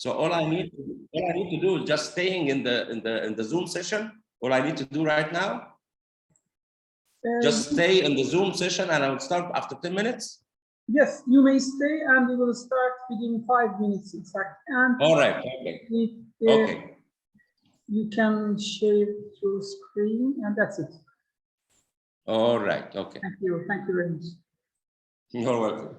So all I need to do is just staying in the Zoom session. All I need to do right now, just stay in the Zoom session, and I will start after 10 minutes. Yes, you may stay, and we will start within 5 minutes exact. And all right, okay. Okay. You can share your screen, and that's it. All right, okay. Thank you very much. You're welcome.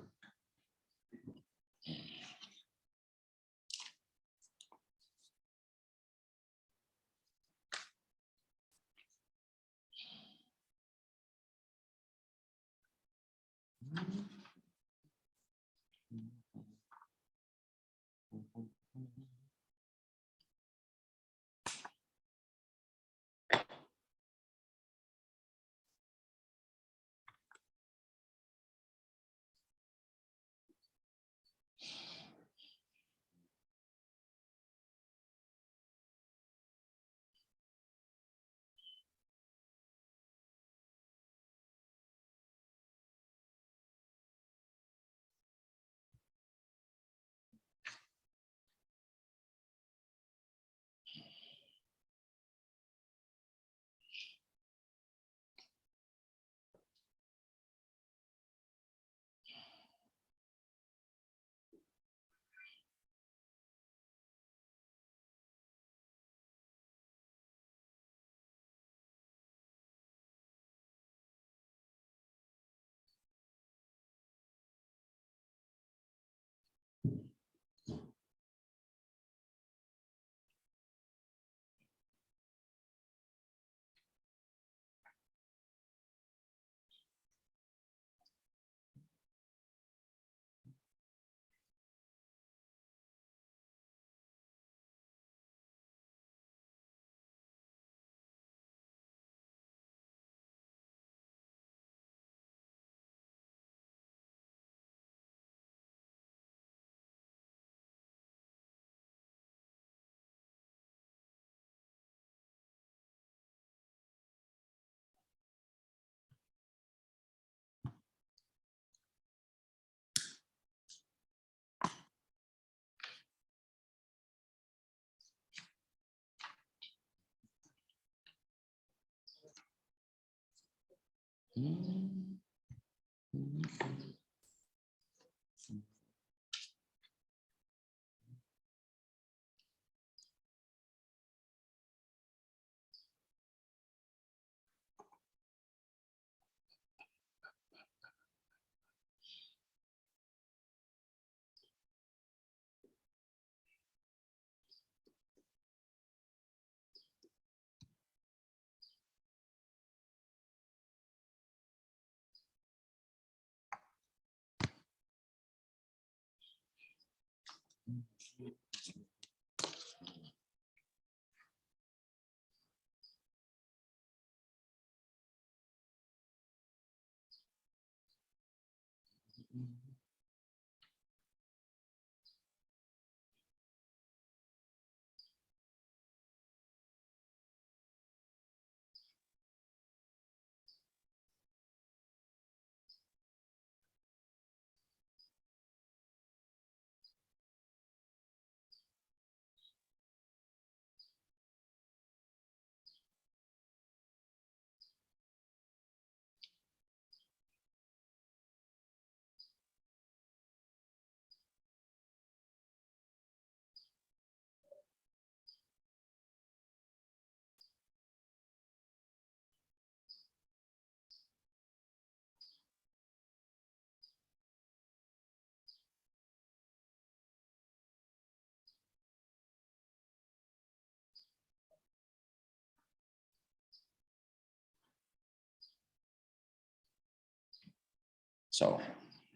So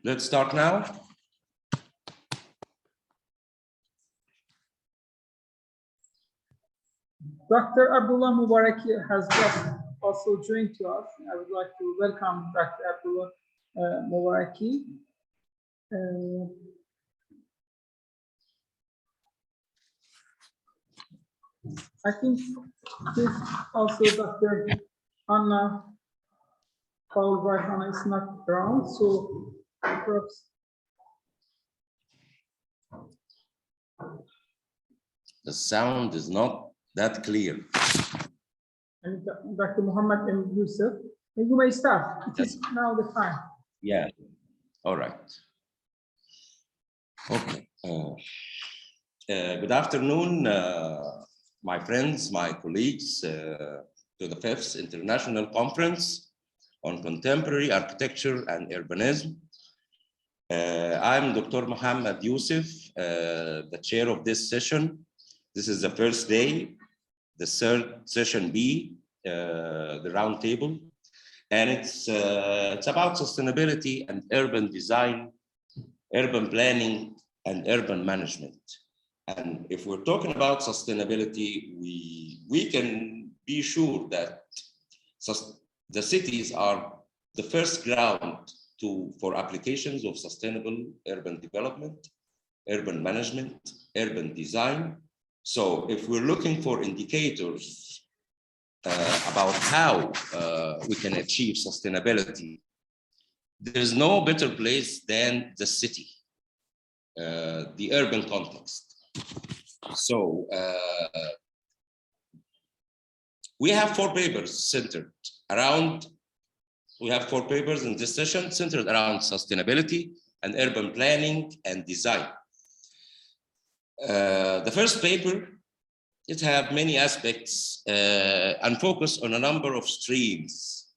let's start now. Dr. Abdullah Mubaraki has just also joined to us. I would like to welcome Dr. Abdullah Mubaraki. I think this also Dr. Anna Paul is not around, so perhaps The sound is not that clear. And Dr. Muhammad and Yusuf, and you may start. It is now the time. Yeah. All right. Okay. Good afternoon, my friends, my colleagues, to the 5th International Conference on Contemporary Architecture and Urbanism. I'm Dr. Muhammad Yusuf, the chair of this session. This is the first day, the third session B, the round table. And it's about sustainability and urban design, urban planning, and urban management. And if we're talking about sustainability, we can be sure that the cities are the first ground for applications of sustainable urban development, urban management, urban design. So if we're looking for indicators about how we can achieve sustainability, there's no better place than the city, the urban context. So we have 4 papers centered around, we have 4 papers in this session centered around sustainability and urban planning and design. The first paper, it has many aspects and focus on a number of streams.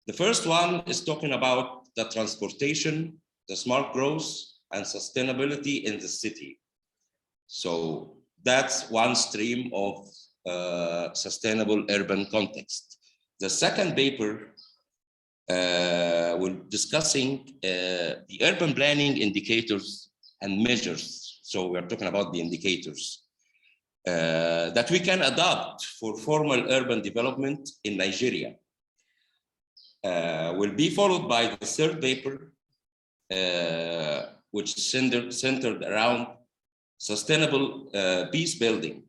The first one is talking about the transportation, the smart growth, and sustainability in the city. So that's one stream of sustainable urban context. The second paper, we're discussing the urban planning indicators and measures. So we're talking about the indicators that we can adopt for formal urban development in Nigeria. Will be followed by the third paper, which is centered around sustainable peace building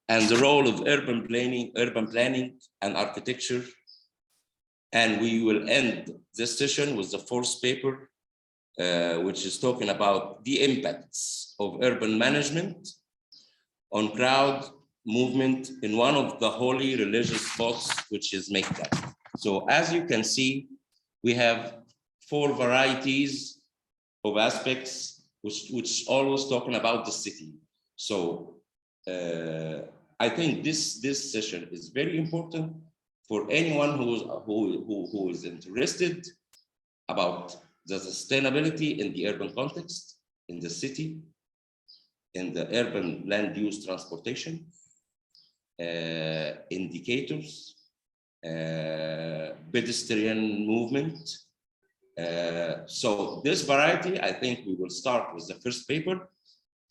and the role of urban planning and architecture. And we will end this session with the fourth paper, which is talking about the impacts of urban management on crowd movement in one of the holy religious spots, which is Mecca. So as you can see, we have 4 varieties of aspects, which always talking about the city. So I think this session is very important for anyone who is interested about the sustainability in the urban context, in the city, in the urban land use transportation, indicators, pedestrian movement. So this variety, I think we will start with the first paper.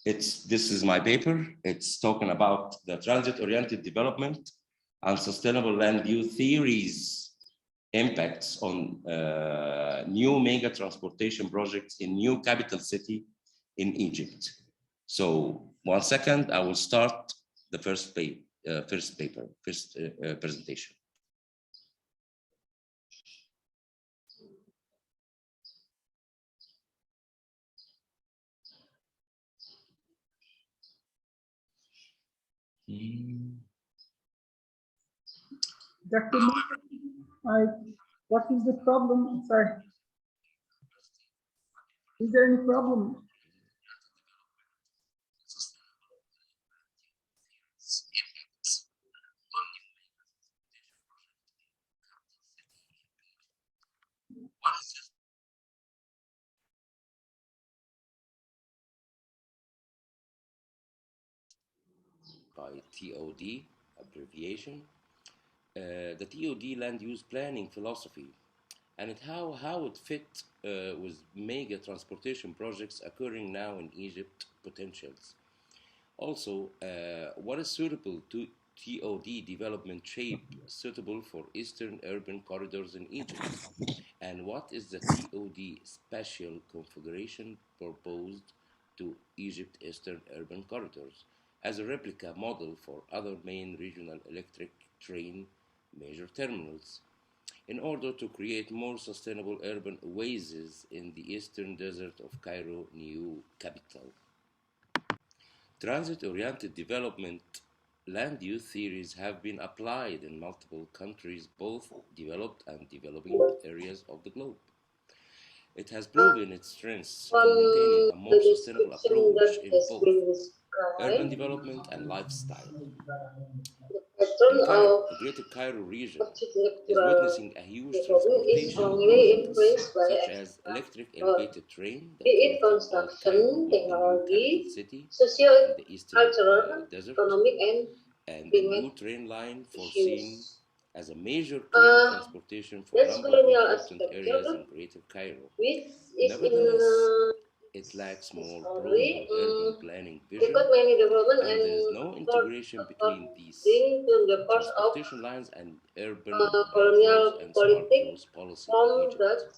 This is my paper. It's talking about the transit-oriented development and sustainable land use theories impacts on new mega transportation projects in new capital city in Egypt. So 1 second, I will start the first presentation. Dr. What is the problem? Sorry. Is there any problem? By TOD abbreviation, the TOD land use planning philosophy, and how it fit with mega transportation projects occurring now in Egypt potentials. Also, what is suitable to TOD development shape suitable for eastern urban corridors in Egypt? And what is the TOD spatial configuration proposed to Egypt eastern urban corridors as a replica model for other main regional electric train major terminals in order to create more sustainable urban oases in the eastern desert of Cairo new capital? Transit-oriented development land use theories have been applied in multiple countries, both developed and developing areas of the globe. It has proven its strengths in maintaining a more the sustainable description approach that in has both been urban described, development and lifestyle. the pattern In Cairo, of the Greater Cairo region is architectural witnessing a huge development is transportation strongly projects influenced by such as external electric factors, elevated train be that it connecting old Cairo construction, with the new capital technology, city in the eastern socio-cultural, desert, economic, and and the climate new train line foreseen issues. as a major clean Uh, transportation for a that's number of colonial important areas architecture, in Greater Cairo. which is in Nevertheless, it its lacks more broader history. urban planning vision, Because many development and there is and no thought integration between these according to the course of transportation lines and urban growth colonial and smart politics growth policy in from that Egypt.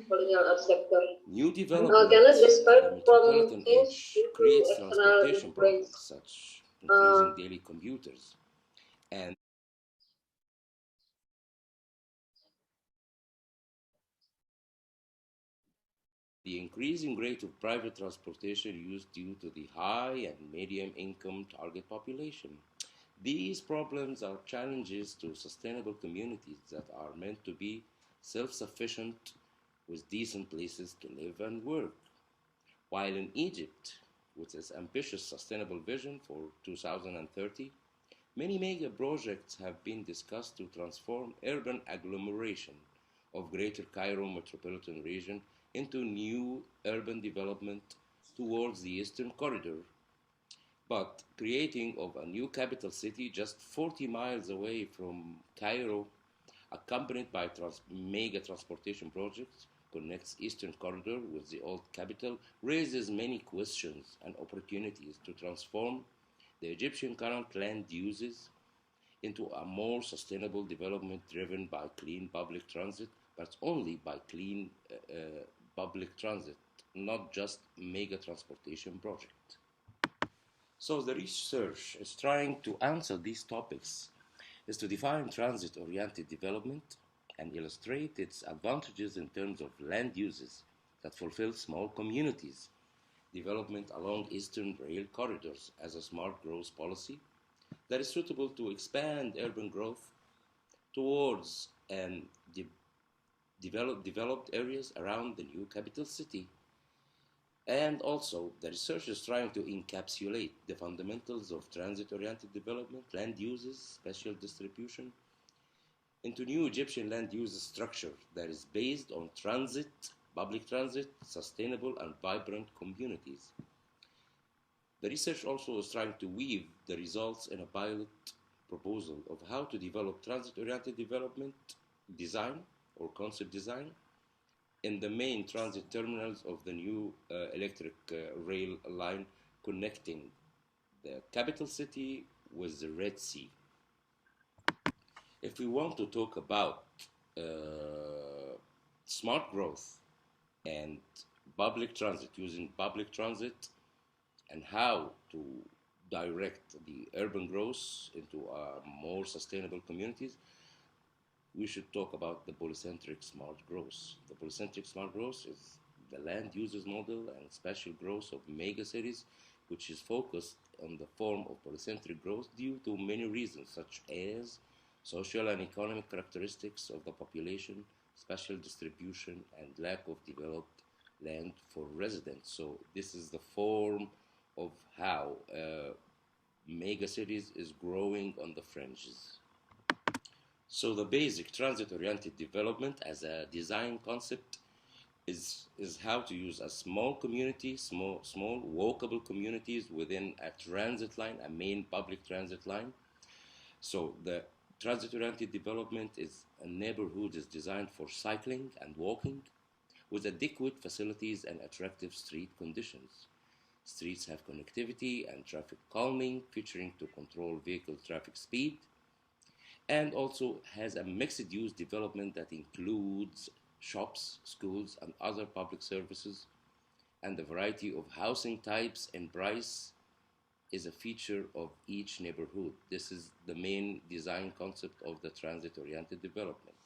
colonial architecture. New Cannot development at the despite from metropolitan change edge due to creates external transportation influence. problems such Uh, increasing daily commuters and the increasing rate of private transportation use due to the high and medium income target population. These problems are challenges to sustainable communities that are meant to be self-sufficient with decent places to live and work. While in Egypt, with its ambitious sustainable vision for 2030, many mega projects have been discussed to transform urban agglomeration of Greater Cairo metropolitan region into new urban development towards the Eastern Corridor, but creating of a new capital city just 40 miles away from Cairo, accompanied by mega transportation projects, connects Eastern Corridor with the old capital, raises many questions and opportunities to transform the Egyptian current land uses into a more sustainable development driven by clean public transit, but only by clean public transit, not just mega transportation project. So the research is trying to answer these topics is to define transit-oriented development and illustrate its advantages in terms of land uses that fulfill small communities, development along eastern rail corridors as a smart growth policy that is suitable to expand urban growth towards and developed areas around the new capital city. And also, the research is trying to encapsulate the fundamentals of transit-oriented development, land uses, spatial distribution, into new Egyptian land use structure that is based on transit, public transit, sustainable and vibrant communities. The research also is trying to weave the results in a pilot proposal of how to develop transit-oriented development design or concept design in the main transit terminals of the new electric rail line connecting the capital city with the Red Sea. If we want to talk about smart growth and public transit, using public transit and how to direct the urban growth into more sustainable communities, we should talk about the polycentric smart growth. The polycentric smart growth is the land uses model and spatial growth of mega cities, which is focused on the form of polycentric growth due to many reasons, such as social and economic characteristics of the population, spatial distribution, and lack of developed land for residents. So this is the form of how mega cities is growing on the fringes. So the basic transit-oriented development as a design concept is how to use a small community, small walkable communities within a transit line, a main public transit line. So the transit-oriented development is a neighborhood is designed for cycling and walking with adequate facilities and attractive street conditions. Streets have connectivity and traffic calming, featuring to control vehicle traffic speed, and also has a mixed use development that includes shops, schools, and other public services, and a variety of housing types and price is a feature of each neighborhood. This is the main design concept of the transit-oriented development.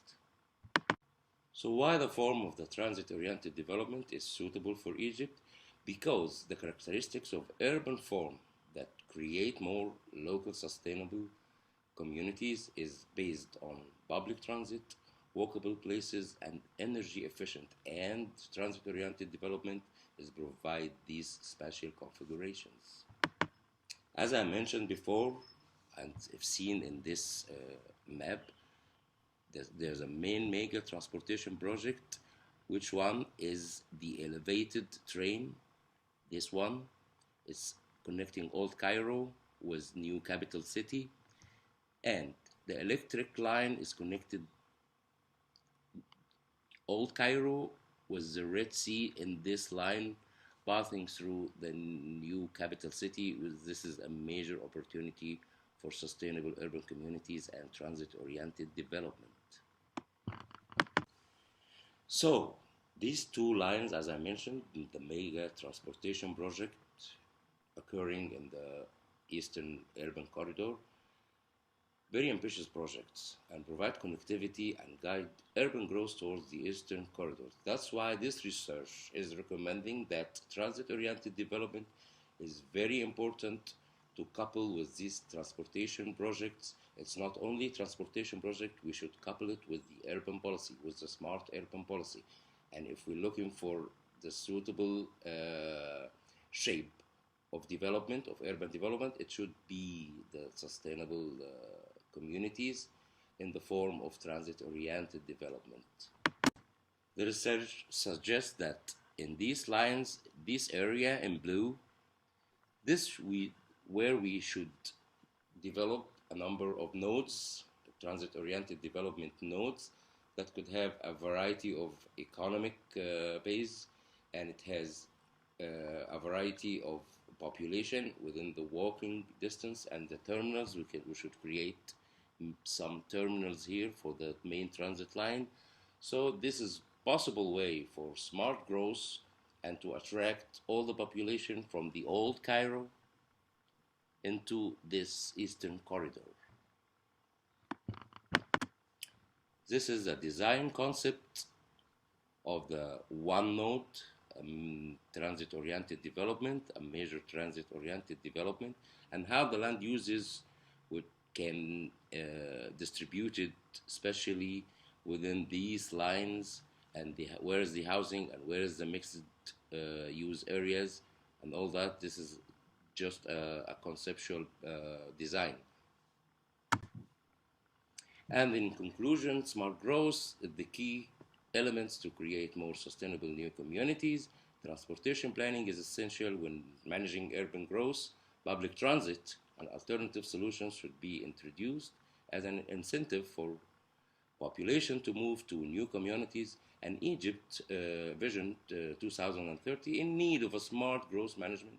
So why the form of the transit-oriented development is suitable for Egypt? because the characteristics of urban form that create more local sustainable communities is based on public transit, walkable places, and energy efficient and transit-oriented development is provide these spatial configurations. As I mentioned before, and if seen in this map, there's a main mega transportation project, which one is the elevated train. This one is connecting Old Cairo with new capital city, and the electric line is connected Old Cairo with the Red Sea in this line passing through the new capital city. This is a major opportunity for sustainable urban communities and transit-oriented development. So these two lines, as I mentioned, the mega transportation project occurring in the Eastern Urban Corridor, very ambitious projects and provide connectivity and guide urban growth towards the Eastern Corridor. That's why this research is recommending that transit-oriented development is very important to couple with these transportation projects. It's not only transportation project, we should couple it with the urban policy, with the smart urban policy. And if we're looking for the suitable shape of development, of urban development, it should be the sustainable communities in the form of transit-oriented development. The research suggests that in these lines, this area in blue, where we should develop a number of nodes, transit-oriented development nodes that could have a variety of economic base, and it has a variety of population within the walking distance and the terminals. We should create some terminals here for the main transit line. So this is possible way for smart growth and to attract all the population from the old Cairo into this Eastern Corridor. This is a design concept of the one node transit-oriented development, a major transit-oriented development, and how the land uses can distribute it, especially within these lines, and where is the housing and where is the mixed use areas and all that. This is just a conceptual design. And in conclusion, smart growth is the key elements to create more sustainable new communities. Transportation planning is essential when managing urban growth. Public transit and alternative solutions should be introduced as an incentive for population to move to new communities. And Egypt Vision 2030 in need of a smart growth management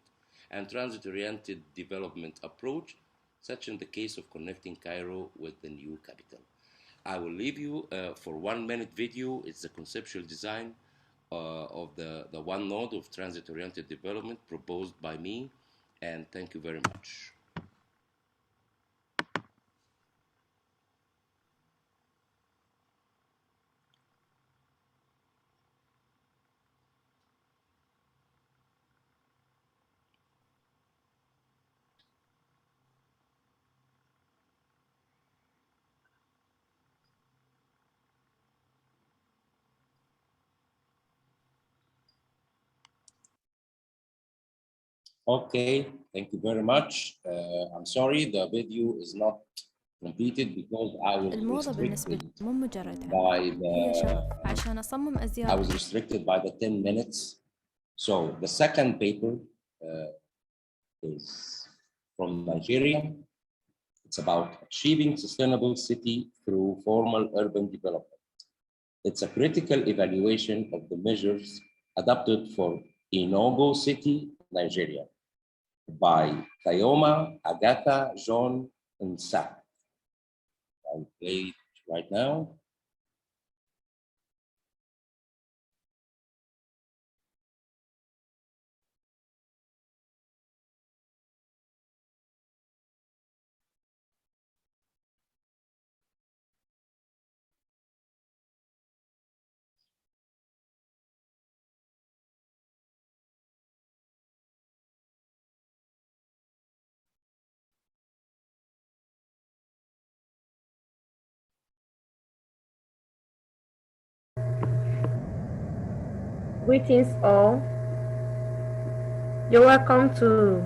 and transit-oriented development approach, such in the case of connecting Cairo with the new capital. I will leave you for 1 minute video. It's the conceptual design of the one node of transit-oriented development proposed by me, and thank you very much. Okay, thank you very much. I'm sorry the video is not completed because I was الموضة بالنسبة restricted لي مو مجرد by هواية، هي the شغف عشان أصمم I أزياء. was restricted by the 10 minutes. So the second paper is from Nigeria. It's about achieving sustainable city through formal urban development. It's a critical evaluation of the measures adopted for Inogo City, Nigeria, by Kayoma, Agatha, John, and Sak. I'll play it right now. Greetings all. You're welcome to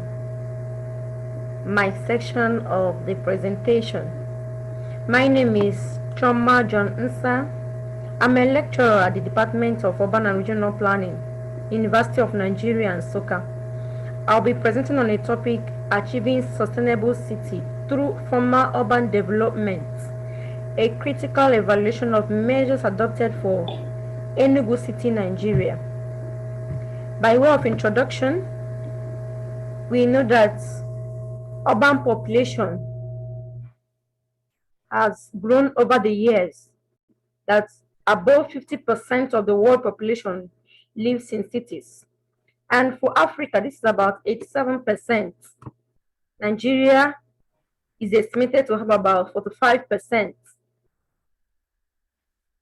my section of the presentation. My name is Choma John Nsa. I'm a lecturer at the Department of Urban and Regional Planning, University of Nigeria, Nsukka. I'll be presenting on a topic, Achieving Sustainable City through Formal Urban Development, a critical evaluation of measures adopted for Enugu City, Nigeria. By way of introduction, we know that urban population has grown over the years, that above 50% of the world population lives in cities. And for Africa, this is about 87%. Nigeria is estimated to have about 45%.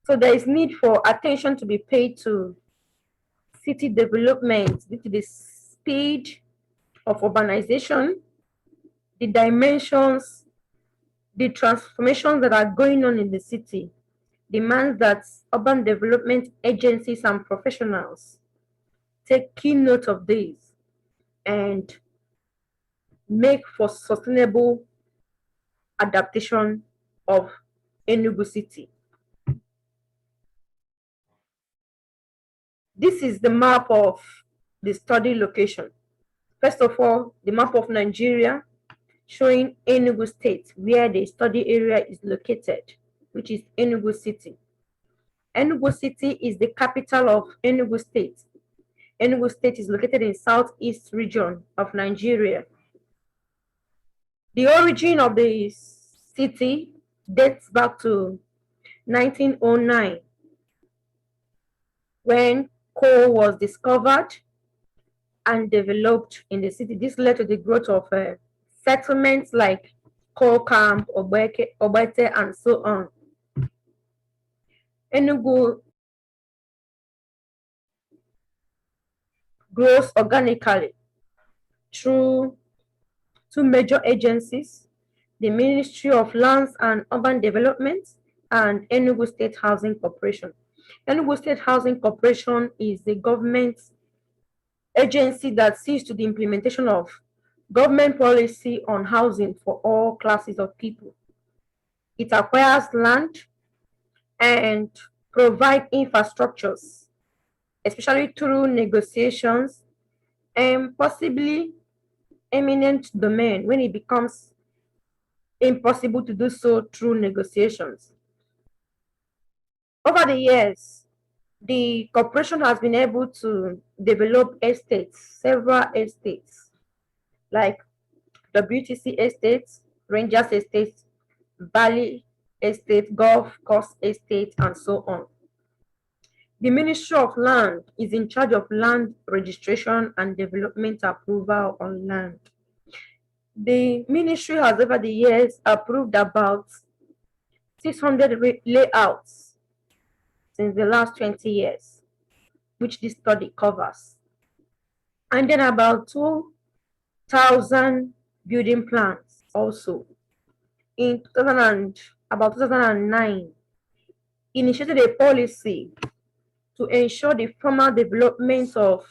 So there is need for attention to be paid to city development due to the speed of urbanization, the dimensions, the transformations that are going on in the city demands that urban development agencies and professionals take key note of this and make for sustainable adaptation of Enugu City. This is the map of the study location. First of all, the map of Nigeria showing Enugu State, where the study area is located, which is Enugu City. Enugu City is the capital of Enugu State. Enugu State is located in southeast region of Nigeria. The origin of the city dates back to 1909, when coal was discovered and developed in the city. This led to the growth of settlements like Coal Camp, Obete, and so on. Enugu grows organically through two major agencies, the Ministry of Lands and Urban Development and Enugu State Housing Corporation. Enugu State Housing Corporation is the government agency that sees to the implementation of government policy on housing for all classes of people. It acquires land and provides infrastructures, especially through negotiations and possibly eminent domain when it becomes impossible to do so through negotiations. Over the years, the corporation has been able to develop estates, several estates, like WTC estates, Rangers estates, Valley estate, Golf Course estate, and so on. The Ministry of Land is in charge of land registration and development approval on land. The ministry has over the years approved about 600 layouts since the last 20 years, which this study covers. And then about 2,000 building plans also. In about 2009, initiated a policy to ensure the formal development of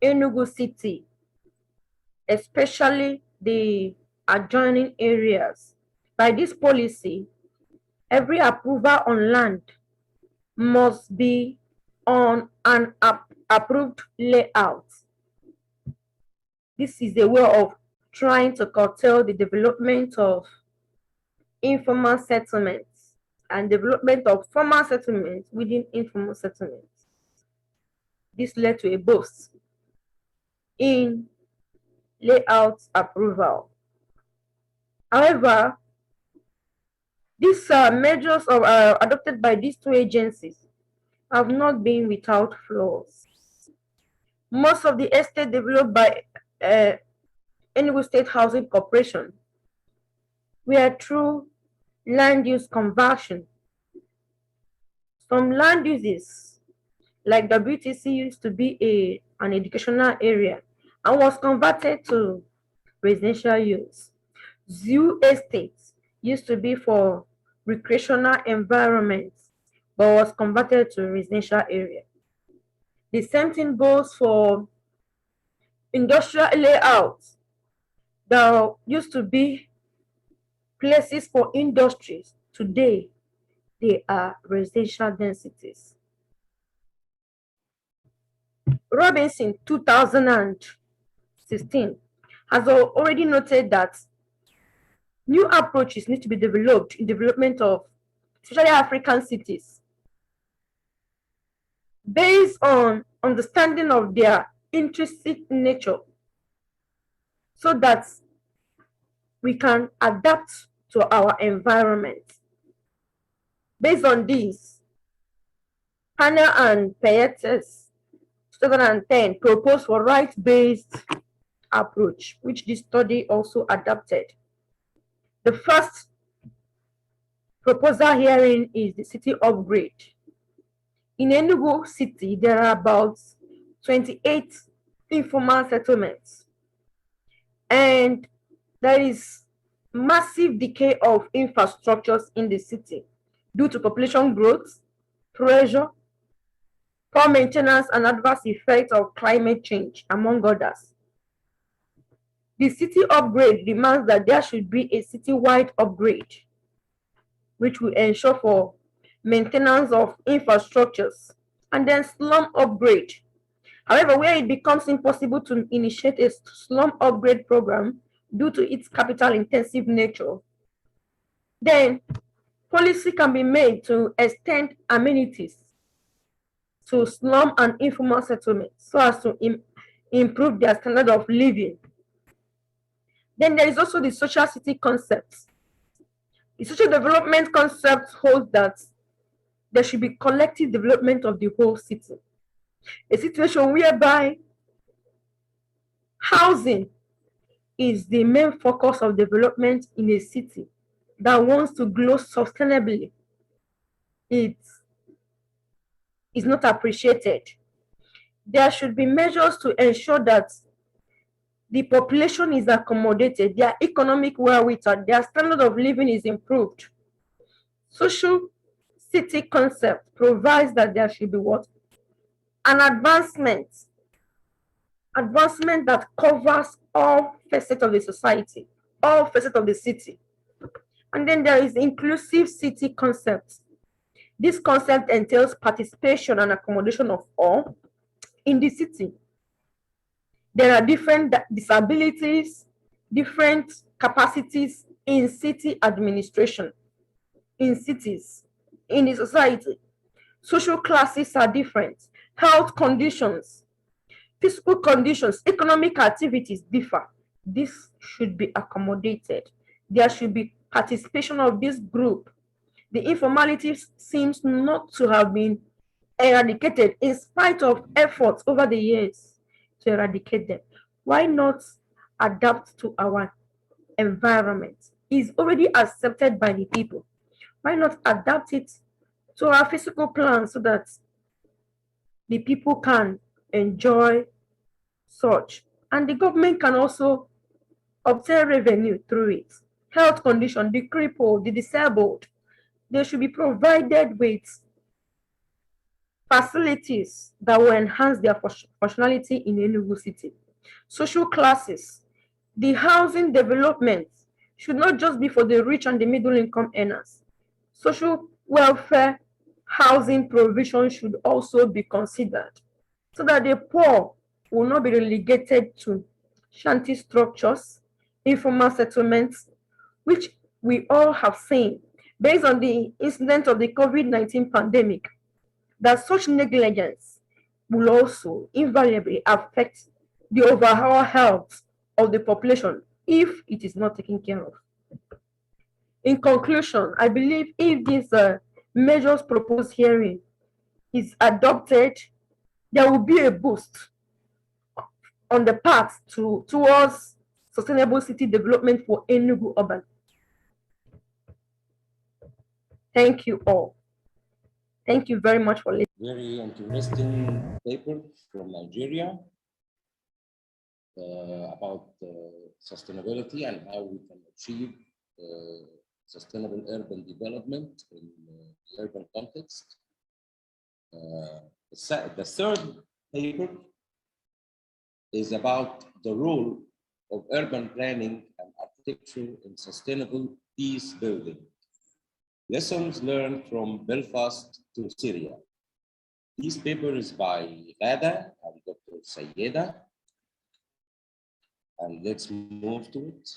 Enugu City, especially the adjoining areas. By this policy, every approval on land must be on an approved layout. This is a way of trying to curtail the development of informal settlements and development of formal settlements within informal settlements. This led to a boost in layout approval. However, these measures adopted by these two agencies have not been without flaws. Most of the estate developed by Enugu State Housing Corporation were through land use conversion. Some land uses, like WTC, used to be an educational area and was converted to residential use. Zoo estates used to be for recreational environments, but was converted to residential area. The same thing goes for industrial layouts. There used to be places for industries. Today, they are residential densities. Robinson 2016 has already noted that new approaches need to be developed in development of especially African cities based on understanding of their intrinsic nature so that we can adapt to our environment. Based on this, Hanna and Payetes 2010 proposed for right-based approach, which this study also adapted. The first proposal herein is the city upgrade. In Enugu City, there are about 28 informal settlements, and there is massive decay of infrastructures in the city due to population growth, pressure, poor maintenance, and adverse effects of climate change, among others. The city upgrade demands that there should be a city-wide upgrade, which will ensure for maintenance of infrastructures, and then slum upgrade. However, where it becomes impossible to initiate a slum upgrade program due to its capital-intensive nature, then policy can be made to extend amenities to slum and informal settlements so as to improve their standard of living. Then there is also the social city concept. The social development concept holds that there should be collective development of the whole city. A situation whereby housing is the main focus of development in a city that wants to grow sustainably. It is not appreciated. There should be measures to ensure that the population is accommodated, their economic wherewithal, their standard of living is improved. Social city concept provides that there should be what? An advancement that covers all facets of the society, all facets of the city. And then there is inclusive city concept. This concept entails participation and accommodation of all in the city. There are different disabilities, different capacities in city administration, in cities, in the society. Social classes are different. Health conditions, physical conditions, economic activities differ. This should be accommodated. There should be participation of this group. The informality seems not to have been eradicated in spite of efforts over the years to eradicate them. Why not adapt to our environment? It's already accepted by the people. Why not adapt it to our physical plan so that the people can enjoy such, and the government can also obtain revenue through it. Health condition, the crippled, the disabled, they should be provided with facilities that will enhance their functionality in Enugu City. Social classes, the housing development should not just be for the rich and the middle income earners. Social welfare housing provision should also be considered so that the poor will not be relegated to shanty structures, informal settlements, which we all have seen based on the incident of the COVID-19 pandemic, that such negligence will also invariably affect the overall health of the population if it is not taken care of. In conclusion, I believe if these measures proposed herein is adopted, there will be a boost on the path towards sustainable city development for Enugu Urban. Thank you all. Thank you very much for listening. Very interesting paper from Nigeria about sustainability and how we can achieve sustainable urban development in the urban context. The third paper is about the role of urban planning and architecture in sustainable peace building. Lessons learned from Belfast to Syria. This paper is by Ghada and Dr. Sayeda. And let's move to it.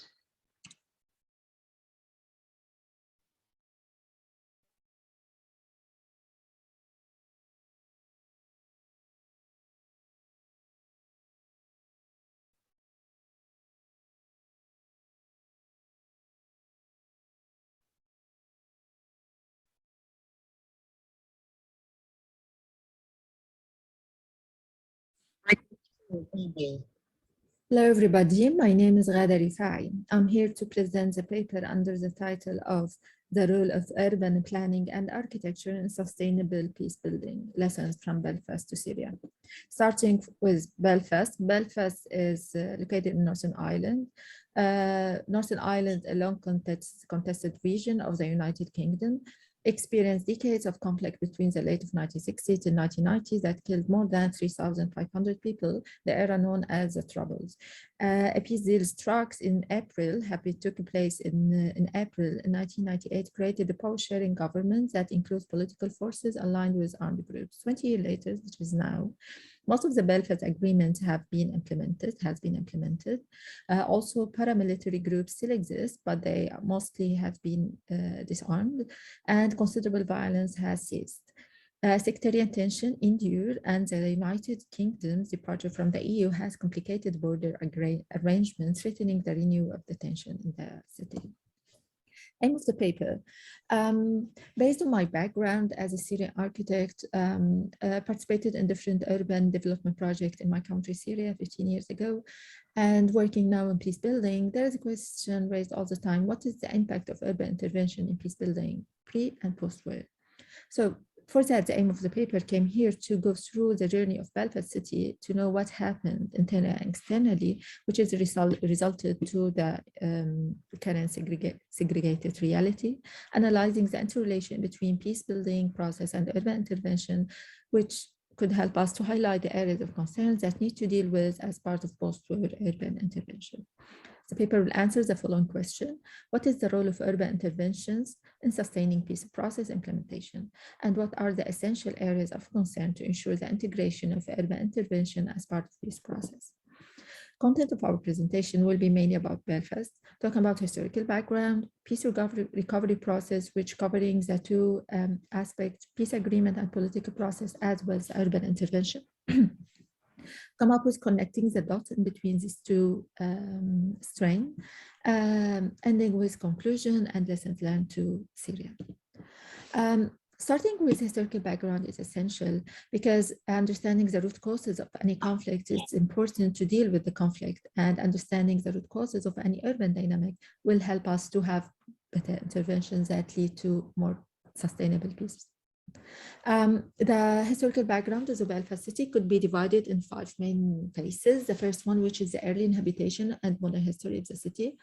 Hello, everybody. My name is Ghada Rifai. I'm here to present the paper under the title of The Role of Urban Planning and Architecture in Sustainable Peace Building, Lessons from Belfast to Syria. Starting with Belfast. Belfast is located in Northern Ireland. Northern Ireland, a long contested region of the United Kingdom, experienced decades of conflict between the late of 1960s and 1990s that killed more than 3,500 people, the era known as the Troubles. A peace deal struck in April, took place in April 1998, created a power-sharing government that includes political forces aligned with armed groups. 20 years later, which is now, most of the Belfast agreements has been implemented. Also, paramilitary groups still exist, but they mostly have been disarmed, and considerable violence has ceased. Sectarian tension endured, and the United Kingdom's departure from the EU has complicated border arrangements, threatening the renewal of the tension in the city. Aim of the paper. Based on my background as a Syrian architect, participated in different urban development projects in my country, Syria, 15 years ago, and working now in peace building, there is a question raised all the time: what is the impact of urban intervention in peace building, pre and post-war? So for that, the aim of the paper came here to go through the journey of Belfast city to know what happened internally and externally, which is resulted to the current segregated reality, analyzing the interrelation between peace building process and urban intervention, which could help us to highlight the areas of concerns that need to deal with as part of post-war urban intervention. The paper will answer the following question: what is the role of urban interventions in sustaining peace process implementation? And what are the essential areas of concern to ensure the integration of urban intervention as part of peace process? Content of our presentation will be mainly about Belfast, talking about historical background, peace recovery process, which covering the two aspects, peace agreement and political process, as well as urban intervention. Come up with connecting the dots in between these two strains, ending with conclusion and lessons learned to Syria. Starting with historical background is essential because understanding the root causes of any conflict is important to deal with the conflict, and understanding the root causes of any urban dynamic will help us to have better interventions that lead to more sustainable peace. The historical background of the Belfast city could be divided in 5 main phases. The first one, which is the early inhabitation and modern history of the city.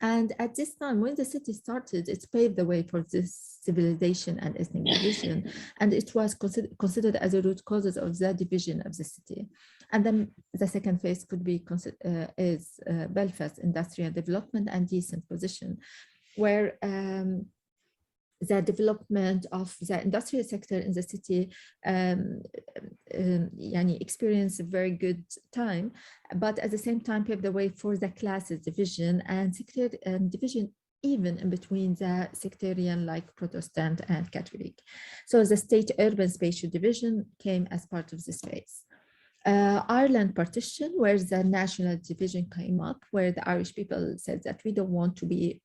And at this time, when the city started, it paved the way for this civilization and ethnic division, and it was considered as a root causes of the division of the city. And then the second phase could be Belfast industrial development and decent position, where the development of the industrial sector in the city experienced a very good time, but at the same time paved the way for the classes division and sector division even in between the sectarian like Protestant and Catholic. So the state-urban spatial division came as part of this phase. Ireland partition, where the national division came up, where the Irish people said that we don't want to be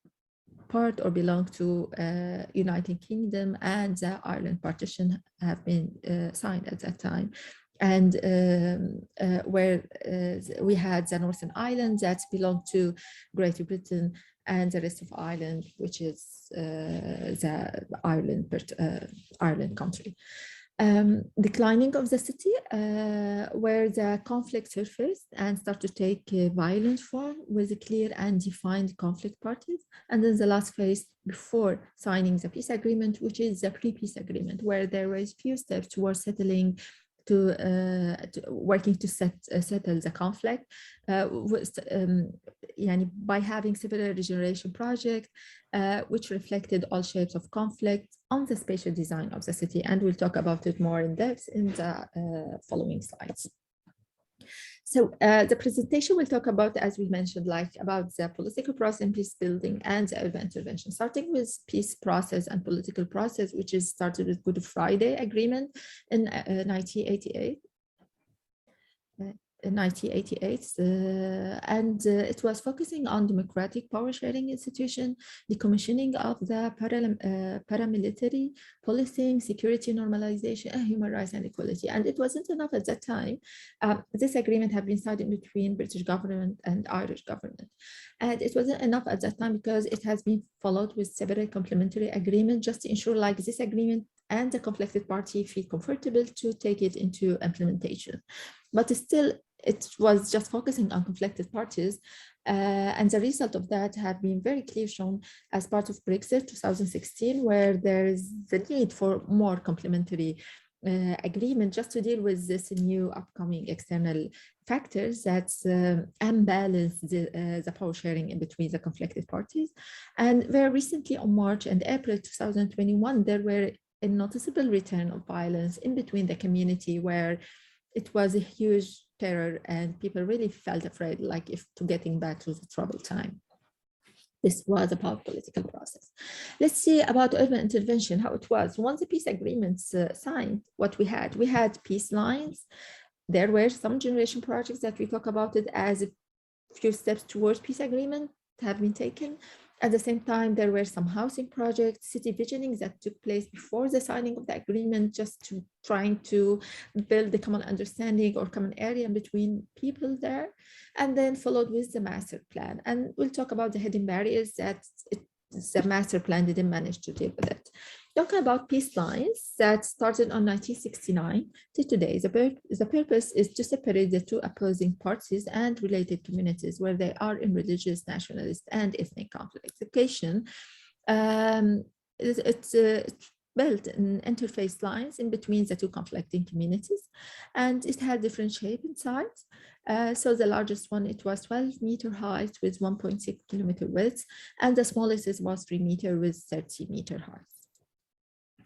part or belong to United Kingdom, and the Ireland partition have been signed at that time. And where we had the Northern Ireland that belonged to Great Britain, and the rest of Ireland, which is the Ireland country. Declining of the city, where the conflict surfaced and started to take a violent form with clear and defined conflict parties. And then the last phase before signing the peace agreement, which is the pre-peace agreement, where there was few steps towards settling working to settle the conflict by having civil regeneration project which reflected all shapes of conflict on the spatial design of the city, and we'll talk about it more in depth in the following slides. So the presentation will talk about, as we mentioned, about the political process in peace building and the urban intervention, starting with peace process and political process, which is started with Good Friday Agreement in 1988. And it was focusing on democratic power sharing institution, decommissioning of the paramilitary, policing, security normalization, and human rights and equality. And it wasn't enough at that time. This agreement had been signed in between British government and Irish government. And it wasn't enough at that time because it has been followed with separate complementary agreement just to ensure this agreement and the conflicted party feel comfortable to take it into implementation. But still, it was just focusing on conflicted parties. And the result of that have been very clearly shown as part of Brexit 2016, where there is the need for more complementary agreement just to deal with this new upcoming external factors that unbalance the power sharing in between the conflicted parties. And very recently on March and April 2021, there were a noticeable return of violence in between the community, where it was a huge terror and people really felt afraid, to getting back to the troubled time. This was about political process. Let's see about urban intervention, how it was. Once the peace agreements signed, what we had peace lines. There were some generation projects that we talk about it as a few steps towards peace agreement have been taken. At the same time, there were some housing projects, city visionings that took place before the signing of the agreement, just to trying to build the common understanding or common area between people there, and then followed with the master plan. And we'll talk about the hidden barriers that the master plan didn't manage to deal with it. Talking about peace lines that started on 1969 to today, the purpose is to separate the two opposing parties and related communities where they are in religious, nationalist, and ethnic conflict. Occasion, it's built in interface lines in between the two conflicting communities, and it had different shape and size. So the largest one, it was 12-meter height with 1.6 kilometer width, and the smallest was 3 meter with 30-meter height.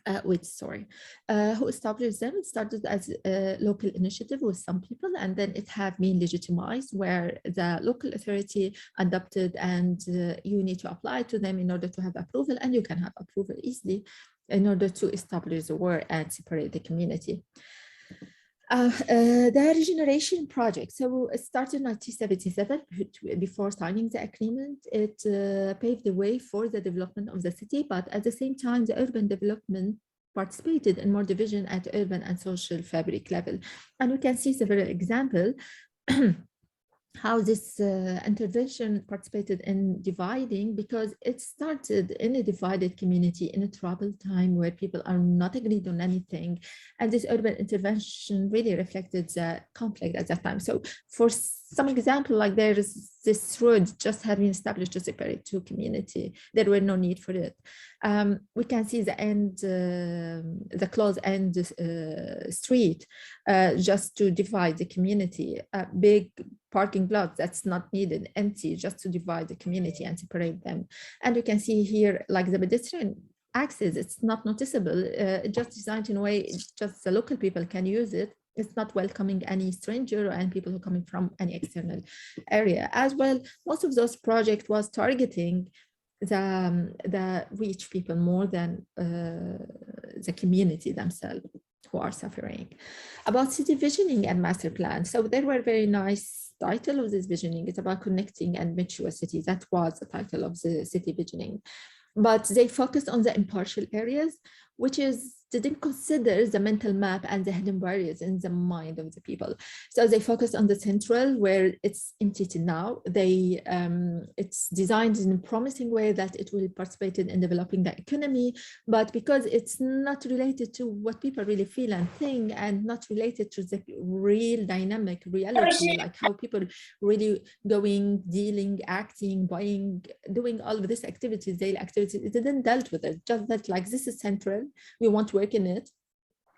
Who established them? It started as a local initiative with some people, and then it had been legitimized where the local authority adopted, and you need to apply to them in order to have approval, and you can have approval easily in order to establish the war and separate the community. The regeneration project, so it started in 1977 before signing the agreement. It paved the way for the development of the city, but at the same time, the urban development participated in more division at urban and social fabric level. And we can see several examples how this intervention participated in dividing, because it started in a divided community in a troubled time where people are not agreed on anything. And this urban intervention really reflected the conflict at that time. So for some example, there is this road just had been established to separate two communities. There were no need for it. We can see the end, the closed end street just to divide the community. Big parking lot that's not needed, empty, just to divide the community and separate them. And you can see here, the pedestrian access, it's not noticeable, just designed in a way just the local people can use it. It's not welcoming any stranger and people who are coming from any external area. As well, most of those projects was targeting the rich people more than the community themselves who are suffering. About city visioning and master plan. So there were very nice title of this visioning. It's about connecting and mature cities. That was the title of the city visioning. But they focused on the impartial areas, which didn't consider the mental map and the hidden barriers in the mind of the people. So they focused on the central, where it's empty now. It's designed in a promising way that it will participate in developing the economy, but because it's not related to what people really feel and think, and not related to the real dynamic reality, like how people really going, dealing, acting, buying, doing all of these activities, daily activities, it didn't dealt with it. Just that this is central, we want to work in it,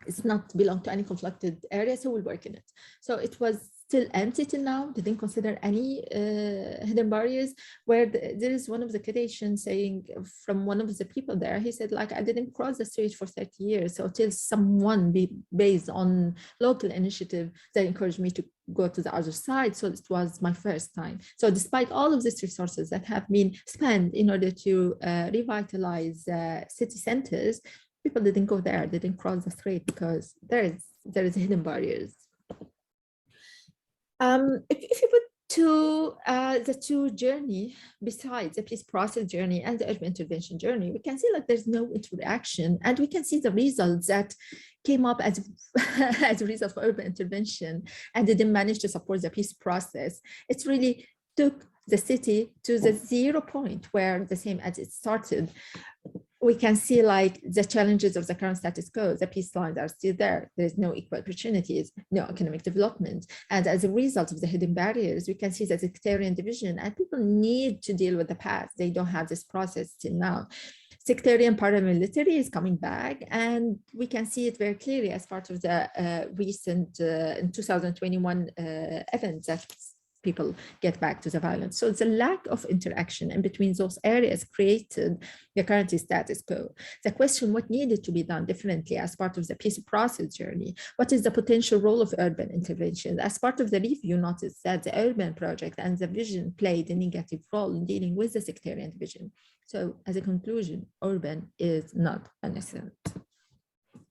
it's not belong to any conflicted area, so we'll work in it. So it was still empty till now. They didn't consider any hidden barriers, where there is one of the quotations saying from one of the people there, he said, like, I didn't cross the street for 30 years. So till someone based on local initiative that encouraged me to go to the other side. So it was my first time. So despite all of these resources that have been spent in order to revitalize city centers, people didn't go there, they didn't cross the street because there is hidden barriers. If you put the two journey, besides the peace process journey and the urban intervention journey, we can see like there's no interaction, and we can see the results that came up as, as a result of urban intervention and didn't manage to support the peace process. It really took the city to the 0 point where the same as it started. We can see like the challenges of the current status quo. The peace lines are still there. There's no equal opportunities, no economic development. And as a result of the hidden barriers, we can see the sectarian division, and people need to deal with the past. They don't have this process till now. Sectarian paramilitary is coming back, and we can see it very clearly as part of the recent in 2021 events that people get back to the violence. So the lack of interaction in between those areas created the current status quo. The question, what needed to be done differently as part of the peace process journey? What is the potential role of urban intervention? As part of the review, noticed that the urban project and the vision played a negative role in dealing with the sectarian division. So as a conclusion, urban is not innocent.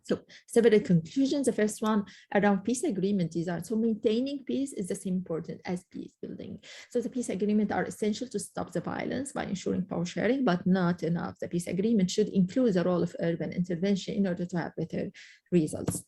So several conclusions. The first one around peace agreement design. So maintaining peace is the same important as peace building. So the peace agreement are essential to stop the violence by ensuring power sharing, but not enough. The peace agreement should include the role of urban intervention in order to have better results.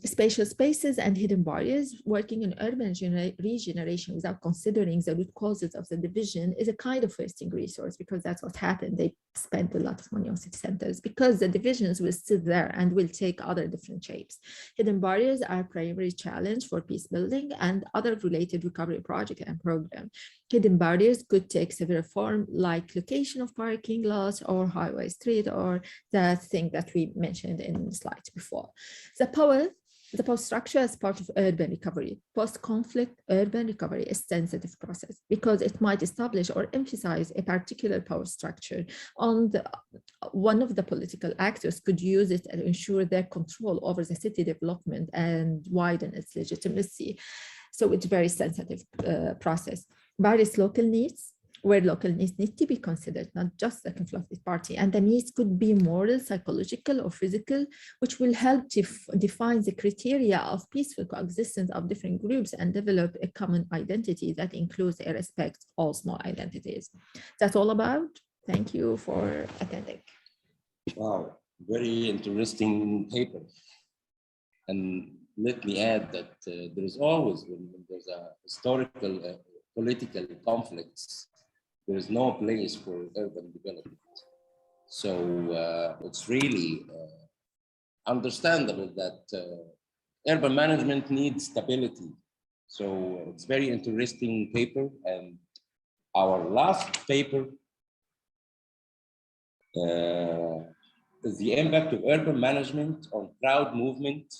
Spatial spaces and hidden barriers. Working in urban regeneration without considering the root causes of the division is a kind of wasting resource, because that's what happened. They spent a lot of money on city centers because the divisions will still there and will take other different shapes. Hidden barriers are a primary challenge for peace building and other related recovery project and program. Hidden barriers could take several forms, like location of parking lots or highway street, or the thing that we mentioned in the slides before. The power structure as part of urban recovery. Post-conflict urban recovery is a sensitive process because it might establish or emphasize a particular power structure. One of the political actors could use it to ensure their control over the city development and widen its legitimacy. So it's a very sensitive process. Various local needs, where local needs need to be considered, not just the conflicted party. And the needs could be moral, psychological, or physical, which will help to define the criteria of peaceful coexistence of different groups and develop a common identity that includes and respects all small identities. That's all about. Thank you for attending. Wow, very interesting paper. And let me add that there is always, when there's a historical political conflicts, there is no place for urban development. So it's really understandable that urban management needs stability. So it's very interesting paper. And our last paper is the impact of urban management on crowd movement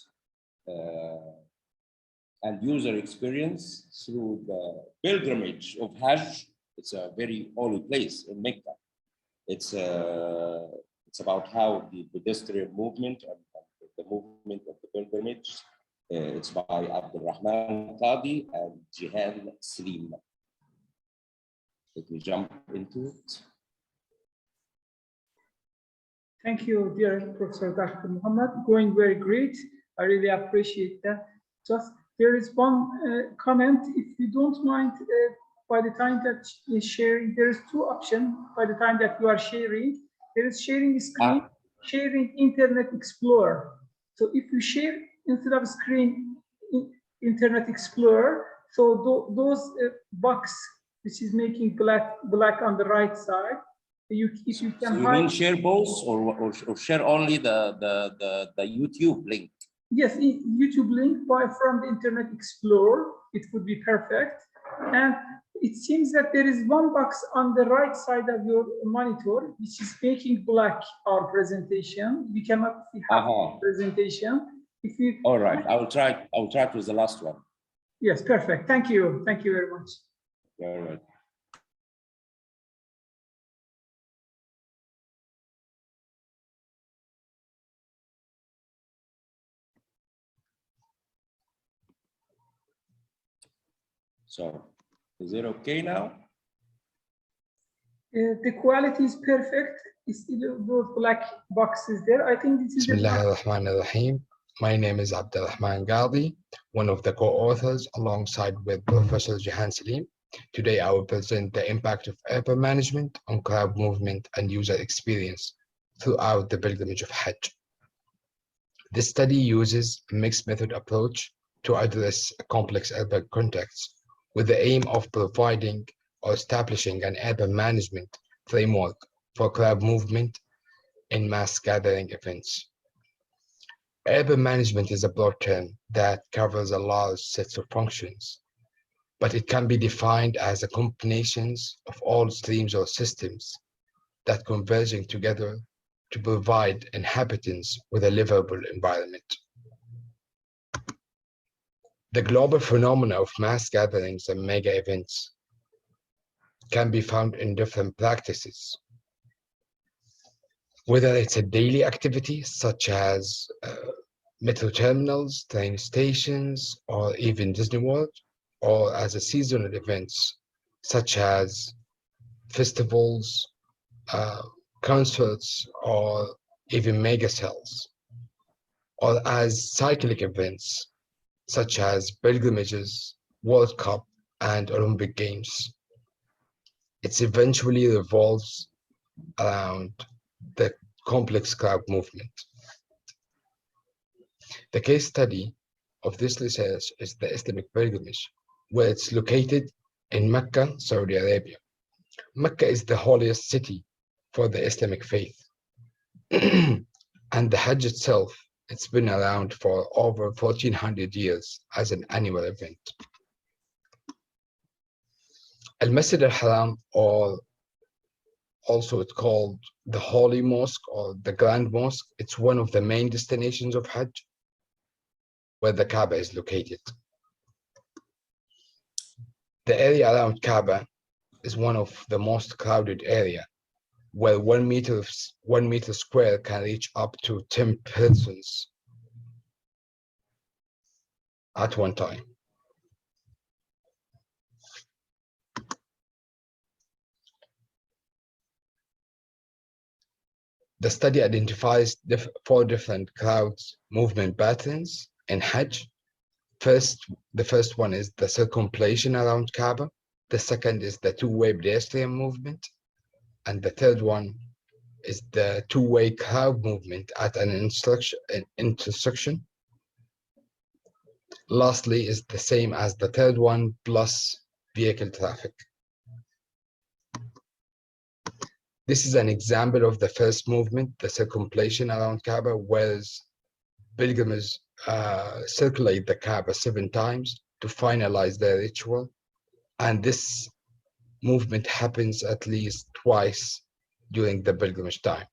and user experience through the pilgrimage of Hajj. It's a very holy place in Mecca. It's about how the pedestrian movement and the movement of the pilgrimage. It's by Abdulrahman Qadi and Jihan Slim. Let me jump into it. Thank you, dear Professor Dr. Muhammad. Going very great. I really appreciate that. Just there is one comment, if you don't mind, by the time that is sharing, there is two options. By the time that you are sharing, there is sharing screen, sharing Internet Explorer. So if you share instead of screen Internet Explorer, so those box which is making black on the right side, if you can. So you mean share both or share only the YouTube link? Yes, YouTube link from the Internet Explorer, it would be perfect. And it seems that there is one box on the right side of your monitor, which is making black our presentation. We cannot see half the presentation. If you, all right, I will try with the last one. yes, perfect. Thank you. Thank you very much. All right. So, is it okay now? The quality is perfect. It's those black boxes there. I think this is Bismillah ar-Rahman ar-Rahim. My name is Abdulrahman Ghadi, one of the co-authors alongside with Professor Jahan Salim. Today I will present the impact of urban management on cloud movement and user experience throughout the pilgrimage of Hajj. This study uses a mixed method approach to address complex urban contexts with the aim of providing or establishing an urban management framework for cloud movement in mass gathering events. Urban management is a broad term that covers a large set of functions, but it can be defined as a combinations of all streams or systems that converging together to provide inhabitants with a livable environment. The global phenomena of mass gatherings and mega events can be found in different practices, whether it's a daily activity such as metro terminals, train stations, or even Disney World, or as a seasonal events such as festivals, concerts, or even mega sales, or as cyclic events such as pilgrimages, World Cup, and Olympic Games. It eventually revolves around the complex cloud movement. The case study of this research is the Islamic pilgrimage, where it's located in Mecca, Saudi Arabia. Mecca is the holiest city for the Islamic faith. And the Hajj itself, it's been around for over 1400 years as an annual event. Al-Masjid al-Haram, or also it's called the Holy Mosque or the Grand Mosque, it's one of the main destinations of Hajj, where the Kaaba is located. The area around Kaaba is one of the most crowded area, where 1 meter square can reach up to 10 persons at one time. The study identifies 4 different crowds movement patterns in Hajj. The first one is the circumambulation around Kaaba. The second is the two-way pedestrian movement. And the third one is the two-way crowd movement at an intersection. Lastly is the same as the third one plus vehicle traffic. This is an example of the first movement, the circumambulation around Kaaba, where pilgrims circulate the Kaaba 7 times to finalize their ritual. And this movement happens at least twice during the pilgrimage time.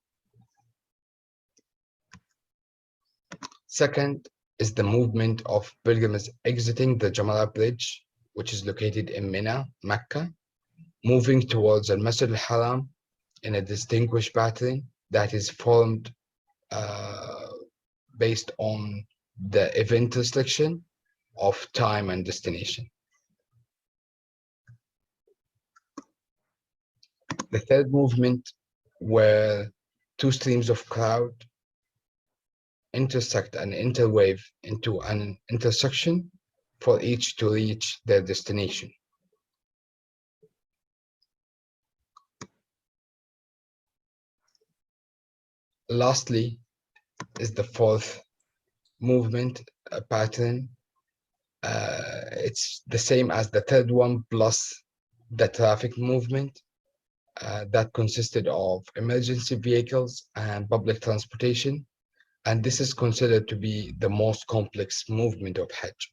Second is the movement of pilgrims exiting the Jamara Bridge, which is located in Mina, Mecca, moving towards Al-Masjid al-Haram in a distinguished pattern that is formed based on the event restriction of time and destination. The third movement, where 2 streams of crowd intersect and interwave into an intersection for each to reach their destination. Lastly is the fourth movement pattern. It's the same as the third one plus the traffic movement that consisted of emergency vehicles and public transportation. And this is considered to be the most complex movement of Hajj.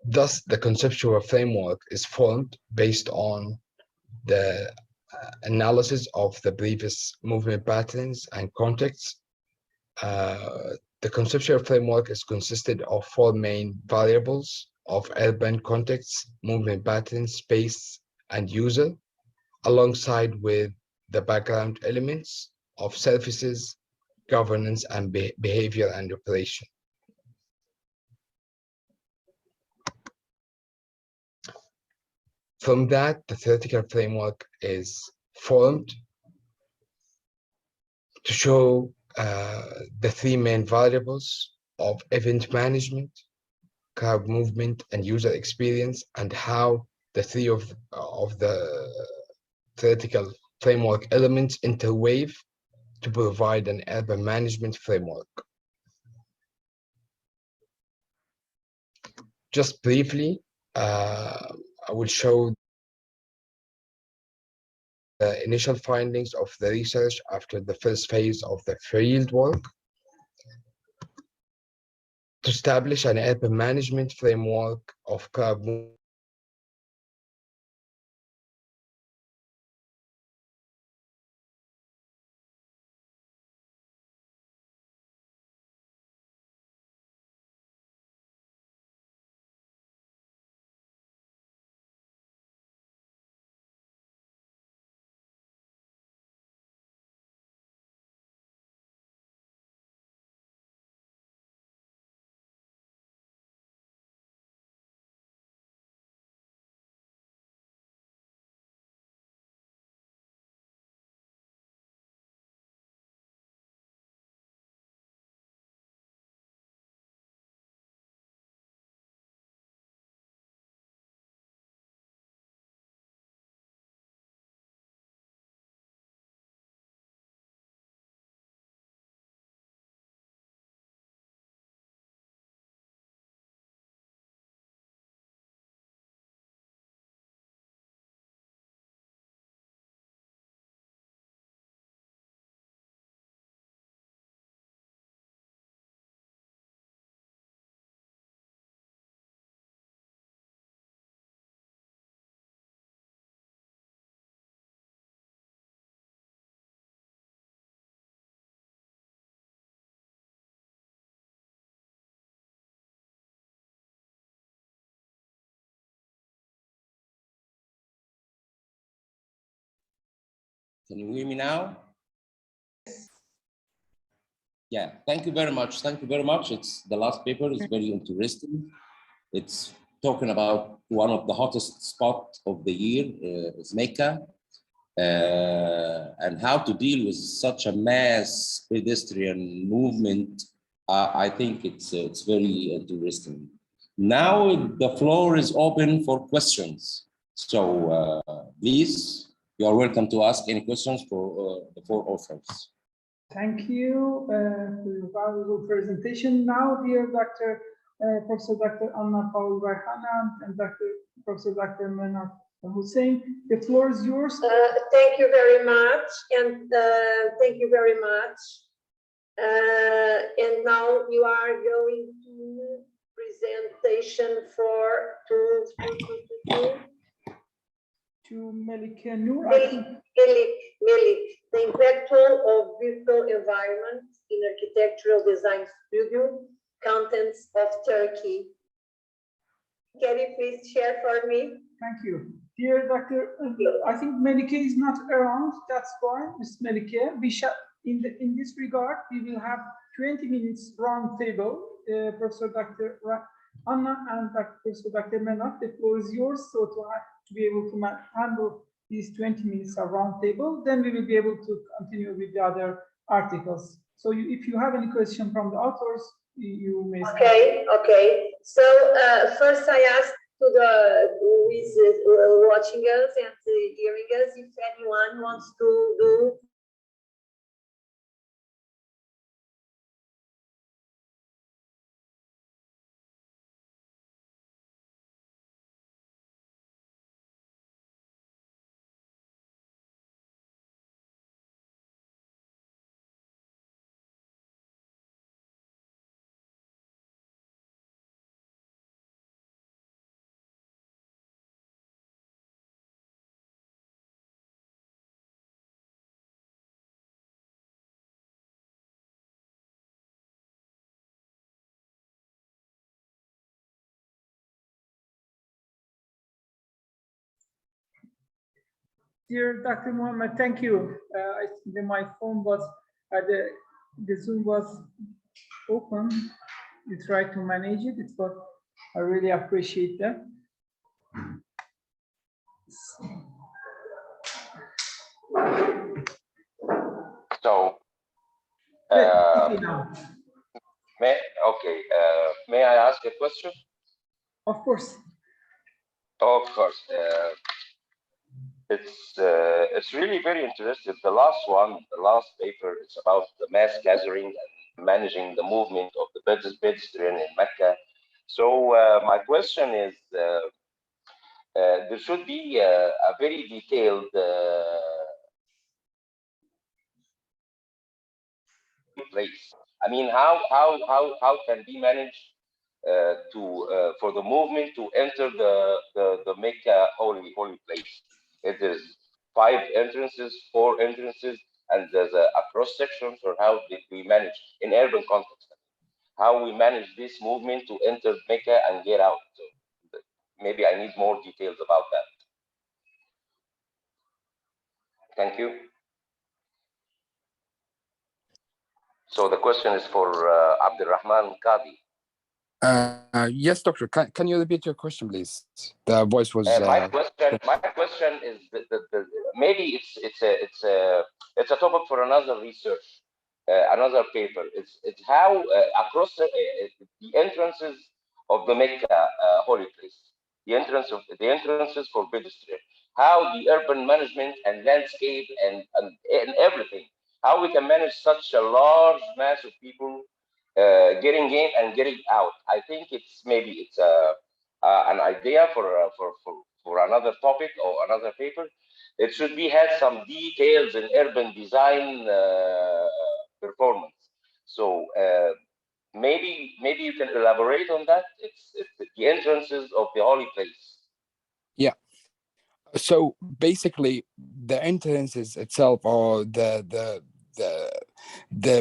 Thus, the conceptual framework is formed based on the analysis of the previous movement patterns and contexts. The conceptual framework is consisted of four main variables of urban contexts, movement patterns, space, and user, alongside with the background elements of services, governance, and behavior and operation. From that, the theoretical framework is formed to show the three main variables of event management, crowd movement, and user experience, and how the three of the theoretical framework elements interweave to provide an urban management framework. Just briefly, I will show the initial findings of the research after the first phase of the field work to establish an urban management framework of crowd movement. Can you hear me now? Yeah, thank you very much. Thank you very much. It's the last paper is very interesting. It's talking about one of the hottest spots of the year, is Mecca, and how to deal with such a mass pedestrian movement. I think it's very interesting. Now the floor is open for questions. So please, you are welcome to ask any questions for the four authors. Thank you for your valuable presentation. Now, dear Professor Dr. Anna Paul Rayhana and Professor Dr. Menat Hussein, the floor is yours. Thank you very much, and thank you very much. And now you are going to presentation for To Melike Noor. Melik, the impactful of virtual environment in architectural design studio, contents of Turkey. Can you please share for me? Thank you. Dear Dr. I think Melike is not around. That's fine, Ms. Melike. We shall, in this regard, we will have 20 minutes round table. Professor Dr. Anna and Professor Dr. Menat, the floor is yours. So to be able to handle these 20 minutes of round table, then we will be able to continue with the other articles. So if you have any question from the authors, you may start. Okay. So first I ask to the who is watching us and hearing us, if anyone wants to do Dear Dr. Muhammad, thank you. I think my phone was, the Zoom was open. You tried to manage it. It's what I really appreciate that. So, may I ask a question? Of course. Of course. It's really very interesting. The last paper, it's about the mass gathering and managing the movement of the pedestrian in Mecca. So my question is, there should be a very detailed place. I mean, how can we manage for the movement to enter the Mecca holy place? If there's 5 entrances, 4 entrances, and there's a cross section for how did we manage in urban context, how we manage this movement to enter Mecca and get out. So maybe I need more details about that. Thank you. So the question is for Abdulrahman Qadi. Yes, doctor. Can you repeat your question, please? The voice was. My question is maybe it's a topic for another research, another paper. It's how across the entrances of the Mecca holy place, the entrances for pedestrian, how the urban management and landscape and everything, how we can manage such a large mass of people getting in and getting out. I think it's an idea for another topic or another paper. It should be had some details in urban design performance. So maybe you can elaborate on that. It's the entrances of the holy place. Yeah. So basically, the entrances itself, or the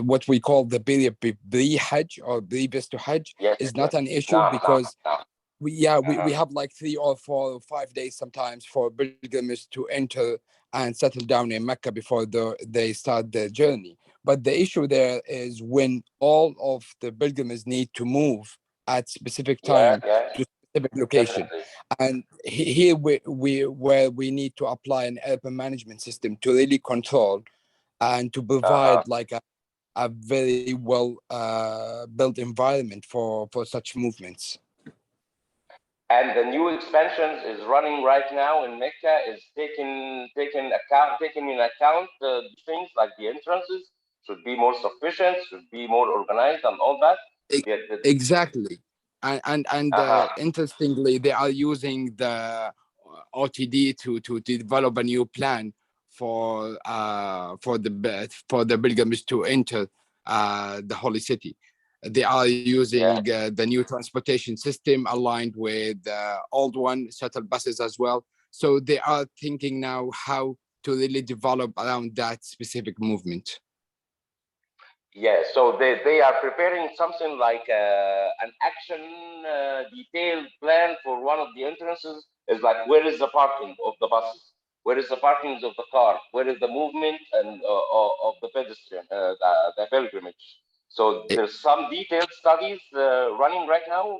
what we call the pre-Hajj or previous to Hajj, is not an issue because we have like 3 or 4 or 5 days sometimes for pilgrims to enter and settle down in Mecca before they start their journey. But the issue there is when all of the pilgrims need to move at specific time to specific location. Definitely. And here we need to apply an urban management system to really control and to provide like a very well built environment for such movements. And the new expansions is running right now in Mecca is taking in account things like the entrances should be more sufficient, should be more organized, and all that. Exactly, and interestingly, they are using the OTD to develop a new plan for the pilgrims to enter the holy city. They are using the new transportation system aligned with the old one, shuttle buses as well. So they are thinking now how to really develop around that specific movement. Yeah, so they are preparing something like an action detailed plan for one of the entrances. Is like, where is the parking of the buses? Where is the parking of the car? Where is the movement and of the pedestrian, the pilgrimage? So there's some detailed studies running right now.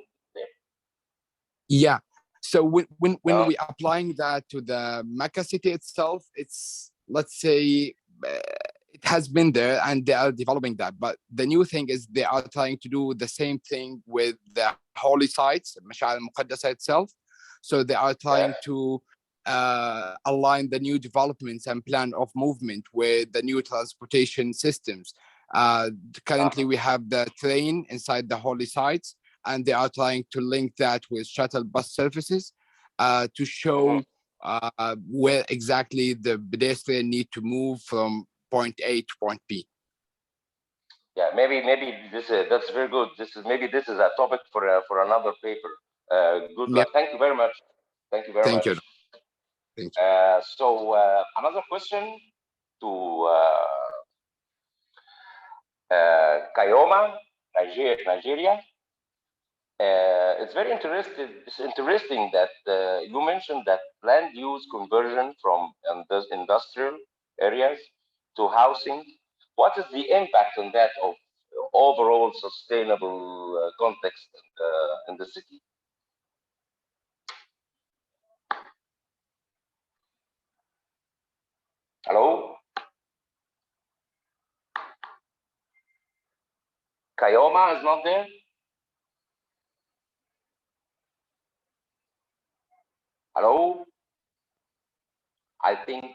Yeah. So when we applying that to the Mecca city itself, it's, let's say, it has been there and they are developing that. But the new thing is they are trying to do the same thing with the holy sites, Mash'ar al-Muqaddasa itself. So they are trying to align the new developments and plan of movement with the new transportation systems. Currently, we have the train inside the holy sites, and they are trying to link that with shuttle bus services to show where exactly the pedestrian need to move from point A to point B. Yeah, maybe this that's very good. This is a topic for another paper. Good luck. Thank you very much. Thank you very much. You. Thank you. So another question to Kayoma, Nigeria. It's very interesting. It's interesting that you mentioned that land use conversion from industrial areas to housing. What is the impact on that of overall sustainable context in the city? Hello, Kayoma is not there. Hello, I think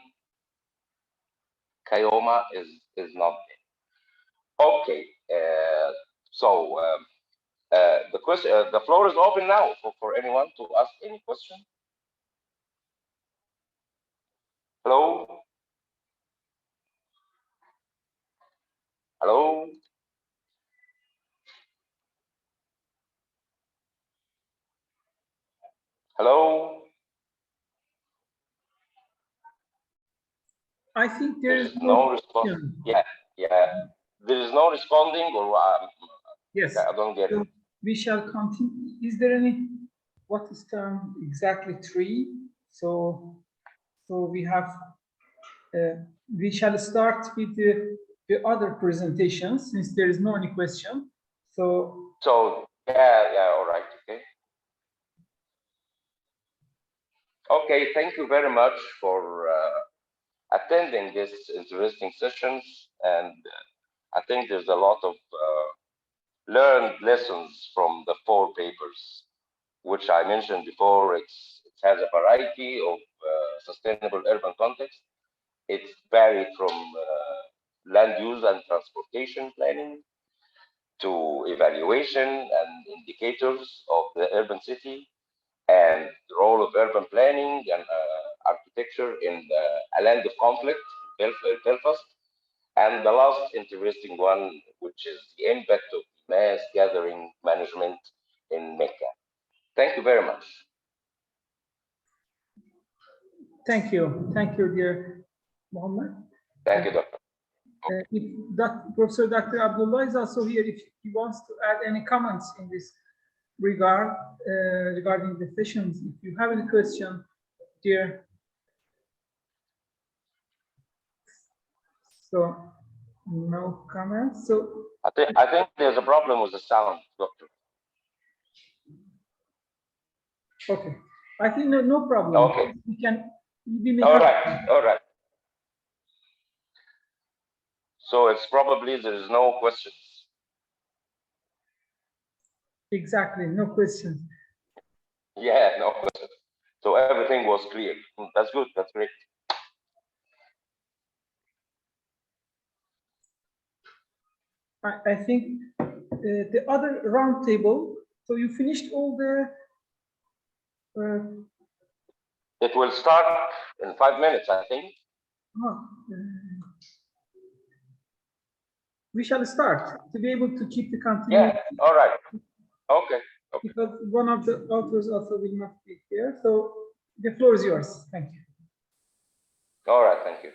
Kayoma is not there. Okay, so the question, the floor is open now for anyone to ask any question. Hello, hello. Hello. I think there is no response. Yeah, yeah. There is no responding, or yes. I don't get it. We shall continue. Is there any? What is term exactly 3? So we have. We shall start with the other presentations since there is no any question. So yeah, all right, okay. Okay, thank you very much for attending this interesting sessions, and I think there's a lot of learned lessons from the 4 papers, which I mentioned before. It has a variety of sustainable urban context. It's varied from land use and transportation planning to evaluation and indicators of the urban city, and the role of urban planning and architecture in a land of conflict, Belfast, and the last interesting one, which is the impact of mass gathering management in Mecca. Thank you very much. thank you, dear Mohammed. Thank you, Doctor. If Professor Dr. Abdullah is also here, if he wants to add any comments in this regard regarding the sessions, if you have any question, dear. So no comments. So I think there's a problem with the sound, Doctor. Okay, I think no problem. Okay. We can. All right. So it's probably there is no questions. Exactly, no questions. Yeah, no questions. So everything was clear. That's good. That's great. I think the other round table. So you finished all the. It will start in 5 minutes, I think. We shall start to be able to keep the continuity. Yeah. All right. Okay. Because one of the authors also will not be here. So the floor is yours. Thank you. All right. Thank you.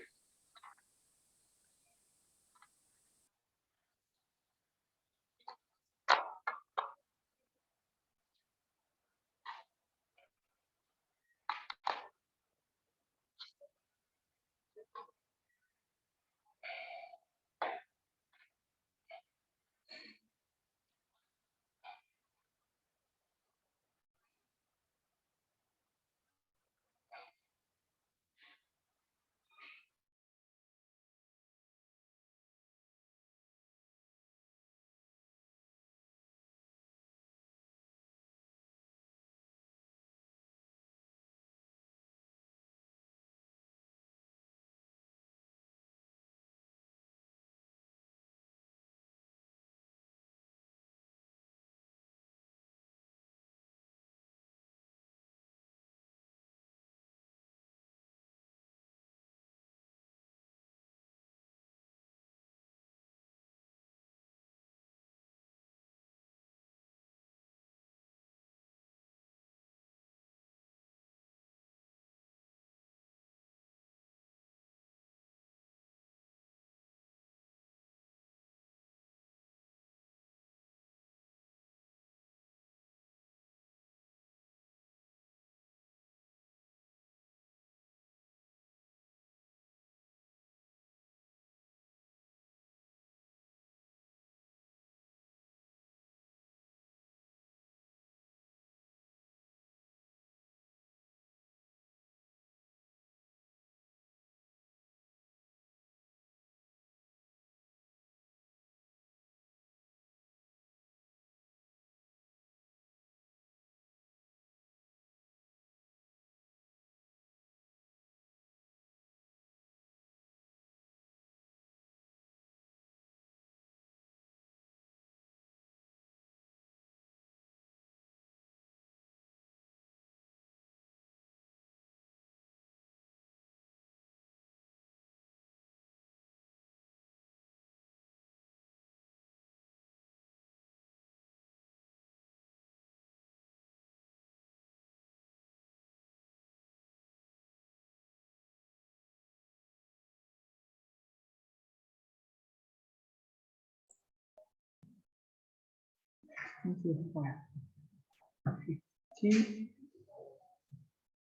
15.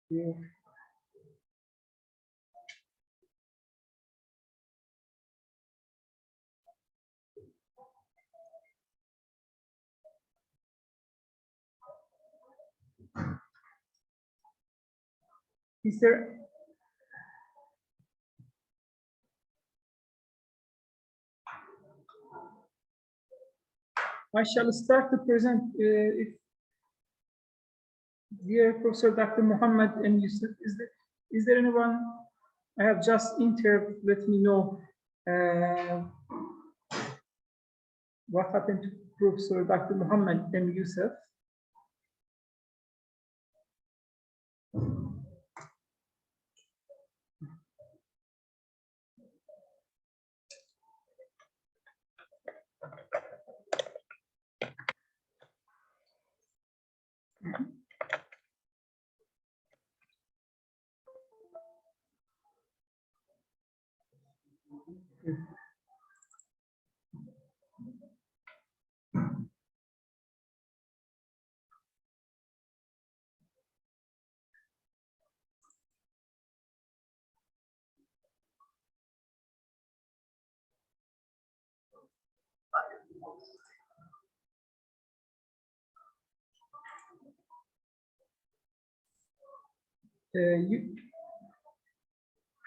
Yeah. Is there I shall start to present if dear Professor Dr. Muhammad and Yusuf, is there anyone I have just entered? Let me know what happened to Professor Dr. Muhammad and Yusuf.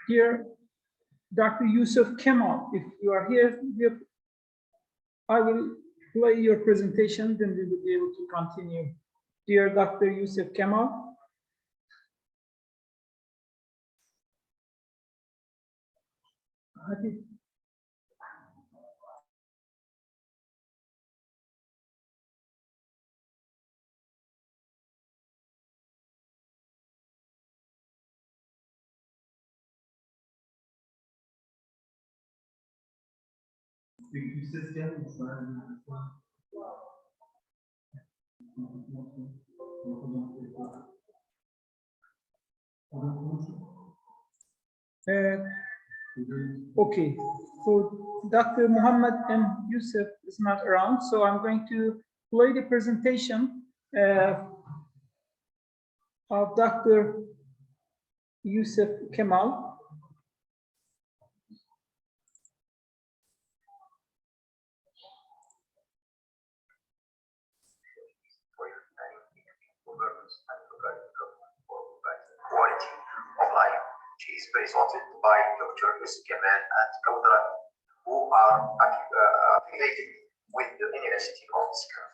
Here, Dr. Yusuf Kemal, if you are here, I will play your presentation, then we will be able to continue. Dear Dr. Yusuf Kemal. Okay, so Dr. Muhammad and Yusuf is not around, so I'm going to play the presentation of Dr. Yusuf Kemal. Quality of life. She is presented by Dr. Yusuf Kemal and Kaudra, who are affiliated with the University of Moscow.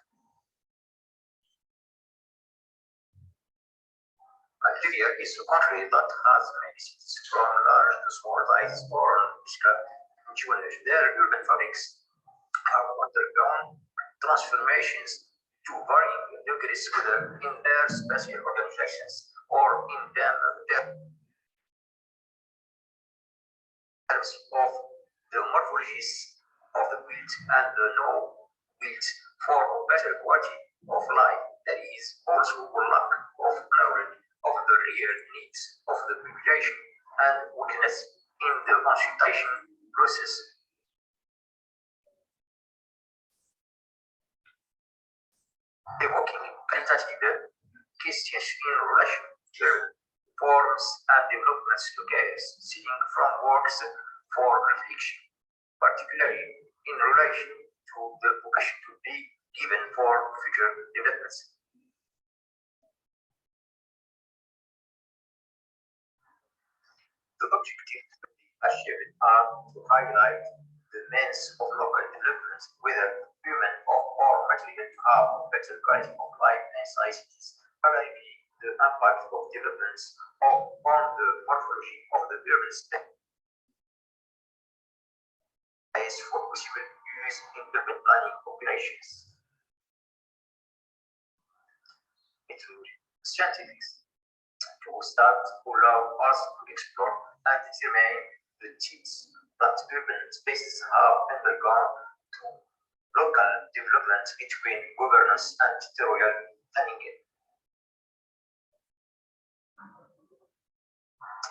Algeria is a country that has many cities from large to small size or described. Their urban fabrics have undergone transformations to varying degrees, whether in their spatial organizations or in their terms of the morphologies of the built and the no-built for a better quality of life. There is also a lack of knowledge of the real needs of the population and weakness in the consultation process. Evoking qualitative questions in relation to forms and developments to case, seeing from works for reflection, particularly in relation to the vocation to be given for future developments. The objectives to be achieved are to highlight the means of local development, whether human or material, to have a better quality of life and societies, highlighting the impact of developments on the morphology of the urban state. As for possible use in urban planning operations. Scientifics to start allow us to explore and determine the needs that urban spaces have undergone to local development between governance and territorial planning.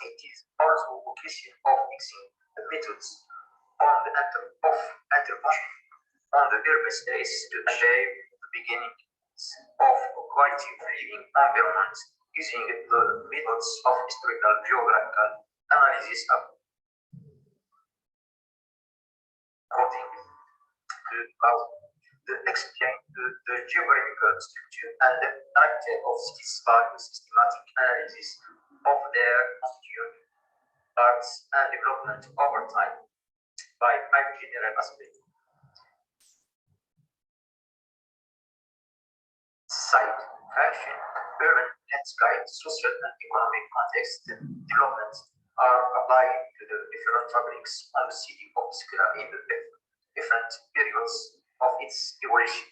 It is also a question of mixing the methods on the intervention on the urban space to achieve the beginnings of quality living environment using the methods of historical geographical analysis according to how the explain the geographical structure and the character of cities by the systematic analysis of their constituent parts and development over time by five general aspects: site, fashion, urban landscape, social and economic context. Development are applied to the different fabrics on the city of Skra in the different periods of its evolution.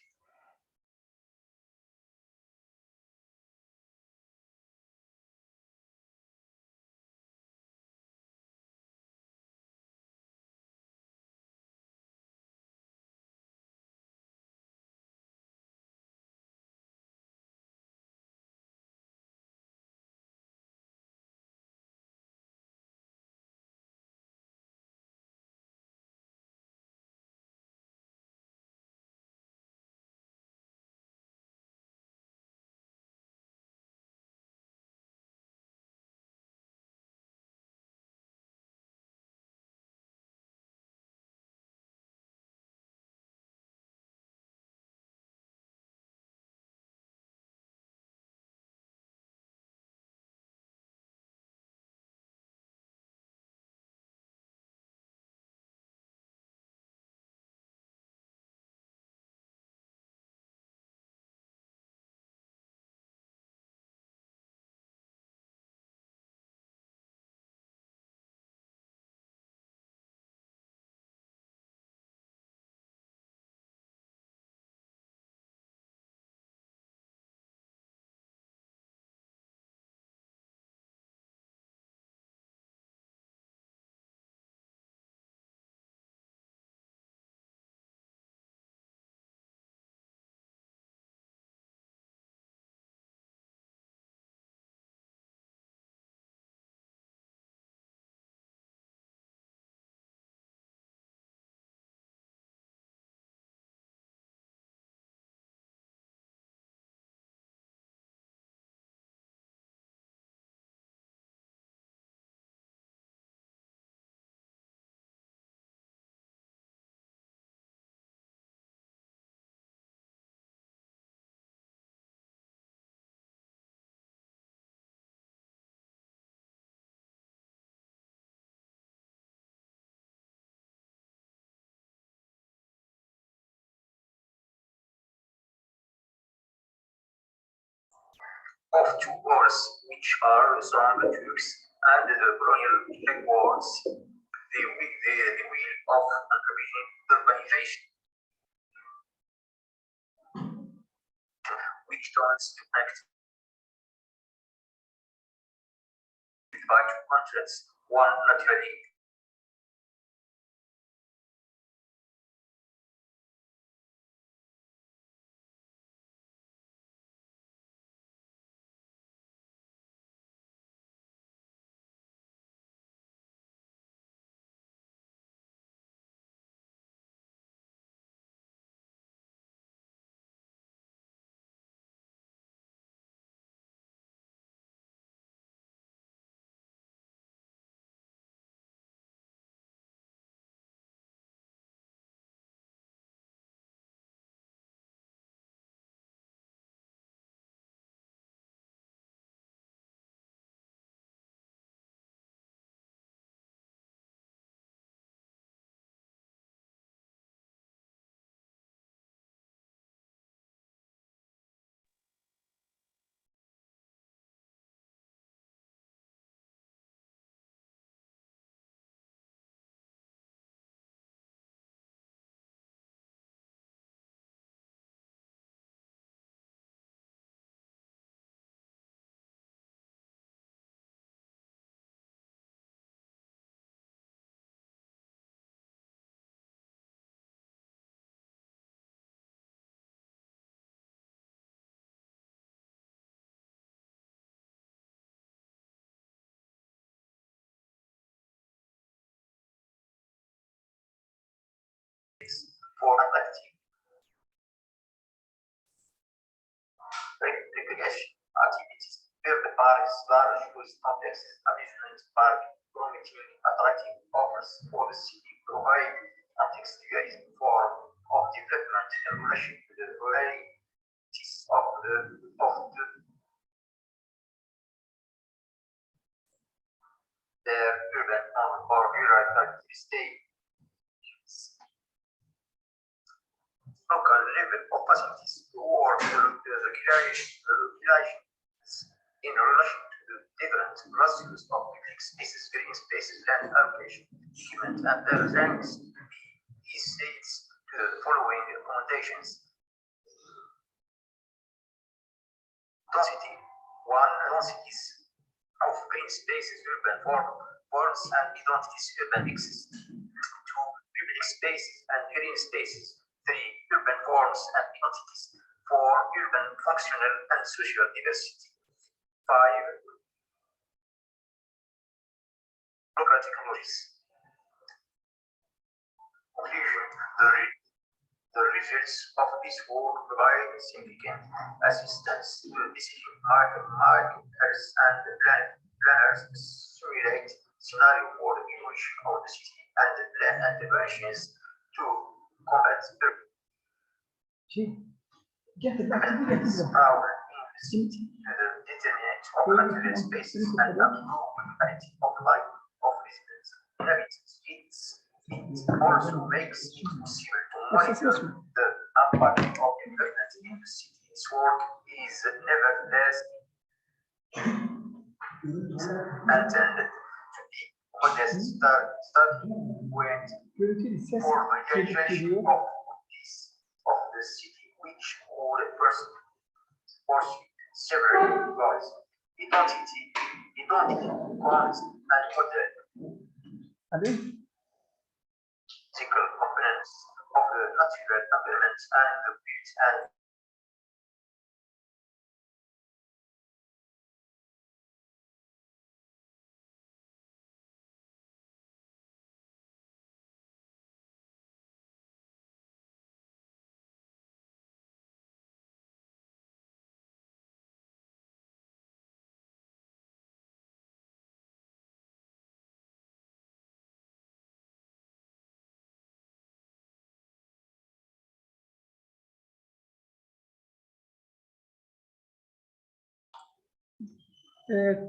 Of two wars, which are the Turks and the colonial wars, the will of urbanization, which turns to act by two countries, one naturally for attractive. irrigation activities. Build Paris large use complexes, amusement park, promoting attractive offers for the city, provide a texturized form of development in relation to the varieties of their urban or rural characteristics. Local level of facilities or the creation in relation to the different classes of public spaces, green spaces, land allocation, equipment, and their ranks. These states to the following recommendations. Density. 1. Densities of green spaces, urban forms, and identities, urban mixes. 2. Public spaces and green spaces. 3. Urban forms and identities. 4. Urban functional and social diversity. 5. Local technologies. Conclusion. The results of this work provide significant assistance to decision makers and planners to simulate scenario for the evolution of the city and the plan interventions to combat the power in the city to the determinant of natural spaces and improve the quality of life of residents, inhabitants. It also makes it possible to monitor the impact of development in the city. This work is nevertheless intended to be modest study when for the realization of the city, which would pursue several goals: identity, cost, and model. Physical components of the natural environment and the built and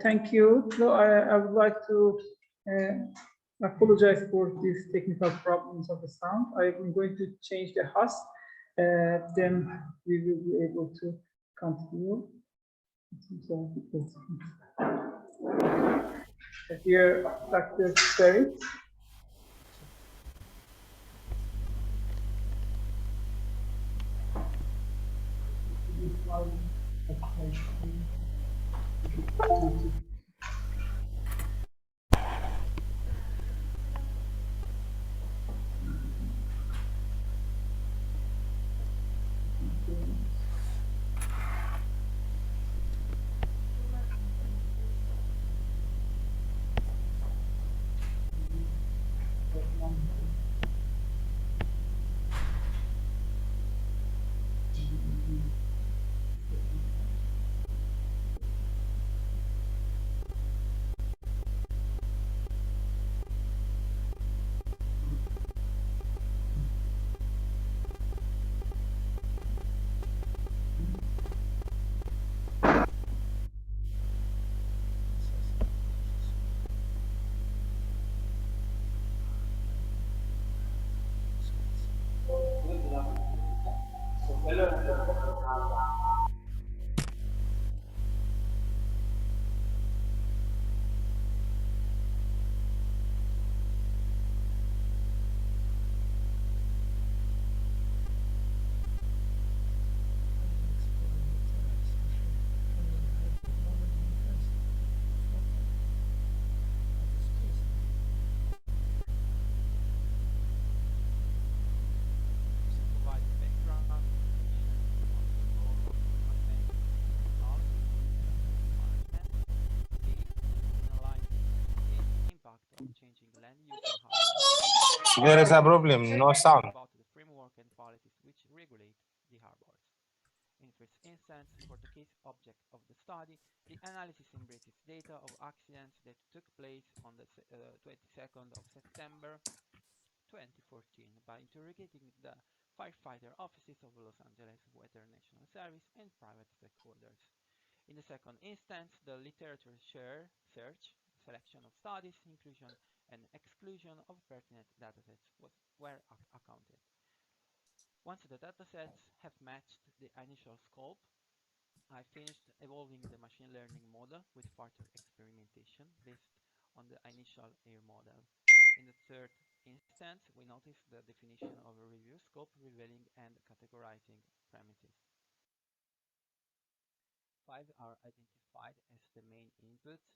Thank you. No, I would like to apologize for these technical problems of the sound. I'm going to change the host, then we will be able to continue. Dear Dr. Ferry. There is a problem, no sound. About the framework and policies which regulate the harbors. In first instance, Portuguese object study, the analysis embraces data of accidents that took place on the 22nd of September 2014 by interrogating the firefighter offices of Los Angeles Weather National Service and private stakeholders. In the second instance, the literature search, selection of studies, inclusion and exclusion of pertinent datasets were accounted. Once the datasets have matched the initial scope, I finished evolving the machine learning model with further experimentation based on the initial air model. In the third instance, we noticed the definition of a review scope, revealing and categorizing premises. 5 are identified as the main inputs: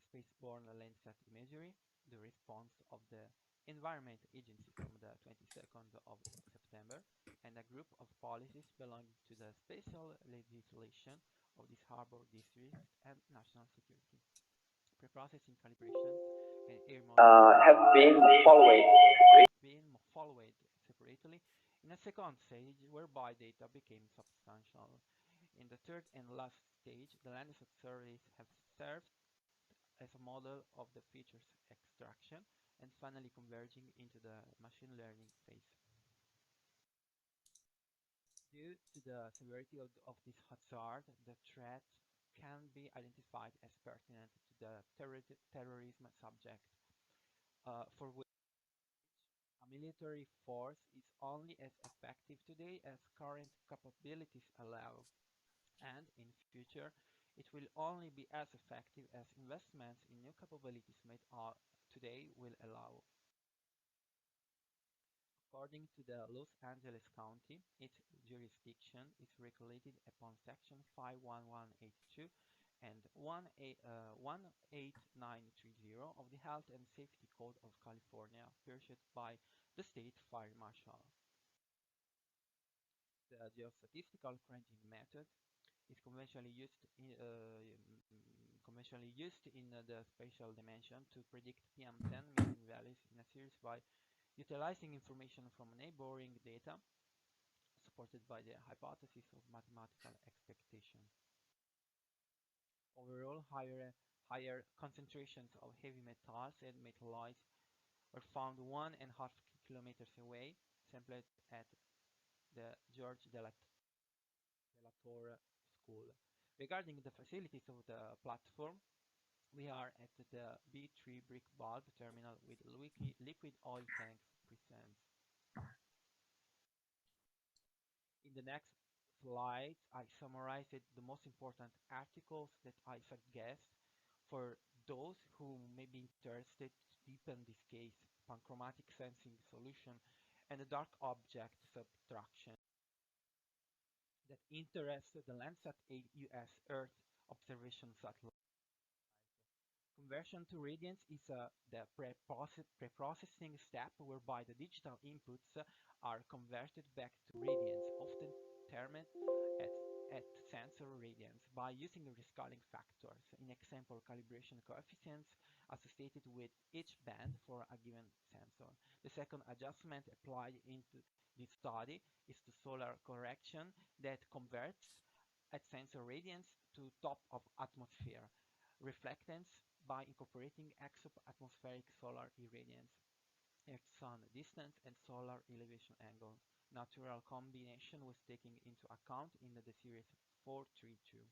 spaceborne Landsat imagery, the response of the Environment Agency from the 22nd of September, and a group of policies belonging to the spatial legislation of this harbor district and national security. Preprocessing calibrations and air have been followed separately in a second stage whereby data became substantial. In the third and last stage, the Landsat surveys have served as a model of the features extraction and finally converging into the machine learning phase. Due to the severity of this hazard, the threat can be identified as pertinent to the terrorism subject, for which a military force is only as effective today as current capabilities allow, and in future it will only be as effective as investments in new capabilities made today will allow. According to the Los Angeles County, its jurisdiction is regulated upon Section 51182 and 18930 of the Health and Safety Code of California, pursued by the state fire marshal. The geostatistical crunching method is conventionally used in the spatial dimension to predict PM10 mean values in a series by utilizing information from neighboring data supported by the hypothesis of mathematical expectation. Overall, higher concentrations of heavy metals and metalloids were found 1.5 kilometers away, sampled at the George de la Torre School. Regarding the facilities of the platform, we are at the B3 brick bulb terminal with liquid oil tanks present. In the next slides, I summarized the most important articles that I suggest for those who may be interested to deepen this case: panchromatic sensing solution and the dark object subtraction that interest the Landsat 8 US Earth observation satellite. Conversion to radians is the pre-processing step whereby the digital inputs are converted back to radians, often termed at sensor radians, by using rescaling factors, in example calibration coefficients associated with each band for a given sensor. The second adjustment applied into this study is the solar correction that converts at sensor radians to top of atmosphere reflectance by incorporating exo-atmospheric solar irradiance, Earth-Sun distance, and solar elevation angle. Natural combination was taken into account in the series 432.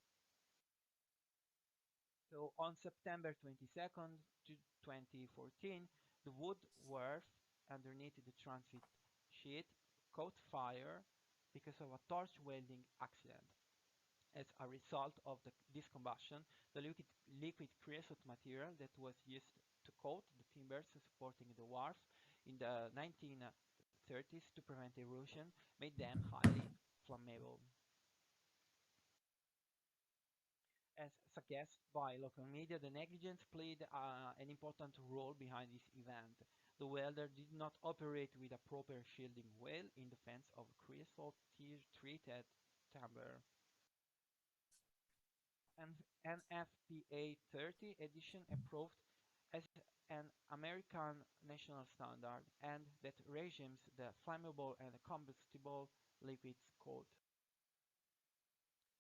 So on September 22nd, 2014, the wood wharf underneath the transit sheet caught fire because of a torch welding accident. As a result of this combustion, the liquid creosote material that was used to coat the timbers supporting the wharf in the 1930s to prevent erosion made them highly flammable. As suggested by local media, the negligence played an important role behind this event. The welder did not operate with a proper shielding well in defense of creosote-treated timber. And NFPA 30 edition approved as an American national standard and that regimes the flammable and combustible liquids code.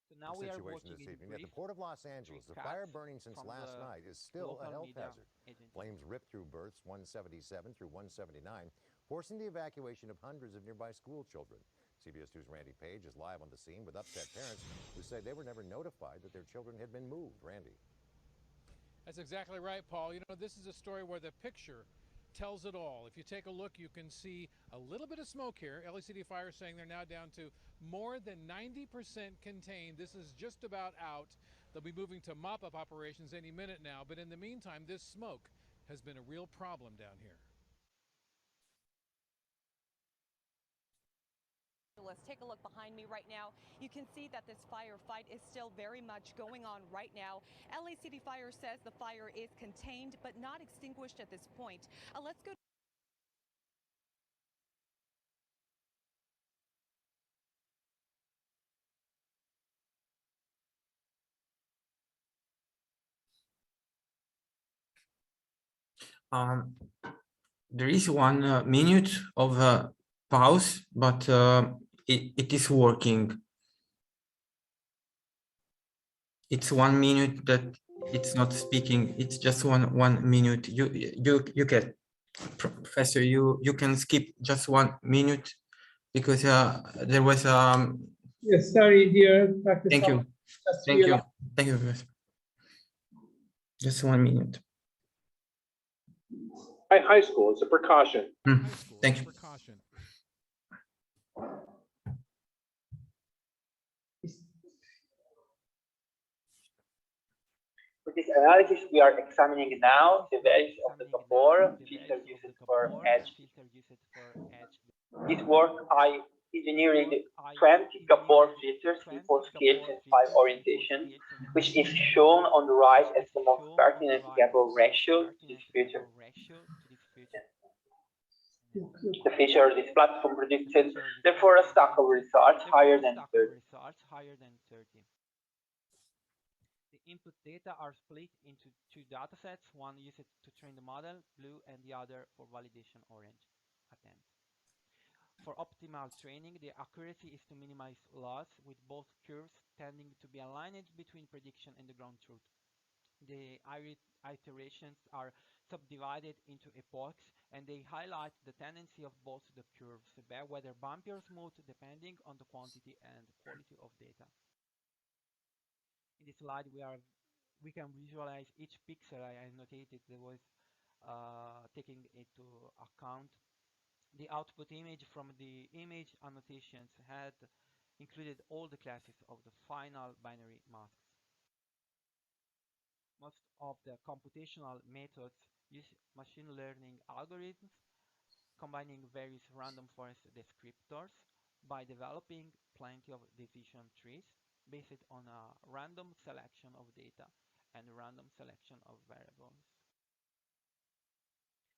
So now we are situation watching this in evening brief. at the Port of Los Angeles. The fire burning since last night is still a health hazard. Flames ripped through berths 177 through 179, forcing the evacuation of hundreds of nearby school children. CBS 2's Randy Page is live on the scene with upset parents who say they were never notified that their children had been moved. Randy. That's exactly right, Paul. You know, this is a story where the picture tells it all. If you take a look, you can see a little bit of smoke here. LACD Fire saying they're now down to more than 90% contained. This is just about out. They'll be moving to mop-up operations any minute now. But in the meantime, this smoke has been a real problem down here. Let's take a look behind me right now. You can see that this firefight is still very much going on right now. LACD Fire says the fire is contained but not extinguished at this point. Let's go. There is 1 minute of pause, but it is working. It's 1 minute that it's not speaking. It's just one minute. You can, Professor. You can skip just 1 minute because there was Yes, sorry, dear Dr. Thank you. Thank you. Thank you, Professor. Just 1 minute. High school is a precaution. Thank you. For this analysis, we are examining now the values of the Gabor filter used for edge. This work, I engineered 20 Gabor filters for PHN5 orientation, which is shown on the right as the most pertinent Gabor ratio to this filter. The feature this platform predicted, therefore, a stack of results higher than 30. The input data are split into two datasets, one used to train the model, blue, and the other for validation, orange, attempt. For optimal training, the accuracy is to minimize loss, with both curves tending to be aligned between prediction and the ground truth. The iterations are subdivided into epochs, and they highlight the tendency of both the curves, whether bumpy or smooth, depending on the quantity and quality of data. In this slide, we can visualize each pixel. I annotated that was taking into account the output image from the image annotations had included all the classes of the final binary masks. Most of the computational methods use machine learning algorithms combining various random forest descriptors by developing plenty of decision trees based on a random selection of data and random selection of variables.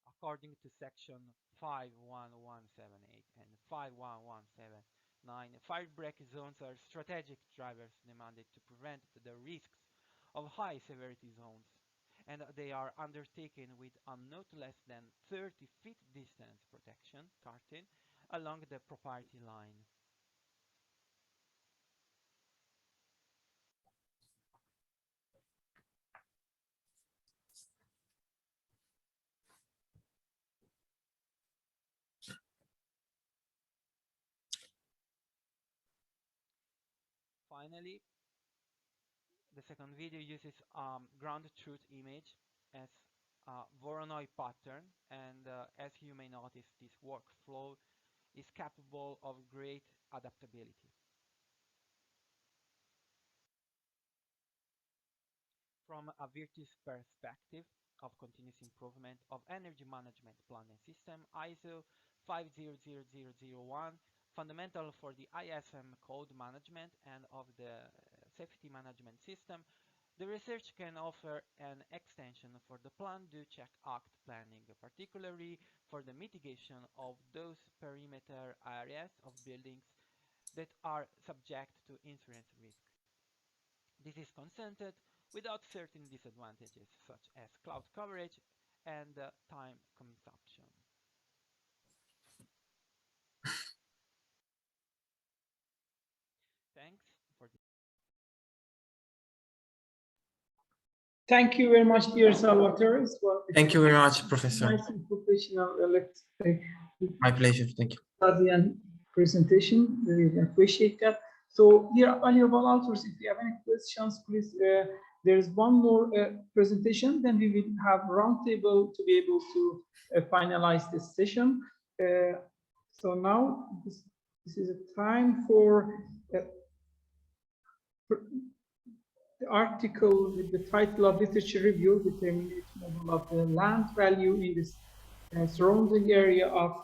According to section 51178 and 51179, fire break zones are strategic drivers demanded to prevent the risks of high severity zones, and they are undertaken with a not less than 30 feet distance protection curtain along the property line. Finally, the second video uses ground truth image as a Voronoi pattern, and as you may notice, this workflow is capable of great adaptability. From a virtuous perspective of continuous improvement of energy management plan and system, ISO 50001, fundamental for the ISM code management and of the safety management system, the research can offer an extension for the plan, do, check, act planning, particularly for the mitigation of those perimeter areas of buildings that are subject to insurance risk. This is consented without certain disadvantages such as cloud coverage and time consumption. Thanks for Thank you very much, dear Salvatore. Well, thank you very much, Professor. Nice and professional. My pleasure. Thank you. Study and presentation. Really appreciate that. So, dear valuable authors, if you have any questions, please. There's one more presentation, then we will have roundtable to be able to finalize this session. So now this is a time for the article with the title of Literature Review, Determination of the Land Value in this surrounding area of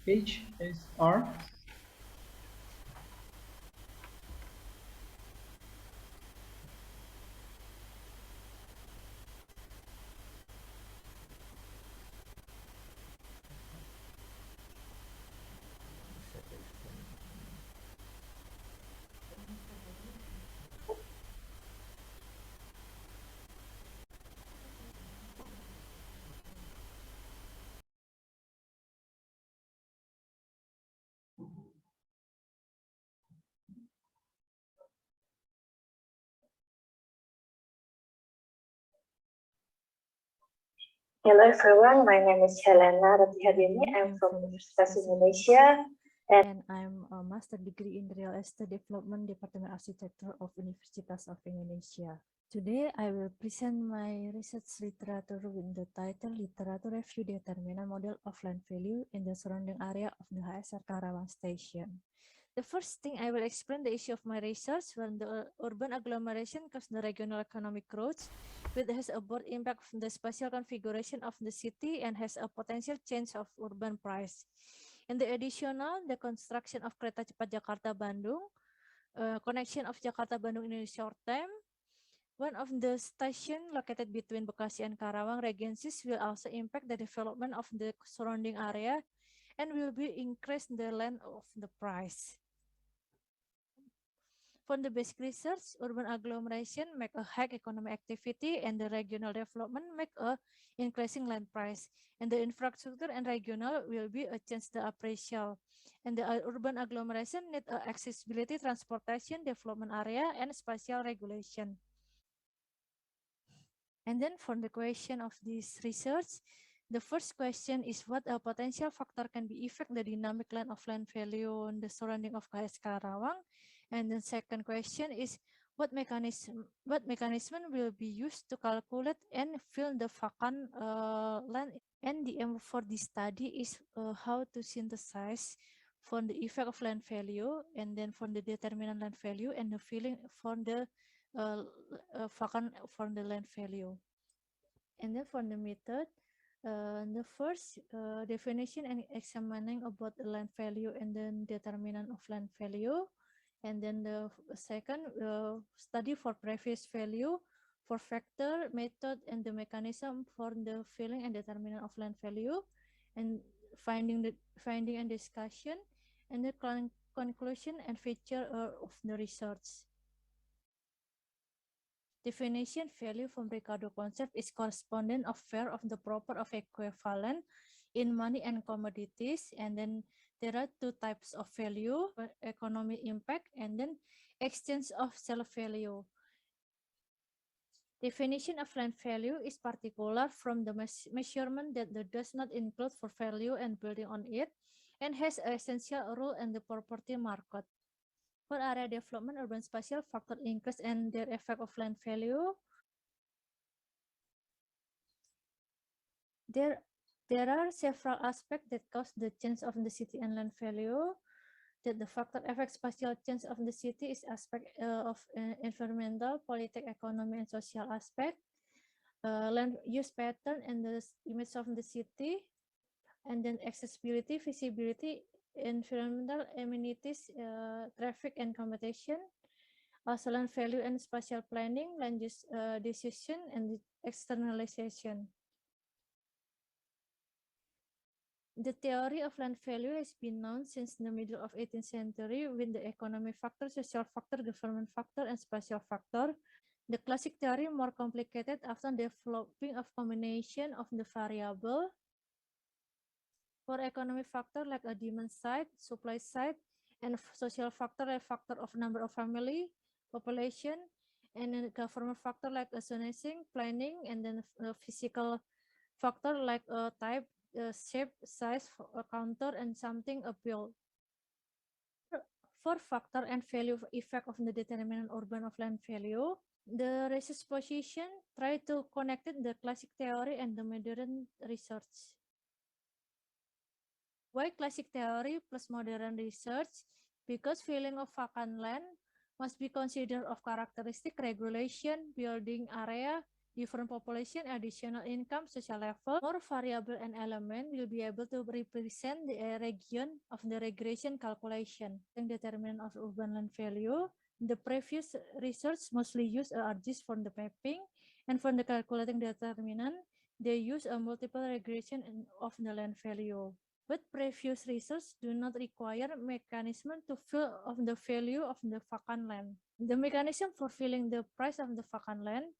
HSR. Hello everyone, my name is Helena Ratihadini. I'm from Universitas Indonesia and I'm a master degree in real estate development department architecture of Universitas of Indonesia. Today I will present my research literature with the title Literature Review Determinant Model of Land Value in the Surrounding Area of the HSR Karawang Station. The first thing I will explain the issue of my research when the urban agglomeration causes the regional economic growth, which has a broad impact on the spatial configuration of the city and has a potential change of urban price. In the additional, the construction of Kereta Cepat Jakarta-Bandung, connection of Jakarta-Bandung in a short time. One of the stations located between Bekasi and Karawang regencies will also impact the development of the surrounding area and will be increase the land of the price. For the basic research, urban agglomeration make a high economic activity and the regional development make a increasing land price. And the infrastructure and regional will be a change the appraisal. And the urban agglomeration need accessibility, transportation, development area, and spatial regulation. And then for the question of this research, the first question is what a potential factor can be affect the dynamic land of land value in the surrounding of KS Karawang. And the second question is what mechanism will be used to calculate and fill the vacant land. And the aim for this study is how to synthesize for the effect of land value and then for the determinant land value and the filling for the vacant for the land value. And then for the method, the first definition and examining about the land value and then determinant of land value. And then the second, study for previous value, for factor, method, and the mechanism for the filling and determinant of land value, and finding and discussion, and the conclusion and feature of the research. Definition value from Ricardo concept is correspondent of fair of the proper of equivalent in money and commodities. And then there are two types of value, economic impact and then exchange of self-value. Definition of land value is particular from the measurement that does not include for value and building on it and has an essential role in the property market. For area development, urban spatial factor increase and their effect of land value. There are several aspects that cause the change of the city and land value. That the factor affects spatial change of the city is aspect of environmental, political, economic, and social aspect. Land use pattern and the image of the city, and then accessibility, visibility, environmental amenities, traffic and competition, also land value and spatial planning, land use decision, and externalization. The theory of land value has been known since the middle of 18th century with the economic factor, social factor, government factor, and spatial factor. The classic theory more complicated after developing of combination of the variable. For economic factor like a demand side, supply side, and social factor like factor of number of family, population, and then government factor like zonation, planning, and then physical factor like type, shape, size, counter, and something appeal. For factor and value effect of the determinant urban of land value, the research position try to connect the classic theory and the modern research. Why classic theory plus modern research? Because filling of vacant land must be considered of characteristic regulation, building area, different population, additional income, social level. More variable and element will be able to represent the region of the regression calculation. And determinant of urban land value, the previous research mostly use ArcGIS for the mapping, and for the calculating determinant, they use a multiple regression of the land value. But previous research do not require mechanism to fill of the value of the vacant land. The mechanism for filling the price of the vacant land,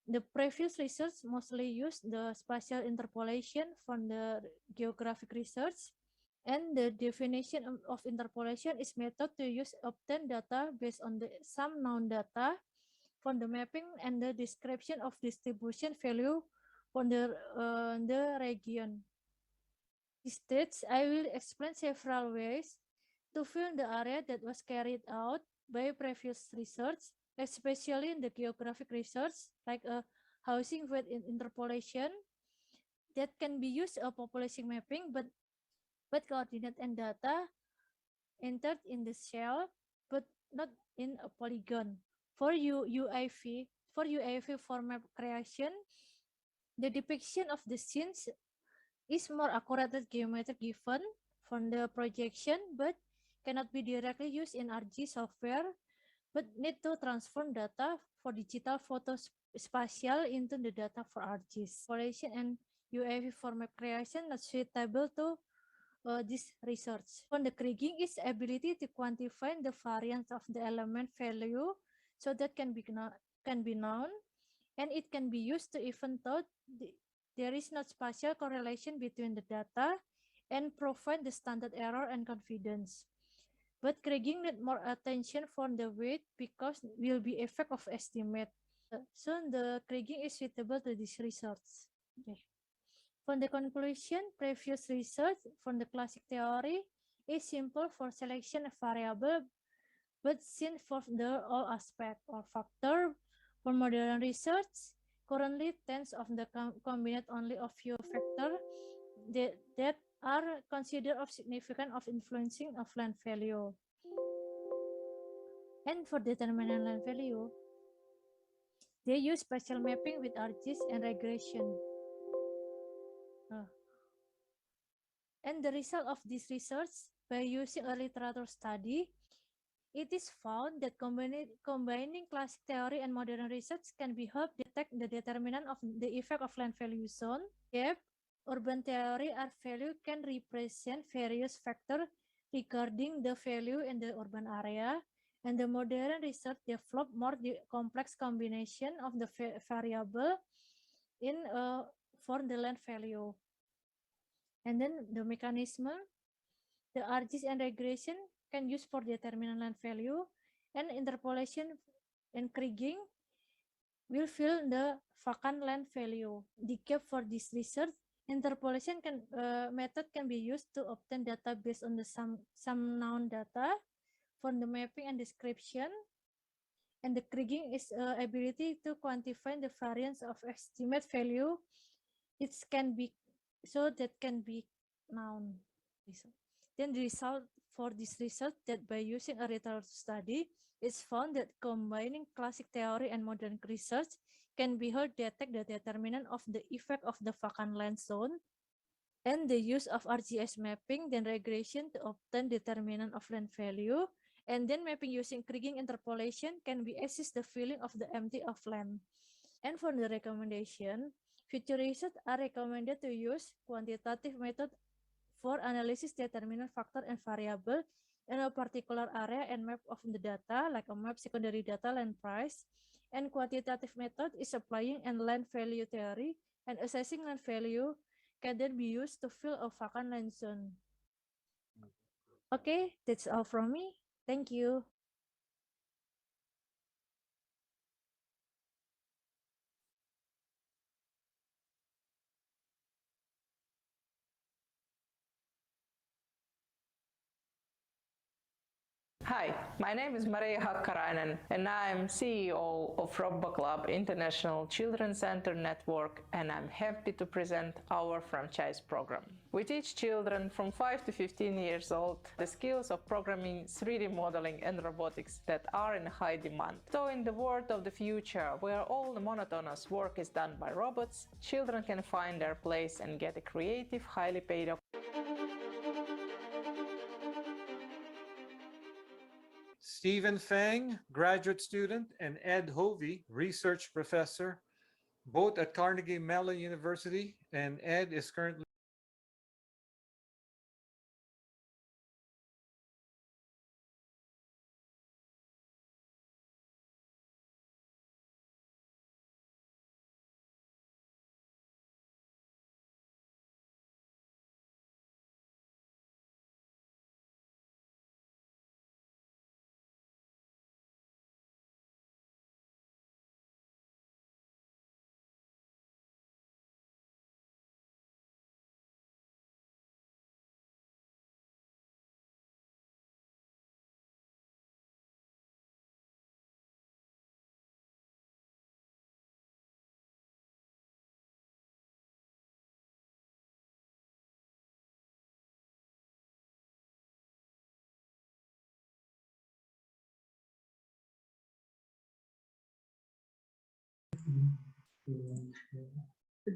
the previous research mostly used the spatial interpolation from the geographic research, and the definition of interpolation is method to use obtain data based on the some known data from the mapping and the description of distribution value from the region. States, I will explain several ways to fill the area that was carried out by previous research, especially in the geographic research, like a housing weight interpolation that can be used a population mapping, but coordinate and data entered in the shell, but not in a polygon. For UAV format creation, the depiction of the scenes is more accurate than geometric given from the projection, but cannot be directly used in ArcGIS software, but need to transform data for digital photo spatial into the data for ArcGIS. Correlation and UAV format creation not suitable to this research. For the kriging is ability to quantify the variance of the element value, so that can be known, and it can be used to even though there is no spatial correlation between the data, and provide the standard error and confidence. But kriging need more attention from the weight because will be effect of estimate. So the kriging is suitable to this research. Okay. From the conclusion, previous research from the classic theory is simple for selection of variable, but seen for the all aspect or factor. For modern research, currently tens of the combined only of few factors that are considered of significant of influencing of land value. And for determining land value, they use spatial mapping with ArcGIS and regression. And the result of this research, by using a literature study, it is found that combining classic theory and modern research can be helped detect the determinant of the effect of land value zone. Yep, urban theory or value can represent various factors regarding the value in the urban area, and the modern research develop more complex combination of the variable in for the land value. And then the mechanism, the ArcGIS and regression can use for determining land value, and interpolation and kriging will fill the vacant land value. The gap for this research, interpolation method can be used to obtain data based on the some known data for the mapping and description, and the kriging is ability to quantify the variance of estimate value. It can be so that can be known. Then the result for this research that by using a literature study, it's found that combining classic theory and modern research can be helped detect the determinant of the effect of the vacant land zone, and the use of ArcGIS mapping, then regression to obtain determinant of land value, and then mapping using kriging interpolation can be assist the filling of the empty of land. And for the recommendation, future research are recommended to use quantitative method for analysis determinant factor and variable in a particular area and map of the data, like a map secondary data land price. And quantitative method is applying and land value theory, and assessing land value can then be used to fill a vacant land zone. Okay, that's all from me. Thank you. Hi, my name is Maria Hakkarainen and I'm CEO of Robba Club International Children's Center Network, and I'm happy to present our franchise program. We teach children from 5 to 15 years old the skills of programming, 3D modeling and robotics that are in high demand. So in the world of the future, where all the monotonous work is done by robots, children can find their place and get a creative, highly paid Stephen Fang, graduate student, and Ed Hovey, research professor, both at Carnegie Mellon University, and Ed is currently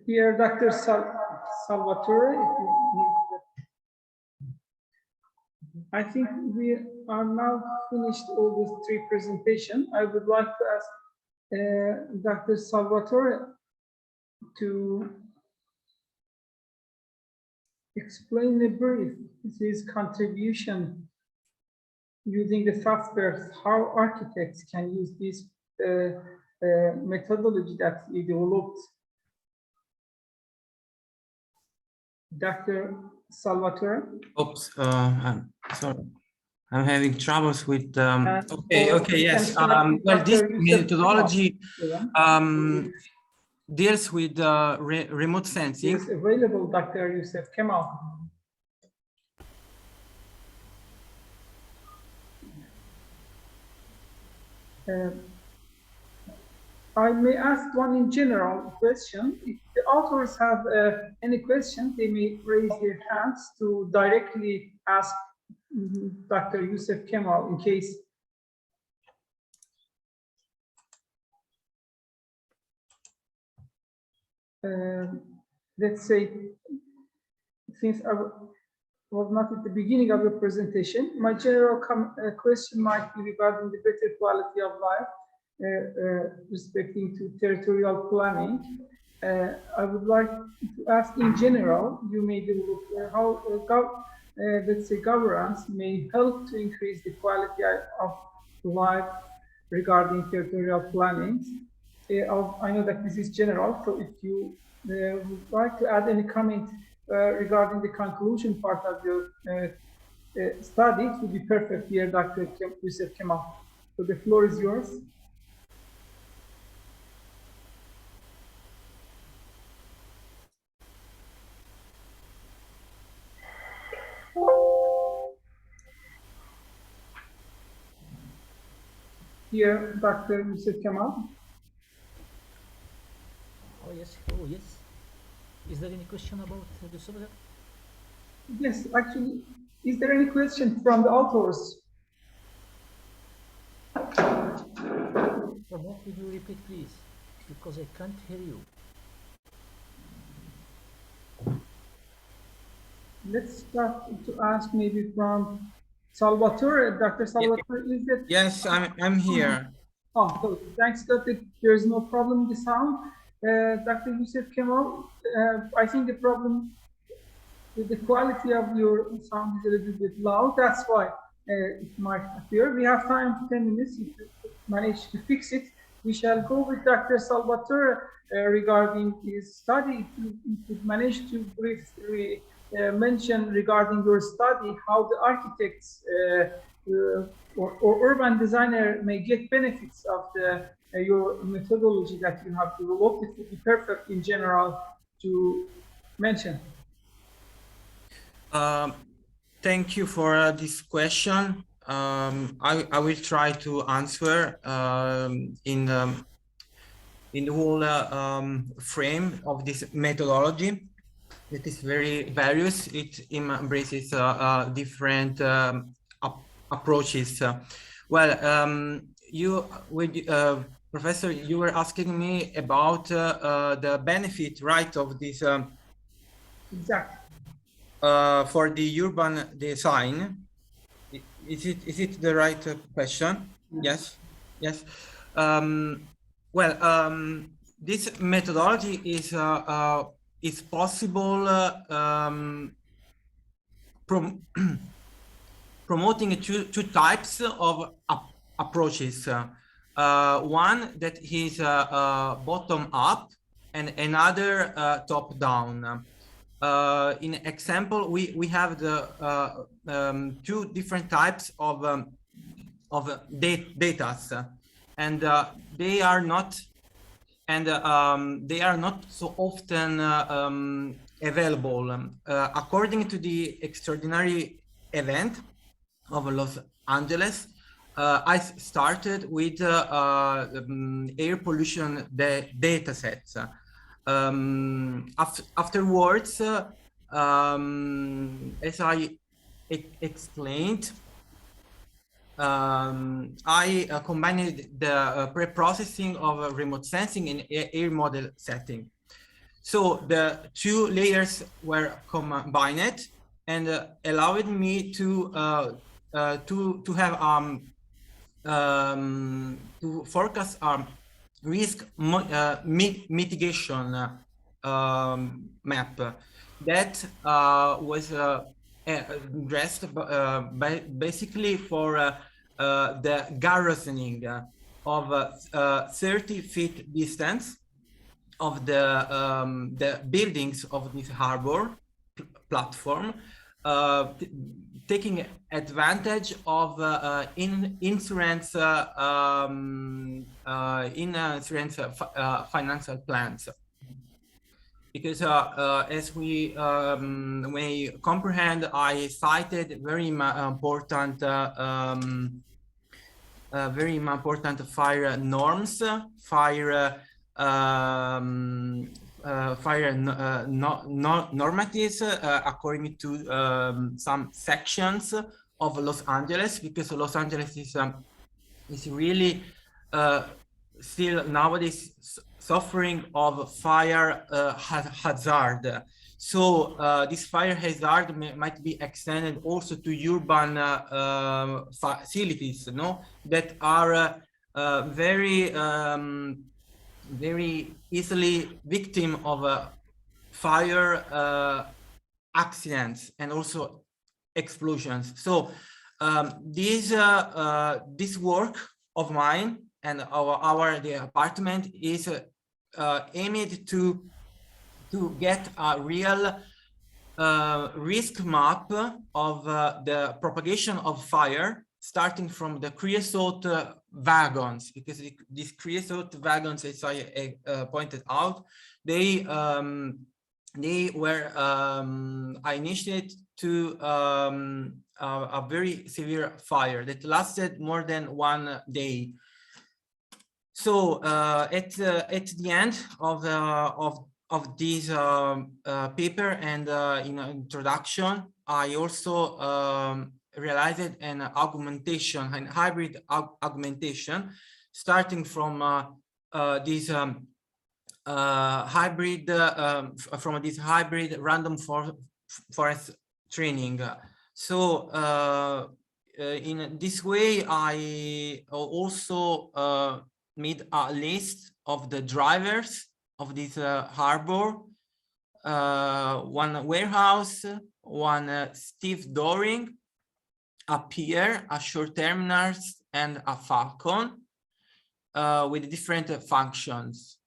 Dear Dr. Salvatore, I think we are now finished all these three presentations. I would like to ask Dr. Salvatore to explain in brief his contribution using the software, how architects can use this methodology that he developed. Dr. Salvatore? Oops, I'm sorry. I'm having troubles with, okay, yes. Well, this methodology deals with remote sensing. Yes, available, Dr. Youssef Kemal. I may ask one in general question. If the authors have any question, they may raise their hands to directly ask Dr. Youssef Kemal in case. Let's say, since I was not at the beginning of the presentation, my general question might be regarding the better quality of life. Respecting to territorial planning, I would like to ask in general, you may develop how let's say governance may help to increase the quality of life regarding territorial planning. I know that this is general, so if you would like to add any comment regarding the conclusion part of your study, it would be perfect here, Dr. Youssef Kemal. So the floor is yours. Here, Dr. Youssef Kemal. Oh yes, Is there any question about the subject? Yes, actually, is there any question from the authors? What would you repeat, please? Because I can't hear you. Let's start to ask maybe from Salvatore. Dr. Salvatore, is it? Yes, I'm here. Oh, so thanks, Dr. There's no problem with the sound. Dr. Youssef Kemal, I think the problem with the quality of your sound is a little bit loud. That's why it might appear. We have time, 10 minutes. If you manage to fix it, we shall go with Dr. Salvatore regarding his study. If you manage to briefly mention regarding your study, how the architects or urban designer may get benefits of your methodology that you have developed, it would be perfect in general to mention. Thank you for this question. I will try to answer in the whole frame of this methodology. It is very various. It embraces different approaches. Professor, you were asking me about the benefit, right, of this exactly for the urban design. Is it the right question? Yes. Yes. This methodology is possible promoting two types of approaches. One that is bottom up and another top down. In example, we have the two different types of data, and they are not so often available. According to the extraordinary event of Los Angeles, I started with air pollution data sets. Afterwards, as I explained, I combined the pre-processing of remote sensing and air model setting. So the two layers were combined and allowed me to have to forecast risk mitigation map that was addressed basically for the garrisoning of 30 feet distance of the buildings of this harbor platform, taking advantage of insurance financial plans. Because as we may comprehend, I cited very important fire norms, fire normatives according to some sections of Los Angeles, because Los Angeles is really still nowadays suffering of fire hazard. So this fire hazard might be extended also to urban facilities, that are very easily victim of fire accidents and also explosions. So this work of mine and our department is aimed to get a real risk map of the propagation of fire, starting from the creosote wagons, because these creosote wagons, as I pointed out, they were initiated to a very severe fire that lasted more than 1 day. So at the end of this paper and in introduction, I also realized an augmentation, an hybrid augmentation, starting from this hybrid random forest training. So in this way, I also made a list of the drivers of this harbor, one warehouse, one stevedoring, a pier, a shore terminals, and a falcon with different functions.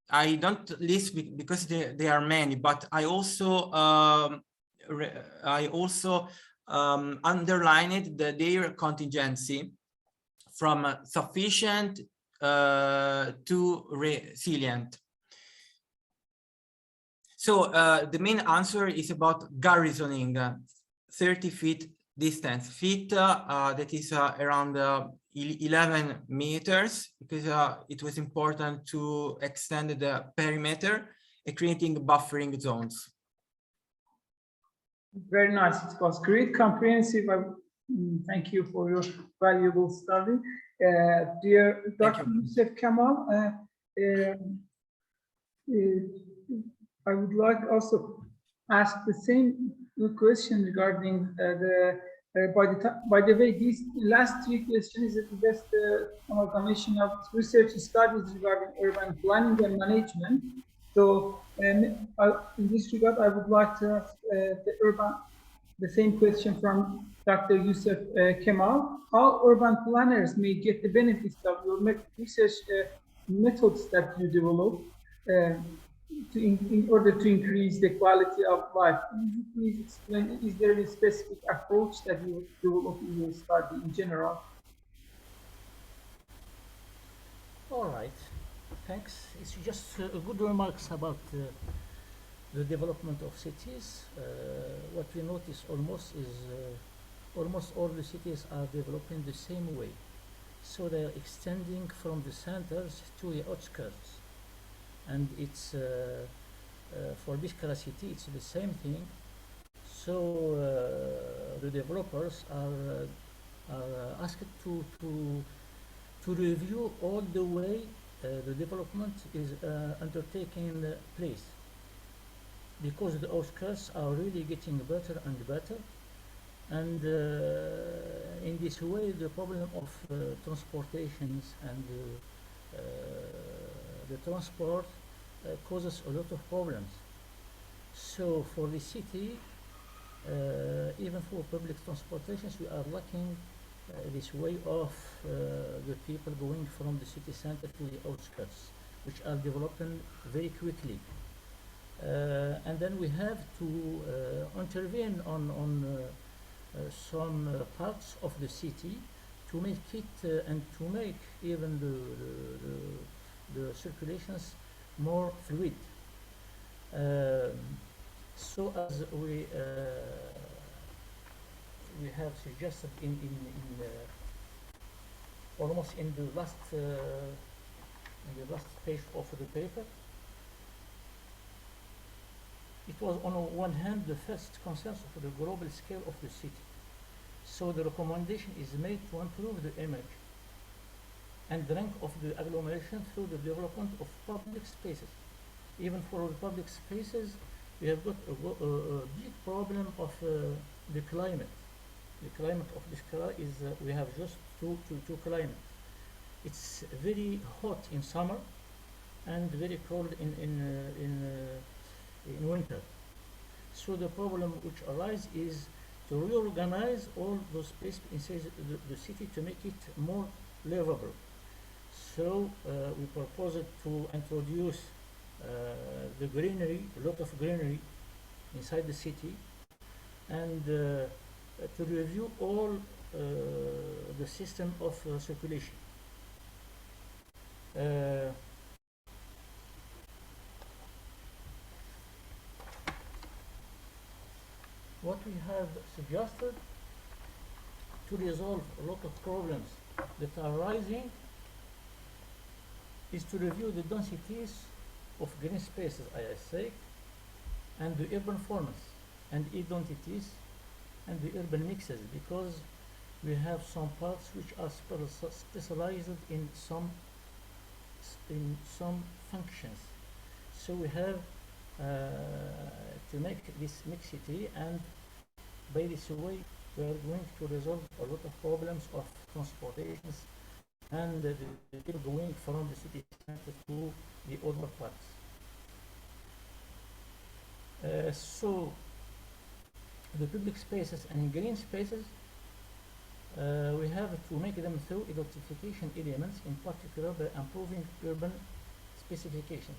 I don't list because there are many, but I also underlined their contingency from sufficient to resilient. So the main answer is about garrisoning 30 feet distance, feet, that is around 11 meters, because it was important to extend the perimeter and creating buffering zones. Very nice. It was great, comprehensive. Thank you for your valuable study. Dear Dr. Youssef Kamal, I would like also ask the same question regarding by the way, these last three questions is just amalgamation of research studies regarding urban planning and management. So, in this regard, I would like to ask the same question from Dr. Youssef Kemal. How urban planners may get the benefits of your research methods that you develop in order to increase the quality of life? Could you please explain, is there a specific approach that you develop in your study in general? All right, thanks. It's just good remarks about the development of cities. What we notice almost is almost all the cities are developing the same way. So they're extending from the centers to the outskirts. And it's for Bishkara city, it's the same thing. So the developers are asked to review all the way the development is undertaking place, because the outskirts are really getting better and better. And in this way, the problem of transportations and the transport causes a lot of problems. So for the city, even for public transportations, we are lacking this way of the people going from the city center to the outskirts, which are developing very quickly. And then we have to intervene on some parts of the city to make it and to make even the circulations more fluid. So as we have suggested in almost in the last page of the paper, it was on one hand the first consensus of the global scale of the city. So the recommendation is made to improve the image and the rank of the agglomeration through the development of public spaces. Even for the public spaces, we have got a big problem of the climate. The climate of Bishkara is we have just two climates. It's very hot in summer and very cold in winter. So the problem which arises is to reorganize all those space inside the city to make it more livable. So we proposed to introduce the greenery, a lot of greenery inside the city, and to review all the system of circulation. What we have suggested to resolve a lot of problems that are rising is to review the densities of green spaces, I say, and the urban forms and identities and the urban mixes, because we have some parts which are specialized in some functions. So we have to make this mixity, and by this way we are going to resolve a lot of problems of transportations and the people going from the city center to the other parts. So the public spaces and green spaces, we have to make them through identification elements, in particular by improving urban specifications.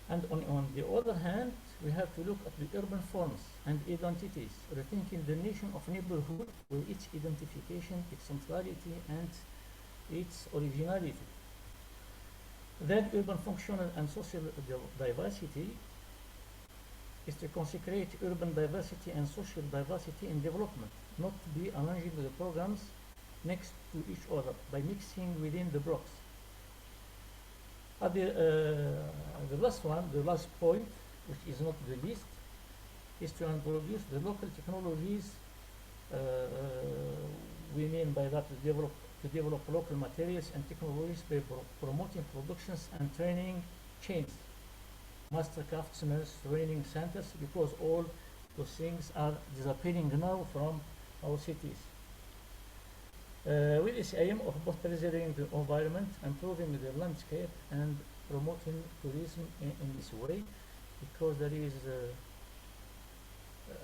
And on the other hand, we have to look at the urban forms and identities, rethinking the notion of neighborhood with its identification, its centrality, and its originality. Then urban functional and social diversity is to consecrate urban diversity and social diversity in development, not to be arranging the programs next to each other by mixing within the blocks. The last one, the last point, which is not the least, is to introduce the local technologies. We mean by that to develop local materials and technologies by promoting productions and training chains, master craftsmen training centers, because all those things are disappearing now from our cities. With this aim of both preserving the environment, improving the landscape, and promoting tourism in this way, because there is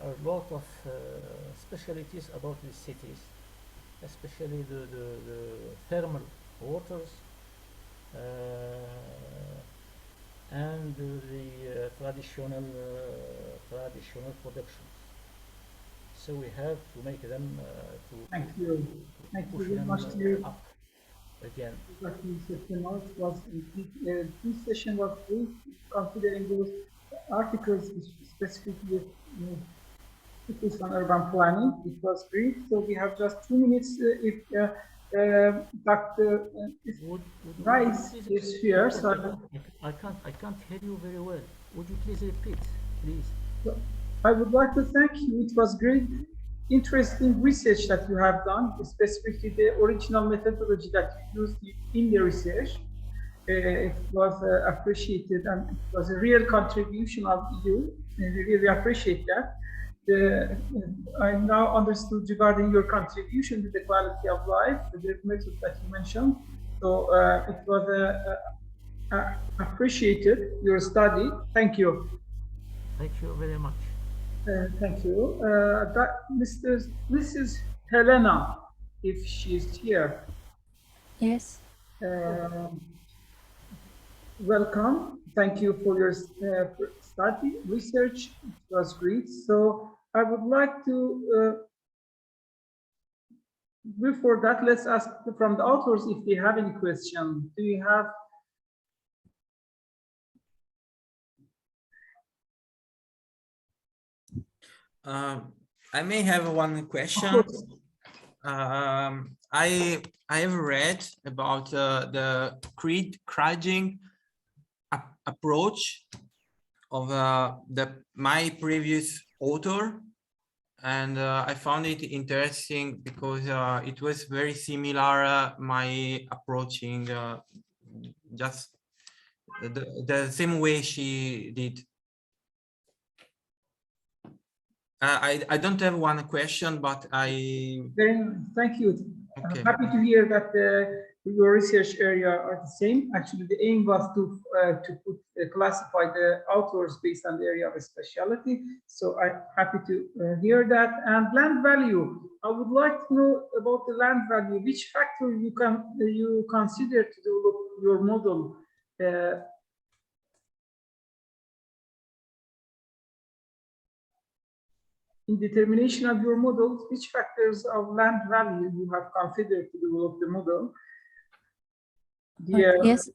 a lot of specialties about these cities, especially the thermal waters and the traditional productions. So we have to make them Thank you very much, up again. This session was great, considering those articles specifically focused on urban planning. It was great. So we have just 2 minutes. If Dr. Rice is here, so I can't hear you very well. Would you please repeat, please? So I would like to thank you. It was great, interesting research that you have done, specifically the original methodology that you used in the research. It was appreciated, and it was a real contribution of you, and we really appreciate that. I now understood regarding your contribution to the quality of life, the method that you mentioned. So it was appreciated, your study. Thank you. Thank you very much. Thank you. Mrs. Helena, if she's here. Yes. Welcome. Thank you for your study, research. It was great. So I would like to, before that, let's ask from the authors if they have any question. Do you have? I may have one question. I have read about the crowding approach of my previous author, and I found it interesting because it was very similar my approaching just the same way she did. I don't have one question, but Thank you. Okay. I'm happy to hear that your research area are the same. Actually, the aim was to classify the authors based on the area of specialty. So I'm happy to hear that. And land value, I would like to know about the land value. Which factor you consider to develop your model? In determination of your models, which factors of land value you have considered to develop the model? Yes.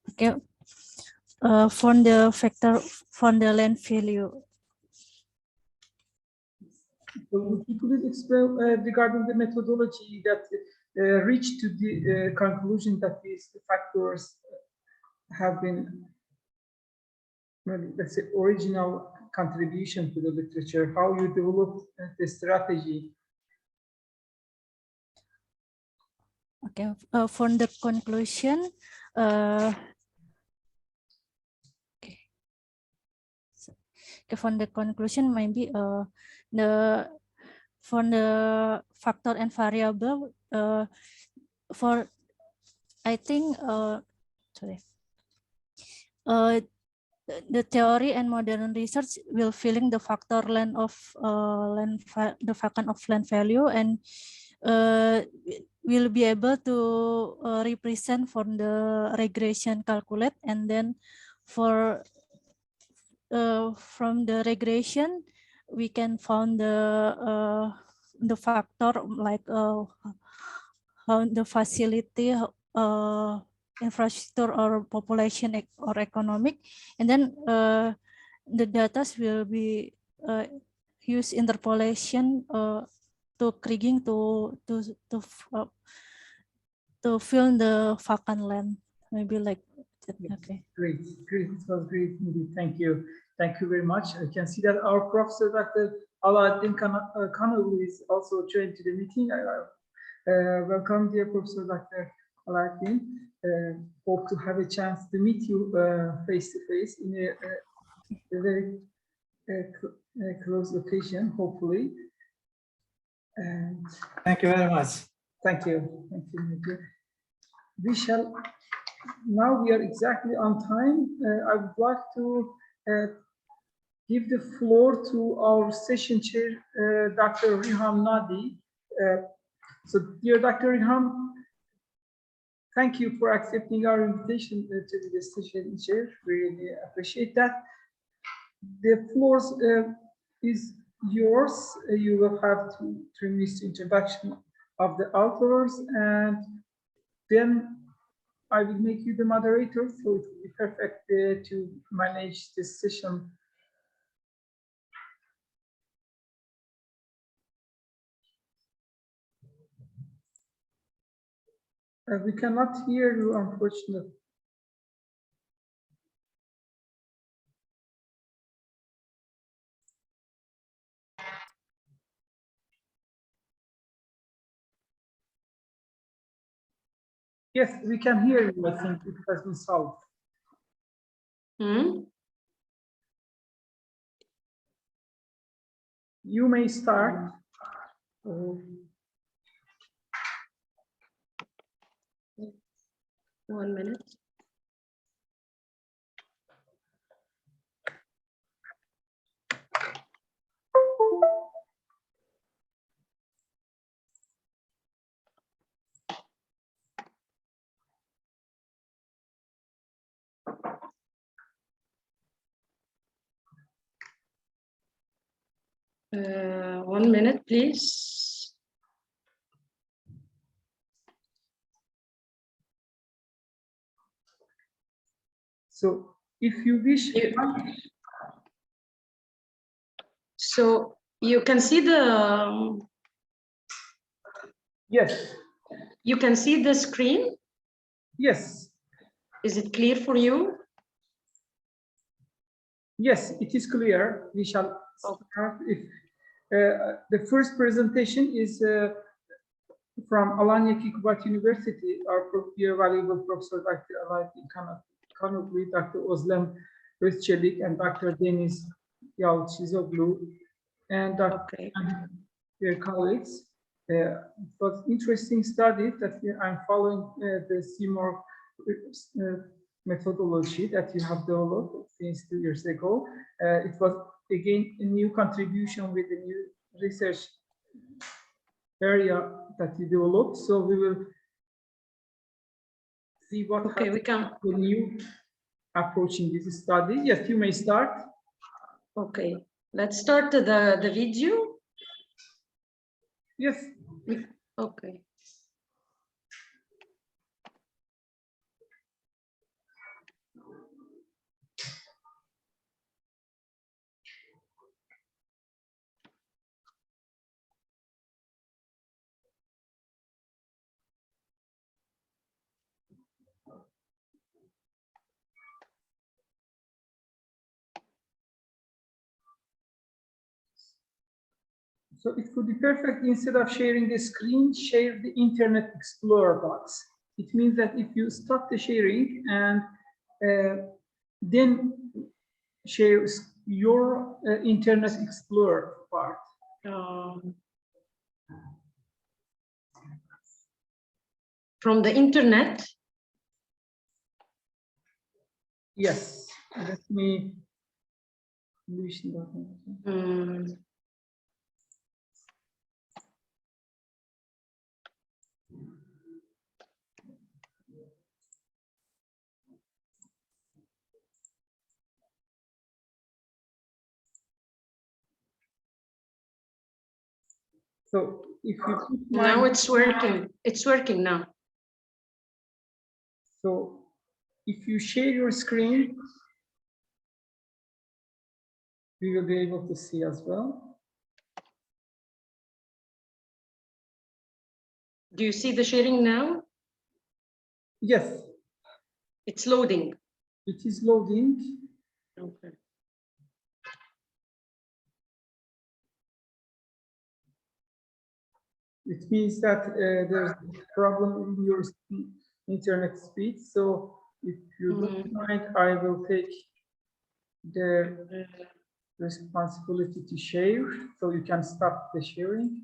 Okay. From the factor from the land value. So would you please explain regarding the methodology that reached to the conclusion that these factors have been, let's say, original contribution to the literature, how you developed the strategy? Okay, from the conclusion, okay, from the conclusion, maybe from the factor and variable, for I think the theory and modern research will filling the factor land of the vacant of land value, and will be able to represent from the regression calculate, and then for from the regression we can find the factor like how the facility infrastructure or population or economic, and then the data will be use interpolation to kriging to fill the vacant land, maybe like that. Okay. Great. It was great indeed. Thank you very much. I can see that our professor, Dr. Alaaddin Kanalı, is also joined to the meeting. Welcome, dear Professor Dr. Alaaddin. Hope to have a chance to meet you face to face in a very close location, hopefully. And thank you very much. Thank you. We shall. Now we are exactly on time. I would like to give the floor to our session chair, Dr. Riham Nadi. So, dear Dr. Riham, thank you for accepting our invitation to be the session chair. We really appreciate that. The floor is yours. You will have 3 minutes introduction of the authors, and then I will make you the moderator, so it will be perfect to manage this session. We cannot hear you, unfortunately. Yes, we can hear you. I think it has been solved. You may start. 1 minute. One minute, please. So, if you wish, so you can see the. Yes. You can see the screen. Yes. Is it clear for you? Yes, it is clear. We shall start. If the first presentation is from ICCAUA2022 University, our dear valuable Professor Dr. Alaaddin Kanalı, Dr. Özlem Özçelik, and Dr. Deniz Yalçizoglu, and their colleagues. It was interesting study that I'm following the CMOR methodology that you have developed since 2 years ago. It was again a new contribution with a new research area that you developed. So we will see what we can the new approach in this study. Yes, you may start. Okay, let's start the video. Yes. Okay. So it could be perfect, instead of sharing the screen, share the Internet Explorer box. It means that if you stop the sharing and then share your Internet Explorer part. From the internet? Yes. Let me. So if you now it's working. It's working now. So if you share your screen, we will be able to see as well. Do you see the sharing now? Yes. It's loading. It is loading. Okay. It means that there's a problem in your internet speed. So if you don't mind, I will take the responsibility to share. So you can stop the sharing.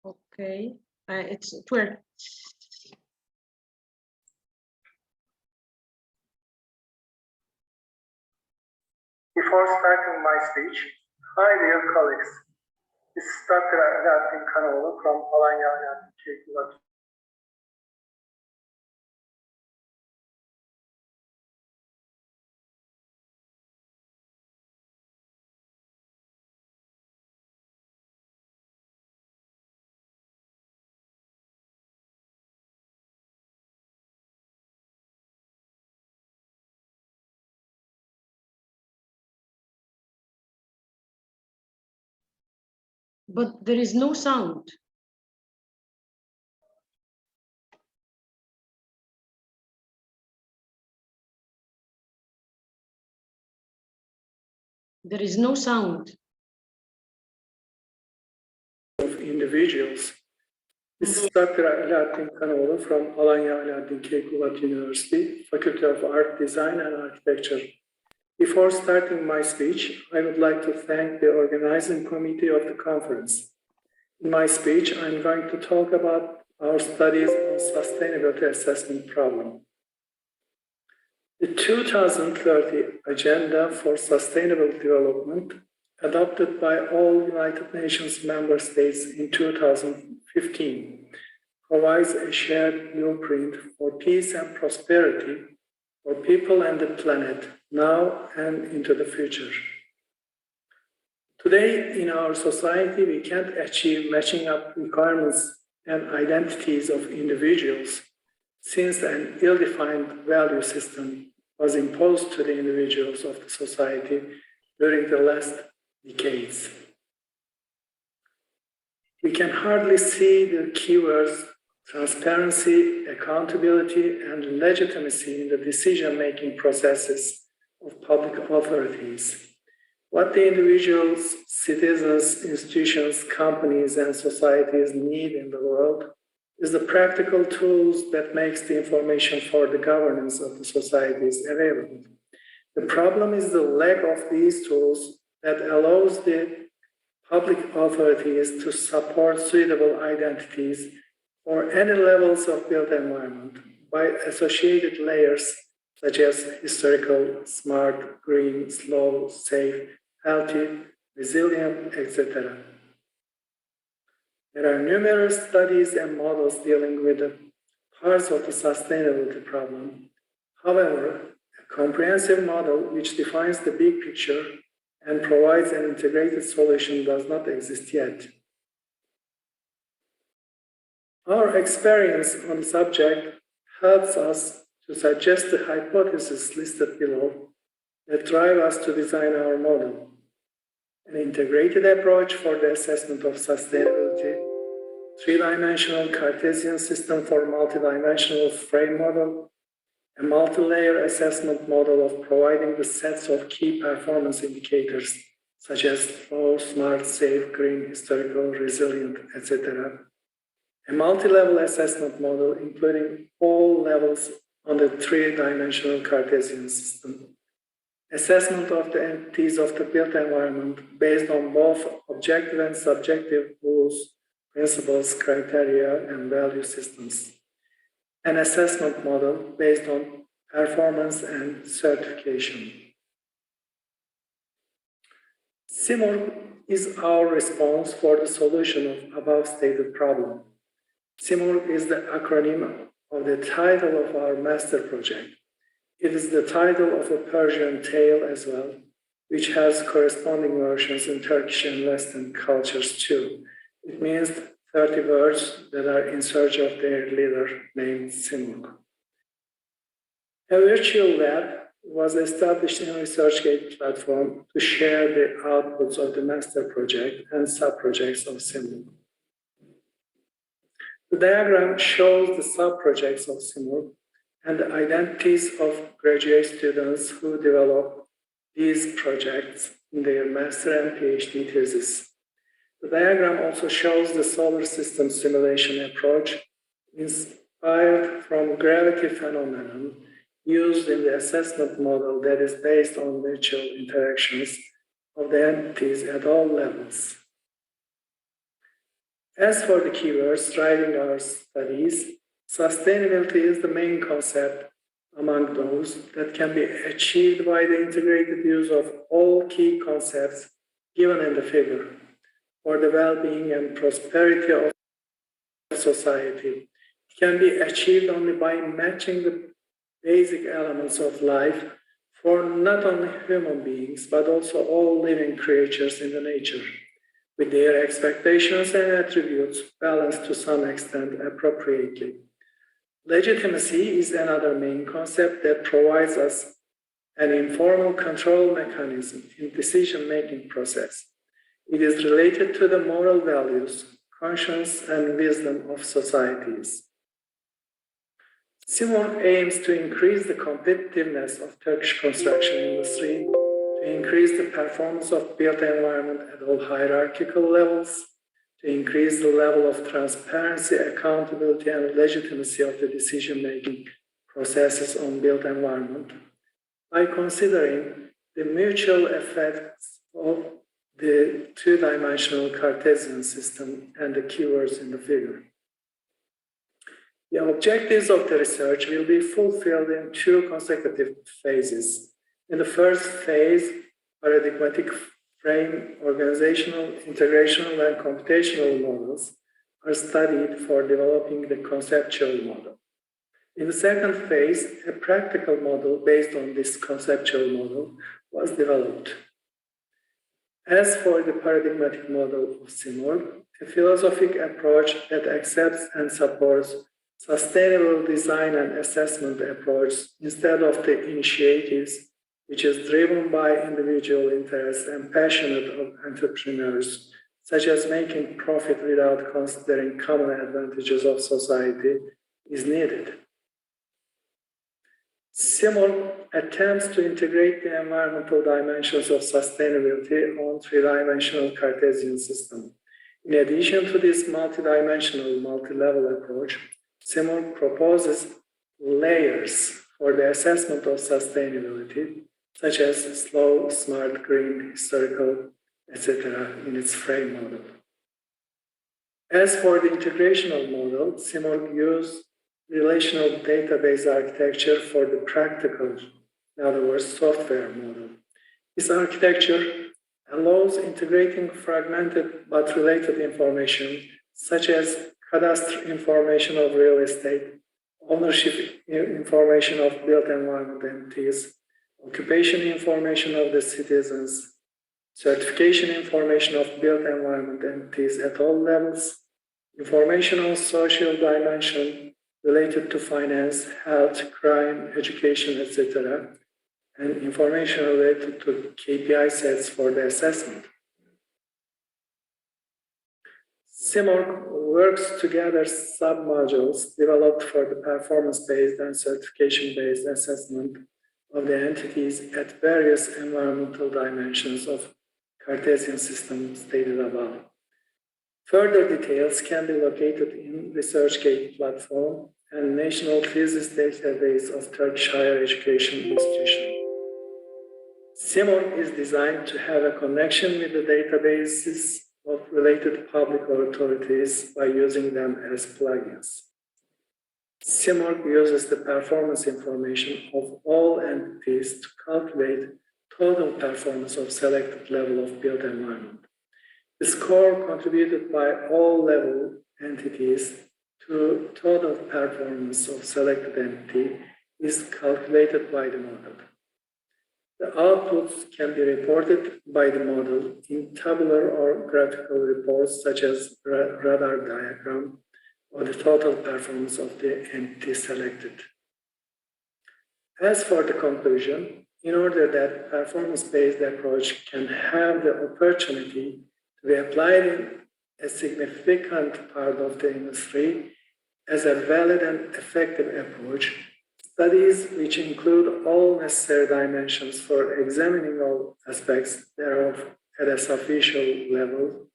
Okay. It's where? Before starting my speech, hi dear colleagues. This is Dr. Alaaddin Kanoğlu from Alanya University. But there is no sound. There is no sound. Of individuals. This is Dr. Alaaddin Kanoğlu from Alanya University, Faculty of Art, Design and Architecture. Before starting my speech, I would like to thank the organizing committee of the conference. In my speech, I'm going to talk about our studies on sustainability assessment problem. The 2030 Agenda for Sustainable Development, adopted by all United Nations member states in 2015, provides a shared blueprint for peace and prosperity for people and the planet now and into the future. Today, in our society, we can't achieve matching up requirements and identities of individuals since an ill-defined value system was imposed to the individuals of the society during the last decades. We can hardly see the keywords transparency, accountability, and legitimacy in the decision-making processes of public authorities. What the individuals, citizens, institutions, companies, and societies need in the world is the practical tools that makes the information for the governance of the societies available. The problem is the lack of these tools that allows the public authorities to support suitable identities for any levels of built environment by associated layers such as historical, smart, green, slow, safe, healthy, resilient, etc. There are numerous studies and models dealing with the parts of the sustainability problem. However, a comprehensive model which defines the big picture and provides an integrated solution does not exist yet. Our experience on the subject helps us to suggest the hypotheses listed below that drive us to design our model. An integrated approach for the assessment of sustainability, three-dimensional Cartesian system for multidimensional frame model, a multi-layer assessment model of providing the sets of key performance indicators such as slow, smart, safe, green, historical, resilient, etc. A multi-level assessment model including all levels on the three-dimensional Cartesian system. Assessment of the entities of the built environment based on both objective and subjective rules, principles, criteria, and value systems. An assessment model based on performance and certification. CIMORG is our response for the solution of above stated problem. CIMORG is the acronym of the title of our master project. It is the title of a Persian tale as well, which has corresponding versions in Turkish and Western cultures too. It means 30 birds that are in search of their leader named CIMORG. A virtual web was established in a ResearchGate platform to share the outputs of the master project and sub-projects of CIMUR. The diagram shows the sub-projects of CIMUR and the identities of graduate students who develop these projects in their master and PhD thesis. The diagram also shows the solar system simulation approach inspired from gravity phenomenon used in the assessment model that is based on mutual interactions of the entities at all levels. As for the keywords driving our studies, sustainability is the main concept among those that can be achieved by the integrated use of all key concepts given in the figure for the well-being and prosperity of society. It can be achieved only by matching the basic elements of life for not only human beings, but also all living creatures in the nature, with their expectations and attributes balanced to some extent appropriately. Legitimacy is another main concept that provides us an informal control mechanism in decision-making process. It is related to the moral values, conscience, and wisdom of societies. CIMUR aims to increase the competitiveness of Turkish construction industry, to increase the performance of built environment at all hierarchical levels, to increase the level of transparency, accountability, and legitimacy of the decision-making processes on built environment by considering the mutual effects of the two-dimensional Cartesian system and the keywords in the figure. The objectives of the research will be fulfilled in two consecutive phases. In the first phase, paradigmatic frame, organizational, integrational, and computational models are studied for developing the conceptual model. In the second phase, a practical model based on this conceptual model was developed. As for the paradigmatic model of CIMUR, a philosophic approach that accepts and supports sustainable design and assessment approach instead of the initiatives which is driven by individual interests and passionate of entrepreneurs, such as making profit without considering common advantages of society, is needed. CIMUR attempts to integrate the environmental dimensions of sustainability on three-dimensional Cartesian system. In addition to this multidimensional, multi-level approach, CIMUR proposes layers for the assessment of sustainability, such as slow, smart, green, historical, etc. in its frame model. As for the integrational model, CIMUR used relational database architecture for the practical, in other words, software model. This architecture allows integrating fragmented but related information, such as cadastral information of real estate, ownership information of built environment entities, occupation information of the citizens, certification information of built environment entities at all levels, information on social dimension related to finance, health, crime, education, etc., and information related to KPI sets for the assessment. CIMUR works together sub-modules developed for the performance-based and certification-based assessment of the entities at various environmental dimensions of Cartesian system stated above. Further details can be located in ResearchGate platform and National Thesis Database of Turkish Higher Education Institution. CIMUR is designed to have a connection with the databases of related public authorities by using them as plugins. CIMUR uses the performance information of all entities to calculate total performance of selected level of built environment. The score contributed by all level entities to total performance of selected entity is calculated by the model. The outputs can be reported by the model in tabular or graphical reports such as radar diagram or the total performance of the entity selected. As for the conclusion, in order that performance-based approach can have the opportunity to be applied in a significant part of the industry as a valid and effective approach, studies which include all necessary dimensions for examining all aspects thereof at a sufficient level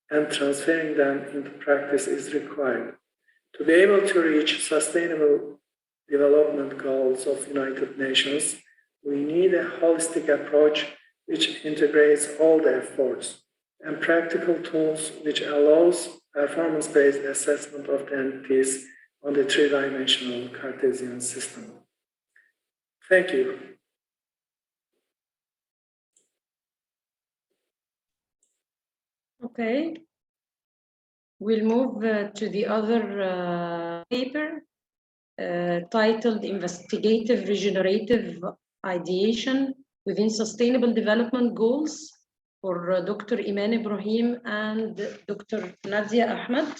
and transferring them into practice is required. To be able to reach sustainable development goals of United Nations, we need a holistic approach which integrates all the efforts and practical tools which allows performance-based assessment of the entities on the three-dimensional Cartesian system. Thank you. Okay. We'll move to the other paper titled Investigative Regenerative Ideation Within Sustainable Development Goals for Dr. Iman Ibrahim and Dr. Nadia Ahmed,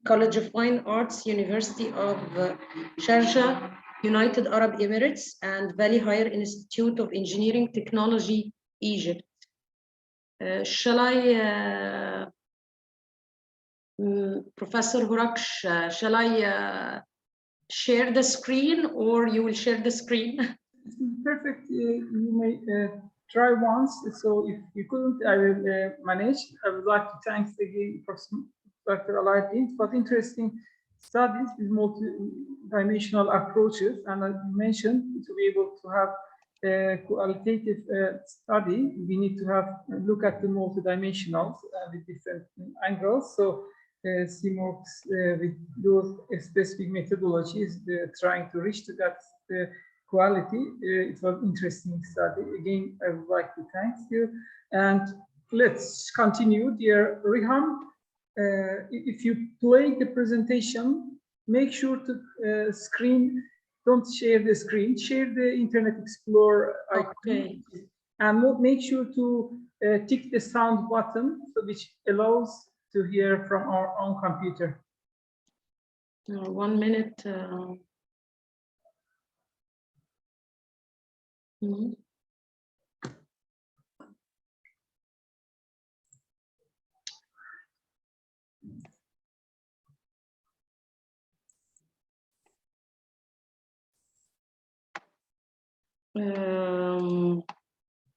College of Fine Arts, University of Sharjah, United Arab Emirates, and Valley Higher Institute of Engineering Technology, Egypt. Shall I, Professor Huraksh, shall I share the screen or you will share the screen? Perfect. You may try once. So if you couldn't, I will manage. I would like to thank again Dr. Aladdin for interesting studies with multi-dimensional approaches. And as you mentioned, to be able to have a qualitative study, we need to have look at the multi-dimensionals with different angles. So CMOOCs with those specific methodologies, trying to reach to that quality. It was interesting study. Again, I would like to thank you. And let's continue, dear Riham. If you play the presentation, make sure to don't share the screen, share the Internet Explorer icon. Okay. And make sure to tick the sound button, which allows to hear from our own computer. 1 minute.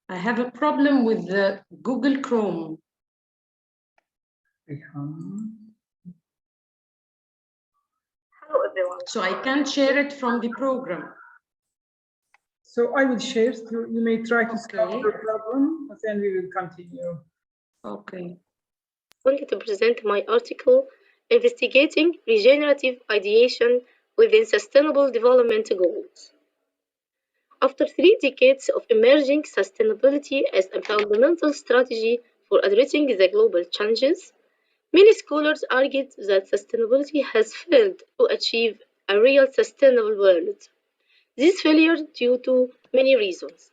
I have a problem with the Google Chrome. Hello, everyone. So I can't share it from the program. So I will share. So you may try to solve the problem, and then we will continue. Okay. I wanted to present my article, Investigating Regenerative Ideation Within Sustainable Development Goals. After 3 decades of emerging sustainability as a fundamental strategy for addressing the global challenges, many scholars argued that sustainability has failed to achieve a real sustainable world. This failure due to many reasons.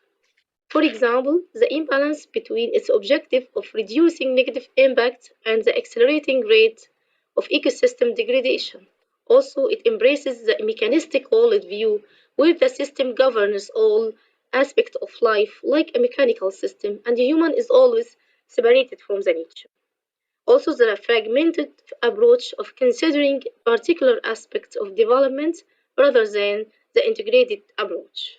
For example, the imbalance between its objective of reducing negative impact and the accelerating rate of ecosystem degradation. Also, it embraces the mechanistic worldview where the system governs all aspects of life like a mechanical system and the human is always separated from the nature. Also, the fragmented approach of considering particular aspects of development rather than the integrated approach.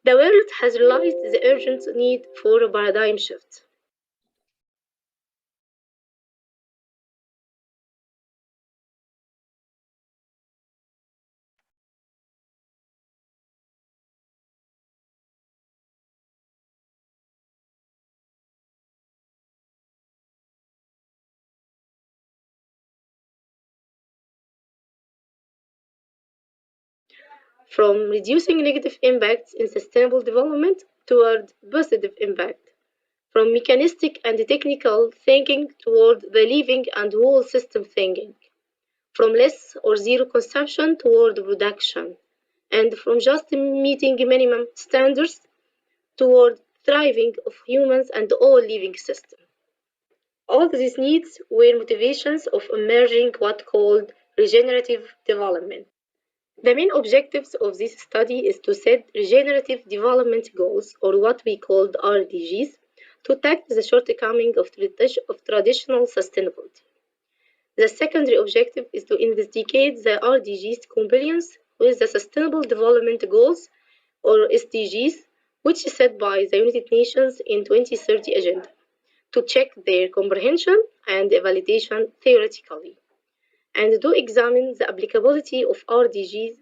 The world has realized the urgent need for a paradigm shift. From reducing negative impacts in sustainable development toward positive impact. From mechanistic and technical thinking toward the living and whole system thinking. From less or zero consumption toward production. And from just meeting minimum standards toward thriving of humans and all living systems. All these needs were motivations of emerging what called regenerative development. The main objectives of this study is to set regenerative development goals, or what we call RDGs, to tackle the shortcoming of traditional sustainability. The secondary objective is to investigate the RDGs compliance with the Sustainable Development Goals, or SDGs, which is set by the United Nations in 2030 Agenda, to check their comprehension and validation theoretically, and to examine the applicability of RDGs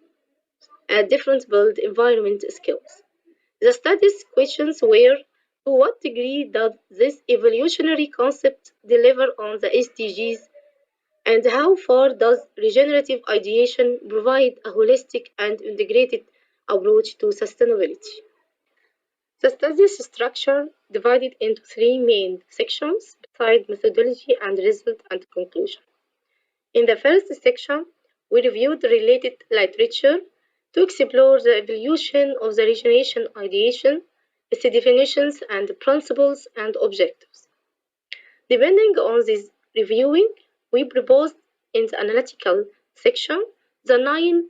at different built environment skills. The study's questions were: to what degree does this evolutionary concept deliver on the SDGs, and how far does regenerative ideation provide a holistic and integrated approach to sustainability? The study's structure divided into three main sections beside methodology and result and conclusion. In the first section, we reviewed related literature to explore the evolution of the regeneration ideation, its definitions and principles and objectives. Depending on this reviewing, we proposed in the analytical section the 9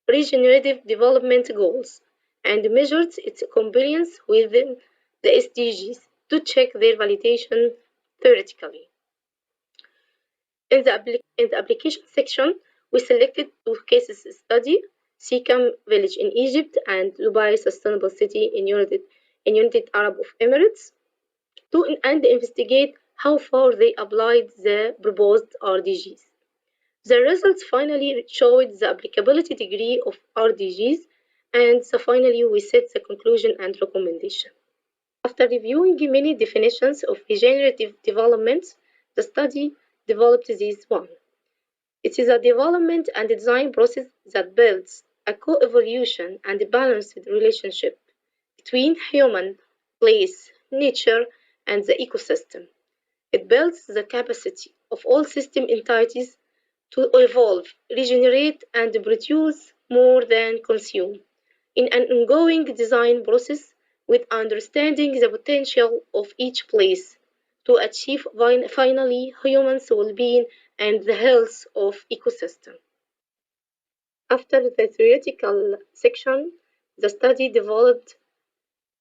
regenerative development goals and measured its compliance with the SDGs to check their validation theoretically. In the application section, we selected two cases study: Sikkim village in Egypt and Dubai Sustainable City in United Arab Emirates, and investigate how far they applied the proposed RDGs. The results finally showed the applicability degree of RDGs, and so finally we set the conclusion and recommendation. After reviewing many definitions of regenerative development, the study developed this one. It is a development and design process that builds a co-evolution and balanced relationship between human, place, nature, and the ecosystem. It builds the capacity of all system entities to evolve, regenerate, and produce more than consume in an ongoing design process with understanding the potential of each place to achieve finally human well-being and the health of ecosystem. After the theoretical section, the study developed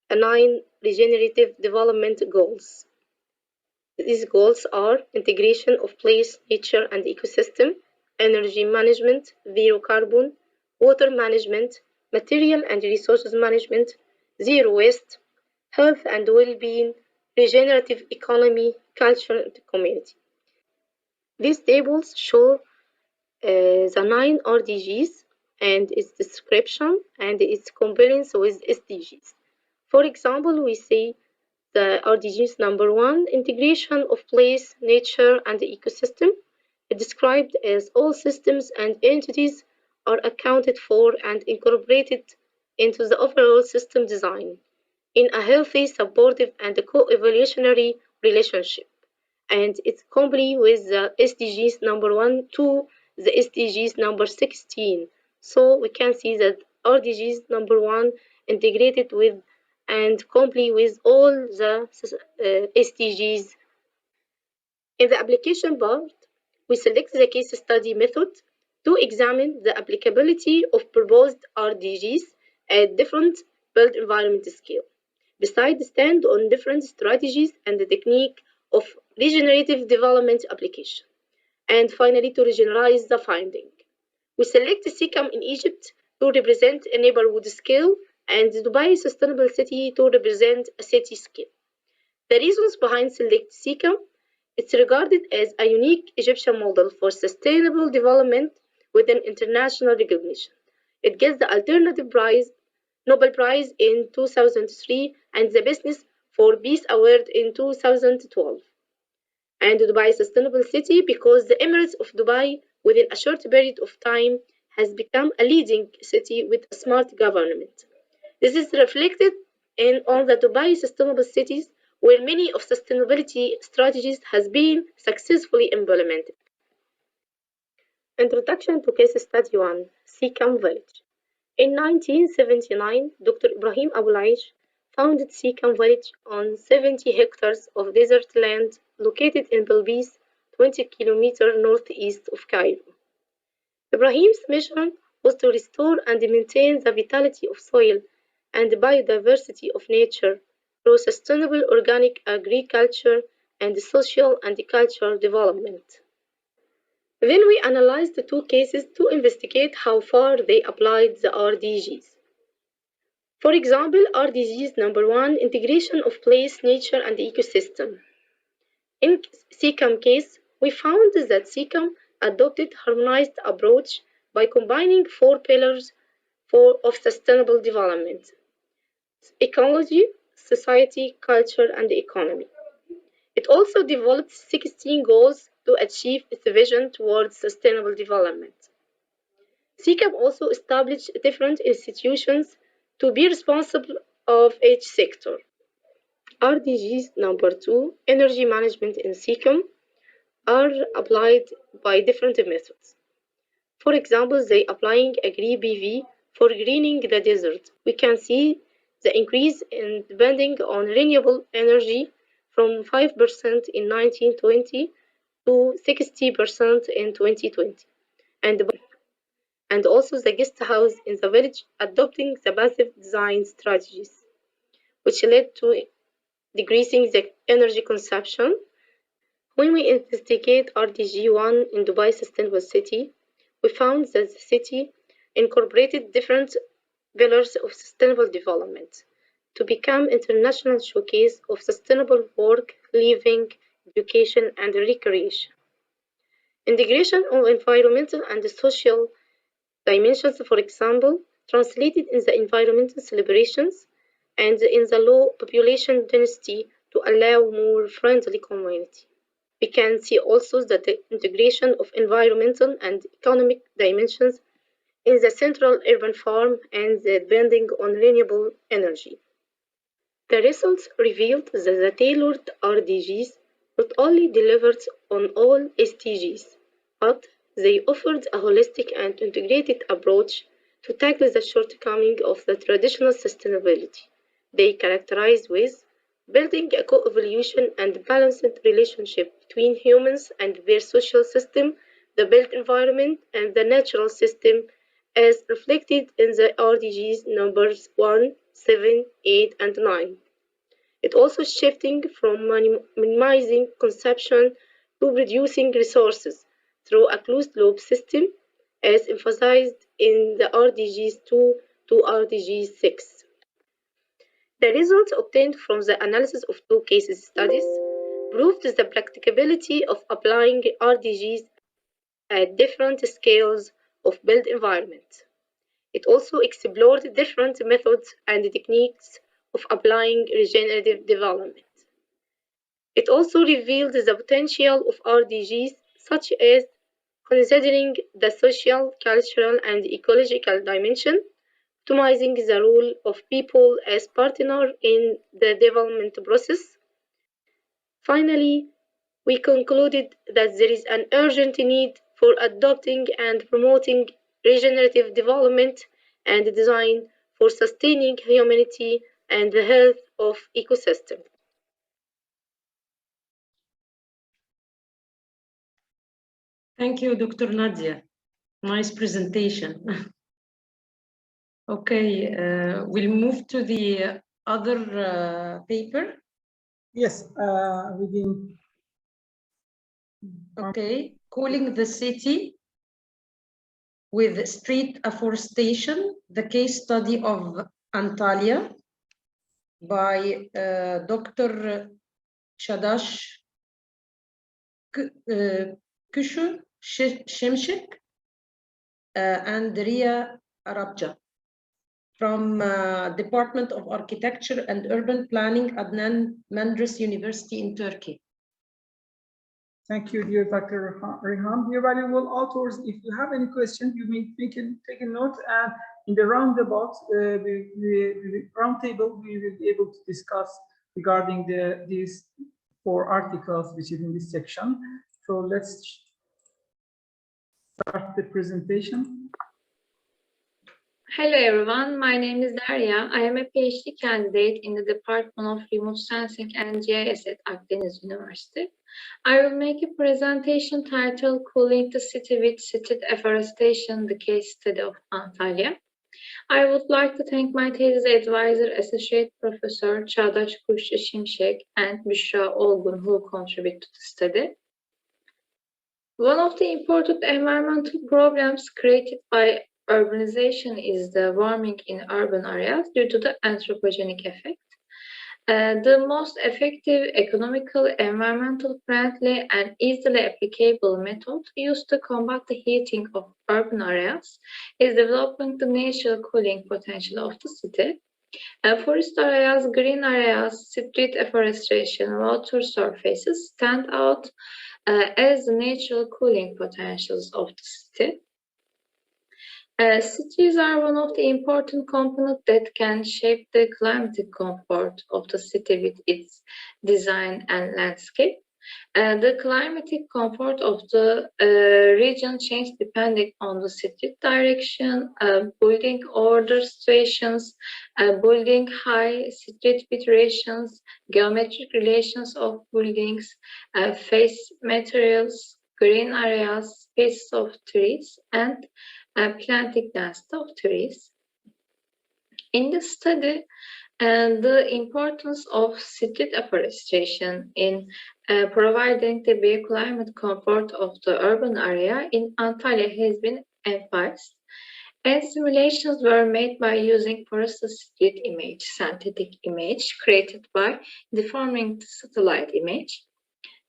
9 regenerative development goals. These goals are integration of place, nature, and ecosystem, energy management, zero carbon, water management, material and resources management, zero waste, health and well-being, regenerative economy, culture, and community. These tables show the 9 RDGs and its description and its compliance with SDGs. For example, we see the RDGs number 1, integration of place, nature, and the ecosystem, described as all systems and entities are accounted for and incorporated into the overall system design in a healthy, supportive, and co-evolutionary relationship. And it's complete with the SDGs number 1 to the SDGs number 16. So we can see that RDGs number 1 integrated with and complete with all the SDGs. In the application part, we select the case study method to examine the applicability of proposed RDGs at different built environment scale. Besides, stand on different strategies and the technique of regenerative development application. And finally, to regionalize the finding. We select Sikkim in Egypt to represent a neighborhood scale and Dubai Sustainable City to represent a city scale. The reasons behind select Sikkim: it's regarded as a unique Egyptian model for sustainable development with an international recognition. It gets the Alternative Prize, Nobel Prize in 2003 and the Business for Peace Award in 2012. And Dubai Sustainable City because the Emirates of Dubai within a short period of time has become a leading city with a smart government. This is reflected on the Dubai Sustainable Cities where many of sustainability strategies has been successfully implemented. Introduction to Case Study 1, Sikkim Village. In 1979, Dr. Ibrahim Abulaish founded Sikkim Village on 70 hectares of desert land located in Bilbis, 20 kilometers northeast of Cairo. Ibrahim's mission was to restore and maintain the vitality of soil and the biodiversity of nature through sustainable organic agriculture and social and cultural development. Then we analyzed the two cases to investigate how far they applied the RDGs. For example, RDGs number 1, integration of place, nature, and ecosystem. In ICCAM case, we found that ICCAM adopted harmonized approach by combining 4 pillars of sustainable development: ecology, society, culture, and economy. It also developed 16 goals to achieve its vision towards sustainable development. ICCAM also established different institutions to be responsible of each sector. RDGs number 2, energy management in ICCAM, are applied by different methods. For example, they applying Agri-PV for greening the desert. We can see the increase in depending on renewable energy from 5% in 1920 to 60% in 2020. And also the guest house in the village adopting the passive design strategies, which led to decreasing the energy consumption. When we investigate RDG1 in Dubai Sustainable City, we found that the city incorporated different pillars of sustainable development to become international showcase of sustainable work, living, education, and recreation. Integration of environmental and social dimensions, for example, translated in the environmental celebrations and in the low population density to allow more friendly community. We can see also that the integration of environmental and economic dimensions in the central urban farm and the depending on renewable energy. The results revealed that the tailored RDGs not only delivered on all SDGs, but they offered a holistic and integrated approach to tackle the shortcomings of the traditional sustainability. They characterized with building a co-evolution and balanced relationship between humans and their social system, the built environment, and the natural system, as reflected in the RDGs numbers 1, 7, 8, and 9. It also shifting from minimizing consumption to reducing resources through a closed-loop system, as emphasized in the RDGs 2 to RDGs 6. The results obtained from the analysis of two case studies proved the practicability of applying RDGs at different scales of built environment. It also explored different methods and techniques of applying regenerative development. It also revealed the potential of RDGs, such as considering the social, cultural, and ecological dimension, optimizing the role of people as partners in the development process. Finally, we concluded that there is an urgent need for adopting and promoting regenerative development and design for sustaining humanity and the health of ecosystems. Thank you, Dr. Nadia. Nice presentation. Okay, we'll move to the other paper. Yes, within. Okay, cooling the city with street afforestation, the case study of Antalya by Dr. Shadash Kushu Shemshik and Ria Arabja from Department of Architecture and Urban Planning, Adnan Menderes University in Turkey. Thank you, dear Dr. Rehan. Dear valuable authors, if you have any questions, you may take a note, and in the roundabout, the round table, we will be able to discuss regarding these 4 articles which is in this section. So let's start the presentation. Hello everyone, my name is Daria. I am a PhD candidate in the Department of Remote Sensing and GIS at Akdeniz University. I will make a presentation titled Cooling the City with Street Afforestation, the Case Study of Antalya. I would like to thank my thesis advisor, Associate Professor Çağdaş Kuşçu Şimşek and Büşra Olgun, who contributed to the study. One of the important environmental problems created by urbanization is the warming in urban areas due to the anthropogenic effect. The most effective, economical, environmental friendly, and easily applicable method used to combat the heating of urban areas is developing the natural cooling potential of the city. Forest areas, green areas, street afforestation, water surfaces stand out as the natural cooling potentials of the city. Cities are one of the important components that can shape the climatic comfort of the city with its design and landscape. The climatic comfort of the region changes depending on the street direction, building order situations, building height, street iterations, geometric relations of buildings, face materials, green areas, spaces of trees, and planting density of trees. In the study, the importance of street afforestation in providing the bioclimate comfort of the urban area in Antalya has been emphasized, and simulations were made by using forest street image, synthetic image created by deforming the satellite image.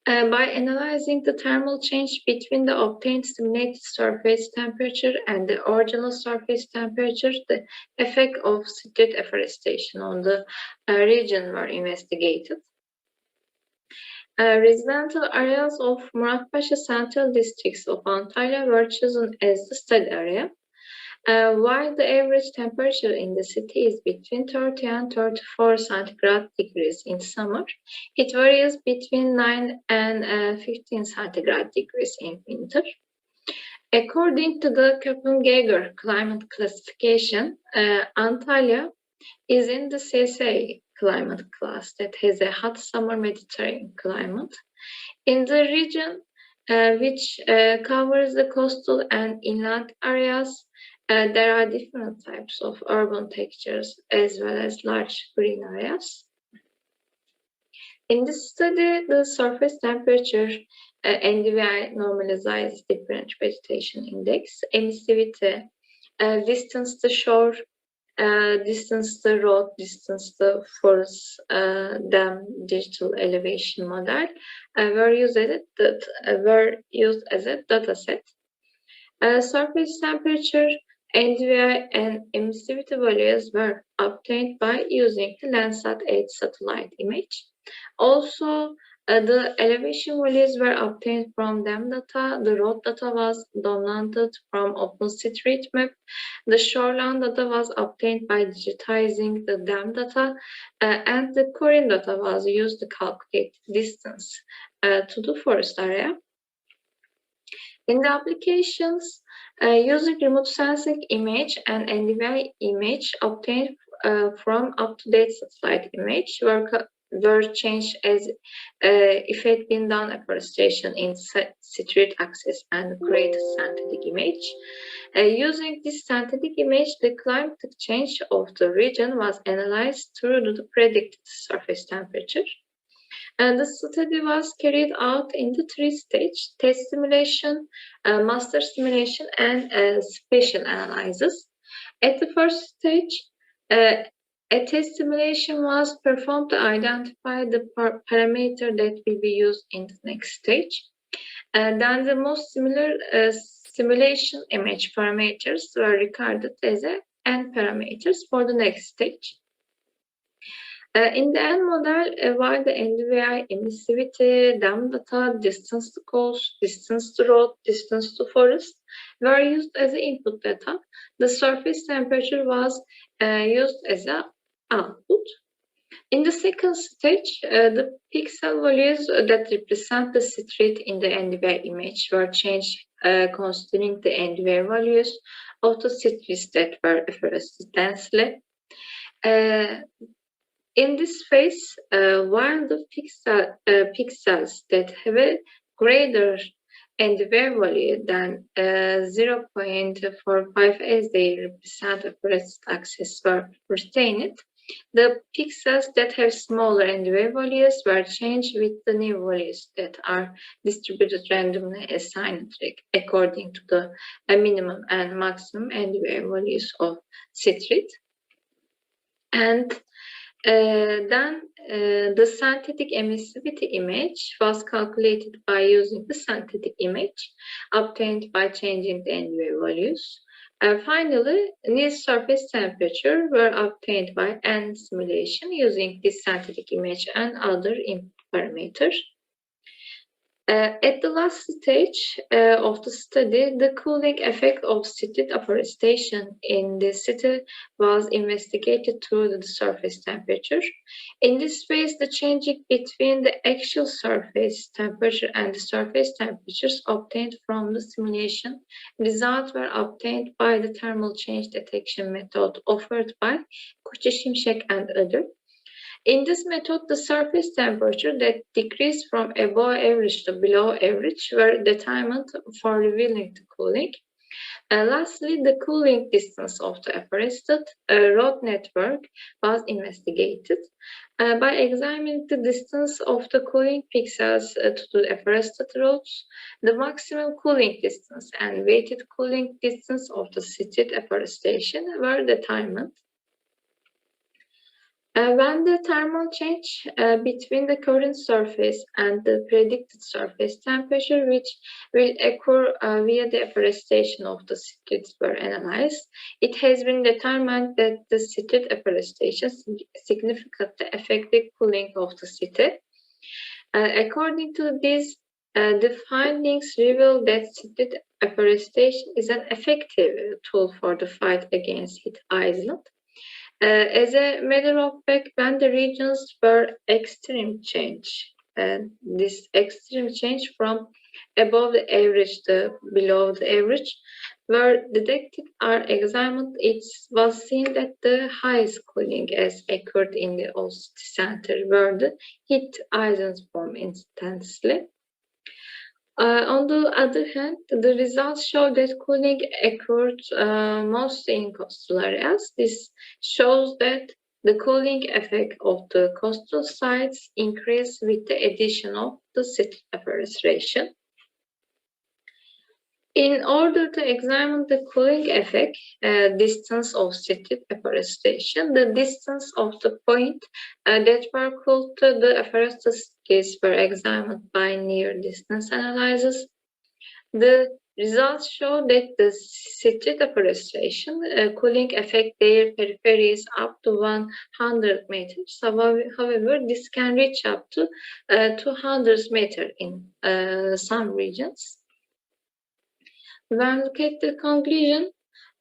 By analyzing the thermal change between the obtained simulated surface temperature and the original surface temperature, the effect of street afforestation on the region were investigated. Residential areas of Muratpaşa central districts of Antalya were chosen as the study area. While the average temperature in the city is between 30 and 34 centigrade degrees in summer, it varies between 9 and 15 centigrade degrees in winter. According to the Köppen-Geiger climate classification, Antalya is in the CSA climate class that has a hot summer Mediterranean climate. In the region, which covers the coastal and inland areas, there are different types of urban textures as well as large green areas. In this study, the surface temperature NDVI normalized different vegetation index, emissivity, distance to shore, distance to road, distance to forest, dam digital elevation model were used as a data set. Surface temperature, NDVI, and emissivity values were obtained by using the Landsat 8 satellite image. Also, the elevation values were obtained from DAM data. The road data was downloaded from OpenStreetMap. The shoreline data was obtained by digitizing the DAM data, and the Korean data was used to calculate distance to the forest area. In the applications, using remote sensing image and NDVI image obtained from up-to-date satellite image were changed as if it had been done afforestation in street access and create a synthetic image. Using this synthetic image, the climatic change of the region was analyzed through the predicted surface temperature. And the study was carried out in the 3-stage test simulation, master simulation, and spatial analysis. At the first stage, a test simulation was performed to identify the parameter that will be used in the next stage. And then the most similar simulation image parameters were recorded as N parameters for the next stage. In the N model, while the NDVI, emissivity, dam data, distance to coast, distance to road, distance to forest were used as input data, the surface temperature was used as an output. In the second stage, the pixel values that represent the street in the NDVI image were changed considering the NDVI values of the streets that were afforested densely. In this phase, while the pixels that have a greater NDVI value than 0.45 as they represent apparent access were retained, the pixels that have smaller NDVI values were changed with the new values that are distributed randomly assigned according to the minimum and maximum NDVI values of street. And then the synthetic emissivity image was calculated by using the synthetic image obtained by changing the NDVI values. And finally, new surface temperature were obtained by N simulation using this synthetic image and other input parameters. At the last stage of the study, the cooling effect of seated afforestation in the city was investigated through the surface temperature. In this phase, the changing between the actual surface temperature and the surface temperatures obtained from the simulation results were obtained by the thermal change detection method offered by Koçi-Şimşek and others. In this method, the surface temperature that decreased from above average to below average were determined for revealing the cooling. Lastly, the cooling distance of the afforested road network was investigated. By examining the distance of the cooling pixels to the afforested roads, the maximum cooling distance and weighted cooling distance of the seated afforestation were determined. When the thermal change between the current surface and the predicted surface temperature, which will occur via the afforestation of the cities, were analyzed, it has been determined that the seated afforestation significantly affected cooling of the city. According to this, the findings reveal that seated afforestation is an effective tool for the fight against heat island. As a matter of fact, when the regions were extreme change, this extreme change from above the average to below the average were detected or examined, it was seen that the highest cooling has occurred in the old city center, where the heat islands form instantly. On the other hand, the results show that cooling occurred mostly in coastal areas. This shows that the cooling effect of the coastal sites increased with the addition of the city afforestation. In order to examine the cooling effect, distance of city afforestation, the distance of the point that were cooled to the afforested cities were examined by near distance analysis. The results show that the city afforestation cooling affect their peripheries up to 100 meters. However, this can reach up to 200 meters in some regions. When we look at the conclusion,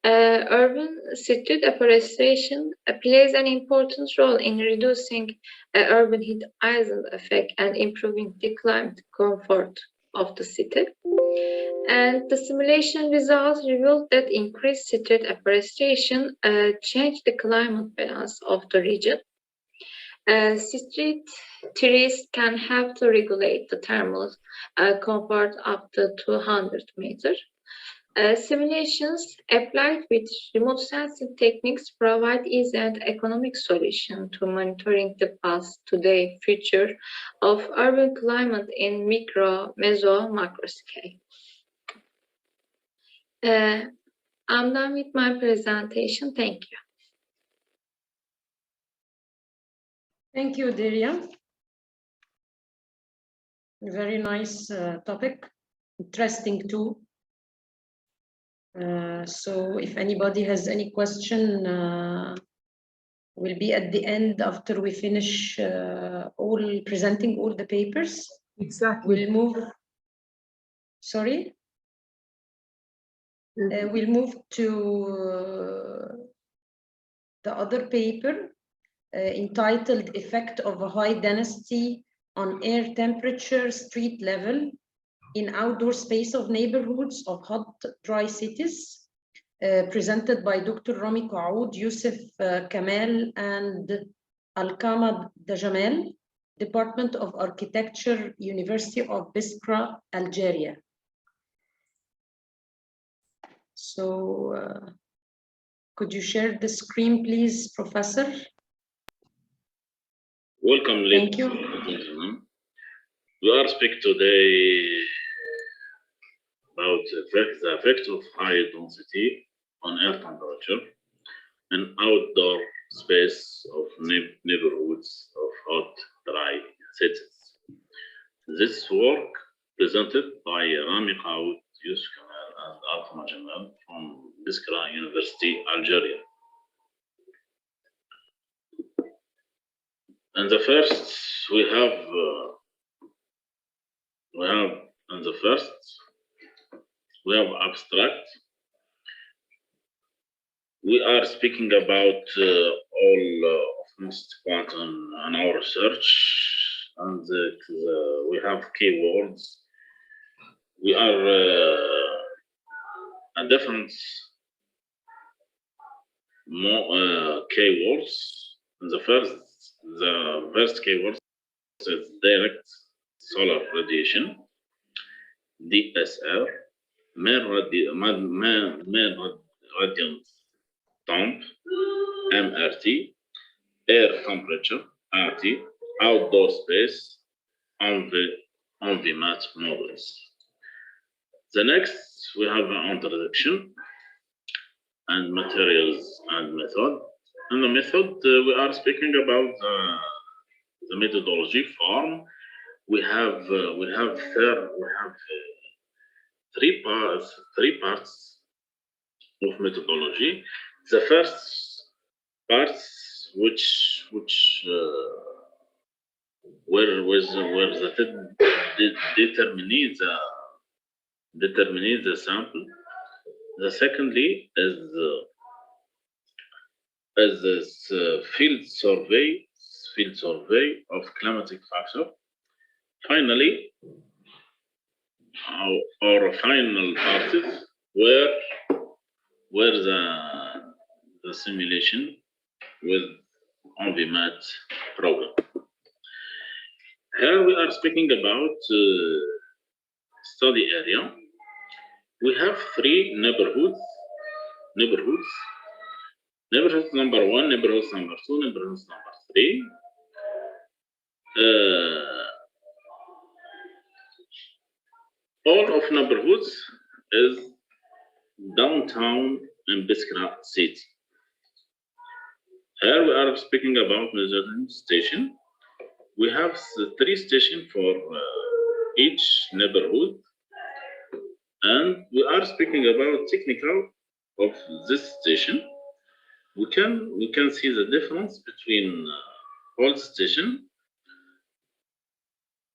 urban city afforestation plays an important role in reducing urban heat island effect and improving the climate comfort of the city. And the simulation results revealed that increased city afforestation changed the climate balance of the region. Street trees can help to regulate the thermal comfort up to 200 meters. Simulations applied with remote sensing techniques provide easy and economic solution to monitoring the past, today, future of urban climate in micro, meso, macro scale. I'm done with my presentation. Thank you. Thank you, Deria. Very nice topic, interesting too. So if anybody has any question, will be at the end after we finish presenting all the papers. Exactly. We'll move. Sorry. We'll move to the other paper entitled "Effect of a High Density on Air Temperature Street Level in Outdoor Space of Neighborhoods of Hot Dry Cities," presented by Dr. Rami Qaoud, Youssef Kamal, and Alkama Dajamal, Department of Architecture, University of Biskra, Algeria. So, could you share the screen, please, Professor? Welcome, ladies and gentlemen. We are speaking today about the effect of high density on air temperature and outdoor space of neighborhoods of hot, dry cities. This work presented by Rami Qaoud, Yusuf Kamal, and Alkama Jamal from Biskra University, Algeria. And the first we have abstract. We are speaking about all of most quantum in our research, and we have keywords. We are a different keywords. The first keyword is direct solar radiation, DSR, main radiant temp, MRT, air temperature, RT, outdoor space, environment models. The next, we have an introduction and materials and method. In the method, we are speaking about the methodology form. We have three parts of methodology. The first part, where determine the sample. The secondly is this field survey of climatic factor. Finally, our final parties where the simulation with EnviMat program. Here we are speaking about study area. We have three neighborhoods. Neighborhood number 1, neighborhood number 2, neighborhood number 3. All of neighborhoods is downtown in Biskra city. Here we are speaking about measuring station. We have 3 stations for each neighborhood, and we are speaking about technical of this station. We can see the difference between all stations.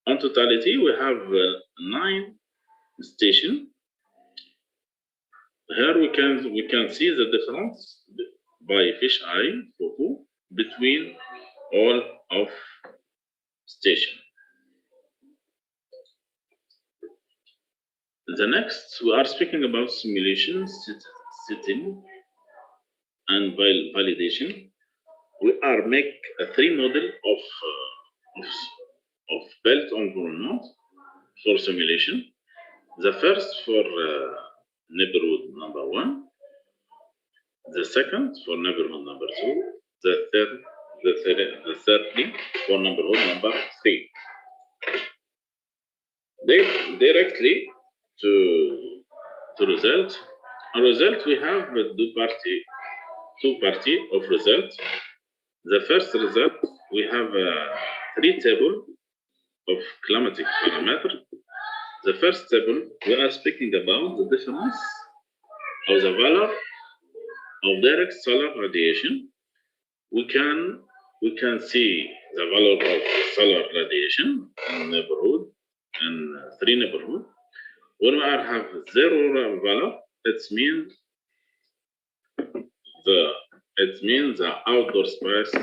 In totality, we have 9 stations. Here we can see the difference by fisheye photo between all of stations. The next, we are speaking about simulation, setting, and validation. We are make a 3 model of built environment for simulation. The first for neighborhood number 1, the second for neighborhood number 2, the thirdly for neighborhood number 3. Directly to result. A result, we have two party of result. The first result, we have 3 tables of climatic parameters. The first table, we are speaking about the difference of the value of direct solar radiation. We can see the value of solar radiation in neighborhood, in 3 neighborhoods. When we have 0 value, it means the outdoor space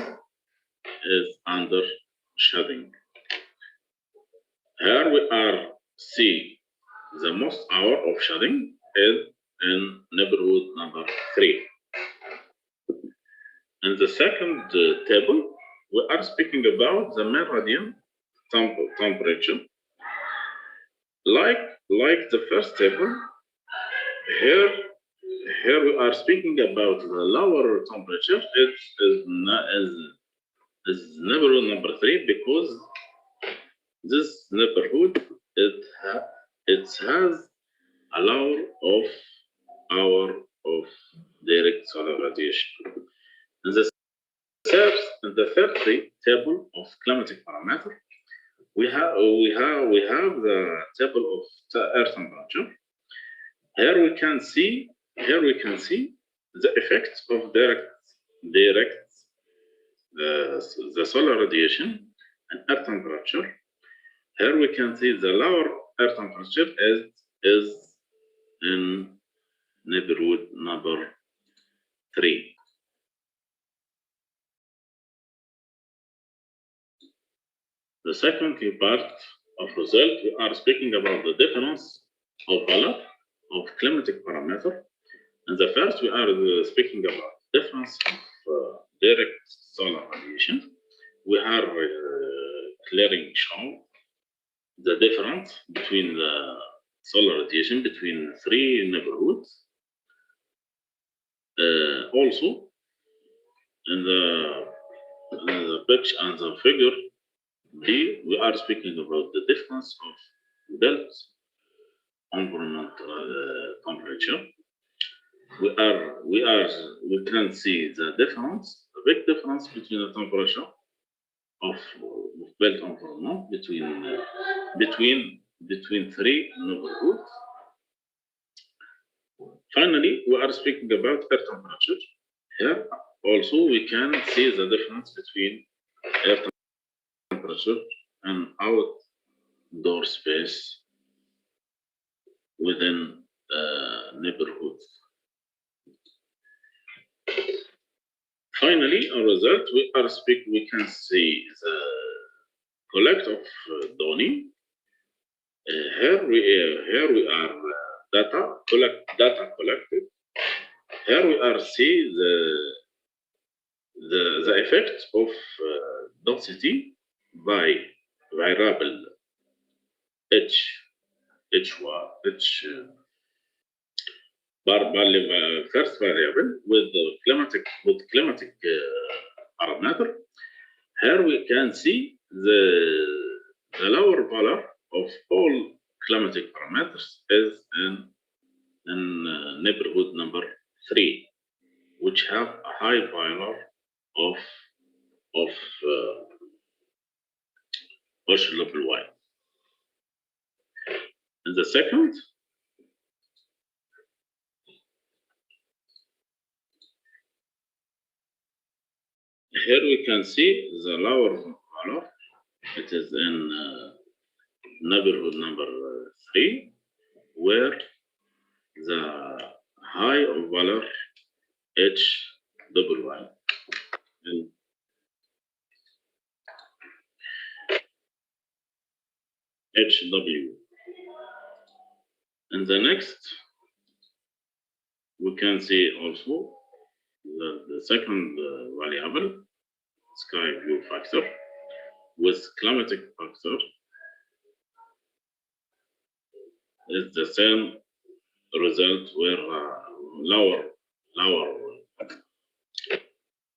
is under shading. Here we are see the most hour of shading is in neighborhood number 3. In the second table, we are speaking about the meridian temperature. Like the first table, here we are speaking about the lower temperature. It is neighborhood number 3 because this neighborhood it has a lower of hour of direct solar radiation. In the third table of climatic parameter, we have the table of the air temperature. Here we can see the effects of direct the solar radiation and air temperature. Here we can see the lower air temperature is in neighborhood number 3. The second part of result, we are speaking about the difference of value of climatic parameter. In the first, we are speaking about difference of direct solar radiation. We are clearly show the difference between the solar radiation between 3 neighborhoods. Also, in the picture and the figure D, we are speaking about the difference of belt environment temperature. We can see the big difference between the temperature of belt environment between 3 neighborhoods. Finally, we are speaking about air temperature. Here also we can see the difference between air temperature and outdoor space within neighborhoods. Finally, a result we can see the collect of Doni. Here we are data collected. Here we are see the effect of density by variable first variable with climatic parameter. Here we can see the lower value of all climatic parameters is in neighborhood number 3, which have a high value of ocean level Y. In the second, here we can see the lower value. It is in neighborhood number 3, where the high of value HWY. HW. And the next, we can see also the second variable, sky view factor, with climatic factor is the same result where lower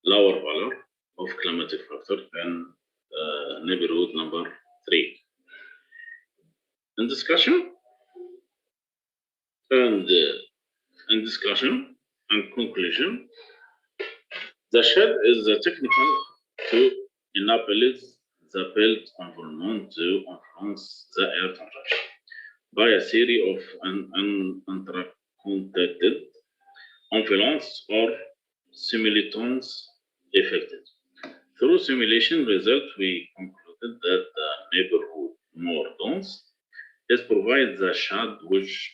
value of climatic factor in neighborhood number 3. In discussion and conclusion, the shed is the technical to enable the built environment to influence the air temperature by a series of interconnected influence or simultaneous effects. Through simulation result, we concluded that the neighborhood more dense is provide the shade which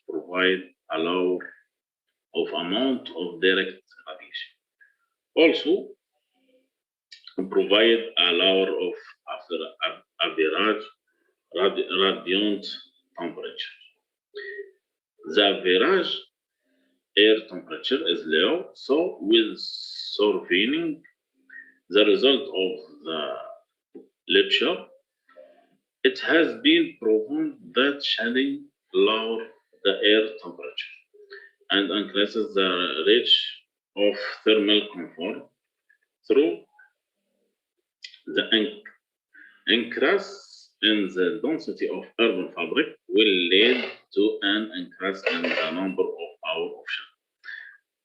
provide a lower of amount of direct radiation. Also provide a lower of average radiant temperature. The average air temperature is low, so with surveying the result of the lecture, it has been proven that shading lowers the air temperature and increases the range of thermal comfort through the increase in the density of urban fabric will lead to an increase in the number of our options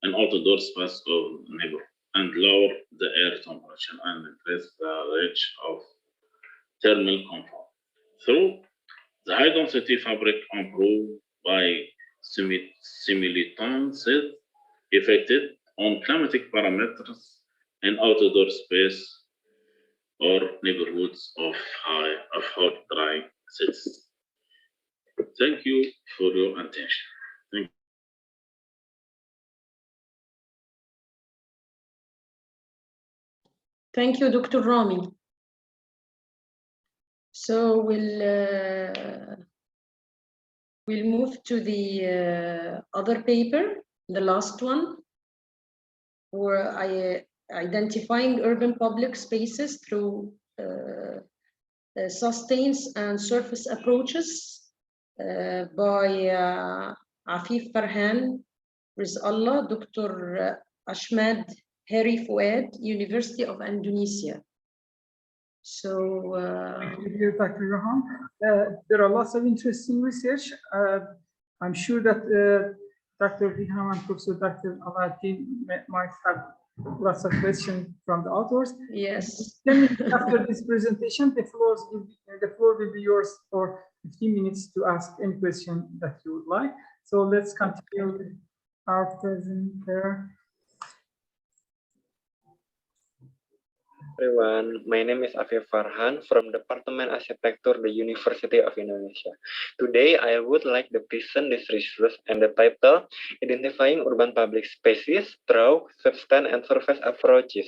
in outdoor space of neighborhood and lower the air temperature and increase the range of thermal comfort. Through the high density fabric improved by simultaneous effected on climatic parameters in outdoor space or neighborhoods of hot dry cities. Thank you for your attention. Thank you. Thank you, Dr. Rami. So we'll move to the other paper, the last one, where identifying urban public spaces through sustains and surface approaches by Afif Farhan, Rizallah, Dr. Ahmad Heri Fouad, University of Indonesia. So, thank you, Dr. Rahan. There are lots of interesting research. I'm sure that Dr. Riham and Professor Dr. Aladdin might have lots of questions from the authors. Yes. After this presentation, the floor will be yours for 15 minutes to ask any question that you would like. So let's continue with our presenter. Everyone, my name is Afif Farhan from Department Architecture, the University of Indonesia. Today, I would like to present this research and the title, Identifying Urban Public Spaces Through Substance and Surface Approaches.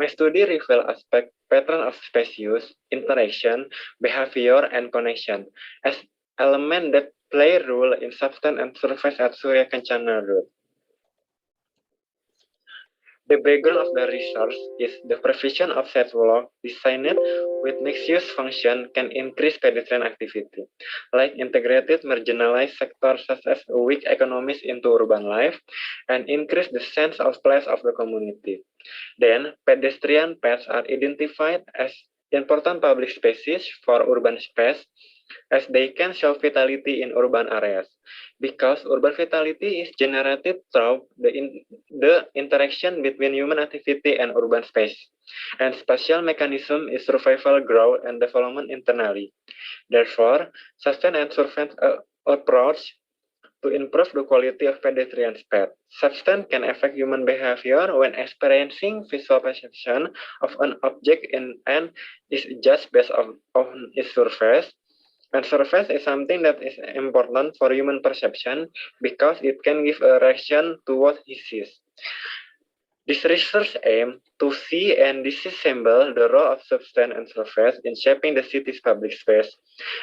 My study reveals aspect pattern of space use, interaction, behavior, and connection as elements that play a role in substance and surface at Surya Kencana Road. The background of the research is the provision of sidewalk designed with mixed-use function can increase pedestrian activity, like integrated marginalized sectors such as weak economies into urban life, and increase the sense of place of the community. Then, pedestrian paths are identified as important public spaces for urban space, as they can show vitality in urban areas, because urban vitality is generated through the interaction between human activity and urban space, and spatial mechanism is survival, growth, and development internally. Therefore, sustain and surface approach to improve the quality of pedestrian space. Substance can affect human behavior when experiencing visual perception of an object and is just based on its surface. And surface is something that is important for human perception because it can give a reaction to what he sees. This research aims to see and disassemble the role of substance and surface in shaping the city's public space.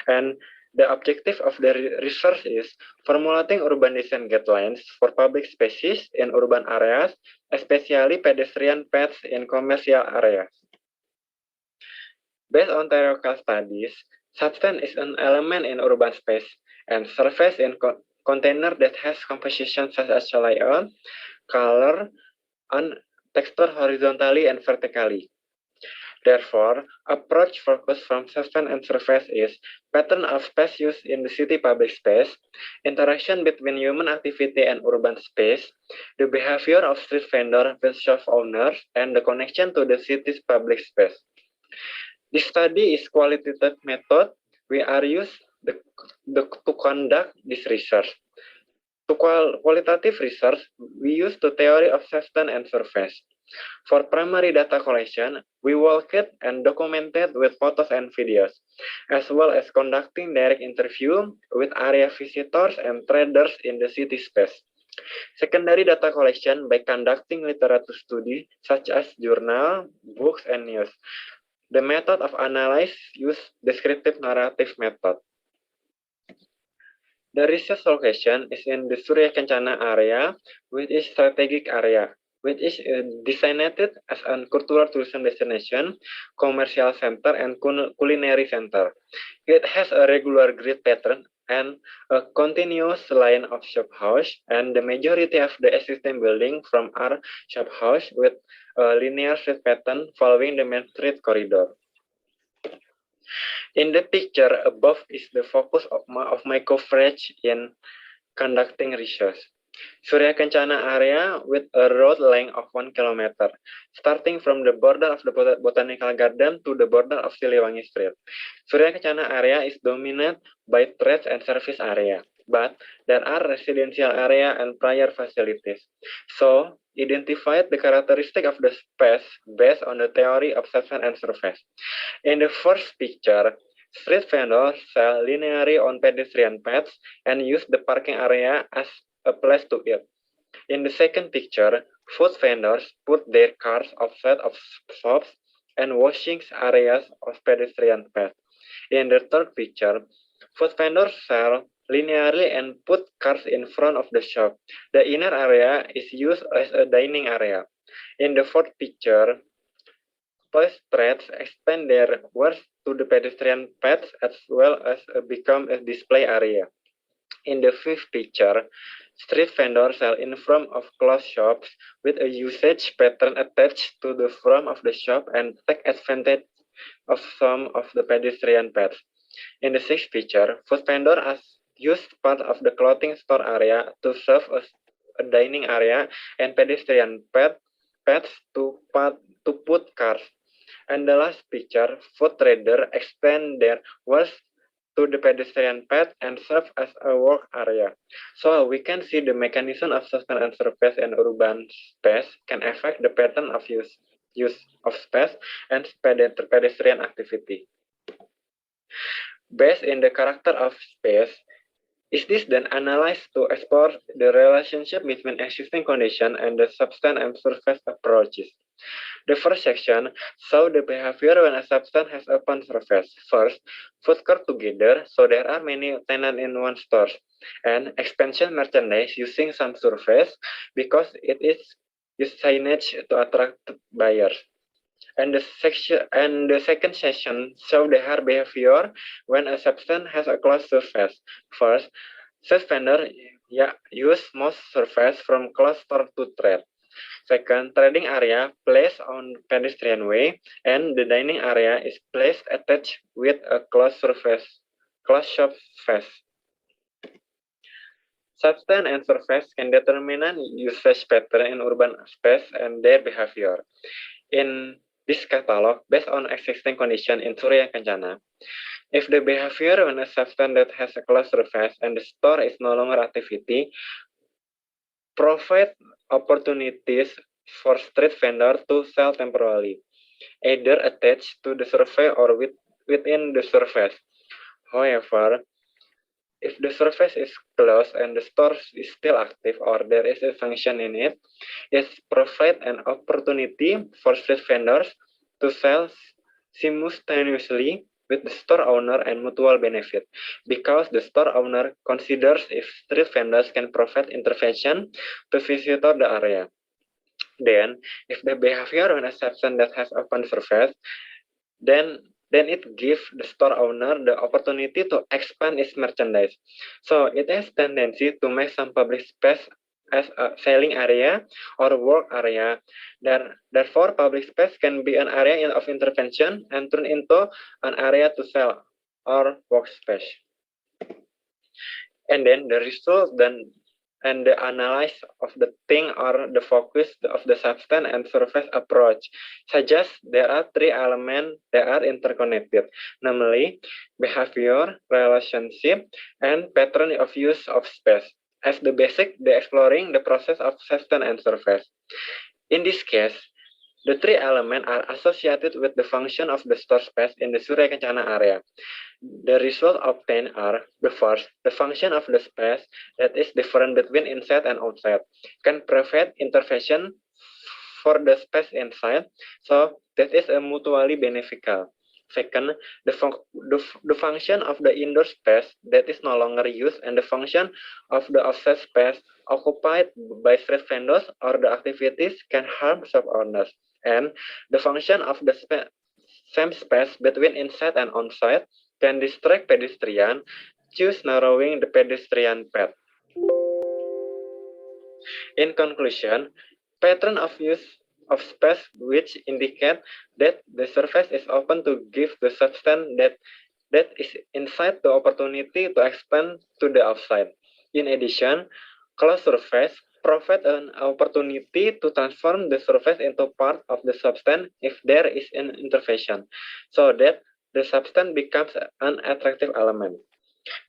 And the objective of the research is formulating urban design guidelines for public spaces in urban areas, especially pedestrian paths in commercial areas. Based on theoretical studies, substance is an element in urban space, and surface in container that has composition such as layout, color, and texture horizontally and vertically. Therefore, approach focus from substance and surface is pattern of space use in the city public space, interaction between human activity and urban space, the behavior of street vendor with shop owners, and the connection to the city's public space. This study is qualitative method we are used to conduct this research. To qualitative research, we use the theory of substance and surface. For primary data collection, we walked and documented with photos and videos, as well as conducting direct interview with area visitors and traders in the city space. Secondary data collection by conducting literature study such as journal, books, and news. The method of analysis uses descriptive narrative method. The research location is in the Surya Kencana area, which is strategic area. which is designated as a cultural tourism destination, commercial center, and culinary center. It has a regular grid pattern and a continuous line of shop house, and the majority of the existing building from are shop house with a linear street pattern following the main street corridor. In the picture above is the focus of my coverage in conducting research. Surya Kencana area with a road length of 1 kilometer, starting from the border of the Botanical Garden to the border of Siliwangi Street. Surya Kencana area is dominated by trades and service area, but there are residential area and prior facilities. So, identified the characteristic of the space based on the theory of substance and surface. In the first picture, street vendors sell linearly on pedestrian paths and use the parking area as a place to eat. In the second picture, food vendors put their cars outside of shops and washing areas of pedestrian paths. In the third picture, food vendors sell linearly and put cars in front of the shop. The inner area is used as a dining area. In the fourth picture, toy trades expand their wares to the pedestrian paths as well as become a display area. In the fifth picture, street vendors sell in front of closed shops with a usage pattern attached to the front of the shop and take advantage of some of the pedestrian paths. In the sixth picture, food vendors use part of the clothing store area to serve as a dining area and pedestrian paths to put cars. And the last picture, food traders expand their wares to the pedestrian path and serve as a work area. So we can see the mechanism of substance and surface in urban space can affect the pattern of use of space and pedestrian activity. Based in the character of space, is this then analyzed to explore the relationship between existing condition and the substance and surface approaches? The first section shows the behavior when a substance has open surface. First, food court together, so there are many tenants in one store, and expansion merchandise using some surface because it is use signage to attract buyers. And the second section shows the hard behavior when a substance has a closed surface. First, street vendor use most surface from closed store to trade. Second, trading area placed on pedestrian way, and the dining area is placed attached with a closed shop face. Substance and surface can determine usage pattern in urban space and their behavior. In this catalog, based on existing condition in Surya Kencana, if the behavior when a substance that has a closed surface and the store is no longer activity, provide opportunities for street vendor to sell temporarily, either attached to the surface or within the surface. However, if the surface is closed and the store is still active or there is a function in it, it provides an opportunity for street vendors to sell simultaneously with the store owner and mutual benefit, because the store owner considers if street vendors can provide intervention to visitor the area. Then, if the behavior when a substance that has open surface, then it gives the store owner the opportunity to expand its merchandise. So it has tendency to make some public space as a selling area or work area. Therefore, public space can be an area of intervention and turn into an area to sell or workspace. And then the result and the analysis of the thing or the focus of the substance and surface approach suggests there are three elements that are interconnected, namely behavior, relationship, and pattern of use of space. As the basic, the exploring the process of substance and surface. In this case, the three elements are associated with the function of the store space in the Surya Kencana area. The results obtained are, the first, the function of the space that is different between inside and outside, can provide intervention for the space inside, so that is a mutually beneficial. Second, the function of the indoor space that is no longer used and the function of the offset space occupied by street vendors or the activities can harm shop owners. And the function of the same space between inside and outside can distract pedestrians, thus narrowing the pedestrian path. In conclusion, pattern of use of space which indicate that the surface is open to give the substance that is inside the opportunity to expand to the outside. In addition, closed surface provide an opportunity to transform the surface into part of the substance if there is an intervention, so that the substance becomes an attractive element.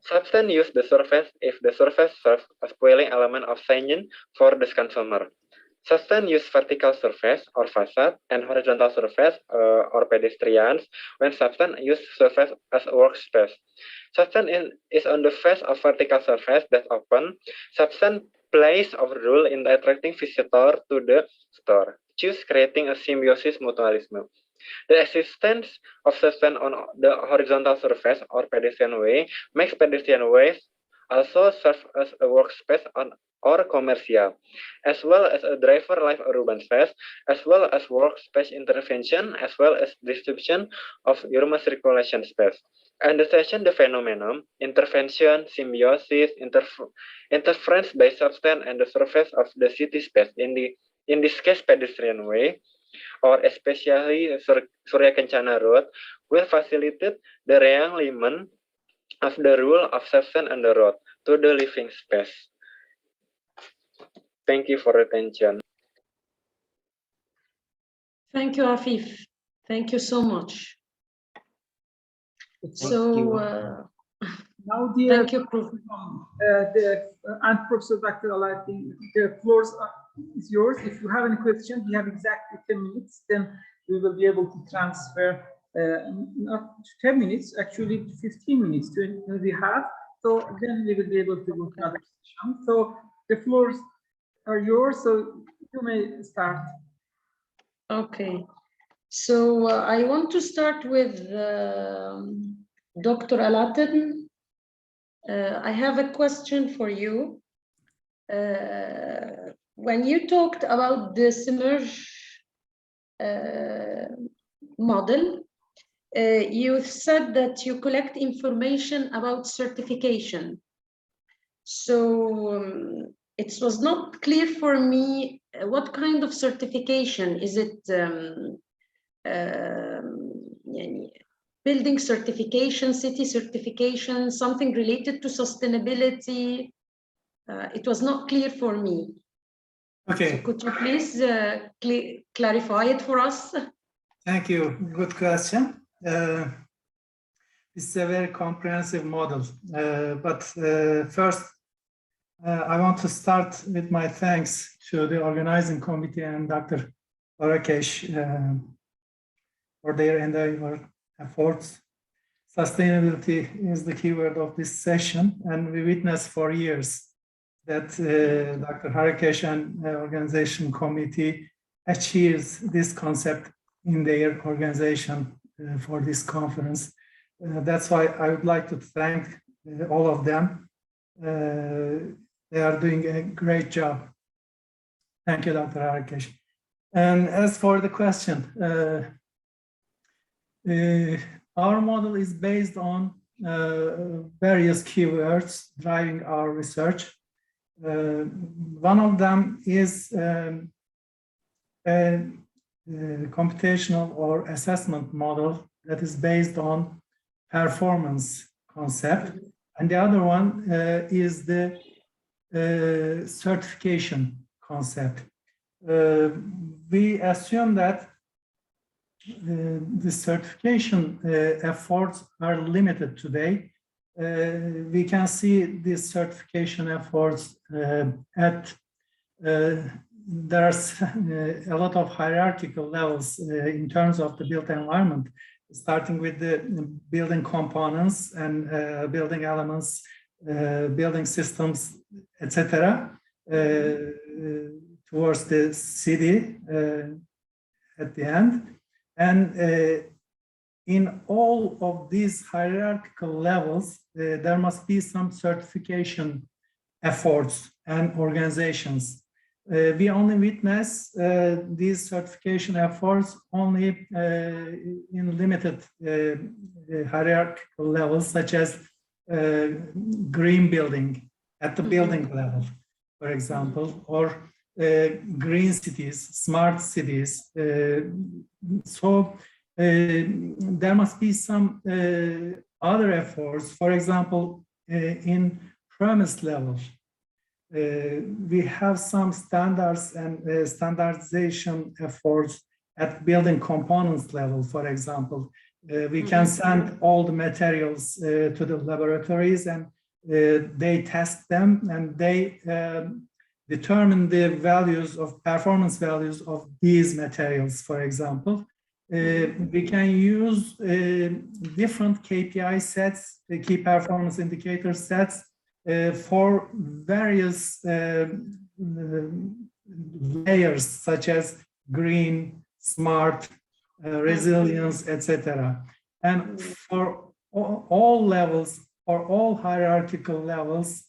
Substance use the surface if the surface serves as spoiling element of signing for the consumer. Substance use vertical surface or facade and horizontal surface or pedestrians when substance use surface as a workspace. Substance is on the face of vertical surface that's open. Substance plays a role in attracting visitor to the store, thus creating a symbiosis mutualism. The existence of substance on the horizontal surface or pedestrian way makes pedestrian ways also serve as a workspace or commercial, as well as a driver life urban space, as well as workspace intervention, as well as distribution of urban circulation space. Understand the phenomenon, intervention, symbiosis, interference by substance and the surface of the city space in this case pedestrian way, or especially Surya Kencana Road, will facilitate the realignment of the rule of substance on the road to the living space. Thank you for attention. Thank you, Afif. Thank you so much. Now, dear, thank you, Prof. And Professor Dr. Alaaddin, the floor is yours. If you have any questions, we have exactly 10 minutes. Then we will be able to transfer not 10 minutes, actually 15 minutes to we have. So then we will be able to go to another session. So the floors are yours. So you may start. Okay. So I want to start with Dr. Alaaddin. I have a question for you. When you talked about the submerge model, you said that you collect information about certification. So it was not clear for me what kind of certification. Is it building certification, city certification, something related to sustainability? It was not clear for me. Okay. So could you please clarify it for us? Thank you. Good question. It's a very comprehensive model. First, I want to start with my thanks to the organizing committee and Dr. Harakesh for their endeavor efforts. Sustainability is the keyword of this session, and we witnessed for years that Dr. Harakesh and the organization committee achieves this concept in their organization for this conference. That's why I would like to thank all of them. They are doing a great job. Thank you, Dr. Harakesh. And as for the question, our model is based on various keywords driving our research. One of them is a computational or assessment model that is based on performance concept. And the other one is the certification concept. We assume that the certification efforts are limited today. We can see these certification efforts there are a lot of hierarchical levels in terms of the built environment, starting with the building components and building elements, building systems, etc., towards the city at the end. And in all of these hierarchical levels, there must be some certification efforts and organizations. We only witness these certification efforts only in limited hierarchical levels, such as green building at the building level, for example, or green cities, smart cities. So there must be some other efforts, for example, in premise level. We have some standards and standardization efforts at building components level, for example. We can send all the materials to the laboratories, and they test them, and they determine the values of performance values of these materials, for example. We can use different KPI sets, the key performance indicator sets, for various layers such as green, smart, resilience, etc. And for all levels, for all hierarchical levels,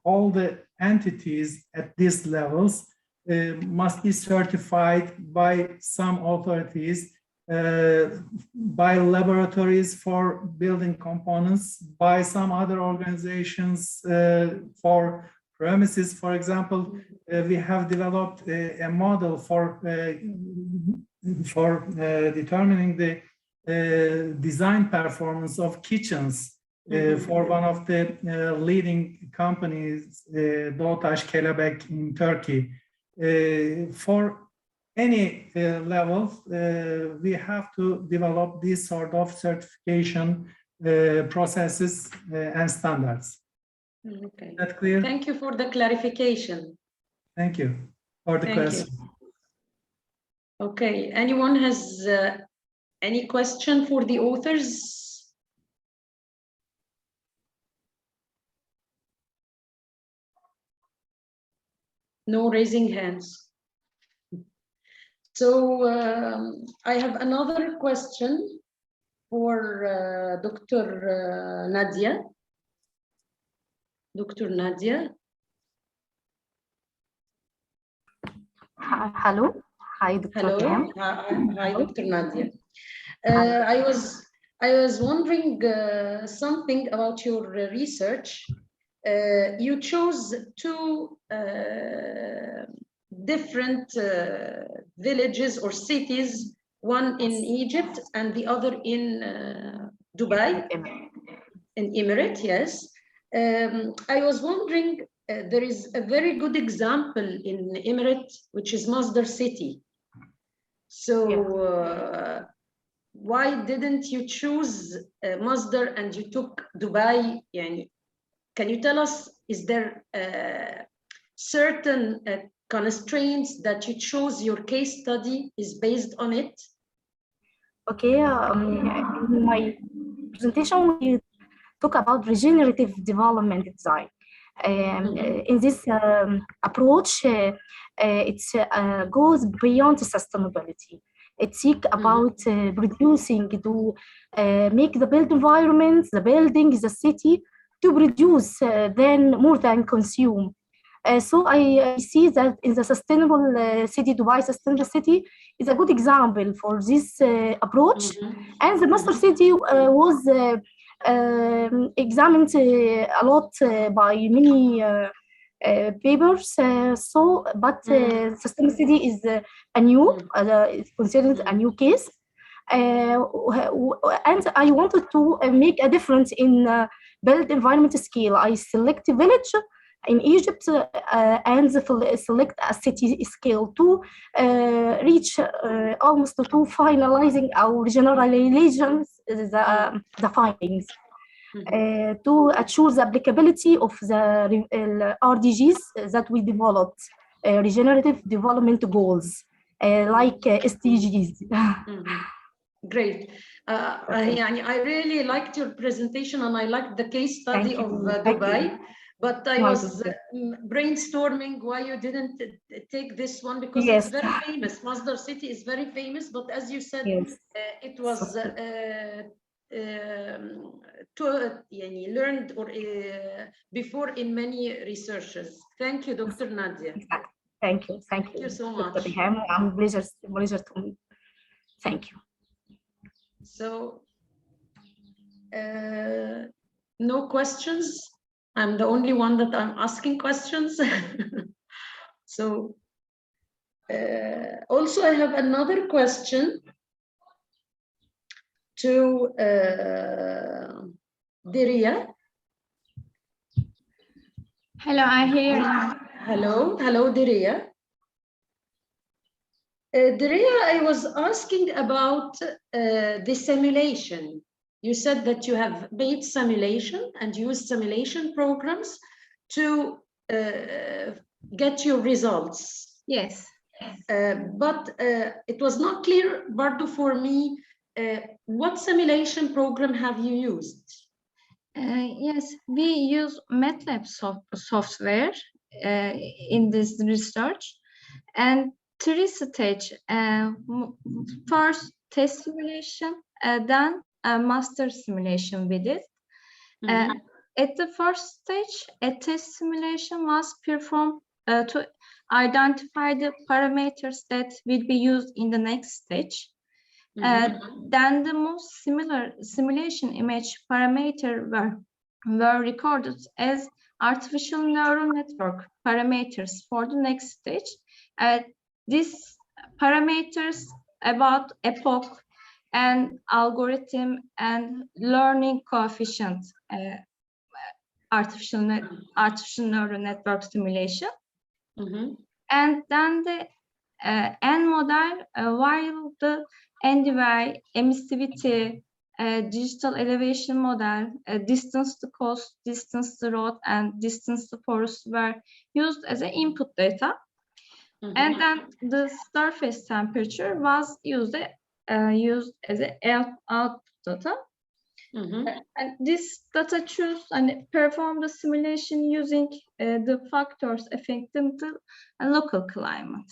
all the entities at these levels must be certified by some authorities, by laboratories for building components, by some other organizations for premises. For example, we have developed a model for determining the design performance of kitchens for one of the leading companies, Doğutaş Kelebek in Turkey. For any level, we have to develop this sort of certification processes and standards. Okay. Is that clear? Thank you for the clarification. Thank you for the question. Okay, anyone has any question for the authors? No raising hands. So I have another question for Dr. Nadia. Dr. Nadia. Hello. Hi, Dr. Hello. Hi, Dr. Nadia. I was wondering something about your research. You chose two different villages or cities, one in Egypt and the other in Dubai, in Emirate, yes. I was wondering, there is a very good example in Emirate, which is Masdar city. So why didn't you choose Masdar and you took Dubai? Can you tell us, is there certain constraints that you chose your case study is based on it? Okay, in my presentation, we talk about regenerative development design. In this approach, it goes beyond sustainability. It seeks about producing to make the built environment, the building, the city, to produce more than consume. So I see that in the sustainable city, Dubai Sustainable City is a good example for this approach. And the Masdar city was examined a lot by many papers. Sustainable city is a new, it's considered a new case. And I wanted to make a difference in built environment scale. I select a village in Egypt and select a city scale to reach almost to finalizing our generalizations, the findings, to assure the applicability of the RDGs that we developed, regenerative development goals, like SDGs. Great. I really liked your presentation and I liked the case study of Dubai. But I was brainstorming why you didn't take this one, because it's very famous. Masdar city is very famous, but as you said, it was learned or before in many researches. Thank you, Dr. Nadia. Thank you. Thank you so much. Dr. Riham, I'm pleasure to me. Thank you. So, no questions. I'm the only one that I'm asking questions. So, also I have another question to Diria. Hello, I hear. Hello, Diria. Diria, I was asking about the simulation. You said that you have made simulation and used simulation programs to get your results. Yes. But it was not clear, Bardo, for me, what simulation program have you used? Yes, we use MATLAB software in this research, and three stage. First test simulation, then a master simulation with it. At the first stage, a test simulation was performed to identify the parameters that will be used in the next stage. Then the most similar simulation image parameter were recorded as artificial neural network parameters for the next stage. These parameters about epoch and algorithm and learning coefficient artificial neural network simulation. And then the N model, while the NDVI, emissivity, digital elevation model, distance to coast, distance to road, and distance to forest were used as an input data. And then the surface temperature was used as an output data. And this data choose and perform the simulation using the factors affecting the local climate.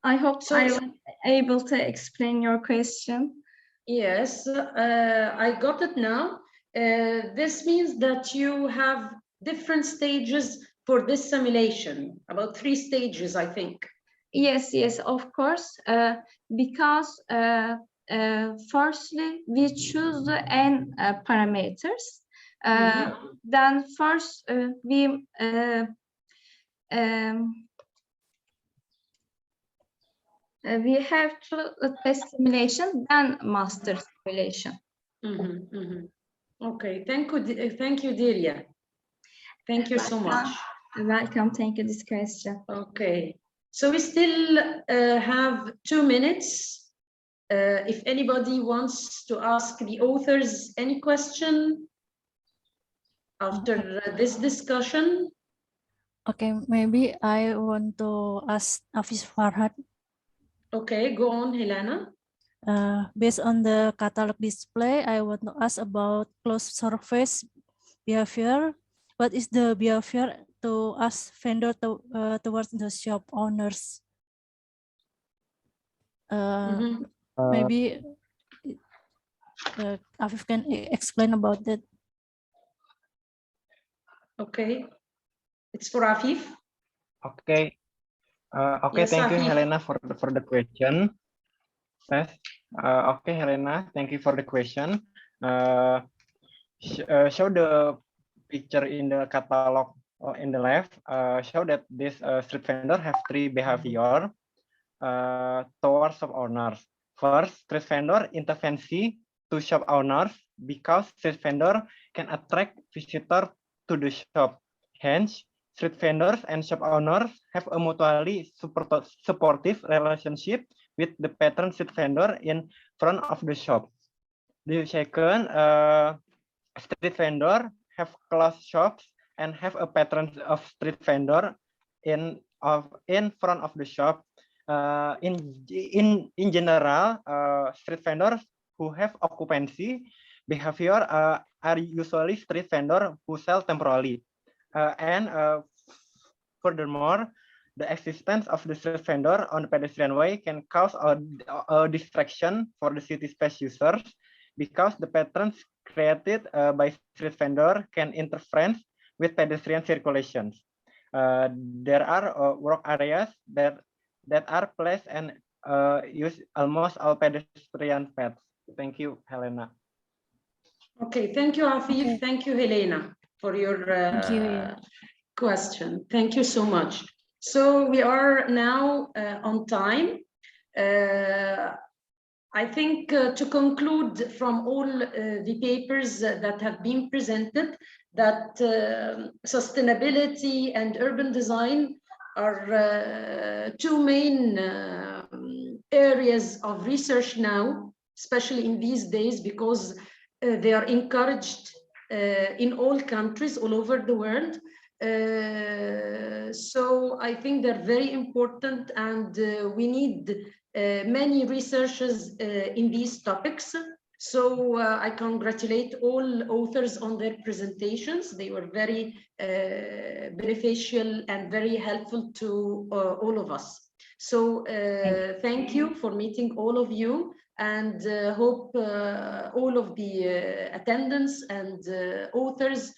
I hope I was able to explain your question. Yes, I got it now. This means that you have different stages for this simulation, about 3 stages, I think. Yes, of course, because firstly, we choose the N parameters. Then first, we have to test simulation, then master simulation. Okay, thank you, Diria. Thank you so much. Welcome, thank you, this question. Okay, so we still have 2 minutes. If anybody wants to ask the authors any question after this discussion. Okay, maybe I want to ask Hafiz Farhad. Okay, go on, Helena. Based on the catalog display, I want to ask about closed surface behavior. What is the behavior to ask vendor towards the shop owners? Maybe Afif can explain about that. Okay, it's for Afif. Okay. Okay, yes, thank you, Helena, for the question. Yes. Okay, Helena, thank you for the question. Show the picture in the catalog in the left. Show that this street vendor have 3 behavior towards shop owners. First, street vendor intervention to shop owners because street vendor can attract visitor to the shop. Hence, street vendors and shop owners have a mutually supportive relationship with the patron street vendor in front of the shop. The second, street vendor have closed shops and have a patron of street vendor in front of the shop. In general, street vendors who have occupancy behavior are usually street vendors who sell temporarily. And furthermore, the existence of the street vendor on the pedestrian way can cause a distraction for the city space users because the patterns created by street vendor can interfere with pedestrian circulations. There are work areas that are placed and use almost all pedestrian paths. Thank you, Helena. Okay, thank you, Afif. Okay. Thank you, Helena, for your question. Thank you so much. So we are now on time. I think to conclude from all the papers that have been presented, that sustainability and urban design are two main areas of research now, especially in these days, because they are encouraged in all countries all over the world. So I think they're very important, and we need many researchers in these topics. So I congratulate all authors on their presentations. They were very beneficial and very helpful to all of us. So thank you for meeting all of you, and hope all of the attendants and authors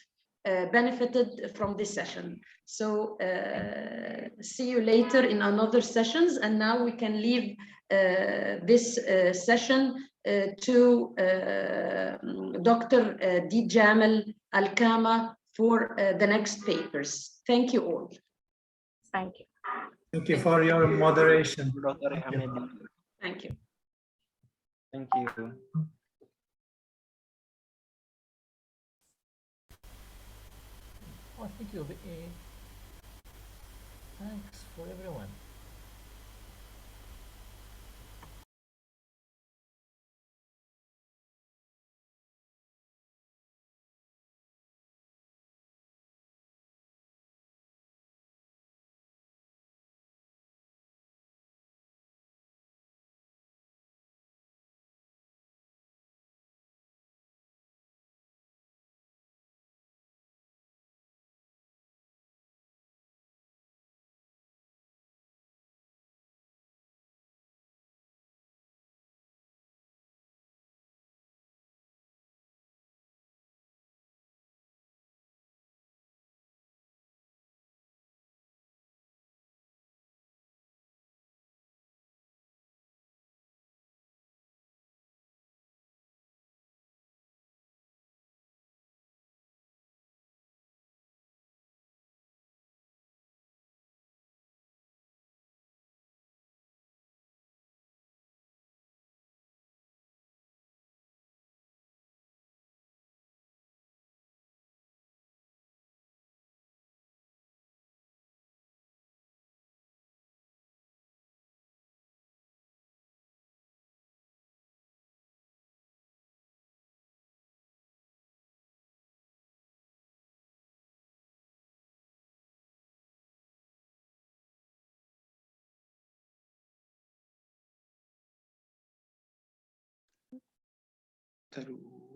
benefited from this session. So see you later in another sessions, and now we can leave this session to Dr. D. Jamal Al-Kama for the next papers. Thank you all. Thank you. Thank you for your moderation. Thank you. Thank you. Oh, thank you. Thanks for everyone.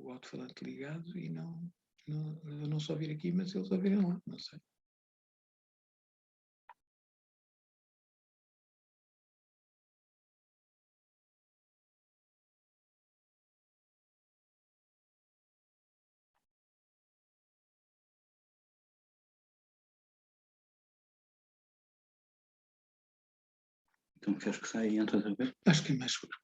O alto-falante ligado e eu não só vir aqui, mas eles ouvirem lá, não sei. Então queres que saia e entre outra vez? Acho que é mais seguro.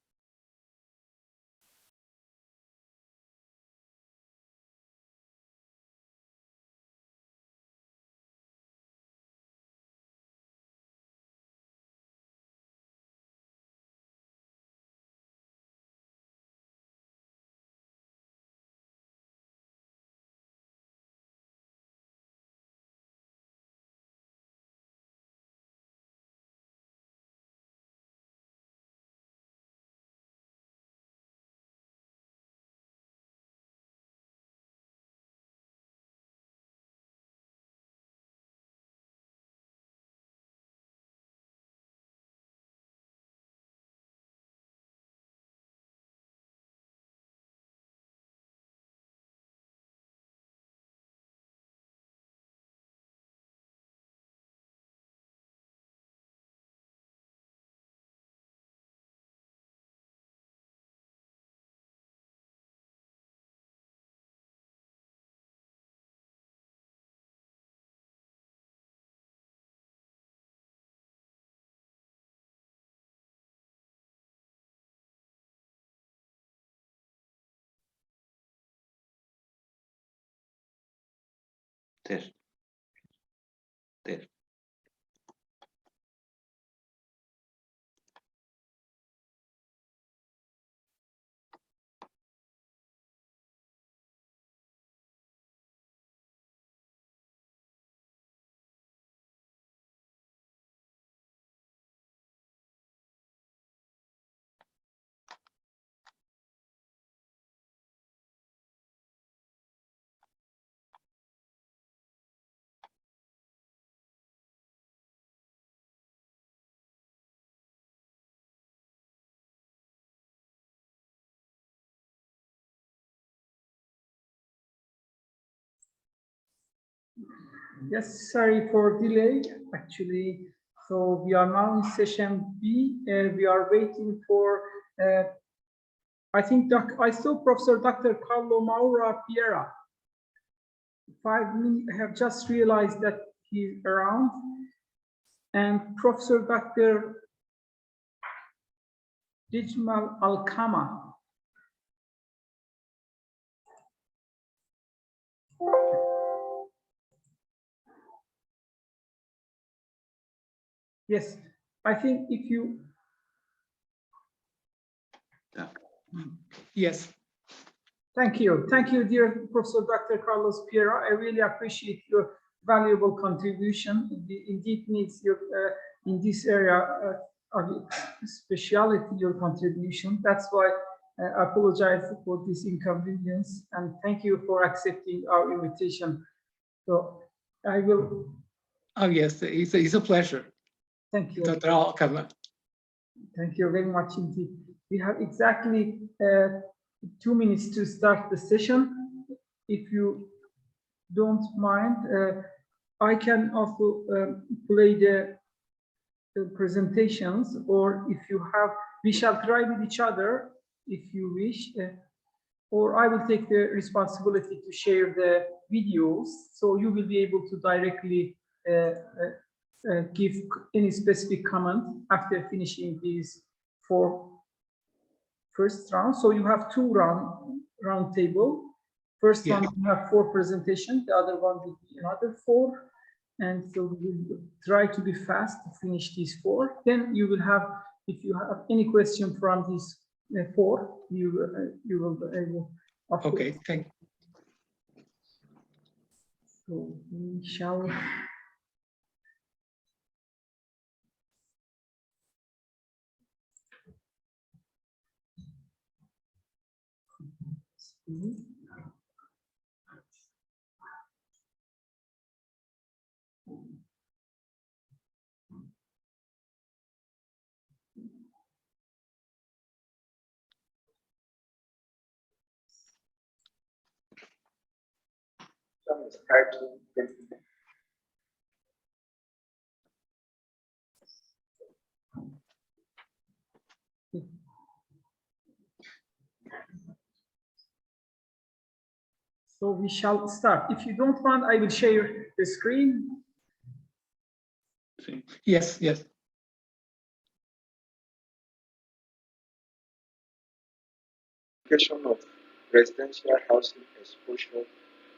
Test. Test. Yes, sorry for delay. Actually, so we are now in session B. We are waiting for, I think, I saw Professor Dr. Carlo Maura Piera. 5 minutes, I have just realized that he's around. And Professor Dr. Dijmal Alkama. Yes, I think if you... Yes. Thank you. Thank you, dear Professor Dr. Carlos Piera. I really appreciate your valuable contribution. It indeed needs your, in this area of speciality, your contribution. That's why I apologize for this inconvenience and thank you for accepting our invitation. So I will... Oh, yes, it's a pleasure. Thank you. Dr. Alkama. Thank you very much indeed. We have exactly 2 minutes to start the session. If you don't mind, I can also play the presentations, or if you have, we shall try with each other if you wish, or I will take the responsibility to share the videos, so you will be able to directly give any specific comment after finishing these 4 first round. So you have 2 round table. First one, you have 4 presentations. The other one will be another 4. And so we will try to be fast to finish these 4. Then you will have, if you have any question from these 4, you will be able. Okay, thank you. So we shall. So we shall start. If you don't mind, I will share the screen. Yes, yes. Of residential housing exposure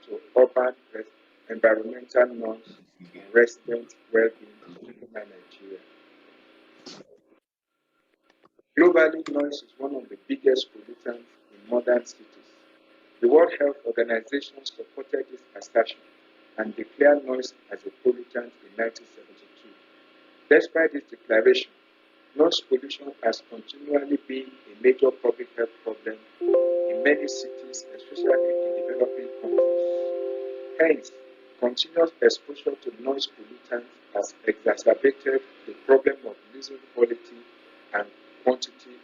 to urban environmental norms and resident well-being in Nigeria. Globally, noise is one of the biggest pollutants in modern cities. The World Health Organization supported this assertion and declared noise as a pollutant in 1972. Despite this declaration, noise pollution has continually been a major public health problem in many cities, especially in developing countries. Hence, continuous exposure to noise pollutants has exacerbated the problem of losing quality and quantity.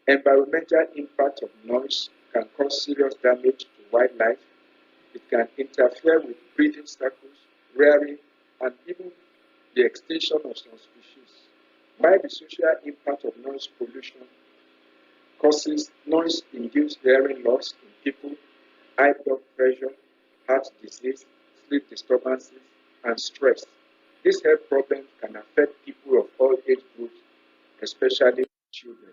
Environmental impact of noise can cause serious damage to wildlife. It can interfere with breeding cycles, rearing, and even the extinction of some species. While the social impact of noise pollution causes noise-induced hearing loss in people, high blood pressure, heart disease, sleep disturbances, and stress. These health problems can affect people of all age groups, especially children.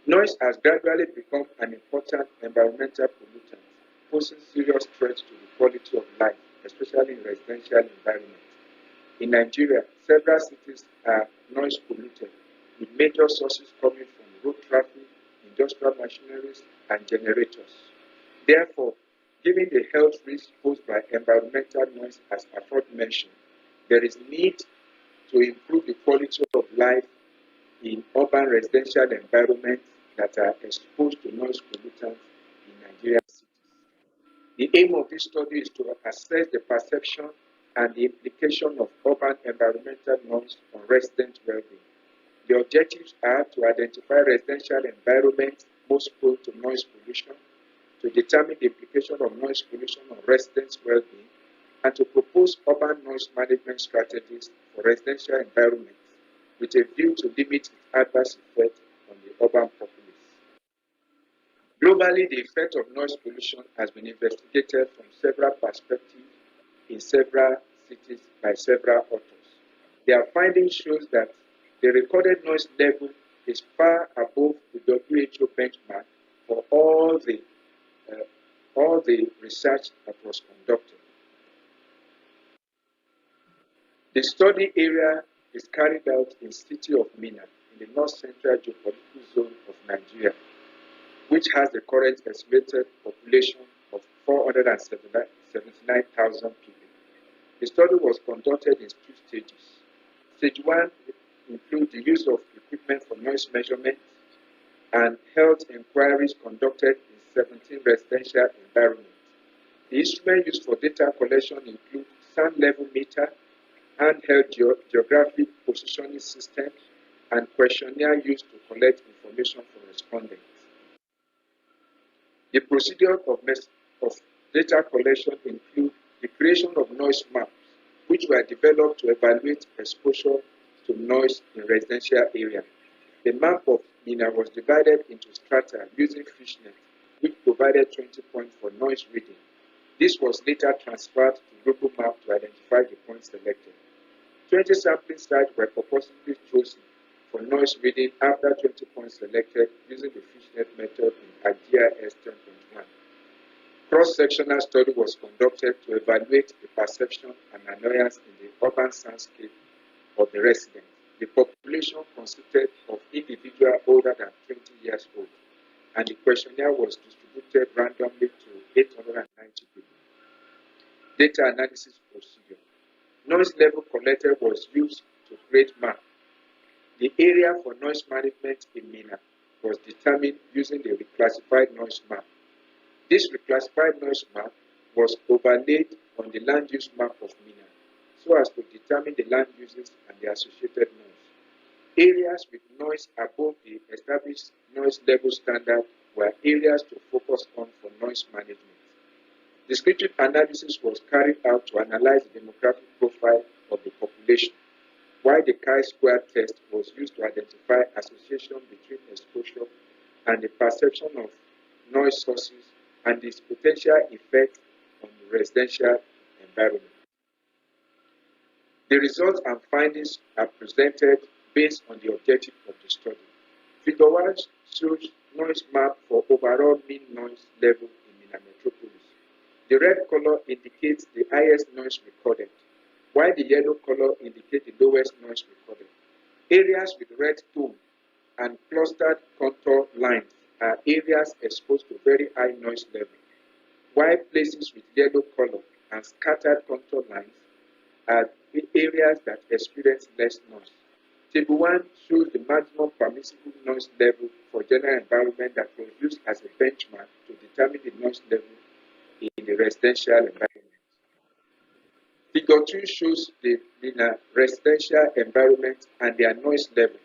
Noise has gradually become an important environmental pollutant. posing serious threats to the quality of life, especially in residential environments. In Nigeria, several cities are noise polluted, with major sources coming from road traffic, industrial machineries, and generators. Therefore, given the health risks posed by environmental noise as aforementioned, there is need to improve the quality of life in urban residential environments that are exposed to noise pollutants in Nigerian cities. The aim of this study is to assess the perception and the implication of urban environmental noise on resident well-being. The objectives are to identify residential environments most prone to noise pollution, to determine the implication of noise pollution on residents' well-being, and to propose urban noise management strategies for residential environments with a view to limit its adverse effect on the urban populace. Globally, the effect of noise pollution has been investigated from several perspectives in several cities by several authors. Their findings show that the recorded noise level is far above the WHO benchmark for all the research that was conducted. The study area is carried out in the city of Minna, in the north-central geopolitical zone of Nigeria, which has the current estimated population of 479,000 people. The study was conducted in 2 stages. Stage 1 includes the use of equipment for noise measurement and health inquiries conducted in 17 residential environments. The instruments used for data collection include sound level meter, handheld geographic positioning system, and questionnaire used to collect information from respondents. The procedure of data collection includes the creation of noise maps, which were developed to evaluate exposure to noise in residential areas. The map of Minna was divided into strata using fishnet, which provided 20 points for noise reading. This was later transferred to Google Map to identify the points selected. 20 sampling sites were purposely chosen for noise reading after 20 points selected using the fishnet method in GIS 10.1. Cross-sectional study was conducted to evaluate the perception and annoyance in the urban soundscape of the residents. The population consisted of individuals older than 20 years old, and the questionnaire was distributed randomly to 890 people. Data analysis procedure. Noise level collected was used to create map. The area for noise management in Minna was determined using the reclassified noise map. This reclassified noise map was overlaid on the land use map of Minna so as to determine the land uses and the associated noise. Areas with noise above the established noise level standard were areas to focus on for noise management. Descriptive analysis was carried out to analyze the demographic profile of the population, while the chi-square test was used to identify association between exposure and the perception of noise sources and its potential effect on the residential environment. The results and findings are presented based on the objective of the study. Figure 1 shows noise map for overall mean noise level in Minna metropolis. The red color indicates the highest noise recorded, while the yellow color indicates the lowest noise recorded. Areas with red tone and clustered contour lines are areas exposed to very high noise level, while places with yellow color and scattered contour lines are areas that experience less noise. Table 1 shows the maximum permissible noise level for general environment that was used as a benchmark to determine the noise level in the residential environment. Figure 2 shows the residential environment and their noise level.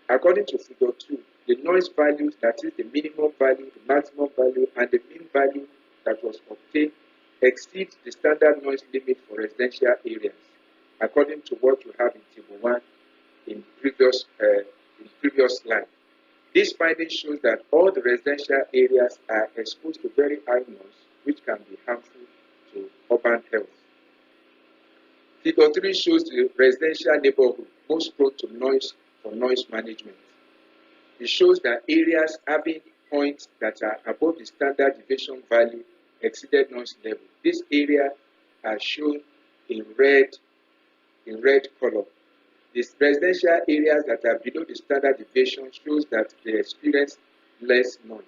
According to Figure 2, the noise values, that is the minimum value, the maximum value, and the mean value that was obtained exceed the standard noise limit for residential areas, according to what you have in Table 1 in previous slide. This finding shows that all the residential areas are exposed to very high noise, which can be harmful to urban health. Figure 3 shows the residential neighborhood most prone to noise for noise management. It shows that areas having points that are above the standard deviation value exceeded noise level. This area are shown in red color. The residential areas that are below the standard deviation shows that they experience less noise.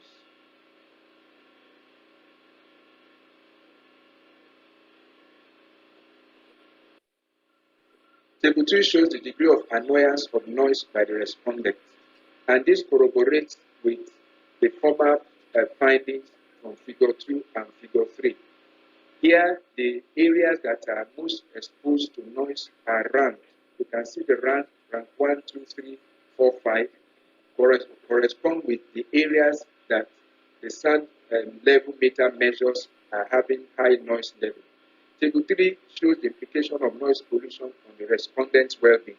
Table 2 shows the degree of annoyance of noise by the respondent, and this corroborates with the former findings from Figure 2 and Figure 3. Here, the areas that are most exposed to noise are ranked. You can see the rank 1, 2, 3, 4, 5 correspond with the areas that the sound level meter measures are having high noise level. Table 3 shows the implication of noise pollution on the respondent's well-being.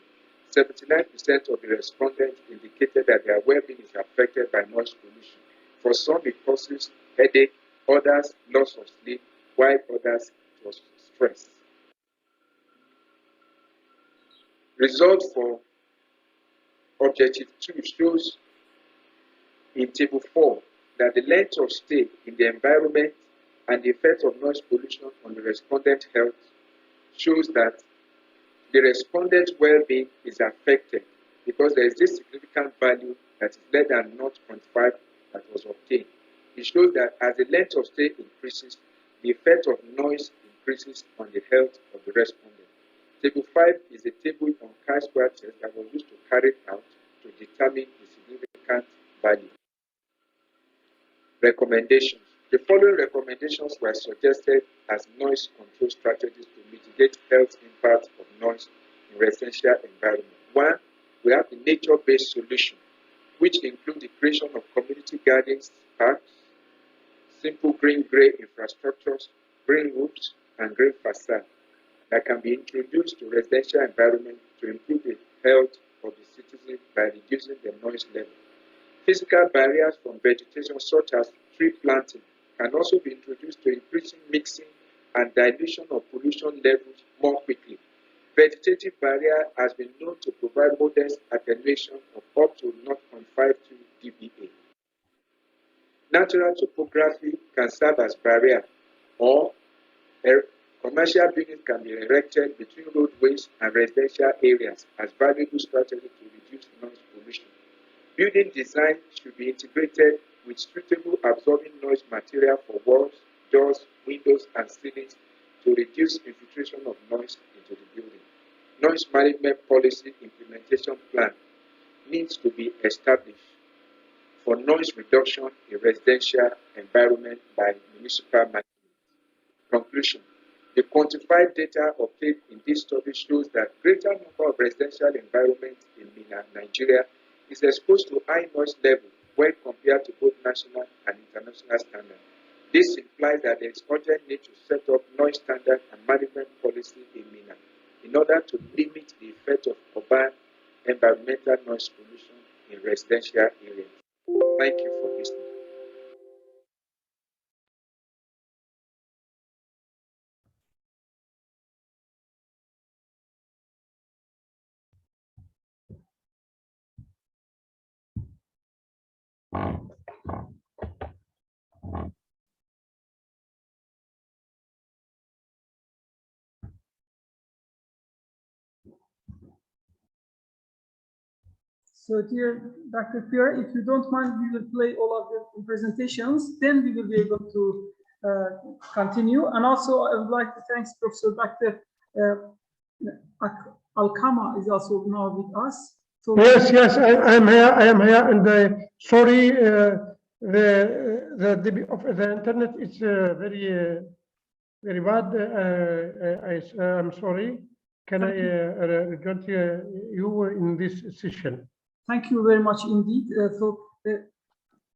79% of the respondents indicated that their well-being is affected by noise pollution. For some, it causes headache, others, loss of sleep, while others, it was stress. Result for Objective 2 shows in Table 4 that the length of stay in the environment and the effect of noise pollution on the respondent health shows that the respondent's well-being is affected because there is this significant value that is less than 0.5 that was obtained. It shows that as the length of stay increases, the effect of noise increases on the health of the respondent. Table 5 is a table on chi-square test that was used to carry out to determine the significant value. Recommendations. The following recommendations were suggested as noise control strategies to mitigate health impacts of noise in residential environment. 1, we have the nature-based solution, which include the creation of community gardens, parks, simple green-gray infrastructures, green roofs, and green facades that can be introduced to residential environment to improve the health of the citizens by reducing the noise level. Physical barriers from vegetation such as tree planting can also be introduced to increasing mixing and dilution of pollution levels more quickly. Vegetative barrier has been known to provide modest attenuation of up to 0.52 dBA. Natural topography can serve as barrier, or commercial buildings can be erected between roadways and residential areas as valuable strategy to reduce noise pollution. Building design should be integrated with suitable absorbing noise material for walls, doors, windows, and ceilings to reduce infiltration of noise into the building. Noise management policy implementation plan needs to be established for noise reduction in residential environment by municipal management. Conclusion. The quantified data obtained in this study shows that greater number of residential environments in Nigeria is exposed to high noise level when compared to both national and international standards. This implies that there is urgent need to set up noise standard and management policy in MENA in order to limit the effect of urban environmental noise pollution in residential areas. Thank you for listening. So dear Dr. Pierre, if you don't mind, we will play all of the presentations, then we will be able to continue. And also I would like to thank Professor Dr. Alkama is also now with us. So yes, I am here, and sorry, the internet is very bad. I'm sorry. Can I rejoin you in this session? Thank you very much indeed.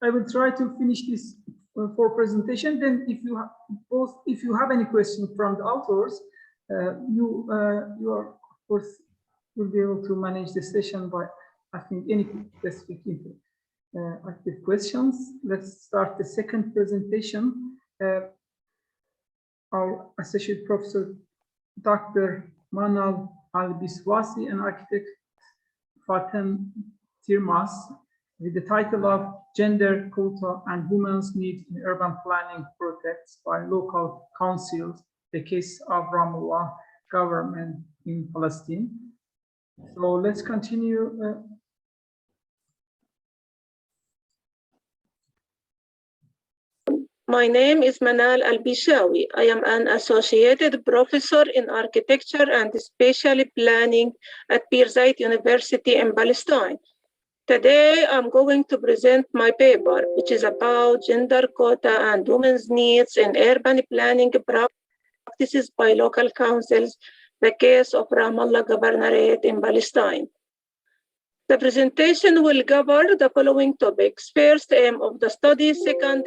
I will try to finish this for presentation. Then, if you have any questions from the authors, you are of course will be able to manage the session by asking any specific active questions. Let's start the second presentation. Our Associate Professor Dr. Manal Al-Biswasi and architect Fatem Tirmas with the title of Gender Quota and Women's Need in Urban Planning Protects by Local Councils, the case of Ramallah government in Palestine. So let's continue. My name is Manal Al-Bishawi. I am an associated professor in architecture and spatial planning at Birzeit University in Palestine. Today, I'm going to present my paper, which is about gender quota and women's needs in urban planning practices by local councils, the case of Ramallah Governorate in Palestine. The presentation will cover the following topics. First, aim of the study. Second,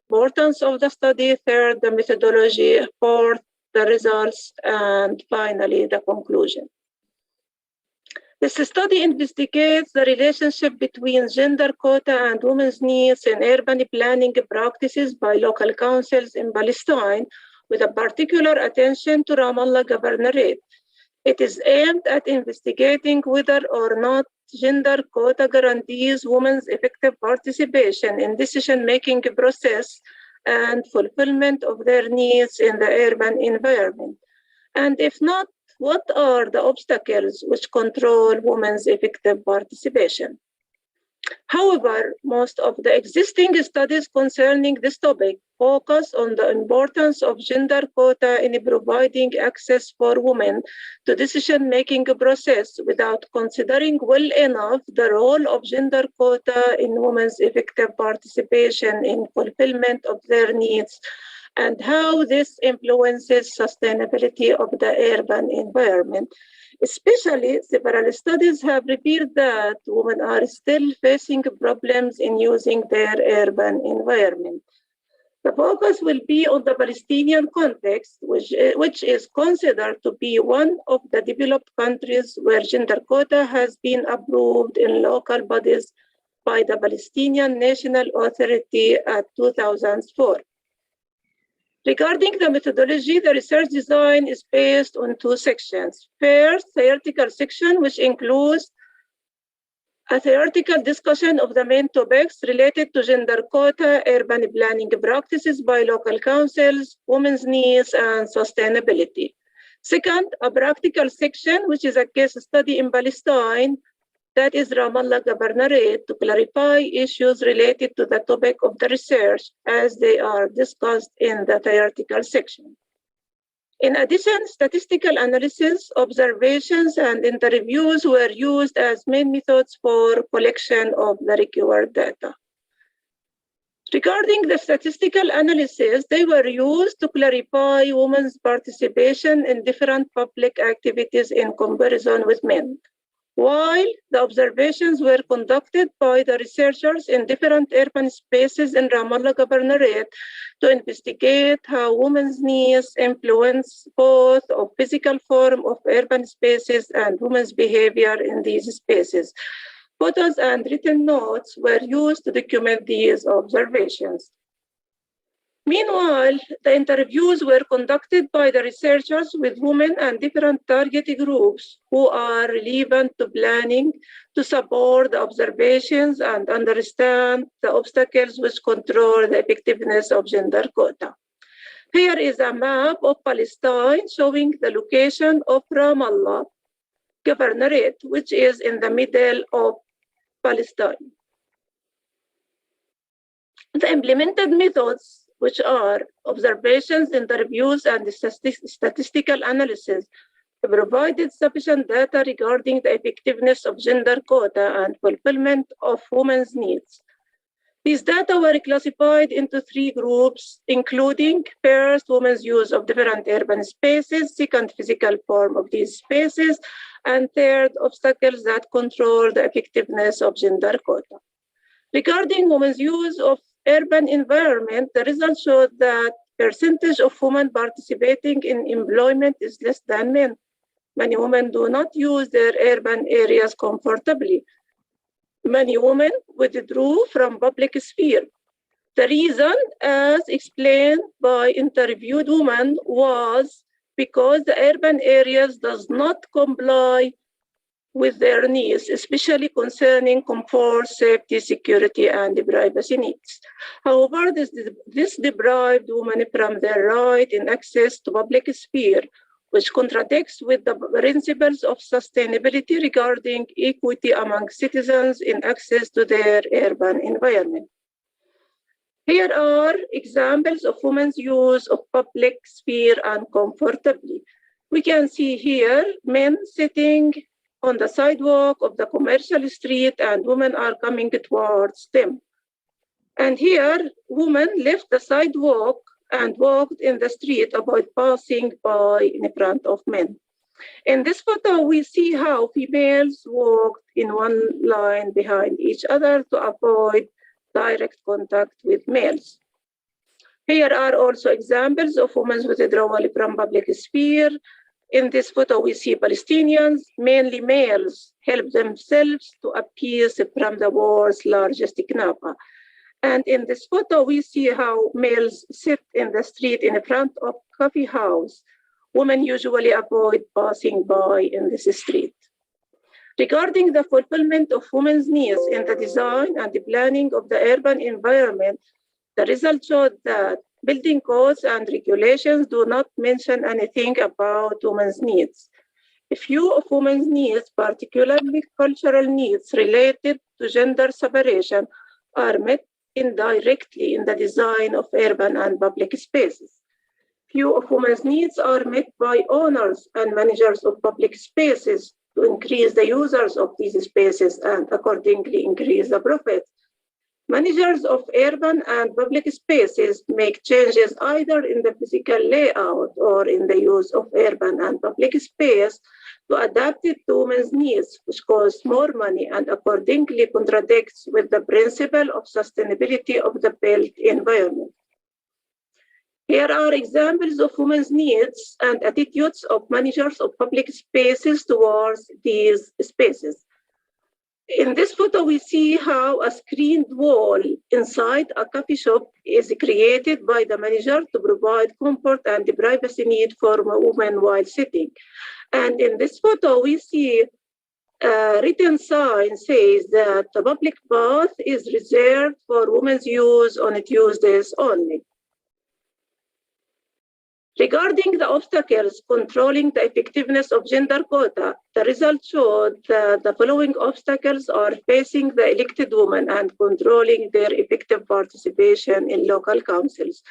importance of the study. Third, the methodology. Fourth, the results. And finally, the conclusion. This study investigates the relationship between gender quota and women's needs in urban planning practices by local councils in Palestine, with a particular attention to Ramallah Governorate. It is aimed at investigating whether or not gender quota guarantees women's effective participation in decision-making process and fulfillment of their needs in the urban environment. And if not, what are the obstacles which control women's effective participation? However, most of the existing studies concerning this topic focus on the importance of gender quota in providing access for women to decision-making process without considering well enough the role of gender quota in women's effective participation in fulfillment of their needs and how this influences sustainability of the urban environment. Especially, several studies have revealed that women are still facing problems in using their urban environment. The focus will be on the Palestinian context, which is considered to be one of the developed countries where gender quota has been approved in local bodies by the Palestinian National Authority at 2004. Regarding the methodology, the research design is based on two sections. First, theoretical section, which includes a theoretical discussion of the main topics related to gender quota, urban planning practices by local councils, women's needs, and sustainability. Second, a practical section, which is a case study in Palestine, that is Ramallah Governorate, to clarify issues related to the topic of the research as they are discussed in the theoretical section. In addition, statistical analysis, observations, and interviews were used as main methods for collection of the required data. Regarding the statistical analysis, they were used to clarify women's participation in different public activities in comparison with men. While the observations were conducted by the researchers in different urban spaces in Ramallah Governorate to investigate how women's needs influence both of physical form of urban spaces and women's behavior in these spaces. Photos and written notes were used to document these observations. Meanwhile, the interviews were conducted by the researchers with women and different target groups who are relevant to planning to support the observations and understand the obstacles which control the effectiveness of gender quota. Here is a map of Palestine showing the location of Ramallah Governorate, which is in the middle of Palestine. The implemented methods, which are observations, interviews, and statistical analysis, provided sufficient data regarding the effectiveness of gender quota and fulfillment of women's needs. These data were classified into three groups, including first, women's use of different urban spaces, second, physical form of these spaces, and third, obstacles that control the effectiveness of gender quota. Regarding women's use of urban environment, the results showed that percentage of women participating in employment is less than men. Many women do not use their urban areas comfortably. Many women withdrew from public sphere. The reason, as explained by interviewed women, was because the urban areas does not comply with their needs, especially concerning comfort, safety, security, and privacy needs. However, this deprived women from their right in access to public sphere, which contradicts with the principles of sustainability regarding equity among citizens in access to their urban environment. Here are examples of women's use of public sphere uncomfortably. We can see here men sitting on the sidewalk of the commercial street and women are coming towards them. And here, women left the sidewalk and walked in the street, avoid passing by in front of men. In this photo, we see how females walked in one line behind each other to avoid direct contact with males. Here are also examples of women's withdrawal from public sphere. In this photo, we see Palestinians, mainly males, help themselves to appease from the world's largest knappa. And in this photo, we see how males sit in the street in front of coffee house. Women usually avoid passing by in this street. Regarding the fulfillment of women's needs in the design and the planning of the urban environment, the results showed that building codes and regulations do not mention anything about women's needs. A few of women's needs, particularly cultural needs related to gender separation, are met indirectly in the design of urban and public spaces. Few of women's needs are met by owners and managers of public spaces to increase the users of these spaces and accordingly increase the profits. Managers of urban and public spaces make changes either in the physical layout or in the use of urban and public space to adapt it to women's needs, which costs more money and accordingly contradicts with the principle of sustainability of the built environment. Here are examples of women's needs and attitudes of managers of public spaces towards these spaces. In this photo, we see how a screened wall inside a coffee shop is created by the manager to provide comfort and the privacy need for women while sitting. And in this photo, we see a written sign says that the public bath is reserved for women's use on Tuesdays only. Regarding the obstacles controlling the effectiveness of gender quota, the results showed that the following obstacles are facing the elected women and controlling their effective participation in local councils.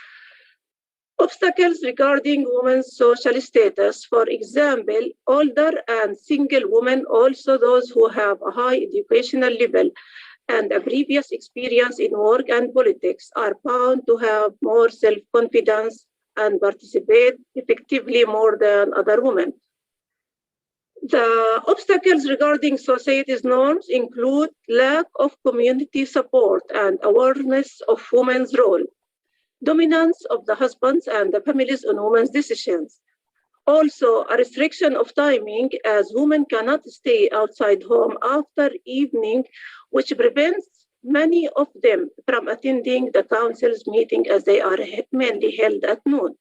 Obstacles regarding women's social status, for example, older and single women, also those who have a high educational level and a previous experience in work and politics, are found to have more self-confidence and participate effectively more than other women. The obstacles regarding society's norms include lack of community support and awareness of women's role, dominance of the husbands and the families on women's decisions. Also, a restriction of timing as women cannot stay outside home after evening, which prevents many of them from attending the council's meeting as they are mainly held at noon.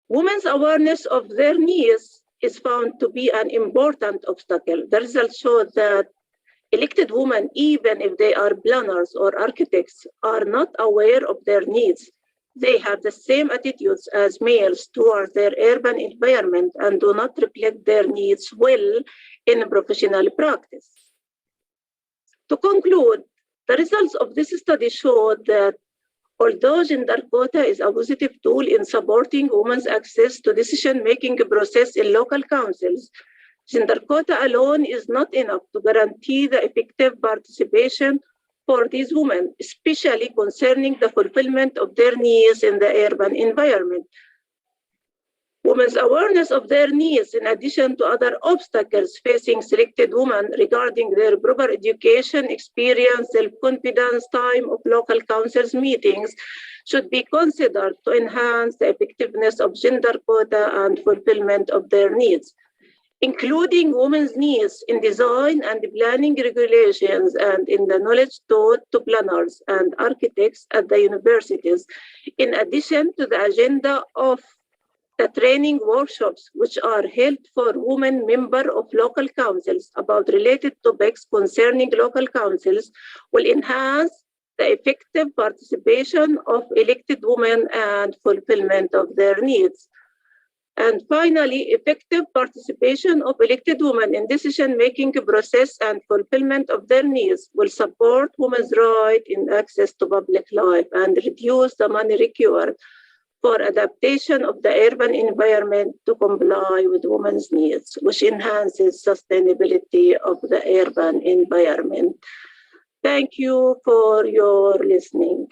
Women's awareness of their needs is found to be an important obstacle. The results show that elected women, even if they are planners or architects, are not aware of their needs. They have the same attitudes as males towards their urban environment and do not reflect their needs well in professional practice. To conclude, the results of this study show that although gender quota is a positive tool in supporting women's access to decision-making process in local councils, gender quota alone is not enough to guarantee the effective participation for these women, especially concerning the fulfillment of their needs in the urban environment. Women's awareness of their needs, in addition to other obstacles facing selected women regarding their proper education, experience, self-confidence, time of local councils meetings, should be considered to enhance the effectiveness of gender quota and fulfillment of their needs, including women's needs in design and planning regulations and in the knowledge taught to planners and architects at the universities, in addition to the agenda of the training workshops, which are held for women members of local councils about related topics concerning local councils, will enhance the effective participation of elected women and fulfillment of their needs. And finally, effective participation of elected women in decision-making process and fulfillment of their needs will support women's right in access to public life and reduce the money required for adaptation of the urban environment to comply with women's needs, which enhances sustainability of the urban environment. Thank you for your listening.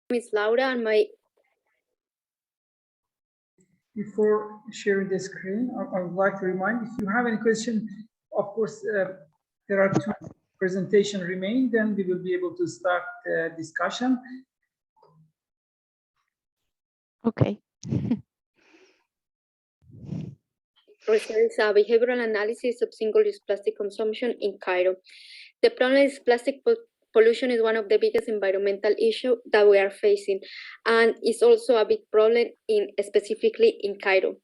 Miss Laura, and my... Before sharing the screen, I would like to remind, if you have any question, of course, there are 2 presentations remain, then we will be able to start the discussion. Okay. Research behavioral analysis of single-use plastic consumption in Cairo. The problem is plastic pollution is one of the biggest environmental issues that we are facing, and it's also a big problem specifically in Cairo.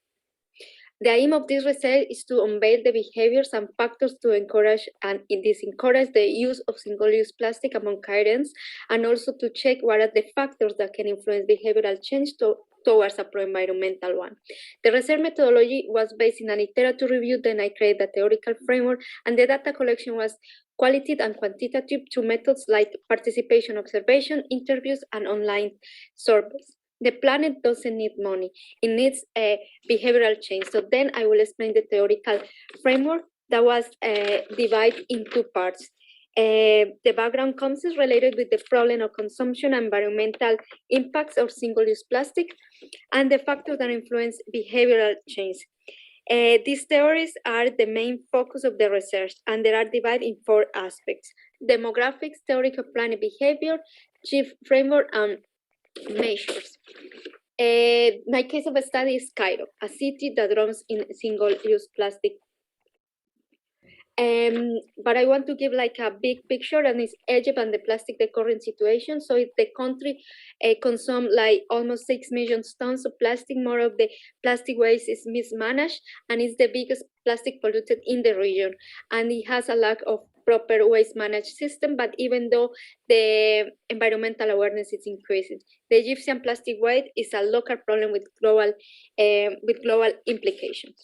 The aim of this research is to unveil the behaviors and factors to encourage and disencourage the use of single-use plastic among Cairns, and also to check what are the factors that can influence behavioral change towards a pro-environmental one. The research methodology was based in a literature review, then I created a theoretical framework, and the data collection was qualitative and quantitative to methods like participation observation, interviews, and online surveys. The planet doesn't need money, it needs a behavioral change. So then I will explain the theoretical framework that was divided in 2 parts. The background concepts related with the problem of consumption and environmental impacts of single-use plastic, and the factors that influence behavioral change. These theories are the main focus of the research, and they are divided in 4 aspects: demographics, theoretical planet behavior, chief framework, and measures. My case of a study is Cairo, a city that runs in single-use plastic. But I want to give like a big picture, and it's Egypt and the plastic, the current situation. So if the country consumes like almost 6 million tons of plastic, more of the plastic waste is mismanaged, and it's the biggest plastic polluted in the region. And it has a lack of proper waste management system, but even though the environmental awareness is increasing, the Egyptian plastic waste is a local problem with global implications.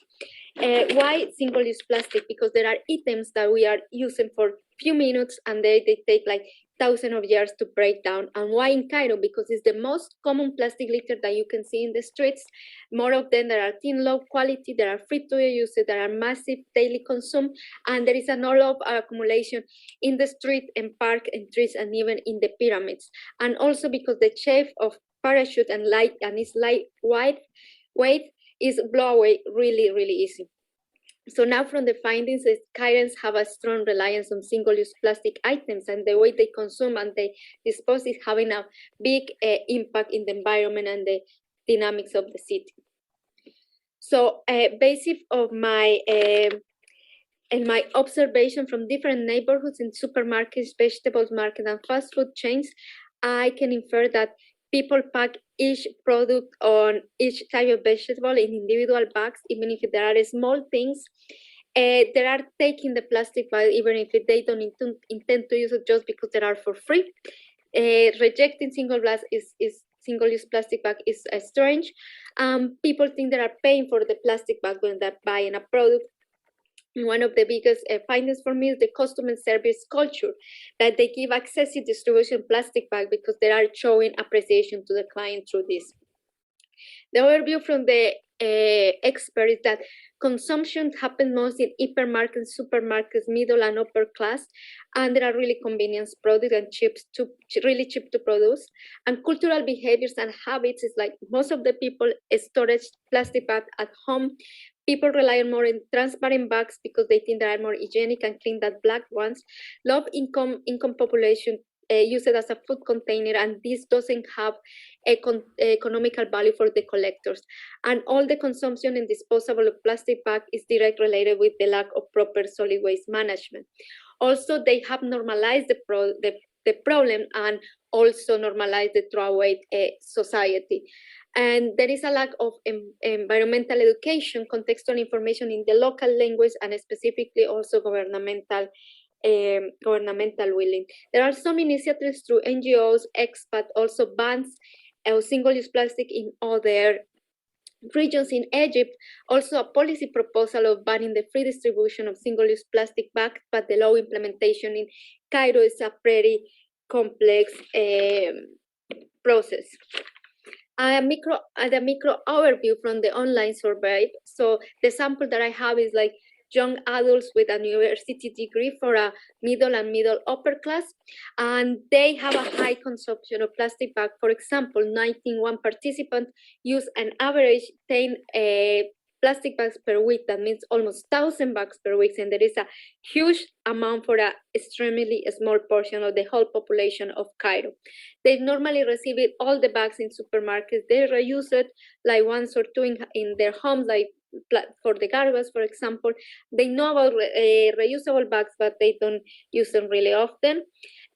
Why single-use plastic? Because there are items that we are using for few minutes and they take like thousands of years to break down. And why in Cairo? Because it's the most common plastic litter that you can see in the streets. More of them that are thin, low quality, that are free to use, that are massive, daily consumed, and there is an all of accumulation in the street and park and trees and even in the pyramids. And also because the shape of parachute and its lightweight weight is blow away really, really easy. So now from the findings, Cairns have a strong reliance on single-use plastic items, and the way they consume and they dispose is having a big impact in the environment and the dynamics of the city. So basic of my and my observation from different neighborhoods in supermarkets, vegetables market, and fast food chains, I can infer that people pack each product on each type of vegetable in individual bags, even if there are small things. They are taking the plastic bag, even if they don't intend to use it just because they are for free. Rejecting single-use plastic bag is strange. People think they are paying for the plastic bag when they're buying a product. One of the biggest findings for me is the customer service culture, that they give excessive distribution plastic bag because they are showing appreciation to the client through this. The overview from the expert is that consumption happens most in hypermarkets, supermarkets, middle and upper class, and there are really convenience products and really cheap to produce. And cultural behaviors and habits is like most of the people storage plastic bag at home. People rely more on transparent bags because they think they are more hygienic and clean than black ones. Low income population use it as a food container, and this doesn't have economical value for the collectors. And all the consumption and disposable of plastic bag is directly related with the lack of proper solid waste management. Also, they have normalized the problem and also normalized the throwaway society. And there is a lack of environmental education, contextual information in the local language, and specifically also governmental willing. There are some initiatives through NGOs, expats, also bans single-use plastic in other regions. In Egypt, also a policy proposal of banning the free distribution of single-use plastic bags, but the law implementation in Cairo is a pretty complex process. A micro overview from the online survey. So the sample that I have is like young adults with a university degree for a middle and middle upper class, and they have a high consumption of plastic bag. For example, 91 participants use an average 10 plastic bags per week. That means almost 1,000 bags per week, and there is a huge amount for an extremely small portion of the whole population of Cairo. They normally receive all the bags in supermarkets. They reuse it like once or two in their homes, like for the garbage, for example. They know about reusable bags, but they don't use them really often.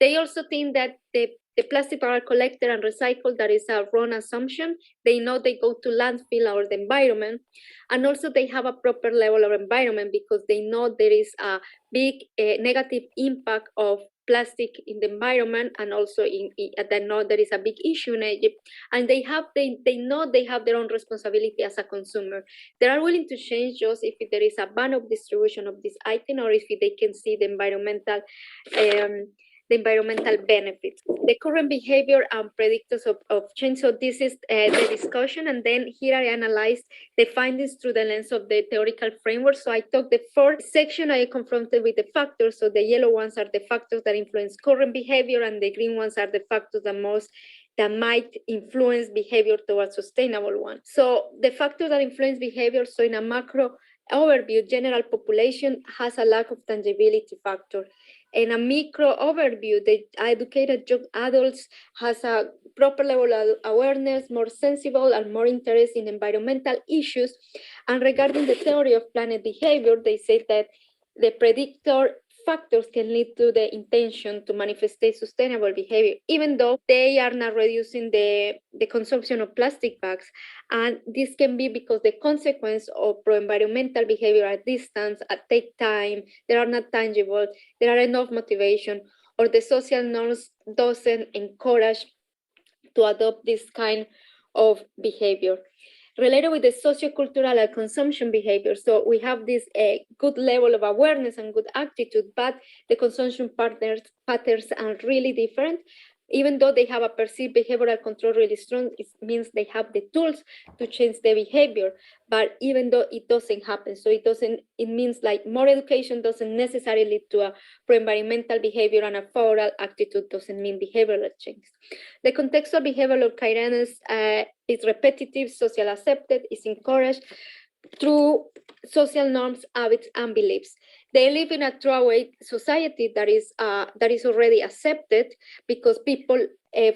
They also think that the plastic bags are collected and recycled. That is a wrong assumption. They know they go to landfill or the environment. And also they have a proper level of environment because they know there is a big negative impact of plastic in the environment, and also they know there is a big issue in Egypt, and they know they have their own responsibility as a consumer. They are willing to change just if there is a ban of distribution of this item, or if they can see the environmental benefits. The current behavior and predictors of change. So this is the discussion, and then here I analyzed the findings through the lens of the theoretical framework. So I took the fourth section, I confronted with the factors. So the yellow ones are the factors that influence current behavior, and the green ones are the factors that might influence behavior towards sustainable one. So the factors that influence behavior, so in a macro overview, general population has a lack of tangibility factor. In a micro overview, the educated young adults has a proper level of awareness, more sensible and more interest in environmental issues. And regarding the theory of planet behavior, they say that the predictor factors can lead to the intention to manifest sustainable behavior, even though they are not reducing the consumption of plastic bags. And this can be because the consequence of pro-environmental behavior at distance, take time, they are not tangible, there are enough motivation, or the social norms doesn't encourage to adopt this kind of behavior. Related with the sociocultural and consumption behavior, so we have this good level of awareness and good attitude, but the consumption patterns are really different. Even though they have a perceived behavioral control really strong, it means they have the tools to change the behavior, but even though it doesn't happen, so it means like more education doesn't necessarily lead to a pro-environmental behavior, and a favorable attitude doesn't mean behavioral change. The contextual behavior of Cairenes is repetitive, social accepted, is encouraged through social norms, habits, and beliefs. They live in a throwaway society that is already accepted because people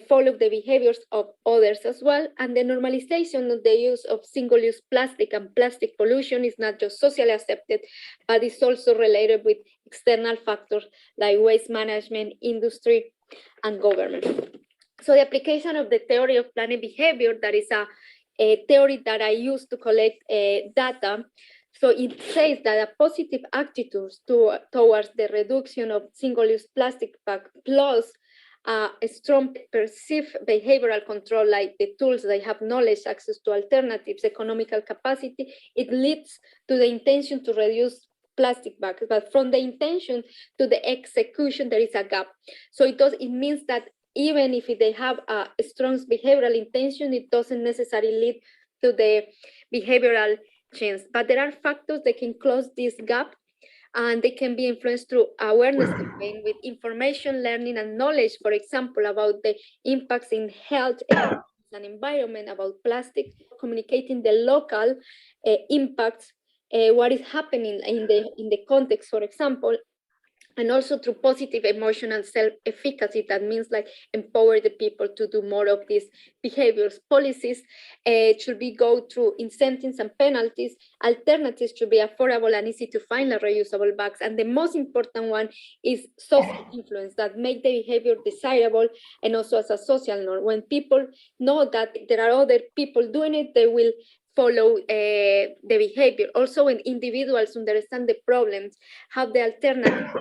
follow the behaviors of others as well. And the normalization of the use of single-use plastic and plastic pollution is not just socially accepted, but it's also related with external factors like waste management, industry, and government. So the application of the theory of planet behavior, that is a theory that I use to collect data. So it says that a positive attitude towards the reduction of single-use plastic bag plus a strong perceived behavioral control, like the tools, they have knowledge, access to alternatives, economical capacity, it leads to the intention to reduce plastic bags. But from the intention to the execution, there is a gap. So it means that even if they have a strong behavioral intention, it doesn't necessarily lead to the behavioral change. But there are factors that can close this gap, and they can be influenced through awareness campaign with information, learning, and knowledge, for example, about the impacts in health and environment, about plastic, communicating the local impacts, what is happening in the context, for example, and also through positive emotional self-efficacy. That means like empower the people to do more of these behaviors. Policies should be go through incentives and penalties. Alternatives should be affordable and easy to find and reusable bags. And the most important one is social influence that make the behavior desirable and also as a social norm. When people know that there are other people doing it, they will follow the behavior. Also, when individuals understand the problems, have the alternative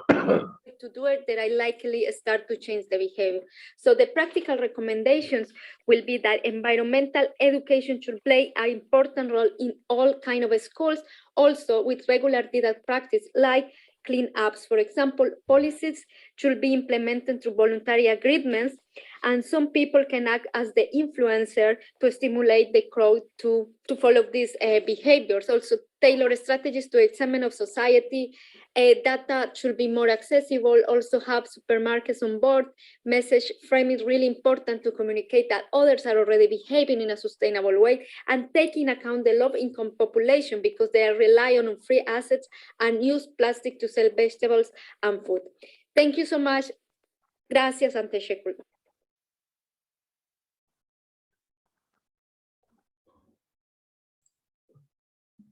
to do it, that I likely start to change the behavior. So the practical recommendations will be that environmental education should play an important role in all kind of schools, also with regular data practice like cleanups. For example, policies should be implemented through voluntary agreements, and some people can act as the influencer to stimulate the crowd to follow these behaviors. Also, tailor strategies to examine of society. Data should be more accessible. Also have supermarkets on board. Message frame is really important to communicate that others are already behaving in a sustainable way, and take in account the low-income population because they are relying on free assets and use plastic to sell vegetables and food. Thank you so much. Gracias, Anteshekul.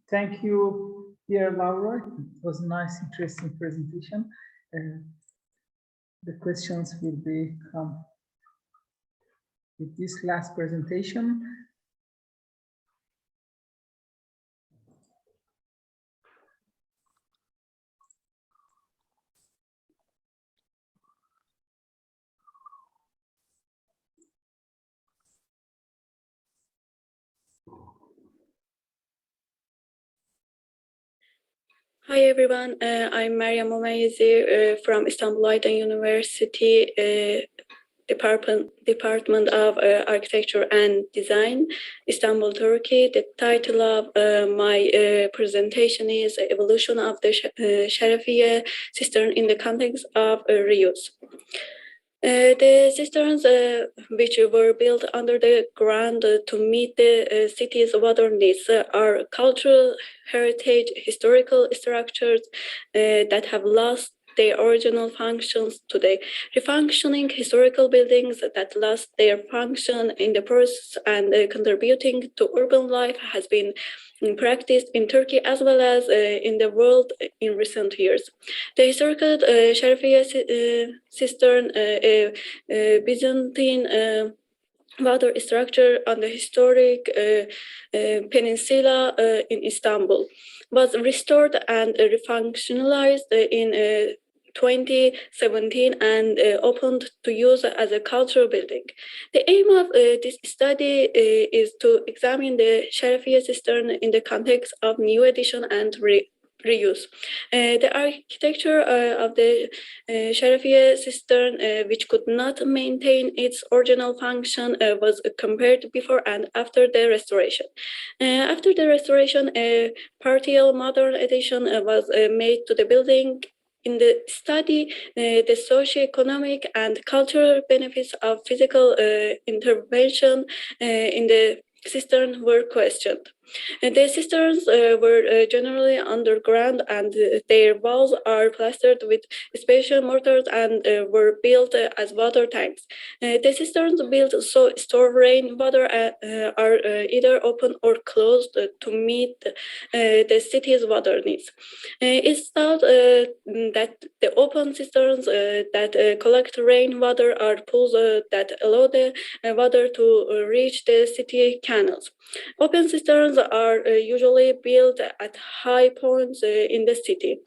Thank you, dear Laura. It was a nice, interesting presentation. The questions will be with this last presentation. Hi everyone, I'm Meryem Omayezi from Istanbul Aydın University Department of Architecture and Design, Istanbul, Turkey. The title of my presentation is Evolution of the Sharafiye Cistern in the Context of Reuse. The cisterns, which were built under the ground to meet the city's water needs, are cultural heritage, historical structures that have lost their original functions today. Refunctioning historical buildings that lost their function in the process and contributing to urban life has been practiced in Turkey as well as in the world in recent years. The historical Sharafiye cistern, Byzantine water structure on the historic peninsula in Istanbul, was restored and refunctionalized in 2017 and opened to use as a cultural building. The aim of this study is to examine the Sharafiye cistern in the context of new addition and reuse. The architecture of the Sharafiye cistern, which could not maintain its original function, was compared before and after the restoration. After the restoration, a partial modern addition was made to the building. In the study, the socio-economic and cultural benefits of physical intervention in the cistern were questioned. The cisterns were generally underground and their walls are plastered with special mortars and were built as water tanks. The cisterns built so store rainwater are either open or closed to meet the city's water needs. It's thought that the open cisterns that collect rainwater are pools that allow the water to reach the city canals. Open cisterns are usually built at high points in the city,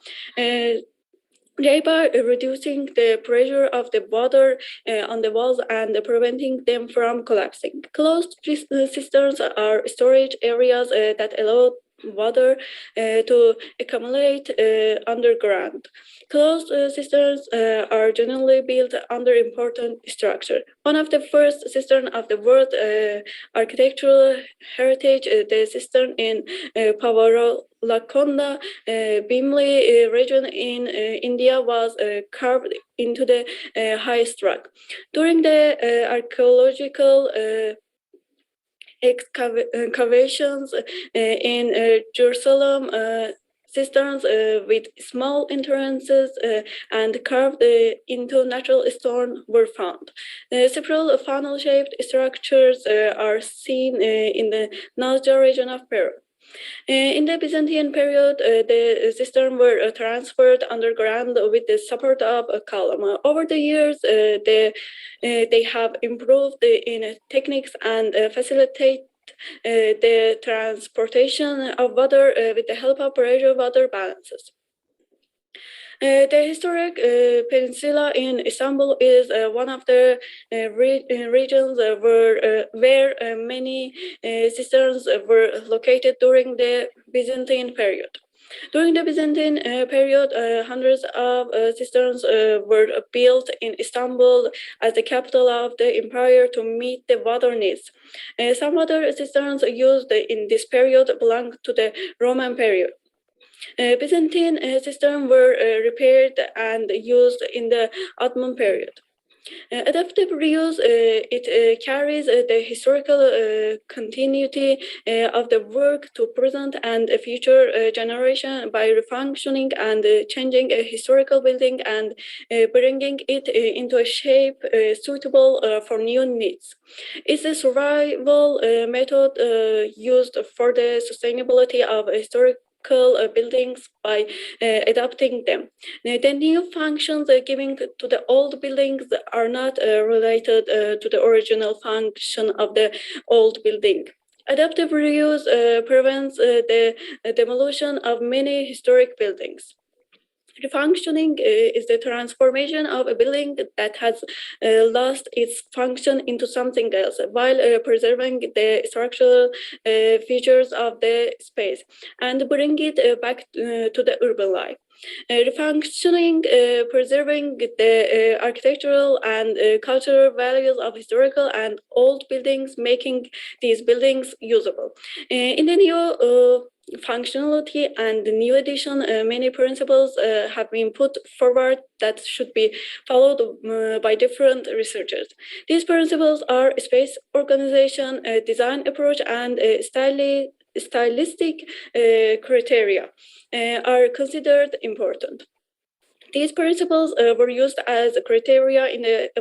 thereby reducing the pressure of the water on the walls and preventing them from collapsing. Closed cisterns are storage areas that allow water to accumulate underground. Closed cisterns are generally built under important structure. One of the first cisterns of the world architectural heritage, the cistern in Pavaralakonda, Bimli region in India, was carved into the highest rock. During the archaeological excavations in Jerusalem, cisterns with small entrances and carved into natural stone were found. Several funnel-shaped structures are seen in the Nazca region of Peru. In the Byzantine period, the cisterns were transferred underground with the support of a column. Over the years, they have improved in techniques and facilitate the transportation of water with the help of pressure water balances. The historic peninsula in Istanbul is one of the regions where many cisterns were located during the Byzantine period. During the Byzantine period, hundreds of cisterns were built in Istanbul as the capital of the empire to meet the water needs. Some water cisterns used in this period belong to the Roman period. Byzantine cisterns were repaired and used in the Ottoman period. Adaptive reuse, it carries the historical continuity of the work to present and future generation by refunctioning and changing a historical building and bringing it into a shape suitable for new needs. It's a survival method used for the sustainability of historic buildings by adapting them. The new functions given to the old buildings are not related to the original function of the old building. Adaptive reuse prevents the demolition of many historic buildings. Refunctioning is the transformation of a building that has lost its function into something else while preserving the structural features of the space and bring it back to the urban life. Refunctioning, preserving the architectural and cultural values of historical and old buildings, making these buildings usable. In the new functionality and the new edition, many principles have been put forward that should be followed by different researchers. These principles are space organization, design approach, and stylistic criteria are considered important. These principles were used as criteria in the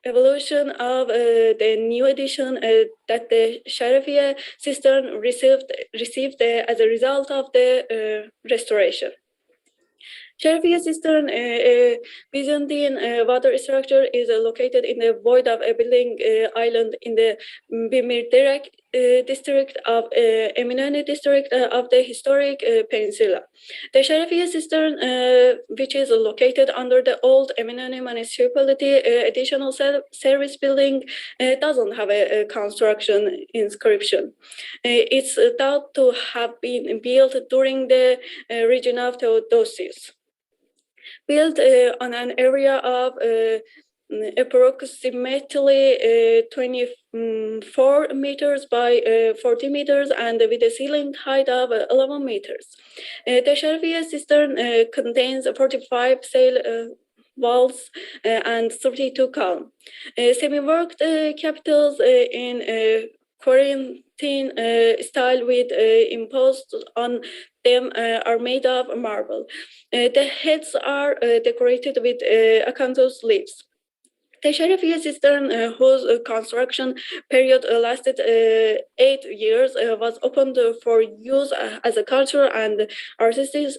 evolution of the new edition that the Sharafiya cistern received as a result of the restoration. Sharafiya cistern, a Byzantine water structure, is located in the void of a building island in the Bimirderek district of Eminönü district of the historic peninsula. The Sharafiya cistern, which is located under the old Eminönü municipality additional service building, doesn't have a construction inscription. It's thought to have been built during the region of Theodosius. Built on an area of approximately 24 meters by 40 meters and with a ceiling height of 11 meters. The Sharafiya cistern contains 45 sail walls and 32 columns. Semi-worked capitals in Corinthian style with imposed on them are made of marble. The heads are decorated with acanthus leaves. The Sharafiya cistern, whose construction period lasted 8 years, was opened for use as a cultural and artistic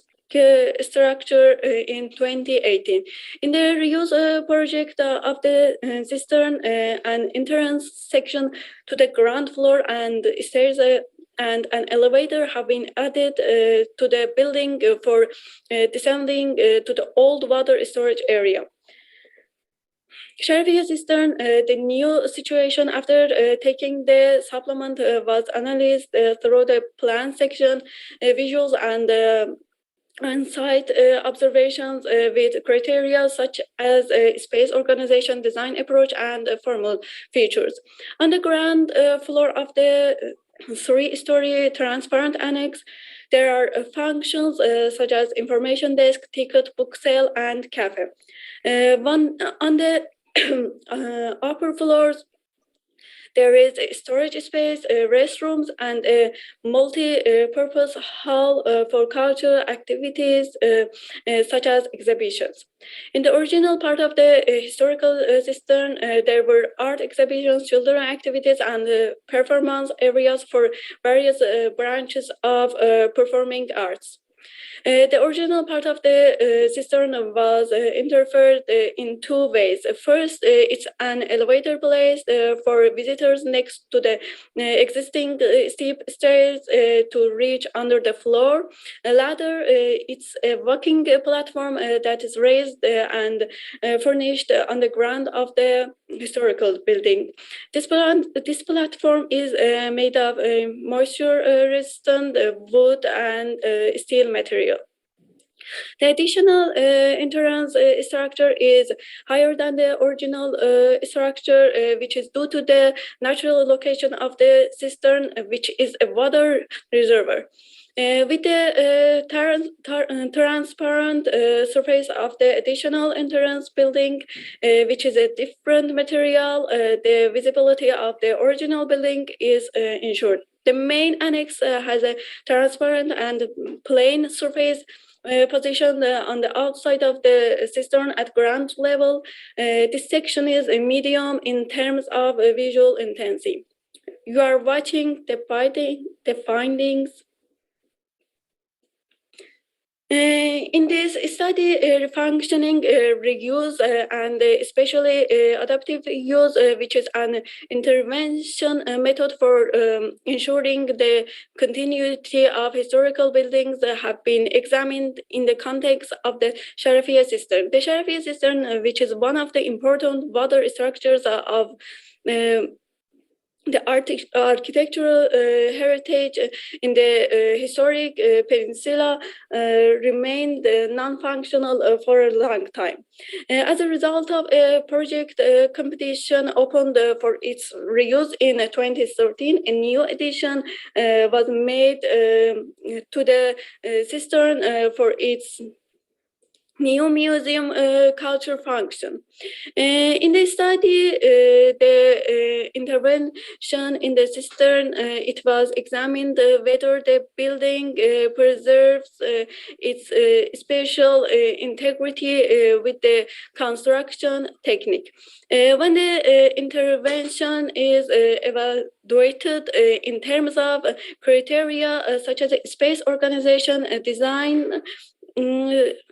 structure in 2018. In the reuse project of the cistern, an entrance section to the ground floor and stairs and an elevator have been added to the building for descending to the old water storage area. Sharifia cistern, the new situation after taking the supplement was analyzed through the plan section, visuals, and site observations with criteria such as space organization, design approach, and formal features. On the ground floor of the three-story transparent annex, there are functions such as information desk, ticket book sale, and cafe. One on the upper floors, there is a storage space, restrooms, and a multi-purpose hall for cultural activities such as exhibitions. In the original part of the historical cistern, there were art exhibitions, children activities, and performance areas for various branches of performing arts. The original part of the cistern was interfered in two ways. First, it's an elevator place for visitors next to the existing steep stairs to reach under the floor. Later, it's a walking platform that is raised and furnished on the ground of the historical building. This platform is made of moisture-resistant wood and steel material. The additional entrance structure is higher than the original structure, which is due to the natural location of the cistern, which is a water reservoir. With the transparent surface of the additional entrance building, which is a different material, the visibility of the original building is ensured. The main annex has a transparent and plain surface positioned on the outside of the cistern at ground level. This section is a medium in terms of visual intensity. You are watching the findings. In this study, functioning reuse and especially adaptive use, which is an intervention method for ensuring the continuity of historical buildings, have been examined in the context of the Sharifia cistern. The Sharifia cistern, which is one of the important water structures of the architectural heritage in the historic peninsula, remained non-functional for a long time. As a result of a project competition opened for its reuse in 2013, a new addition was made to the cistern for its new museum culture function. In the study, the intervention in the cistern, it was examined whether the building preserves its spatial integrity with the construction technique. When the intervention is evaluated in terms of criteria such as space organization, design,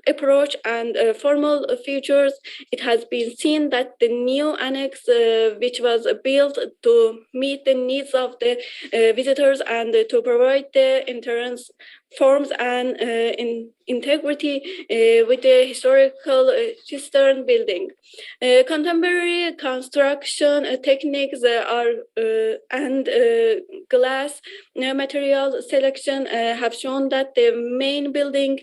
approach, and formal features, it has been seen that the new annex, which was built to meet the needs of the visitors and to provide the entrance forms and integrity with the historical cistern building. Contemporary construction techniques and glass material selection have shown that the main building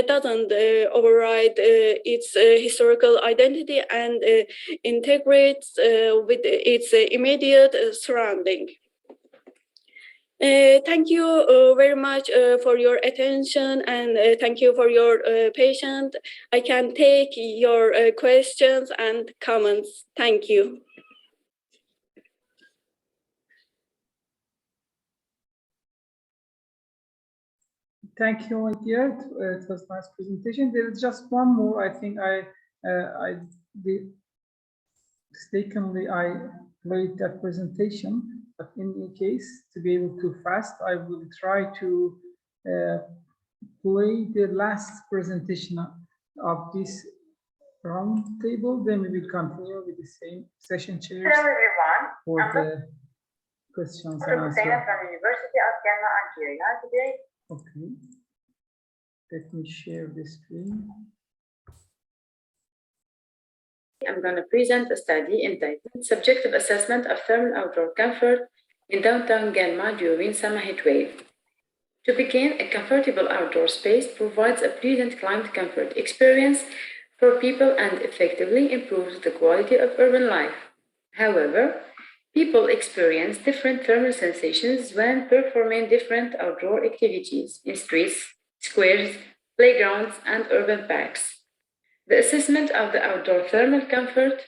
doesn't override its historical identity and integrates with its immediate surrounding. Thank you very much for your attention, and thank you for your patience. I can take your questions and comments. Thank you. Thank you, my dear. It was a nice presentation. There is just one more. I think I mistakenly played that presentation. But in any case, to be able to fast, I will try to play the last presentation of this round table. Then we will continue with the same session chairs. Hello everyone. For the questions and answers. From the University of Ghana, Nigeria today. Okay. Let me share the screen. I'm going to present a study entitled Subjective Assessment of Thermal Outdoor Comfort in Downtown Gelma during Summer Heat Wave. To begin, a comfortable outdoor space provides a pleasant climate comfort experience for people and effectively improves the quality of urban life. However, people experience different thermal sensations when performing different outdoor activities in streets, squares, playgrounds, and urban parks. The assessment of the outdoor thermal comfort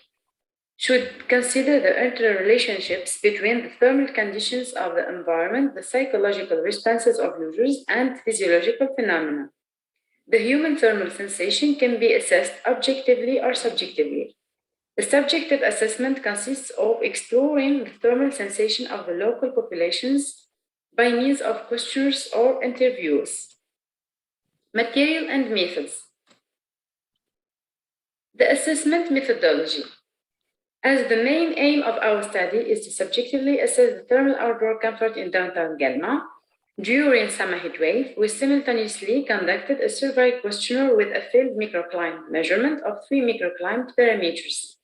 should consider the interrelationships between the thermal conditions of the environment, the psychological responses of users, and physiological phenomena. The human thermal sensation can be assessed objectively or subjectively. The subjective assessment consists of exploring the thermal sensation of the local populations by means of questionnaires or interviews. Material and methods. The assessment methodology. As the main aim of our study is to subjectively assess the thermal outdoor comfort in downtown Gelma, during summer heat wave, we simultaneously conducted a survey questionnaire with a field microclimate measurement of 3 microclimate parameters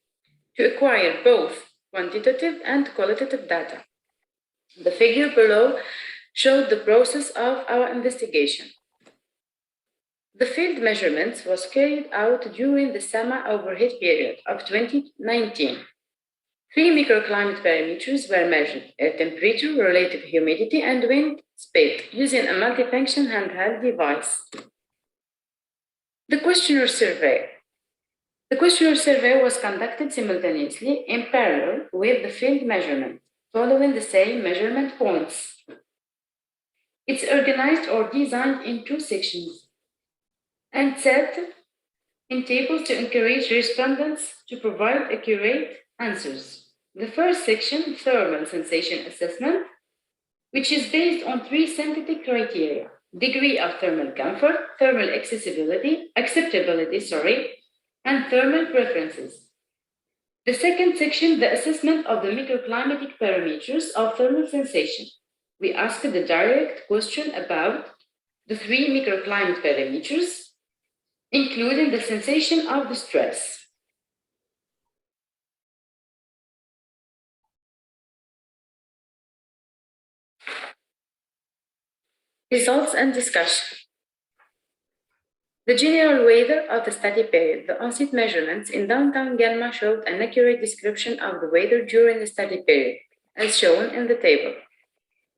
to acquire both quantitative and qualitative data. The figure below showed the process of our investigation. The field measurements was carried out during the summer overheat period of 2019. 3 microclimate parameters were measured: air temperature, relative humidity, and wind speed using a multifunction handheld device. The questionnaire survey. The questionnaire survey was conducted simultaneously in parallel with the field measurement, following the same measurement points. It's organized or designed in 2 sections and set in tables to encourage respondents to provide accurate answers. The first section, thermal sensation assessment, which is based on 3 synthetic criteria: degree of thermal comfort, thermal acceptability, and thermal preferences. The second section, the assessment of the microclimatic parameters of thermal sensation. We asked the direct question about the 3 microclimate parameters, including the sensation of the stress. Results and discussion. The general weather of the study period. The on-site measurements in downtown Gelma showed an accurate description of the weather during the study period, as shown in the table.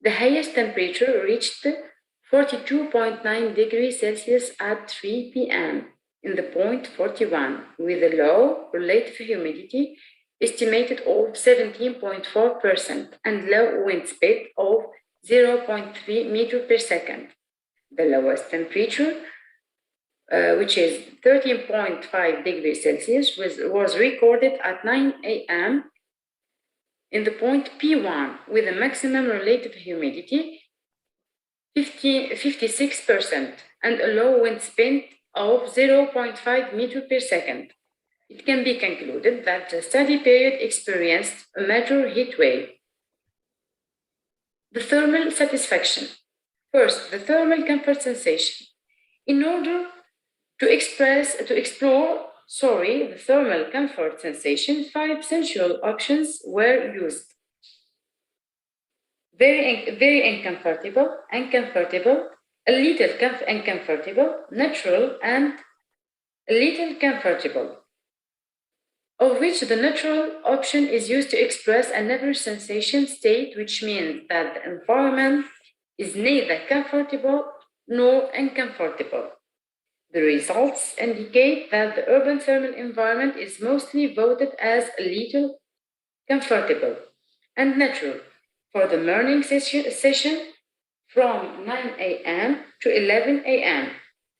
The highest temperature reached 42.9 degrees Celsius at 3 p.m. in the point 41, with a low relative humidity estimated of 17.4% and low wind speed of 0.3 meters per second. The lowest temperature, which is 13.5 degrees Celsius, was recorded at 9 a.m. in the point P1 with a maximum relative humidity 56% and a low wind speed of 0.5 meters per second. It can be concluded that the study period experienced a major heat wave. The thermal satisfaction. First, the thermal comfort sensation. In order to explore the thermal comfort sensation, 5 sensual options were used. Very uncomfortable, a little uncomfortable, natural, and a little comfortable, of which the natural option is used to express a never sensation state, which means that the environment is neither comfortable nor uncomfortable. The results indicate that the urban thermal environment is mostly voted as a little comfortable and natural for the morning session from 9 a.m. to 11 a.m.,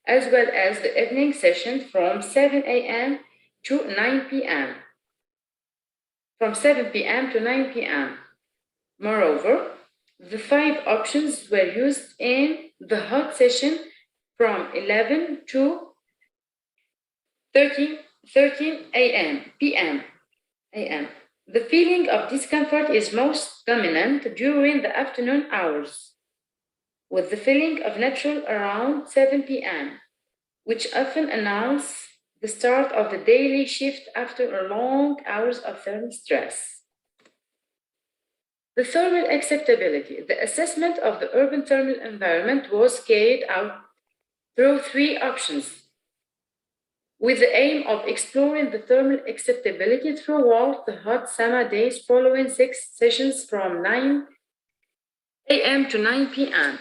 as well as the evening session from 7 a.m. to 9 p.m. From 7 p.m. to 9 p.m. Moreover, the 5 options were used in the hot session from 11 to 13 p.m. The feeling of discomfort is most dominant during the afternoon hours, with the feeling of natural around 7 p.m., which often announces the start of the daily shift after long hours of thermal stress. The thermal acceptability. The assessment of the urban thermal environment was carried out through 3 options, with the aim of exploring the thermal acceptability throughout the hot summer days following 6 sessions from 9 a.m. to 9 p.m.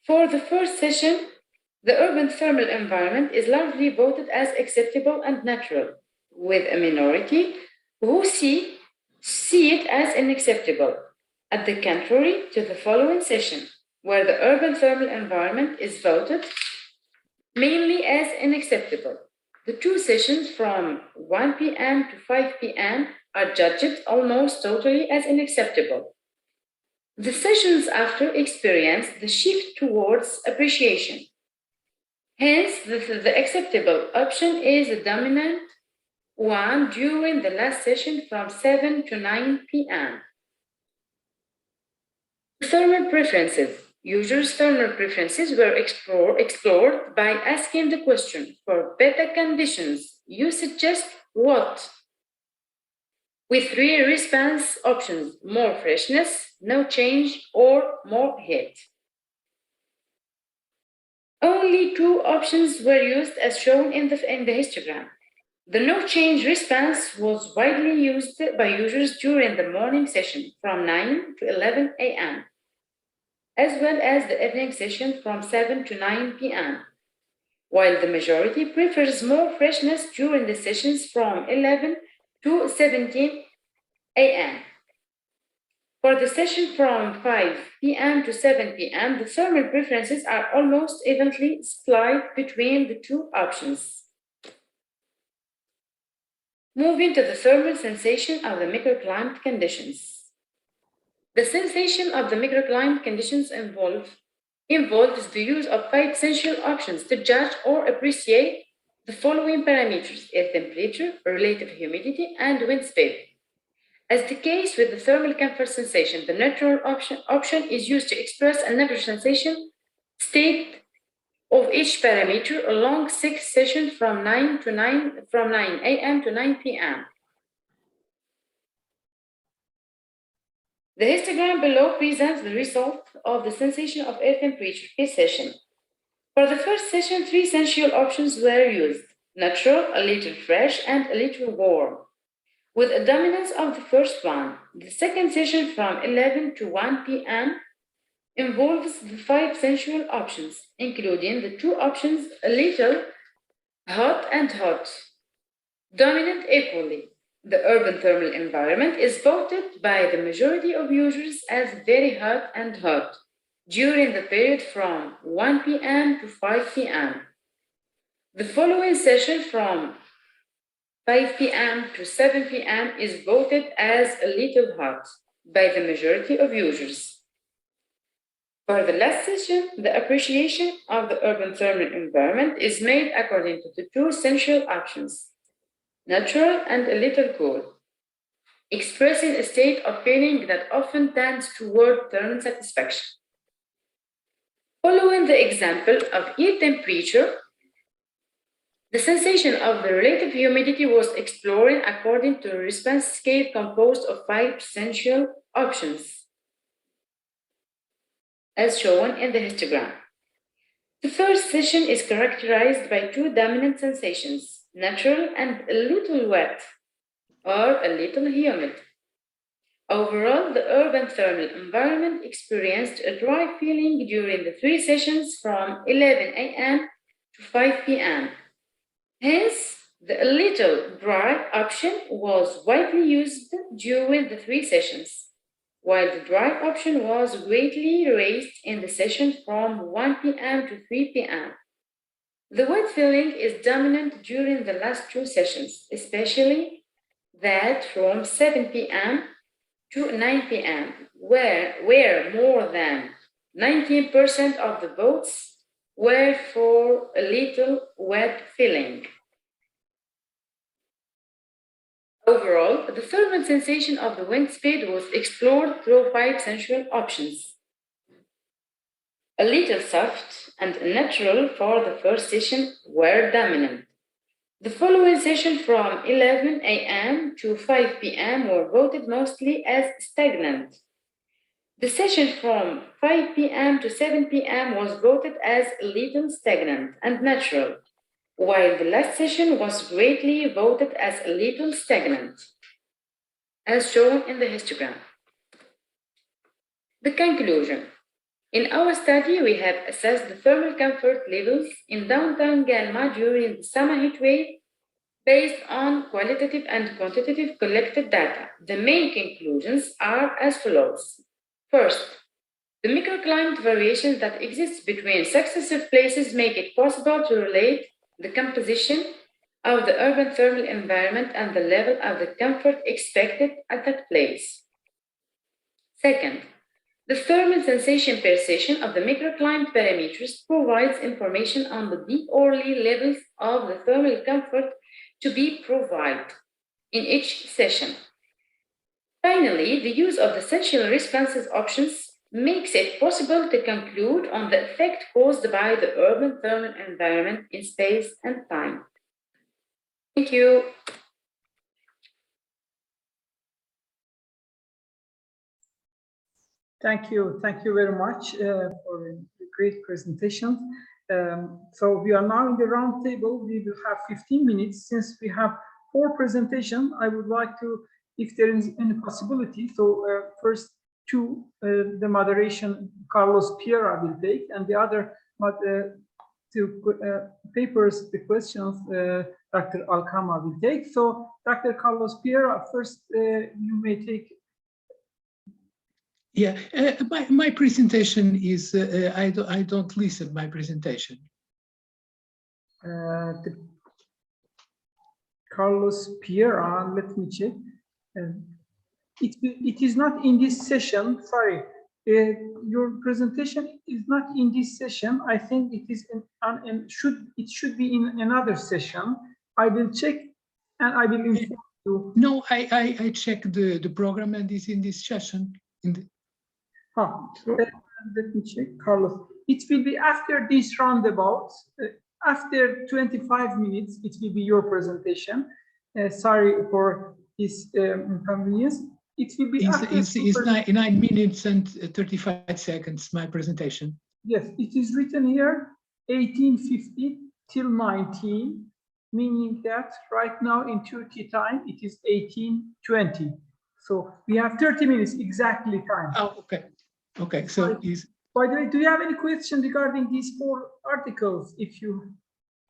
For the first session, the urban thermal environment is largely voted as acceptable and natural, with a minority who see it as unacceptable, at the contrary to the following session, where the urban thermal environment is voted mainly as unacceptable. The 2 sessions from 1 p.m. to 5 p.m. are judged almost totally as unacceptable. The sessions after experience the shift towards appreciation. Hence, the acceptable option is the dominant one during the last session from 7 to 9 p.m. Thermal preferences. Users' thermal preferences were explored by asking the question, for better conditions, you suggest what? With 3 response options, more freshness, no change, or more heat. Only 2 options were used as shown in the histogram. The no change response was widely used by users during the morning session from 9 to 11 a.m., as well as the evening session from 7 to 9 p.m., while the majority prefers more freshness during the sessions from 11 to 17 a.m. For the session from 5 p.m. to 7 p.m., the thermal preferences are almost evenly split between the 2 options. Moving to the thermal sensation of the microclimate conditions. The sensation of the microclimate conditions involves the use of 5 essential options to judge or appreciate the following parameters: air temperature, relative humidity, and wind speed. As the case with the thermal comfort sensation, the neutral option is used to express an average sensation state of each parameter along 6 sessions from 9 a.m. to 9 p.m. The histogram below presents the result of the sensation of air temperature per session. For the first session, 3 essential options were used: natural, a little fresh, and a little warm, with a dominance of the first one. The second session from 11 to 1 p.m. involves the 5 sensual options, including the 2 options a little hot and hot, dominant equally. The urban thermal environment is voted by the majority of users as very hot and hot during the period from 1 p.m. to 5 p.m. The following session from 5 p.m. to 7 p.m. is voted as a little hot by the majority of users. For the last session, the appreciation of the urban thermal environment is made according to the 2 essential options, natural and a little cool, expressing a state of feeling that often tends toward thermal satisfaction. Following the example of air temperature, the sensation of the relative humidity was explored according to a response scale composed of 5 essential options, as shown in the histogram. The first session is characterized by 2 dominant sensations, natural and a little wet, or a little humid. Overall, the urban thermal environment experienced a dry feeling during the 3 sessions from 11 a.m. to 5 p.m. Hence, the little dry option was widely used during the 3 sessions, while the dry option was greatly raised in the session from 1 p.m. to 3 p.m. The wet feeling is dominant during the last 2 sessions, especially that from 7 p.m. to 9 p.m., where more than 19% of the votes were for a little wet feeling. Overall, the thermal sensation of the wind speed was explored through 5 sensual options. A little soft and natural for the first session were dominant. The following session from 11 a.m. to 5 p.m. were voted mostly as stagnant. The session from 5 p.m. to 7 p.m. was voted as a little stagnant and natural, while the last session was greatly voted as a little stagnant, as shown in the histogram. The conclusion. In our study, we have assessed the thermal comfort levels in downtown Galma during the summer heat wave based on qualitative and quantitative collected data. The main conclusions are as follows. First, the microclimate variations that exist between successive places make it possible to relate the composition of the urban thermal environment and the level of the comfort expected at that place. Second, the thermal sensation per session of the microclimate parameters provides information on the deep hourly levels of the thermal comfort to be provided in each session. Finally, the use of the sensual responses options makes it possible to conclude on the effect caused by the urban thermal environment in space and time. Thank you. Thank you very much for a great presentation. So we are now in the round table. We will have 15 minutes. Since we have 4 presentations, I would like to, if there is any possibility, so first 2, the moderation Carlos Piera will take, and the other 2 papers, the questions, Dr. Alkama will take. So Dr. Carlos Piera, first you may take. Yeah, my presentation is, I don't listen my presentation. Carlos Piera, let me check. It is not in this session, sorry. Your presentation is not in this session. I think it is it should be in another session. I will check and I will inform you. No, I checked the program and it's in this session. Let me check, Carlos. It will be after this roundabout. After 25 minutes, it will be your presentation. Sorry for this inconvenience. It will be it's 9 minutes and 35 seconds, my presentation. Yes, it is written here, 1850 till 19, meaning that right now in Turkey time, it is 1820. So we have 30 minutes exactly time. Oh, okay. Okay, so by the way, do you have any question regarding these 4 articles? If you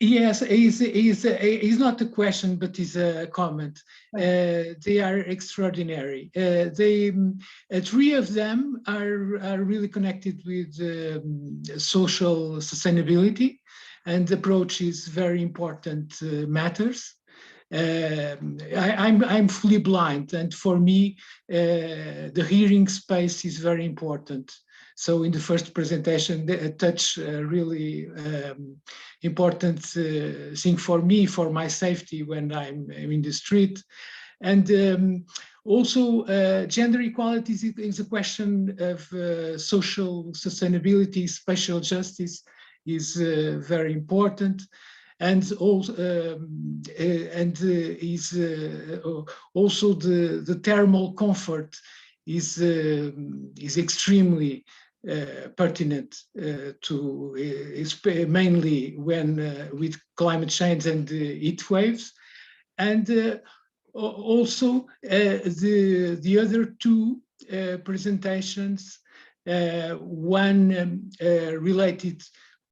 Yes, it's not a question, but it's a comment. They are extraordinary. 3 of them are really connected with social sustainability, and approach is very important matters. I'm fully blind, and for me, the hearing space is very important. So in the first presentation, they touch really important thing for me, for my safety when I'm in the street. And also gender equality is a question of social sustainability, spatial justice is very important. And also, also the thermal comfort is extremely pertinent to mainly when with climate change and heat waves, and also the other 2 presentations, one related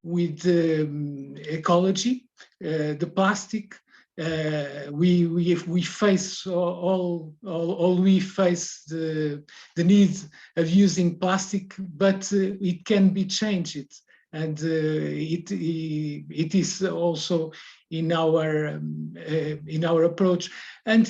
with ecology, the plastic. We face we face the need of using plastic, but it can be changed, and it is also in our approach. And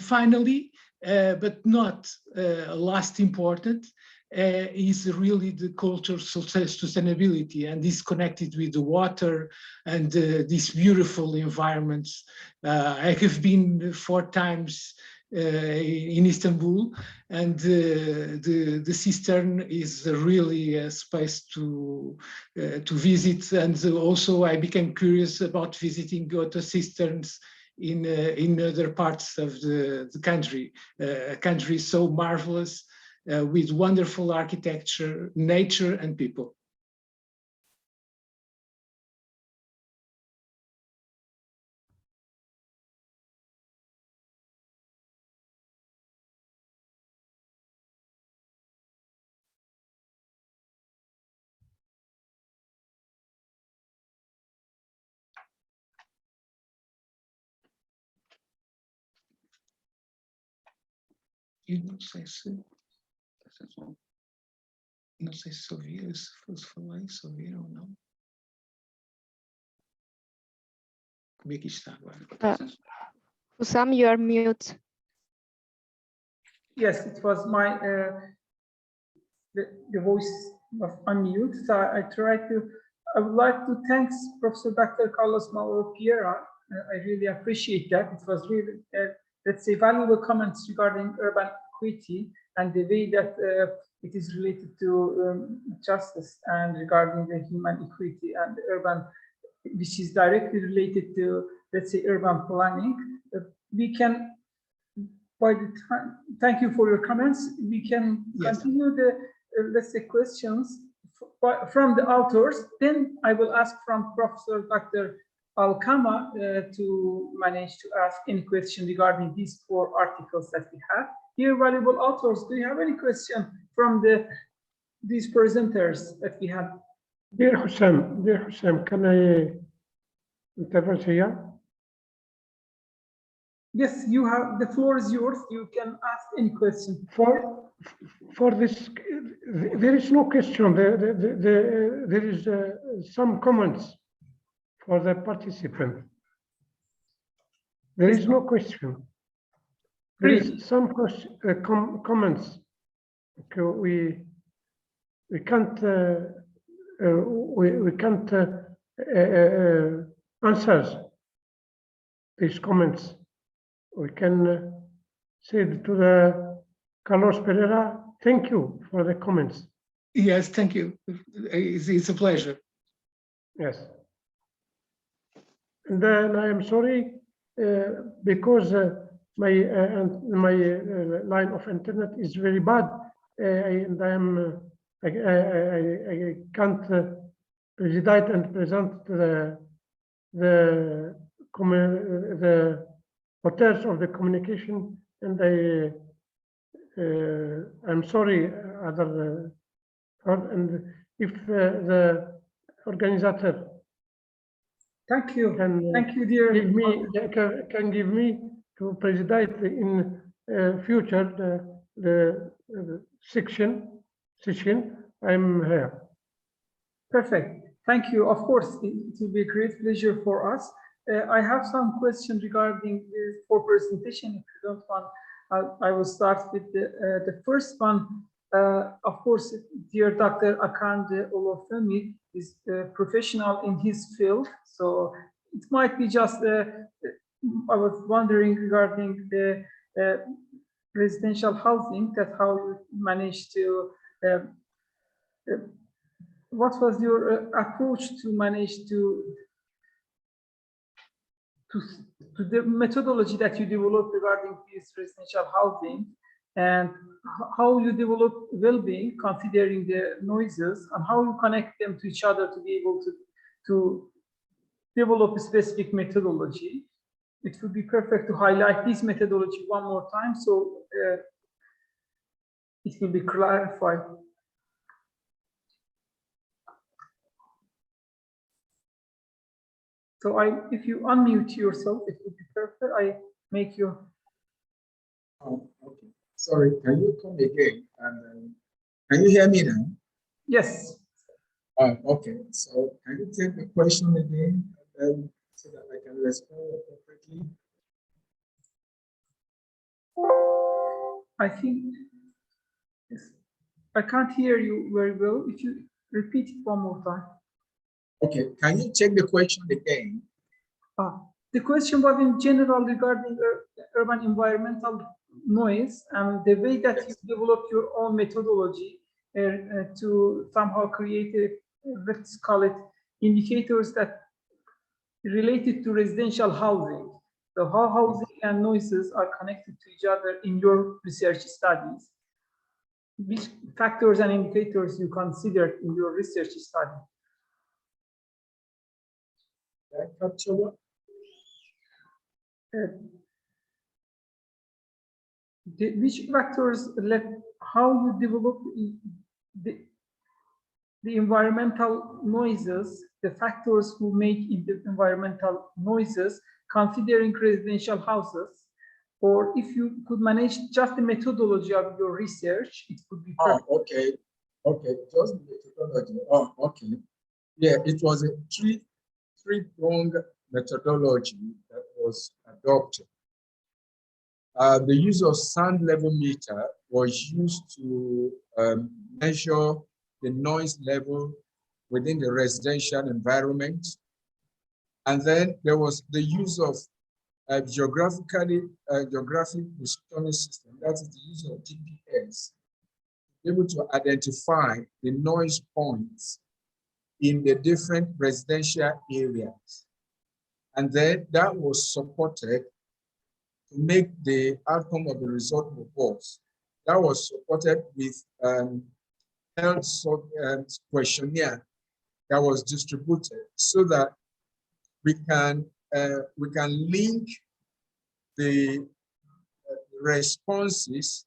finally, but not last important, is really the culture of sustainability, and is connected with the water and these beautiful environments. I have been 4 times in Istanbul, and the cistern is really a space to visit. And also, I became curious about visiting water cisterns in other parts of the country. A country so marvelous, with wonderful architecture, nature, and people. Eu não sei se ouviram, se fosse falar isso, ouviram ou não. Como é que está agora? Hussam, you are mute. Yes, it was my the voice was unmute. So I would like to thank Professor Dr. Carlos Mauro Piera. I really appreciate that. It was really, let's say, valuable comments regarding urban equity and the way that it is related to justice and regarding the human equity and urban, which is directly related to, let's say, urban planning. We can, by the time, thank you for your comments. We can continue the, let's say, questions from the authors. Then I will ask from Professor Dr. Alkama to manage to ask any question regarding these 4 articles that we have. Dear valuable authors, do you have any question from these presenters that we have? Dear Hussam, can I intervene here? Yes, you have, the floor is yours. You can ask any question. For this, there is no question. There is some comments for the participant. There is no question. There is some comments. Okay, we can't answer these comments. We can say to the Carlos Pereira, thank you for the comments. Yes, thank you. It's a pleasure. Yes. And then I am sorry because my line of internet is very bad, and I can't preside and present the authors of the communication, and I'm sorry, and if the organizer thank you, thank you, dear, can give me to preside in future the session, I'm here. Perfect. Thank you. Of course, it will be a great pleasure for us. I have some questions regarding the 4 presentation. If you don't want, I will start with the first one. Of course, dear Dr. Akande Olofemi is a professional in his field, so it might be just, I was wondering regarding the residential housing, that how you managed to, what was your approach to manage to the methodology that you developed regarding this residential housing, and how you develop well-being considering the noises, and how you connect them to each other to be able to develop a specific methodology. It would be perfect to highlight this methodology one more time, so it will be clarified. So if you unmute yourself, it would be perfect. I make you. Oh, okay. Sorry, can you come again? And can you hear me now? Yes. Okay. So can you take the question again, so that I can respond appropriately? I think yes. I can't hear you very well. If you repeat it one more time. Okay. Can you check the question again? The question was in general regarding urban environmental noise and the way that you develop your own methodology to somehow create let's call it indicators that related to residential housing. So how housing and noises are connected to each other in your research studies. Which factors and indicators you considered in your research study? Which factors how you develop the environmental noises, the factors who make the environmental noises, considering residential houses, or if you could manage just the methodology of your research, it could be perfect. Okay, just the methodology. Okay. Yeah, it was a three-pronged methodology that was adopted. The use of sound level meter was used to measure the noise level within the residential environment. And then there was the use of geographic positioning system, that is the use of GPS, able to identify the noise points in the different residential areas. And then that was supported to make the outcome of the result robust. That was supported with health questionnaire that was distributed so that we can link the responses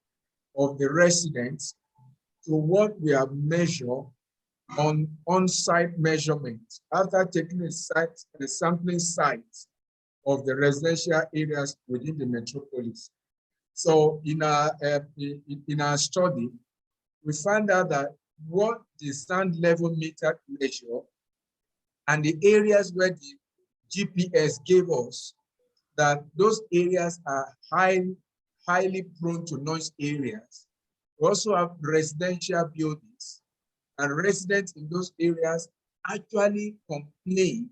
of the residents to what we have measured on-site measurements after taking a sampling site of the residential areas within the metropolis. So in our study, we found out that what the sound level meter measure and the areas where the GPS gave us, that those areas are highly prone to noise areas. We also have residential buildings, and residents in those areas actually complain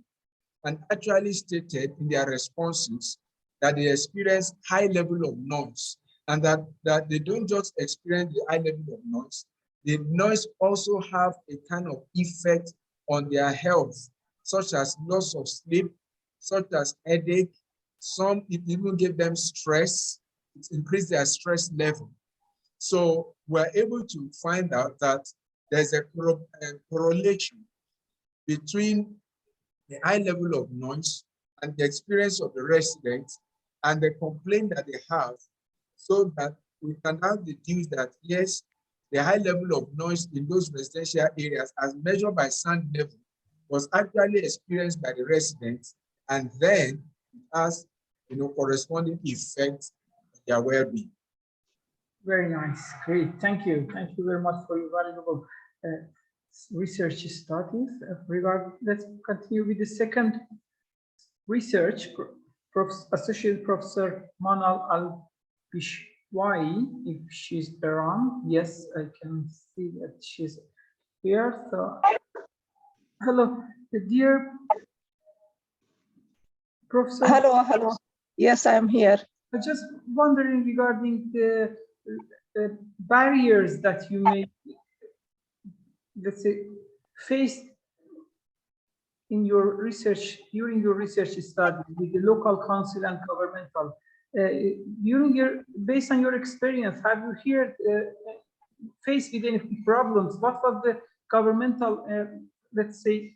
and actually stated in their responses that they experience high level of noise, and that they don't just experience the high level of noise, the noise also have a kind of effect on their health, such as loss of sleep, such as headache. Some it even give them stress, it increase their stress level. So we're able to find out that there's a correlation between the high level of noise and the experience of the residents and the complaint that they have, so that we can now deduce that yes, the high level of noise in those residential areas as measured by sound level was actually experienced by the residents, and then it has corresponding effects on their well-being. Very nice, great, thank you very much for your valuable research studies. Let's continue with the second research. Associate Professor Manal Al-Bishwai, if she's around. Yes, I can see that she's here. So, hello, dear Professor. Hello. Yes, I am here. I'm just wondering regarding the barriers that you may, let's say, face in your research, during your research study with the local council and governmental. Based on your experience, have you faced with any problems? What was the governmental, let's say,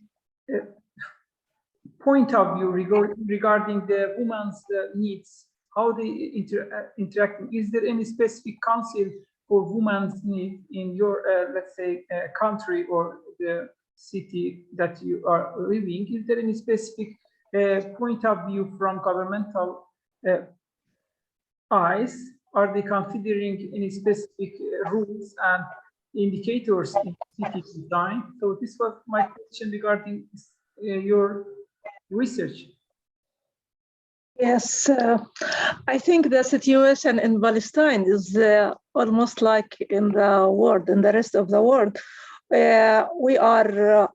point of view regarding the women's needs? How they interact? Is there any specific council for women's needs in your, let's say, country or the city that you are living? Is there any specific point of view from governmental eyes? Are they considering any specific rules and indicators in city design? So this was my question regarding your research. Yes, I think the situation in Palestine is almost like in the world, in the rest of the world. We are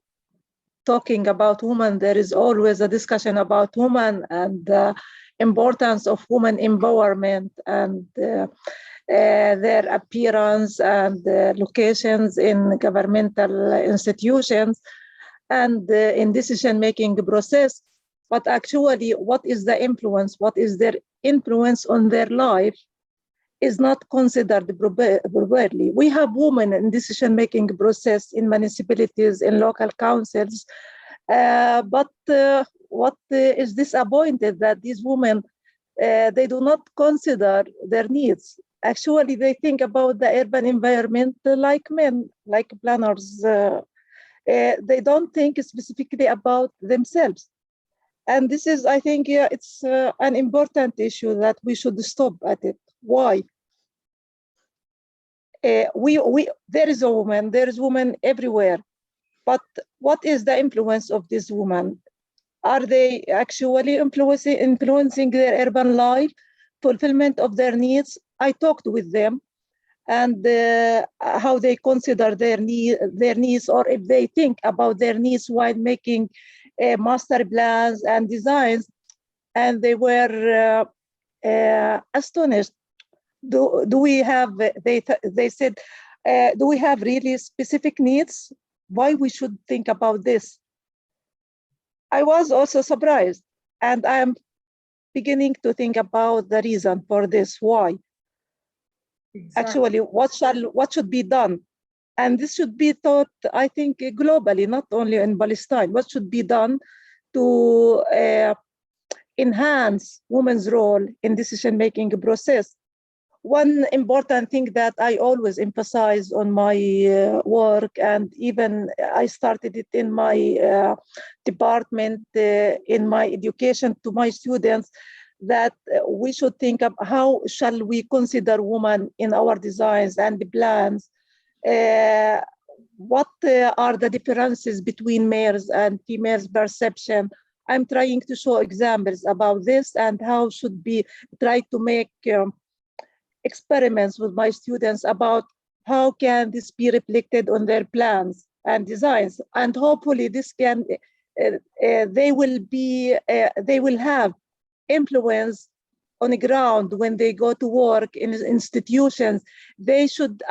talking about women, there is always a discussion about women and the importance of women empowerment and their appearance and locations in governmental institutions and in decision-making process. But actually, what is the influence? What is their influence on their life is not considered properly. We have women in decision-making process in municipalities, in local councils, but what is disappointed that these women, they do not consider their needs. Actually, they think about the urban environment like men, like planners. They don't think specifically about themselves. And this is, I think, it's an important issue that we should stop at it. Why? There is a woman, there is women everywhere. But what is the influence of this woman? Are they actually influencing their urban life, fulfillment of their needs? I talked with them and how they consider their needs, or if they think about their needs while making master plans and designs, and they were astonished. Do we have, they said, do we have really specific needs? Why we should think about this? I was also surprised, and I'm beginning to think about the reason for this. Why? Actually, what should be done? And this should be thought, I think, globally, not only in Palestine. What should be done to enhance women's role in decision-making process? One important thing that I always emphasize on my work, and even I started it in my department, in my education to my students, that we should think of how shall we consider women in our designs and the plans. What are the differences between males and females' perception? I'm trying to show examples about this and how should be try to make experiments with my students about how can this be reflected on their plans and designs, and hopefully this can they will have influence on the ground when they go to work in institutions. They should,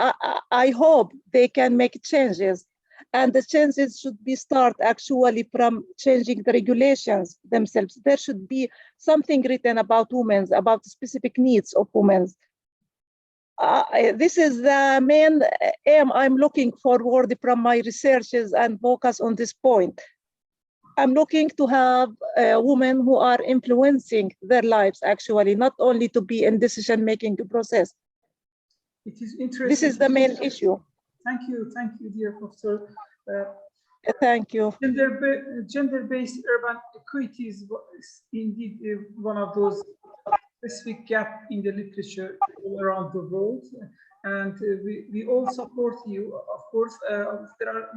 I hope they can make changes, and the changes should be start actually from changing the regulations themselves. There should be something written about women, about specific needs of women. This is the main aim I'm looking forward from my researches and focus on this point. I'm looking to have women who are influencing their lives, actually, not only to be in decision-making process. It is interesting. This is the main issue. Thank you, dear Professor. Thank you. Gender-based urban equity is indeed one of those specific gaps in the literature all around the world, and we all support you. Of course, there are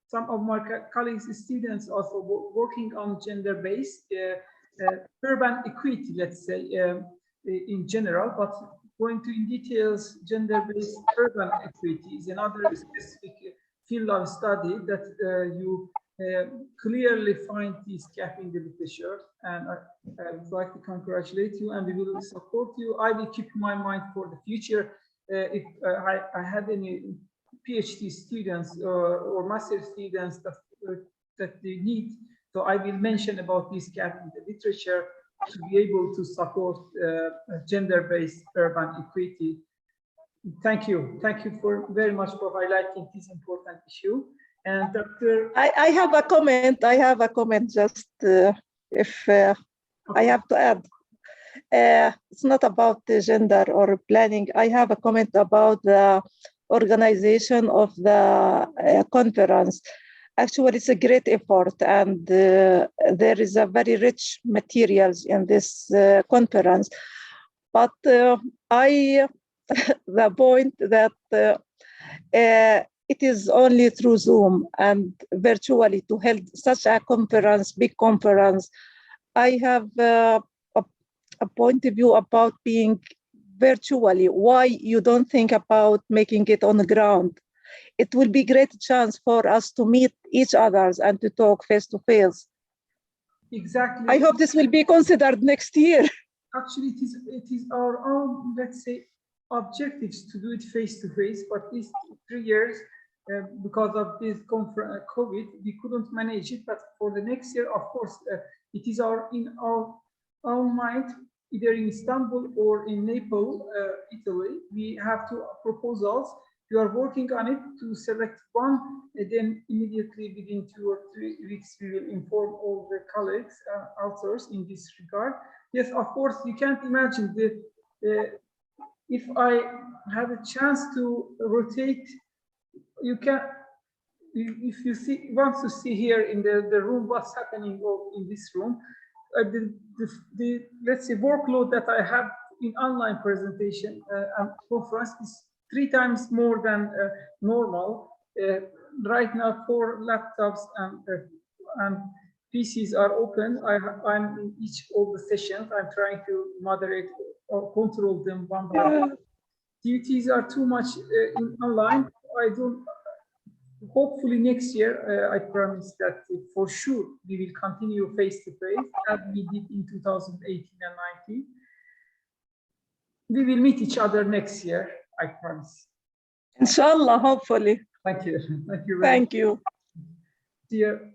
some of my colleagues, students, also working on gender-based urban equity, let's say, in general, but going to in details, gender-based urban equity is another specific field of study that you clearly find this gap in the literature, and I would like to congratulate you, and we will support you. I will keep in my mind for the future if I had any PhD students or master students that they need. So I will mention about this gap in the literature to be able to support gender-based urban equity. Thank you for very much for highlighting this important issue. And Dr. I have a comment. I have a comment. Just if I have to add, it's not the gender or planning. I have a comment about the organization of the conference. Actually, it's a great effort, and there is a very rich materials in this conference. But the point that it is only through Zoom and virtually to hold such a conference, big conference. I have a point of view about being virtually. Why you don't think about making it on the ground? it will be great chance for us to meet each others and to talk face to face. Exactly. I hope this will be considered next year. Actually, it is our own, let's say, objectives to do it face to face, but these 3 years, because of this COVID, we couldn't manage it. But for the next year, of course, it is in our own mind, either in Istanbul or in Naples, Italy. We have two proposals. We are working on it to select one, and then immediately within 2 or 3 weeks, we will inform all the colleagues, authors in this regard. Yes, of course, you can't imagine if I have a chance to rotate, you can, if you want to see here in the room what's happening in this room, the let's say workload that I have in online presentation and conference is 3 times more than normal. Right now, 4 laptops and PCs are open. I'm in each of the sessions. I'm trying to moderate or control them one by one. Duties are too much in online. I don't. Hopefully next year, I promise that for sure we will continue face to face as we did in 2018 and 19. We will meet each other next year. I promise. Inshallah, hopefully. Thank you. Thank you. Thank you. Dear.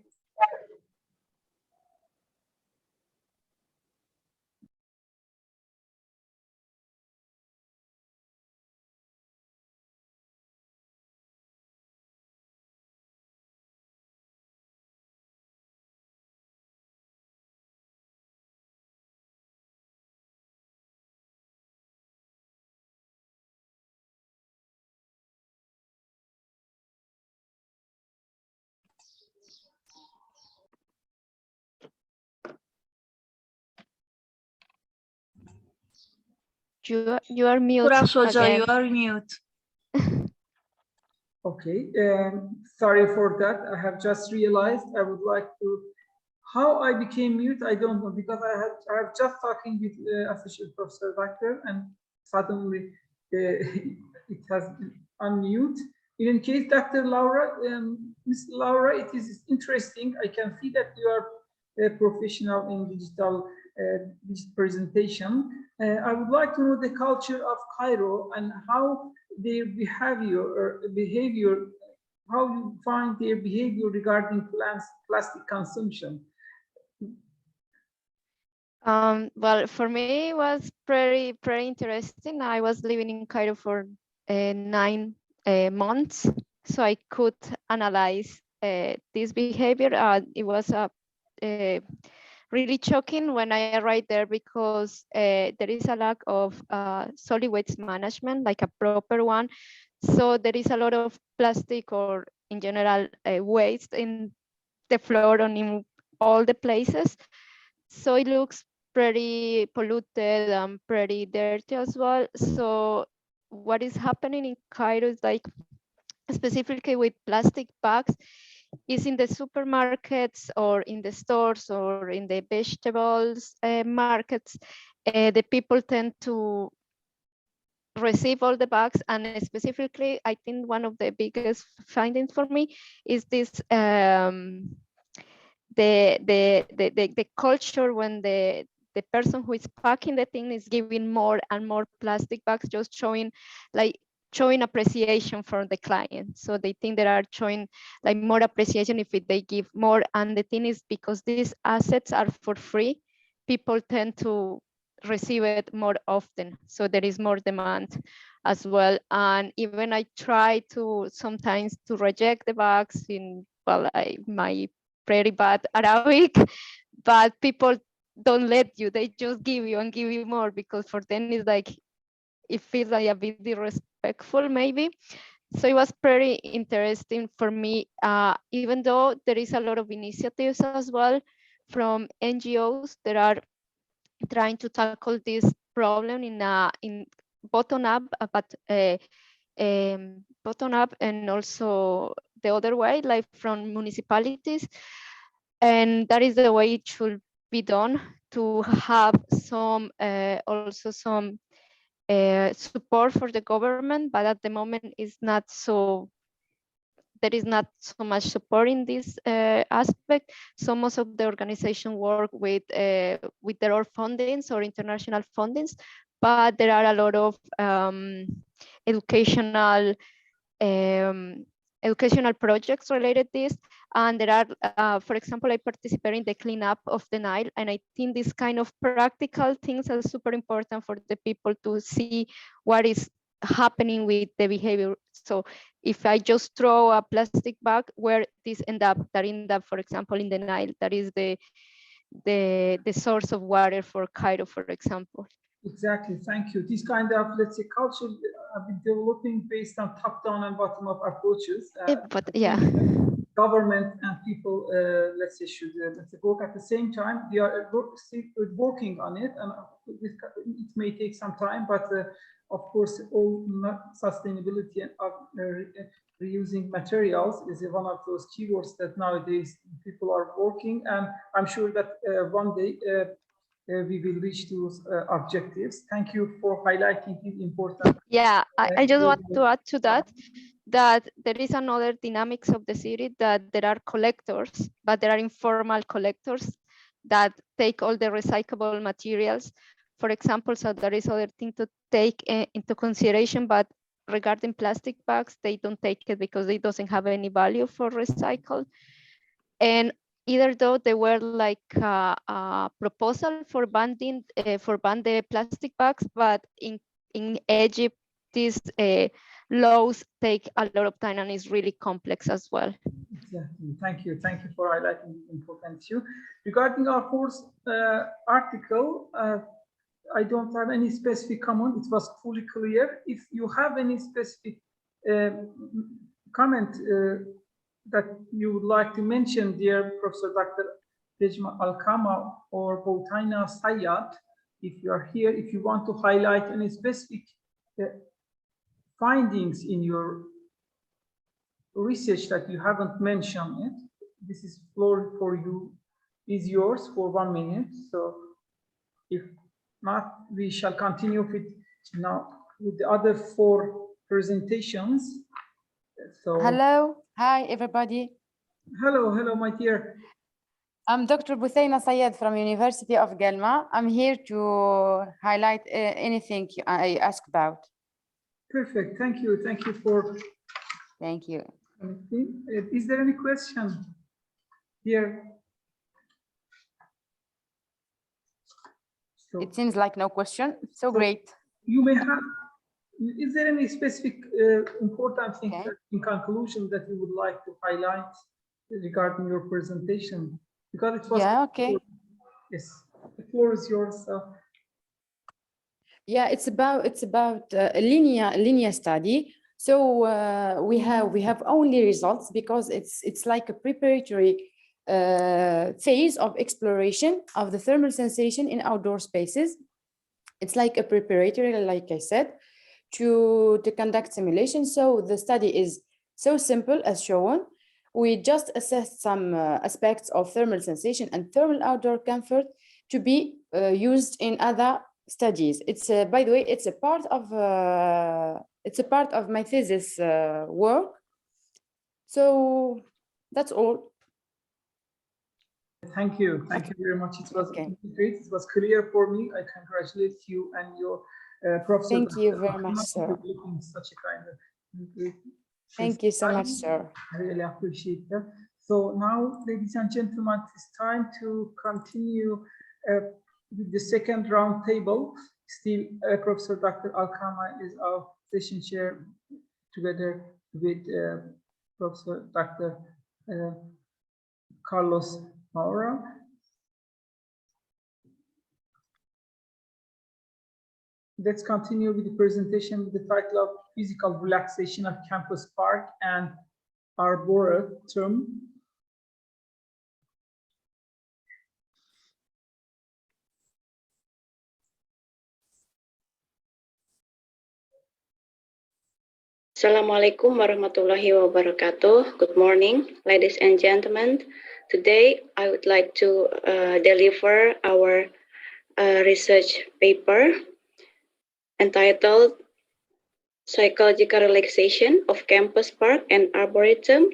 You are mute. You are mute. Okay, sorry for that. I have just realized I would like to. How I became mute, I don't know, because I have just talking with Associate Professor Doctor, and suddenly it has unmute. In any case, Dr. Laura, Ms. Laura, it is interesting. I can see that you are a professional in digital presentation. I would like to know the culture of Cairo and how their behavior, how you find their behavior regarding plastic consumption. Well, for me, it was pretty interesting. I was living in Cairo for 9 months, so I could analyze this behavior. It was really shocking when I arrived there because there is a lack of solid waste management, like a proper one. So there is a lot of plastic or in general waste in the floor and in all the places. So it looks pretty polluted and pretty dirty as well. So what is happening in Cairo is like, specifically with plastic bags, is in the supermarkets or in the stores or in the vegetables markets, the people tend to receive all the bags, and specifically, I think one of the biggest findings for me is this the culture when the person who is packing the thing is giving more and more plastic bags, just showing appreciation for the client. So they think they are showing like more appreciation if they give more. And the thing is, because these assets are for free, people tend to receive it more often. So there is more demand as well. And even I try to sometimes to reject the bags in, well, my pretty bad Arabic, but people don't let you. They just give you and give you more, because for them it's like, it feels like a bit disrespectful maybe. So it was pretty interesting for me, even though there is a lot of initiatives as well from NGOs that are trying to tackle this problem in bottom up, but bottom up, and also the other way, like from municipalities. And that is the way it should be done, to have some also some support for the government, but at the moment it's not so there is not so much support in this aspect. So most of the organization work with their own fundings or international fundings, but there are a lot of educational projects related to this. And there are, for example, I participate in the cleanup of the Nile, and I think these kind of practical things are super important for the people to see what is happening with the behavior. So if I just throw a plastic bag, where this end up, for example, in the Nile, that is the source of water for Cairo, for example. Exactly, thank you. This kind of, let's say, culture have been developing based on top-down and bottom-up approaches. But yeah, government and people, let's say, should work at the same time. We are working on it, and it may take some time, but of course, all sustainability and reusing materials is one of those keywords that nowadays people are working, and I'm sure that one day we will reach those objectives. Thank you for highlighting the important. Yeah, I just want to add to that there is another dynamics of the city, that there are collectors, but there are informal collectors that take all the recyclable materials. For example, so there is other thing to take into consideration, but regarding plastic bags, they don't take it because it doesn't have any value for recycle. And either though they were like a proposal for ban the plastic bags, but in Egypt, these laws take a lot of time and is really complex as well. Exactly. Thank you for highlighting the important issue. Regarding our fourth article, I don't have any specific comment. It was fully clear. If you have any specific comment that you would like to mention, dear Professor Dr. Nejma Alkama or Boutaina Sayyad, if you are here, if you want to highlight any specific findings in your research that you haven't mentioned it, this is floor for you, is yours for 1 minute. So if not, we shall continue with the other 4 presentations. So hello, hi everybody. Hello, my dear. I'm Dr. Boutaina Sayyad from University of Galma. I'm here to highlight anything I asked about. Perfect, thank you for. Thank you. Is there any question here? So, it seems like no question. So great. You may have. Is there any specific important thing in conclusion that you would like to highlight regarding your presentation? Because it was. Yeah. Okay. Yes, the floor is yours. Yeah, it's about a linear study. So we have only results because it's like a preparatory phase of exploration of the thermal sensation in outdoor spaces. It's like a preparatory, like I said, to conduct simulation. So the study is so simple as shown. We just assessed some aspects of thermal sensation and thermal outdoor comfort to be used in other studies. It's by the way, it's a part of my thesis work. So that's all. Thank you very much. It was great. It was clear for me. I congratulate you and your professor. Thank you very much, sir. Such a kind of thank you so much, sir. I really appreciate that. So now, ladies and gentlemen, it's time to continue with the second round table. Still, Professor Dr. Alkama is our session chair together with Professor Dr. Carlos Maura. Let's continue with the presentation with the title of Physical Relaxation of Campus Park and Arboretum. Assalamualaikum warahmatullahi wabarakatuh. Good morning, ladies and gentlemen. Today, I would like to deliver our research paper entitled psychological relaxation of campus park and arboretum,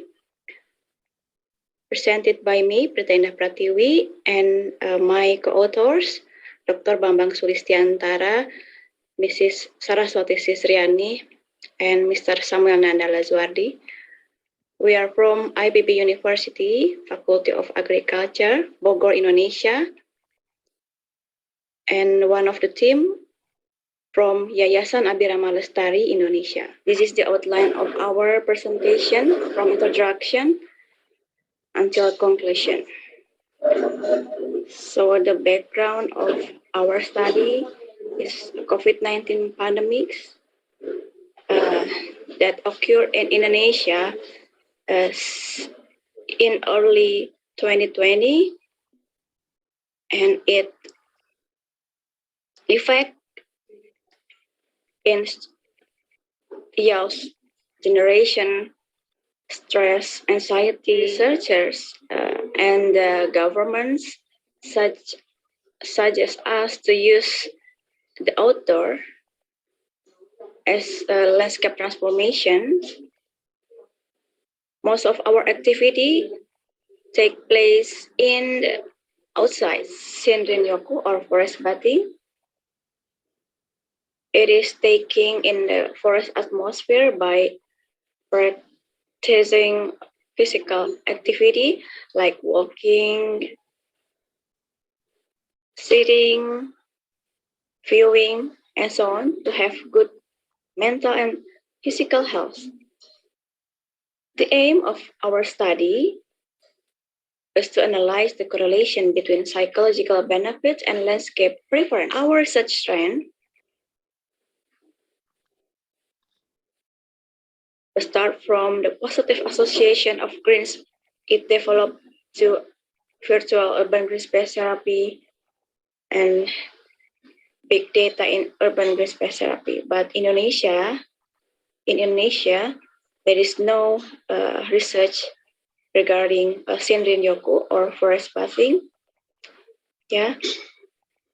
presented by me, Pratenda Pratiwi, and my co-authors, Dr. Bambang Sulistiantara, Mrs. Saraswati Sisriani, and Mr. Samuel Nanda Lazuardi. We are from IPB University, Faculty of Agriculture, Bogor, Indonesia, and one of the team from Yayasan Abirama Lestari, Indonesia. This is the outline of our presentation from introduction until conclusion. So the background of our study is COVID-19 pandemics that occurred in Indonesia in early 2020, and it affect in young generation, stress, anxiety. Researchers and governments suggest us to use the outdoor as a landscape transformation. Most of our activity take place in the outside, Shinrin-yoku or forest bathing. It is taking in the forest atmosphere by practicing physical activity like walking, sitting, viewing, and so on to have good mental and physical health. The aim of our study is to analyze the correlation between psychological benefits and landscape preference. Our research trend start from the positive association of greens. It developed to virtual urban green space therapy and big data in urban green space therapy. But in Indonesia, there is no research regarding Shinrin-yoku or forest bathing. Yeah,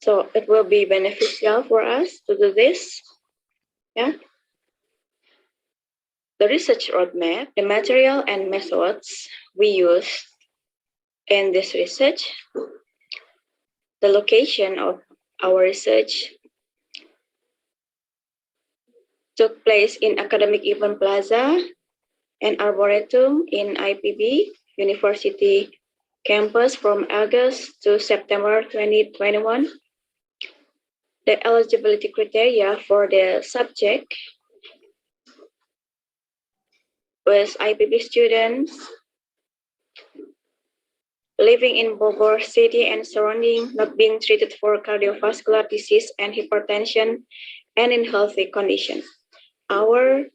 so it will be beneficial for us to do this. Yeah. The research roadmap, the material and methods we use in this research, the location of our research took place in Academic Event Plaza and Arboretum in IPB University campus from August to September 2021. The eligibility criteria for the subject was IPB students living in Bogor City and surrounding, not being treated for cardiovascular disease and hypertension, and in healthy condition. Our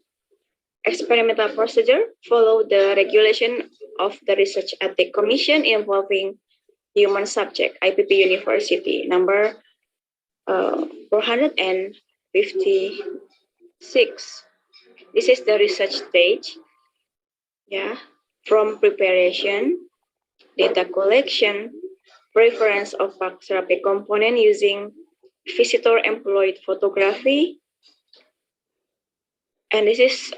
experimental procedure followed the regulation of the Research Ethics Commission involving human subject, IPB University, number 456. This is the research stage. Yeah, from preparation, data collection, preference of park therapy component using visitor-employed photography, and this is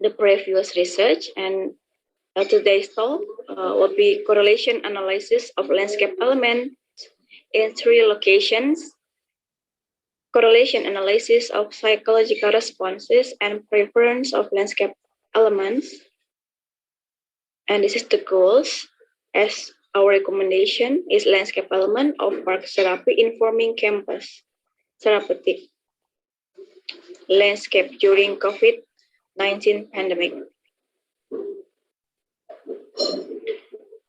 the previous research. And today's talk will be correlation analysis of landscape elements in 3 locations, correlation analysis of psychological responses and preference of landscape elements. And this is the goals, as our recommendation is landscape element of park therapy informing campus therapeutic landscape during COVID-19 pandemic.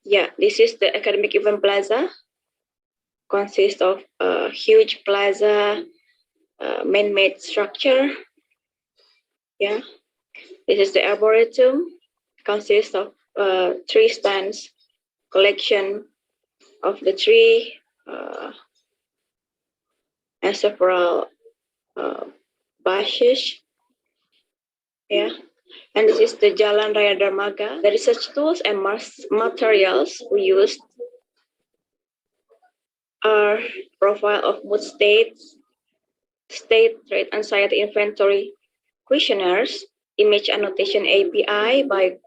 Yeah, this is the Academic Event Plaza. Consists of a huge plaza, man-made structure. Yeah, this is the arboretum. Consists of 3 stands, collection of the tree, and several bushes. Yeah, and this is the Jalan Raya Dermaga. The research tools and materials we used are profile of mood states, state trait anxiety inventory questionnaires, image annotation API by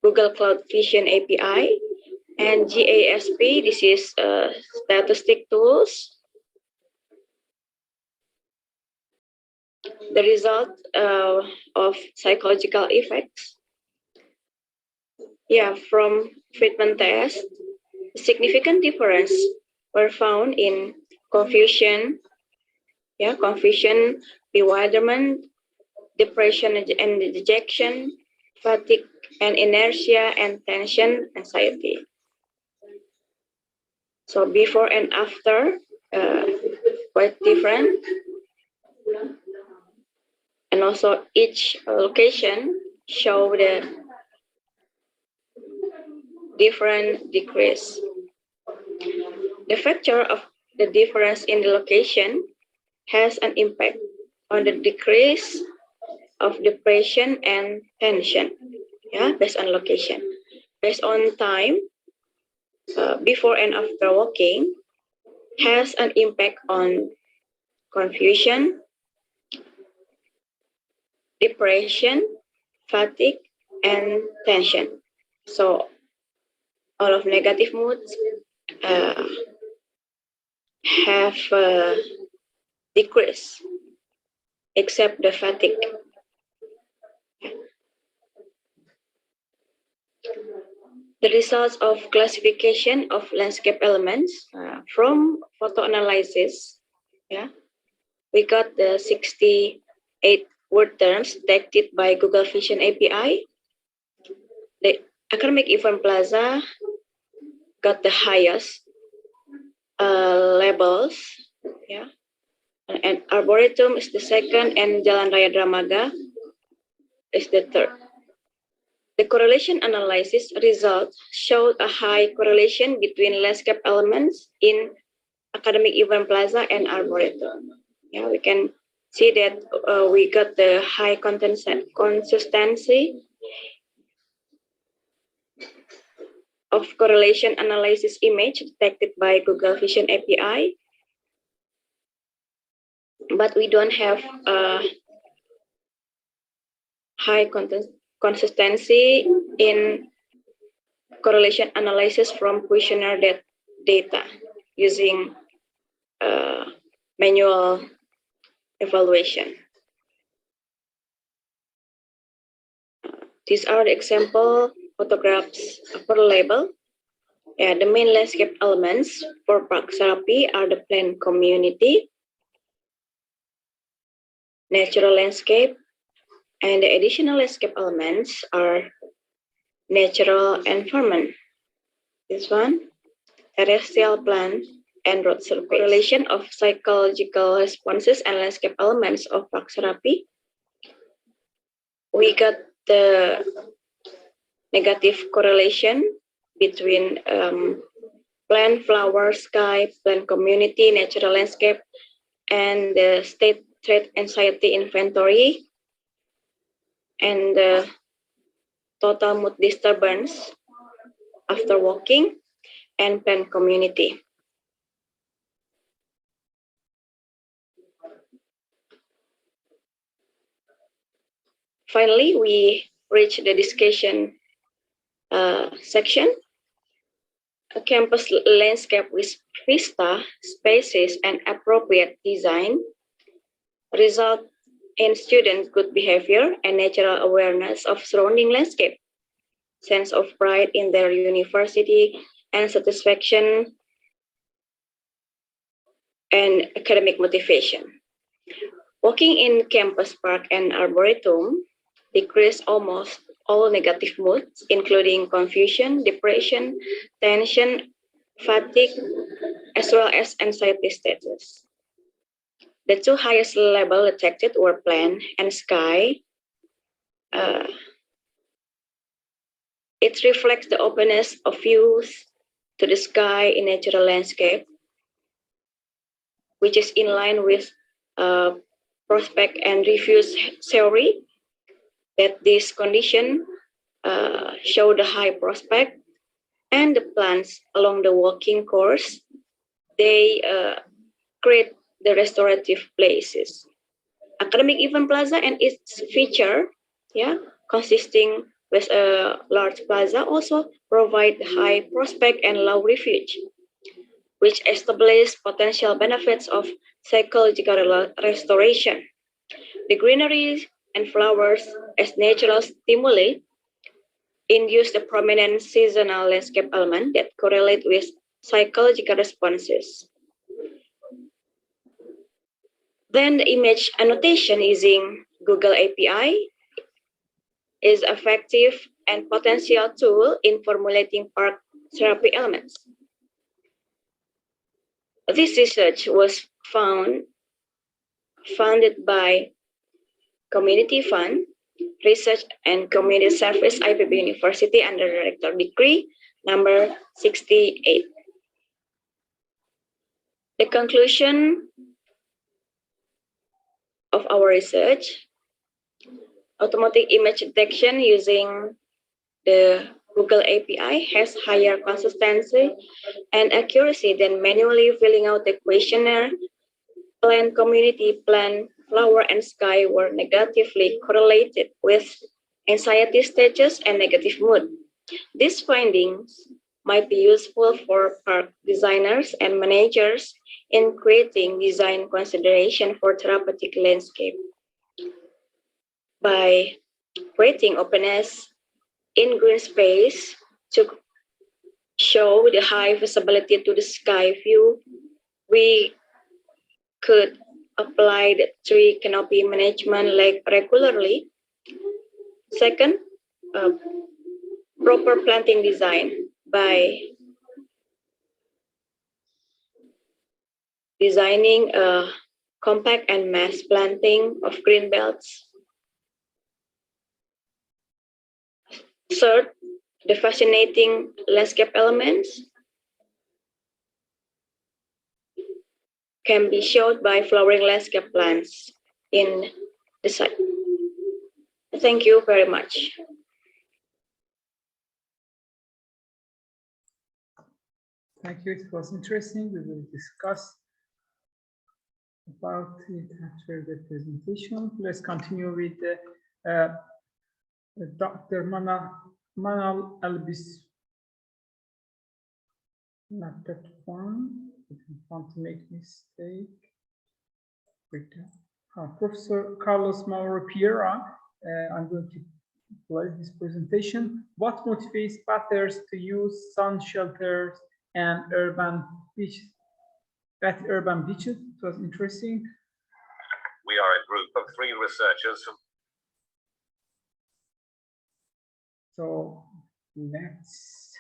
Google Cloud Vision API, and GASP, this is statistic tools. The result of psychological effects. Yeah, from treatment test, significant difference were found in confusion, bewilderment, depression and dejection, fatigue and inertia, and tension, anxiety. So before and after, quite different. And also each location show the different decrease. The factor of the difference in the location has an impact on the decrease of depression and tension, based on location. Based on time, before and after walking, has an impact on confusion, depression, fatigue, and tension. So all of negative moods have decreased, except the fatigue. The results of classification of landscape elements from photo analysis, we got the 68 word terms detected by Google Vision API. The academic event plaza got the highest labels, and Arboretum is the second, and Jalan Raya Dramaga is the third. The correlation analysis result showed a high correlation between landscape elements in academic event plaza and Arboretum. We can see that we got the high consistency of correlation analysis image detected by Google Vision API, but we don't have high consistency in correlation analysis from questionnaire data using manual evaluation. These are the example photographs per label. The main landscape elements for park therapy are the plant community, natural landscape, and the additional landscape elements are natural environment. This one, terrestrial plant and road surface. Correlation of psychological responses and landscape elements of park therapy. We got the negative correlation between plant, flower, sky, plant community, natural landscape, and the state trait anxiety inventory, and the total mood disturbance after walking, and plant community. Finally, we reach the discussion section. A campus landscape with vista, spaces, and appropriate design result in students' good behavior and natural awareness of surrounding landscape, sense of pride in their university, and satisfaction and academic motivation. Walking in campus park and arboretum decrease almost all negative moods, including confusion, depression, tension, fatigue, as well as anxiety status. The two highest levels detected were plant and sky. It reflects the openness of views to the sky in natural landscape, which is in line with prospect and review theory, that this condition show the high prospect, and the plants along the walking course, they create the restorative places. Academic Event Plaza and its feature, consisting with a large plaza, also provide high prospect and low refuge, which establish potential benefits of psychological restoration. The greenery and flowers as natural stimuli induce the prominent seasonal landscape element that correlate with psychological responses. Then the image annotation using Google API is effective and potential tool in formulating park therapy elements. This research was funded by Community Fund, Research and Community Service IPB University under Director Decree number 68. The conclusion of our research: automatic image detection using the Google API has higher consistency and accuracy than manually filling out the questionnaire. Plant community, plant, flower, and sky were negatively correlated with anxiety stages and negative mood. These findings might be useful for park designers and managers in creating design consideration for therapeutic landscape. By creating openness in green space to show the high visibility to the sky view, we could apply the tree canopy management like regularly. Second, proper planting design by designing a compact and mass planting of green belts. Third, the fascinating landscape elements can be showed by flowering landscape plants in the site. Thank you very much. Thank you. It was interesting. We will discuss about it after the presentation. Let's continue with Dr. Manal Albis. Not that one. I don't want to make mistake. Professor Carlos Mauro Piera. I'm going to play this presentation. What motivates pathers to use sun shelters and urban beaches? At urban beaches, it was interesting. We are a group of 3 researchers from. So let's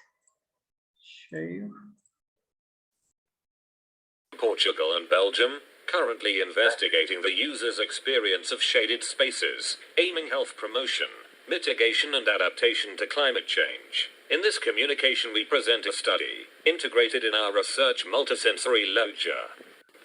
share. Portugal and Belgium, currently investigating the user's experience of shaded spaces, aiming health promotion, mitigation and adaptation to climate change. In this communication we present a study, integrated in our research multisensory loggia.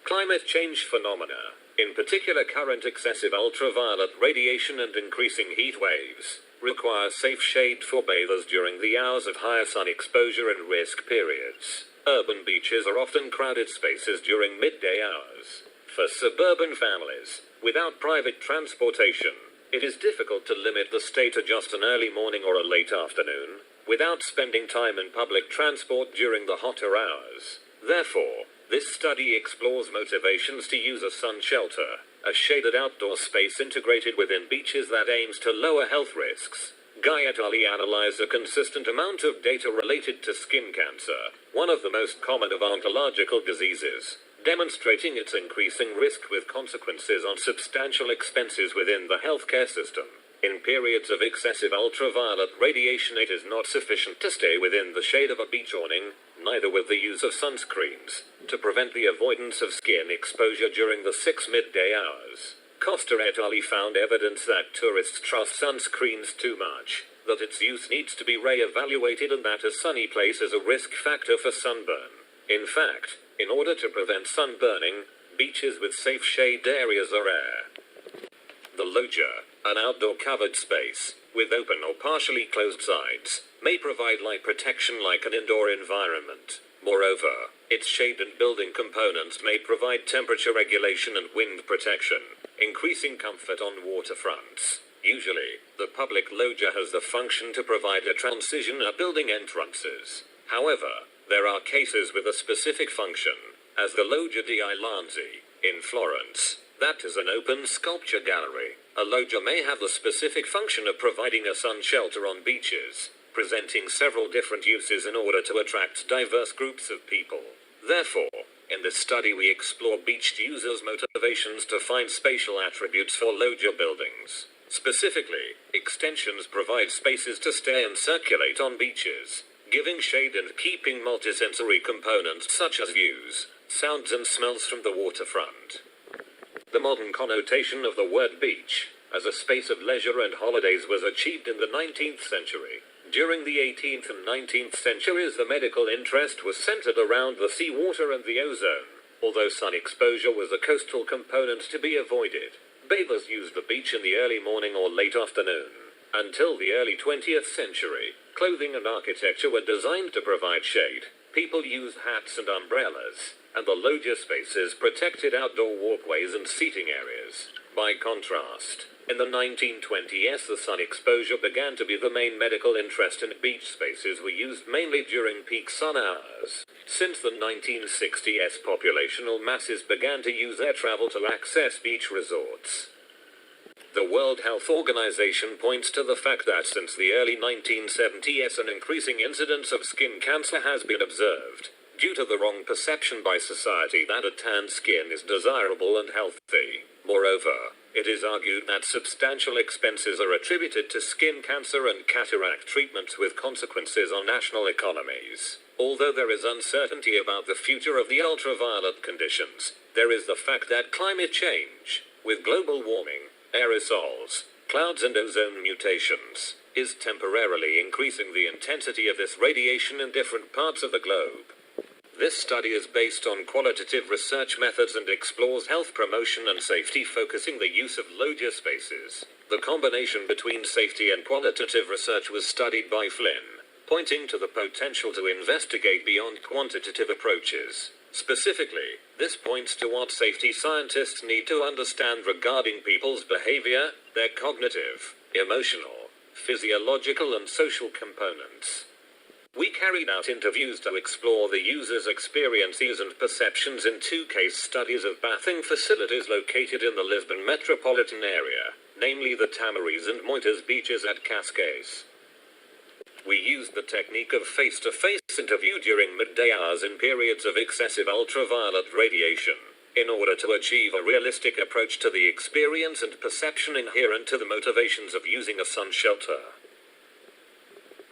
Climate change phenomena, in particular current excessive ultraviolet radiation and increasing heat waves, require safe shade for bathers during the hours of higher sun exposure and risk periods. Urban beaches are often crowded spaces during midday hours. For suburban families, without private transportation, it is difficult to limit the stay to just an early morning or a late afternoon, without spending time in public transport during the hotter hours. Therefore, this study explores motivations to use a sun shelter, a shaded outdoor space integrated within beaches that aims to lower health risks. Gayatri analyzed a consistent amount of data related to skin cancer, one of the most common of oncological diseases, demonstrating its increasing risk with consequences on substantial expenses within the healthcare system. In periods of excessive ultraviolet radiation, it is not sufficient to stay within the shade of a beach awning, neither with the use of sunscreens, to prevent the avoidance of skin exposure during the 6 midday hours. Costa et al. Found evidence that tourists trust sunscreens too much, that its use needs to be re-evaluated, and that a sunny place is a risk factor for sunburn. In fact, in order to prevent sunburning, beaches with safe shade areas are rare. The loggia, an outdoor covered space, with open or partially closed sides, may provide light protection like an indoor environment. Moreover, Its shade and building components may provide temperature regulation and wind protection, increasing comfort on waterfronts. Usually, the public loggia has the function to provide a transition at building entrances. However, there are cases with a specific function, as the Loggia di Lanzi in Florence. That is an open sculpture gallery. A loggia may have the specific function of providing a sun shelter on beaches, presenting several different uses in order to attract diverse groups of people. Therefore, in this study we explore beach users' motivations to find spatial attributes for loggia buildings. Specifically, extensions provide spaces to stay and circulate on beaches, giving shade and keeping multisensory components such as views, sounds and smells from the waterfront. The modern connotation of the word beach as a space of leisure and holidays was achieved in the 19th century. During the 18th and 19th centuries, the medical interest was centered around the seawater and the ozone. Although sun exposure was a coastal component to be avoided, bathers used the beach in the early morning or late afternoon. Until the early 20th century, clothing and architecture were designed to provide shade. People used hats and umbrellas, and the loggia spaces protected outdoor walkways and seating areas. By contrast, in the 1920s, the sun exposure began to be the main medical interest, and beach spaces were used mainly during peak sun hours. Since the 1960s, populational masses began to use air travel to access beach resorts. The World Health Organization points to the fact that since the early 1970s, an increasing incidence of skin cancer has been observed, due to the wrong perception by society that a tanned skin is desirable and healthy. Moreover, it is argued that substantial expenses are attributed to skin cancer and cataract treatments, with consequences on national economies. Although there is uncertainty about the future of the ultraviolet conditions, there is the fact that climate change, with global warming, aerosols, clouds and ozone mutations, is temporarily increasing the intensity of this radiation in different parts of the globe. This study is based on qualitative research methods and explores health promotion and safety, focusing the use of loggia spaces. The combination between safety and qualitative research was studied by Flynn, pointing to the potential to investigate beyond quantitative approaches. Specifically, this points to what safety scientists need to understand regarding people's behavior, their cognitive, emotional, physiological and social components. We carried out interviews to explore the users' experiences and perceptions in 2 case studies of bathing facilities located in the Lisbon metropolitan area, namely the Tamariz and Moitas beaches at Cascais. We used the technique of face-to-face interview during midday hours in periods of excessive ultraviolet radiation, in order to achieve a realistic approach to the experience and perception inherent to the motivations of using a sun shelter.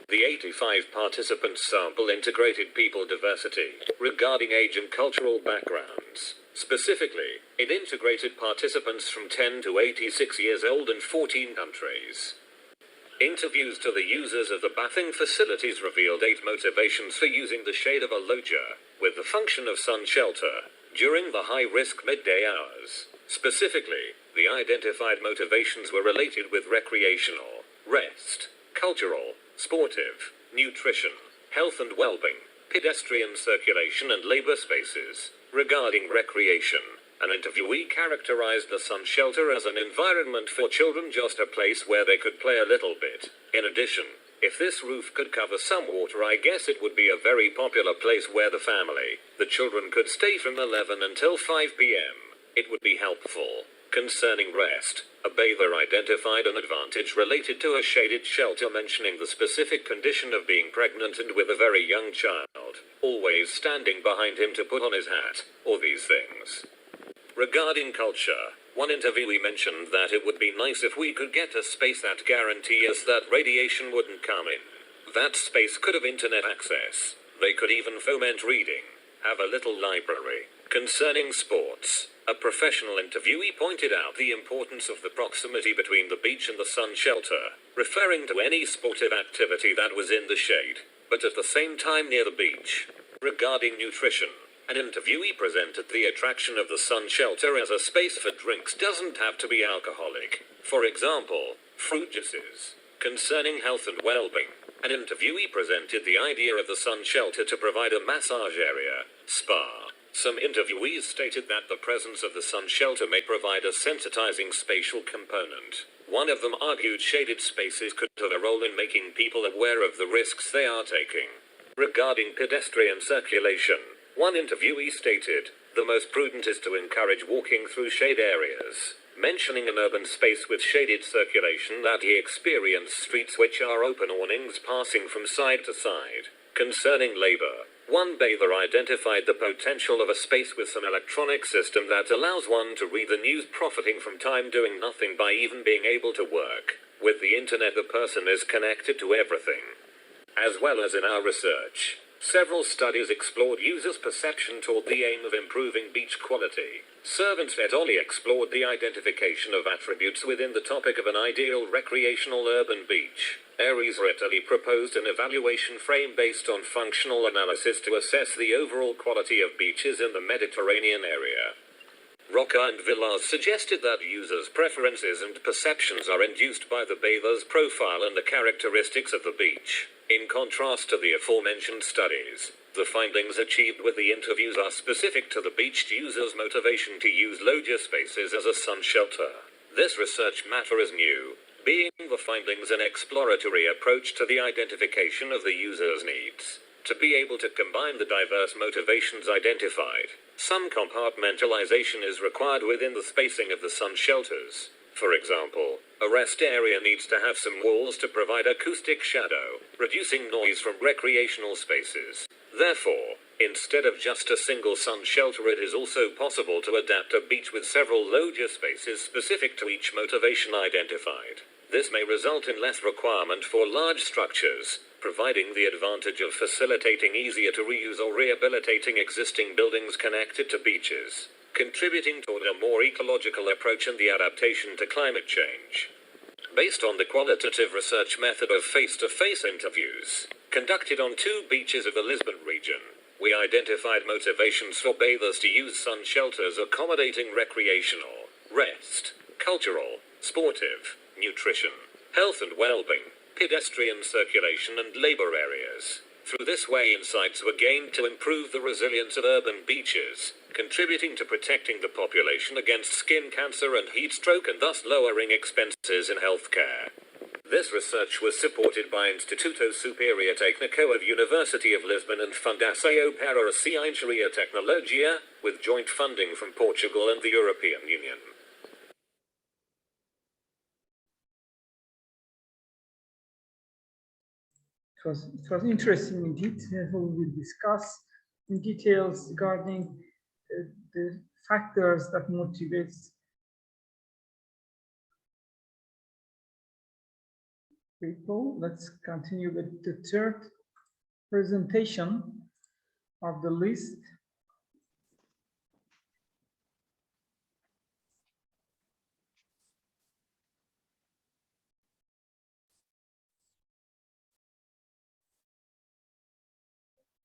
The 85 participants sample integrated people diversity regarding age and cultural backgrounds. Specifically, it integrated participants from 10 to 86 years old in 14 countries. Interviews to the users of the bathing facilities revealed 8 motivations for using the shade of a loggia, with the function of sun shelter, during the high-risk midday hours. Specifically, the identified motivations were related with recreational, rest, cultural, sportive, nutrition, health and well-being, pedestrian circulation and labor spaces. Regarding recreation, an interviewee characterized the sun shelter as an environment for children, just a place where they could play a little bit. In addition, if this roof could cover some water, I guess it would be a very popular place where the family, the children, could stay from 11 until 5 p.m. It would be helpful. Concerning rest, a bather identified an advantage related to a shaded shelter, mentioning the specific condition of being pregnant and with a very young child, always standing behind him to put on his hat, or these things. Regarding culture, one interviewee mentioned that it would be nice if we could get a space that guarantees us that radiation wouldn't come in. That space could have internet access. They could even foment reading, have a little library. Concerning sports, a professional interviewee pointed out the importance of the proximity between the beach and the sun shelter, referring to any sportive activity that was in the shade, but at the same time near the beach. Regarding nutrition, an interviewee presented the attraction of the sun shelter as a space for drinks doesn't have to be alcoholic. For example, fruit juices, concerning health and well-being. An interviewee presented the idea of the sun shelter to provide a massage area, spa. Some interviewees stated that the presence of the sun shelter may provide a sensitizing spatial component. One of them argued shaded spaces could have a role in making people aware of the risks they are taking. Regarding pedestrian circulation, one interviewee stated, "The most prudent is to encourage walking through shade areas," mentioning an urban space with shaded circulation that he experienced streets which are open awnings passing from side to side. Concerning labor, one bather identified the potential of a space with some electronic system that allows one to read the news, profiting from time doing nothing by even being able to work. With the internet, the person is connected to everything. As well as in our research, several studies explored users' perception toward the aim of improving beach quality. Servants et al. Explored the identification of attributes within the topic of an ideal recreational urban beach. Aries et al. Proposed an evaluation frame based on functional analysis to assess the overall quality of beaches in the Mediterranean area. Roca and Villars suggested that users' preferences and perceptions are induced by the bather's profile and the characteristics of the beach. In contrast to the aforementioned studies, the findings achieved with the interviews are specific to the beached user's motivation to use loggia spaces as a sun shelter. This research matter is new, being the findings an exploratory approach to the identification of the user's needs. To be able to combine the diverse motivations identified, some compartmentalization is required within the spacing of the sun shelters. For example, a rest area needs to have some walls to provide acoustic shadow, reducing noise from recreational spaces. Therefore, instead of just a single sun shelter, it is also possible to adapt a beach with several loggia spaces specific to each motivation identified. This may result in less requirement for large structures, providing the advantage of facilitating easier to reuse or rehabilitating existing buildings connected to beaches, contributing toward a more ecological approach and the adaptation to climate change. Based on the qualitative research method of face-to-face interviews, conducted on 2 beaches of the Lisbon region, we identified motivations for bathers to use sun shelters accommodating recreational, rest, cultural, sportive, nutrition, health and well-being, pedestrian circulation and labor areas. Through this way, insights were gained to improve the resilience of urban beaches, contributing to protecting the population against skin cancer and heat stroke and thus lowering expenses in healthcare. This research was supported by Instituto Superior Técnico of University of Lisbon and Fundação para a Ciência e a Tecnologia, with joint funding from Portugal and the European Union. It was interesting indeed. We will discuss in details regarding the factors that motivate people. Let's continue with the third presentation of the list.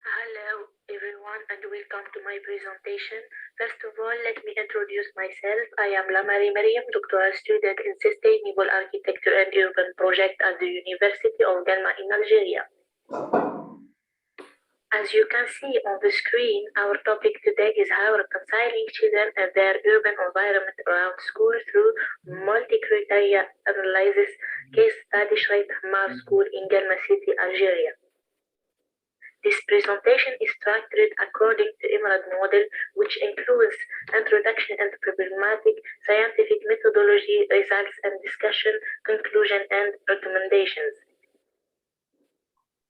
Hello everyone and welcome to my presentation. First of all, let me introduce myself. I am Lamari Mariam, doctoral student in Sustainable Architecture and Urban Project at the University of Galma in Algeria. As you can see on the screen, our topic today is how reconciling children and their urban environment around school through multi-criteria analysis case study Shreit Hamar School in Galma City, Algeria. This presentation is structured according to Emerald model, which includes introduction and problematic, scientific methodology, results and discussion, conclusion and recommendations.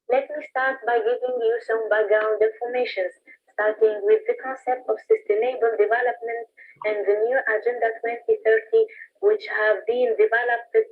Let me start by giving you some background information, starting with the concept of sustainable development and the new Agenda 2030, which have been developed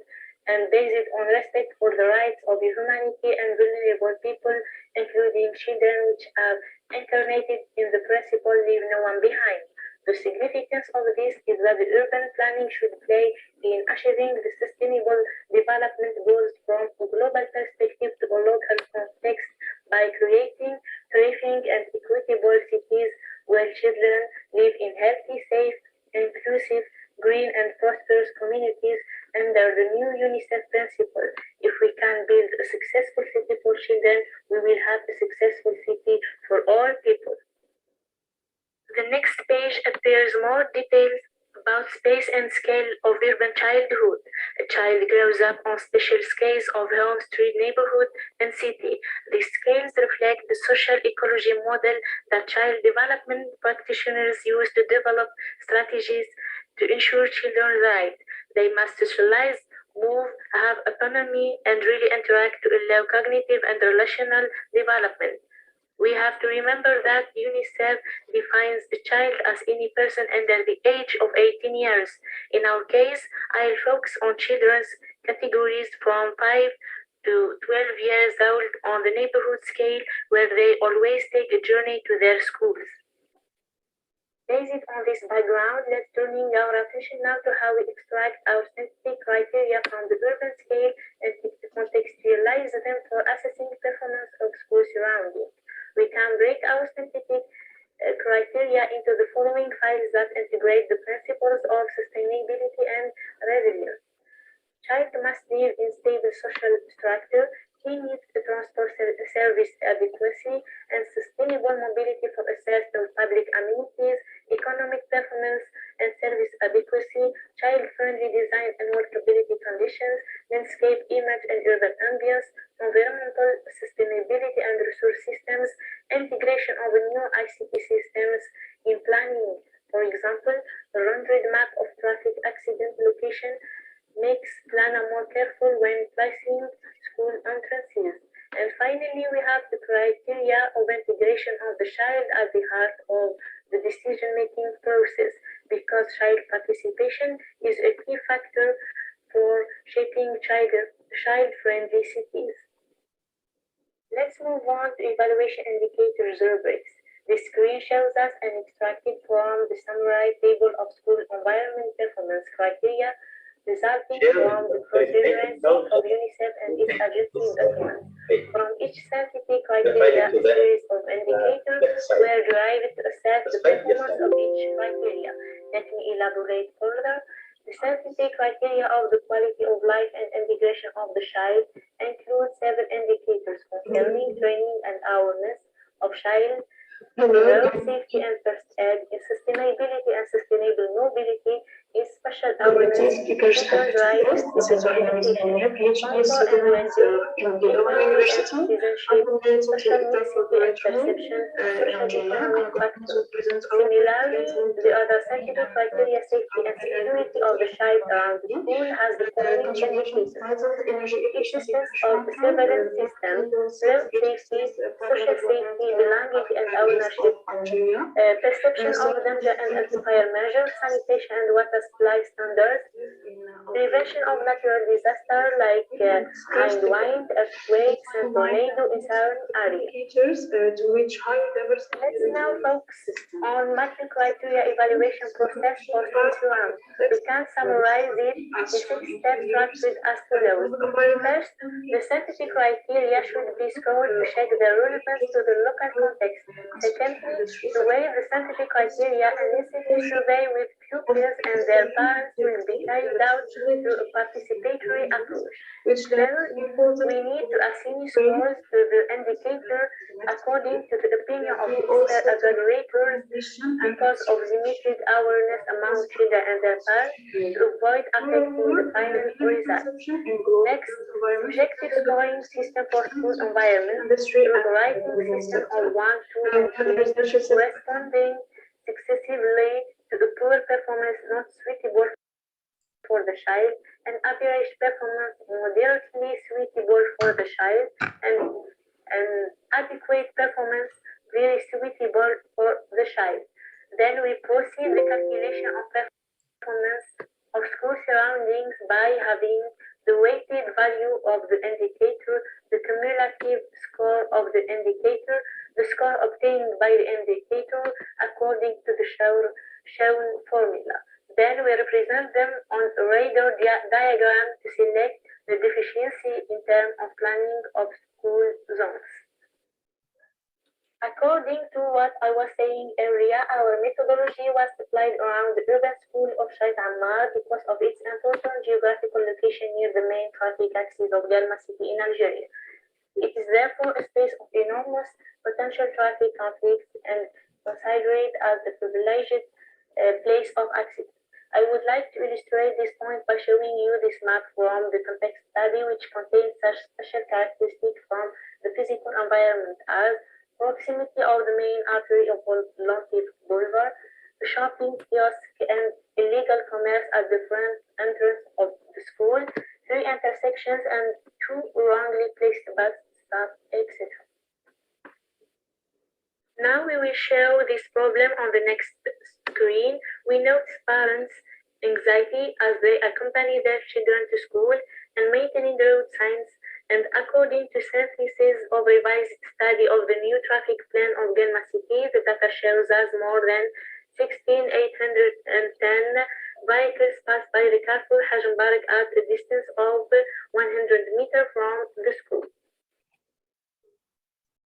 and based on respect for the rights of humanity and vulnerable people, including children, which are incarnated in the principle leave no one behind. The significance of this is that the urban planning should play in achieving the sustainable development goals from a global perspective to a local context by creating thriving and equitable cities where children live in healthy, safe, inclusive, green and prosperous communities under the new UNICEF principle. If we can build a successful city for children, we will have a successful city for all people. The next page appears more details about space and scale of urban childhood. A child grows up on special scales of home, street, neighborhood, and city. These scales reflect the social ecology model that child development practitioners use to develop strategies to ensure children's rights. They must socialize, move, have autonomy, and really interact to allow cognitive and relational development. We have to remember that UNICEF defines a child as any person under the age of 18 years. In our case, I'll focus on children's categories from 5 to 12 years old on the neighborhood scale, where they always take a journey to their schools. Based on this background, let's turn our attention now to how we extract our scientific criteria from the urban scale and contextualize them for assessing performance of school surroundings. We can break our scientific criteria into the following files that integrate the principles of sustainability and resilience. Child must live in stable social structure. He needs transport service adequacy and sustainable mobility for access to public amenities, economic performance and service adequacy, child-friendly design and workability conditions, landscape image and urban ambience, environmental sustainability and resource systems, integration of new ICT systems in planning. For example, a rounded map of traffic accident location makes planner more careful when placing school entrances. And finally, we have the criteria of integration of the child at the heart of the decision-making process, because child participation is a key factor for shaping child-friendly cities. Let's move on to evaluation indicators rubrics. This screen shows us an extracted from the summary table of school environment performance criteria resulting from the perseverance of UNICEF and its agency documents. From each scientific criteria, a series of indicators were derived to assess the performance of each criteria. Let me elaborate further. The scientific criteria of the quality of life and integration of the child include several indicators concerning training and awareness of child, health, safety and first aid, sustainability and sustainable mobility, is special awareness, children's rights, education, comfort and well-being, equality and citizenship, social necessity and perception, social economic factors. Similarly, the other scientific criteria, safety and security of the child around the school, has the following indicators: existence of a surveillance system, road safety, social safety, belonging and ownership, perception of danger and amplifier measures, sanitation and water supply standards, prevention of natural disaster like high wind, earthquakes, and tornado in surrounding areas. Let's now focus on multi-criteria evaluation process for school surround. We can summarize it in 6 steps structured as follows. First, the scientific criteria should be scored to check their relevance to the local context. Secondly, to weigh the scientific criteria, an institute survey with pupils and their parents will be carried out through a participatory approach. Third, we need to assign scores to the indicator according to the opinion of expert evaluators because of limited awareness among children and their parents to avoid affecting the final result. Next, objective scoring system for school environment, a writing system of 1, 2, and 3, corresponding successively to the poor performance not suitable for the child, and average performance moderately suitable for the child, and adequate performance very suitable for the child. Then we proceed the calculation of performance of school surroundings by having the weighted value of the indicator, the cumulative score of the indicator, the score obtained by the indicator according to the shown formula. Then we represent them on a radar diagram to select the deficiency in terms of planning of school zones. According to what I was saying earlier, our methodology was applied around the urban school of Shait Ammar because of its important geographical location near the main traffic axis of Galma city in Algeria. It is therefore a space of enormous potential traffic conflicts and considered as the privileged place of accident. I would like to illustrate this point by showing you this map from the context study, which contains such special characteristics from the physical environment as proximity of the main artery of Lontif Boulevard, the shopping kiosk, and illegal commerce at the front entrance of the school, 3 intersections, and 2 wrongly placed bus stops, etc. Now we will show this problem on the next screen. We notice parents' anxiety as they accompany their children to school and maintaining the road signs. And according to synthesis of revised study of the new traffic plan of Galma City, the data shows us more than 16,810 vehicles pass by the Carrefour Haj Mbarak at a distance of 100 meters from the school.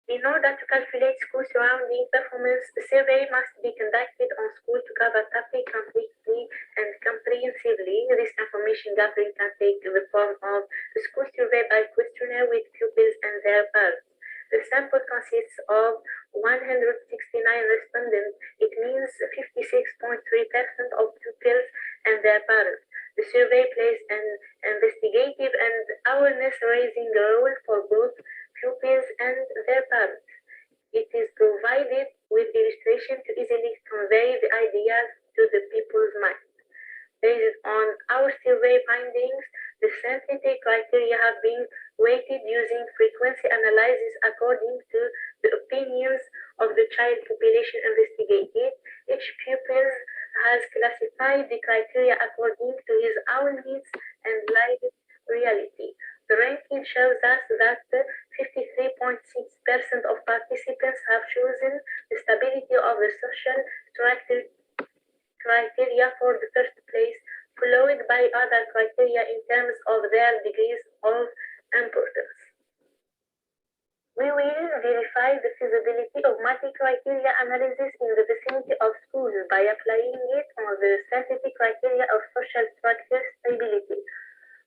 In order to calculate school surrounding performance, a survey must be conducted on school to cover traffic completely and comprehensively. This information gathering can take the form of a school survey by questionnaire with pupils and their parents. The sample consists of 169 respondents. It means 56.3% of pupils and their parents. The survey plays an investigative and awareness-raising role for both pupils and their parents. It is provided with illustration to easily convey the ideas to the people's mind. Based on our survey findings, the synthetic criteria have been weighted using frequency analysis according to the opinions of the child population investigated. Each pupil has classified the criteria according to his own needs and lived reality. The ranking shows us that 53.6% of participants have chosen the stability of the social criteria for the first place, followed by other criteria in terms of their degrees of importance. We will verify the feasibility of multi-criteria analysis in the vicinity of schools by applying it on the synthetic criteria of social structure stability.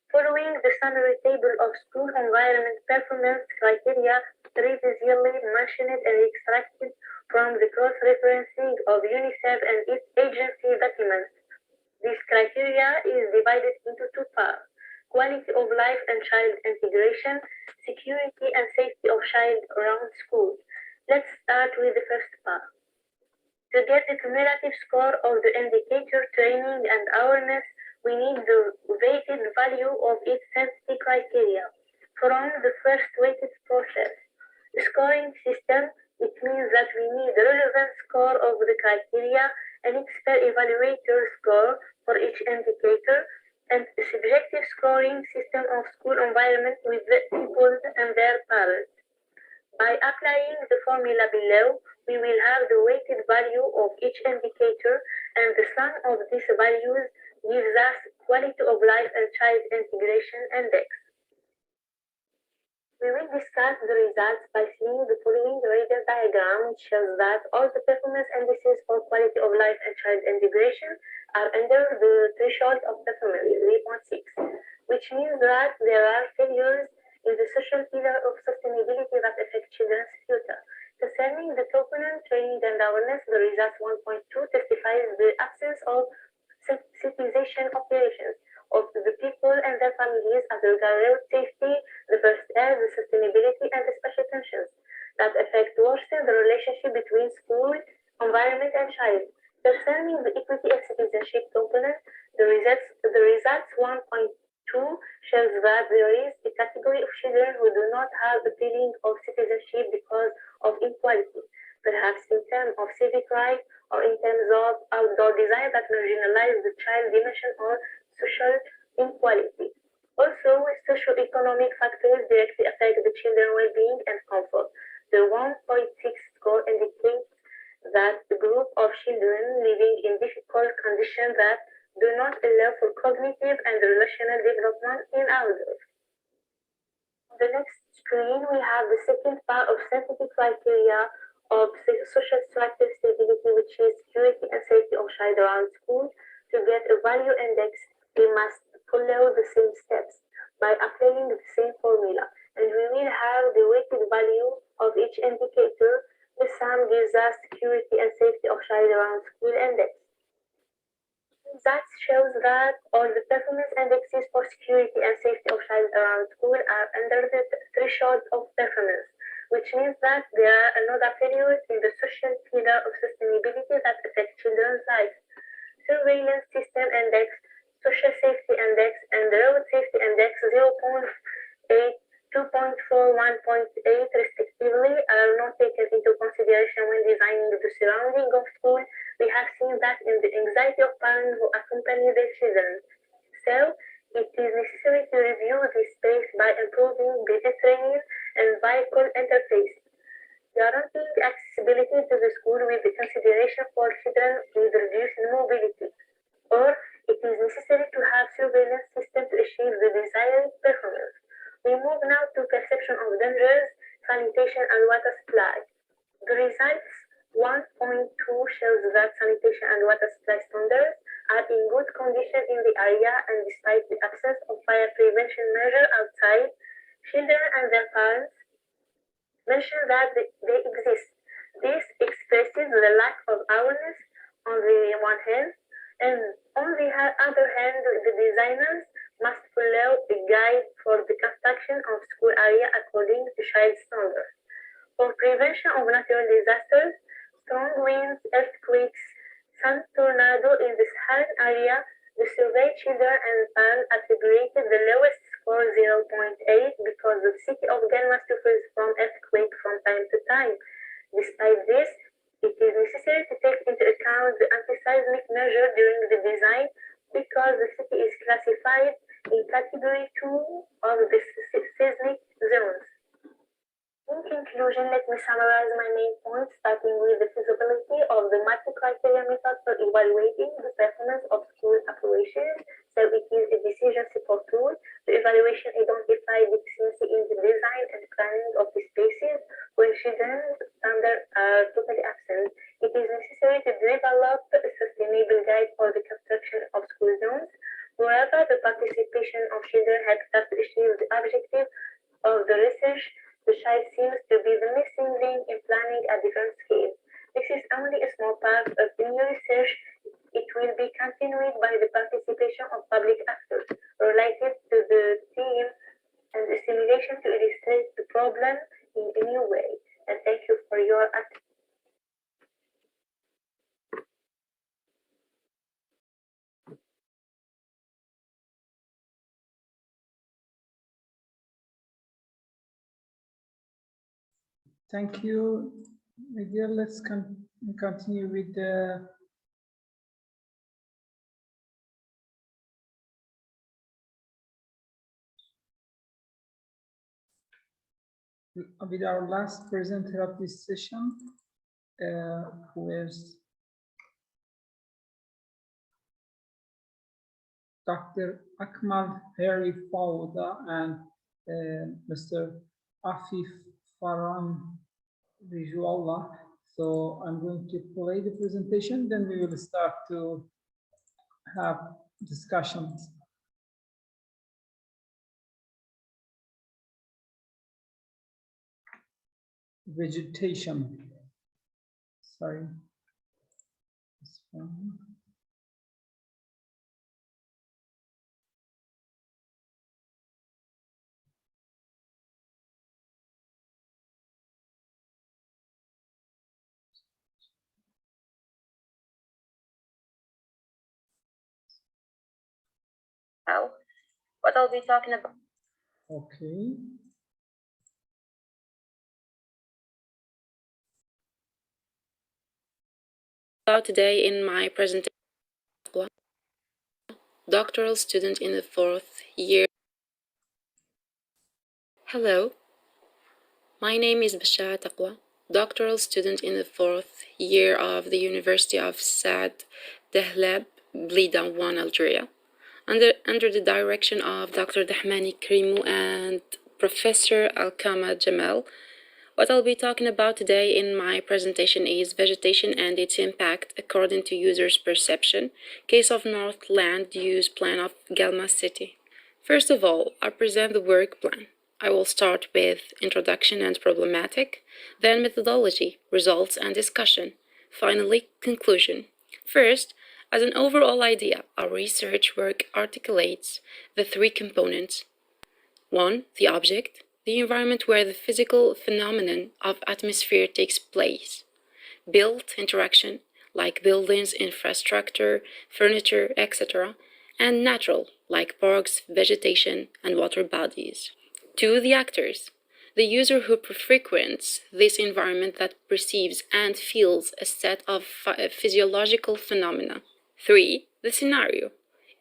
Following the summary table of school environment performance criteria previously mentioned and extracted from the cross-referencing of UNICEF and its agency documents, this criteria is divided into 2 parts: quality of life and child integration, security and safety of child around school. Let's start with the first part. To get the cumulative score of the indicator training and awareness, we need the weighted value of its synthetic criteria. From the first weighted process, the scoring system, it means that we need the relevant score of the criteria, an expert evaluator score for each indicator, and a subjective scoring system of school environment with the pupils and their parents. By applying the formula below, we will have the weighted value of each indicator, and the sum of these values gives us quality of life and child integration index. We will discuss the results by seeing the following radar diagram, which shows that all the performance indices for quality of life and child integration are under the threshold of performance 3.6, which means that there are failures in the social pillar of sustainability that affect children's future. Concerning the component training and awareness, the results 1.2 testifies the absence of sensitization operations of the people and their families as regards road safety, the first air, the sustainability, and the special tensions that affect worsen the relationship between school, environment, and child. Concerning the equity and citizenship component, the results 1.2 shows that there is a category of children who do not have a feeling of citizenship because of inequality, perhaps in terms of civic rights or in terms of outdoor design that marginalize the child dimension or social inequality. Also, socio-economic factors directly affect the children's well-being and comfort. The 1.6 score indicates that the group of children living in difficult conditions that do not allow for cognitive and relational development in adults. On the next screen, we have the second part of synthetic criteria of social structure stability, which is security and safety of child around school. To get a value index, we must follow the same steps by applying the same formula, and we will have the weighted value of each indicator. The sum gives us security and safety of child around school index. That shows that all the performance indexes for security and safety of child around school are under the threshold of performance, which means that there are another failures in the social pillar of sustainability that affect children's lives. Surveillance system index, social safety index, and the road safety index 0.8, 2.4, 1.8 respectively are not taken into consideration when designing the surrounding of school. We have seen that in the anxiety of parents who accompany their children. So it is necessary to review this space by improving pedestrian and vehicle interface, guaranteeing accessibility to the school with the consideration for children with reduced mobility. Or it is necessary to have surveillance system to achieve the desired performance. We move now to perception of dangers, sanitation and water supply. The results 1.2 shows that sanitation and water supply standards are in good condition in the area, and despite the absence of fire prevention measures outside, children and their parents mention that they exist. This expresses the lack of awareness on the one hand, and on the other hand, the designers must follow a guide for the construction of school area according to child standards. For prevention of natural disasters, strong winds, earthquakes, sun tornado in the Saharan area, the surveyed children and parents attributed the lowest score 0.8 because the city of Galma suffers from earthquake from time to time. Despite this, it is necessary to take into account the anti-seismic measure during the design because the city is classified in category 2 of the seismic zones. In conclusion, let me summarize my main points, starting with the feasibility of the multi-criteria method for evaluating the performance of school operations. So it is a decision support tool. The evaluation identifies deficiency in the design and planning of the spaces when children's standards are totally absent. It is necessary to develop a sustainable guide for the construction of school zones. Moreover, the participation of children helps us to achieve the objective of the research. The child seems to be the missing link in planning at different scales. This is only a small part of the new research. It will be continued by the participation of public actors related to the theme and the simulation to illustrate the problem in a new way. And thank you for your attention. Thank you, my dear. Let's continue with the our last presenter of this session, who is Dr. Akmal Harry Fawda and Mr. Afif Farhan Rijwallah. So I'm going to play the presentation, then we will start to have discussions. Vegetation. Sorry. This one. Now, what I'll be talking about. Okay. Today in my presentation, doctoral student in the 4th year. Hello, my name is Bashara Taqwa, doctoral student in the 4th year of the University of Saad Dahlab, Blida 1, Algeria, under the direction of Dr. Dahmani Krimou and Professor Alkama Jamal. What I'll be talking about today in my presentation is vegetation and its impact according to users' perception, case of North Land Use Plan of Gelma City. First of all, I present the work plan. I will start with introduction and problematic, then methodology, results and discussion, finally conclusion. First, as an overall idea, our research work articulates the three components. 1. The object, the environment where the physical phenomenon of atmosphere takes place. Built interaction, like buildings, infrastructure, furniture, etc. And natural, like parks, vegetation, and water bodies. 2. The actors, the user who frequents this environment that perceives and feels a set of physiological phenomena. 3. The scenario.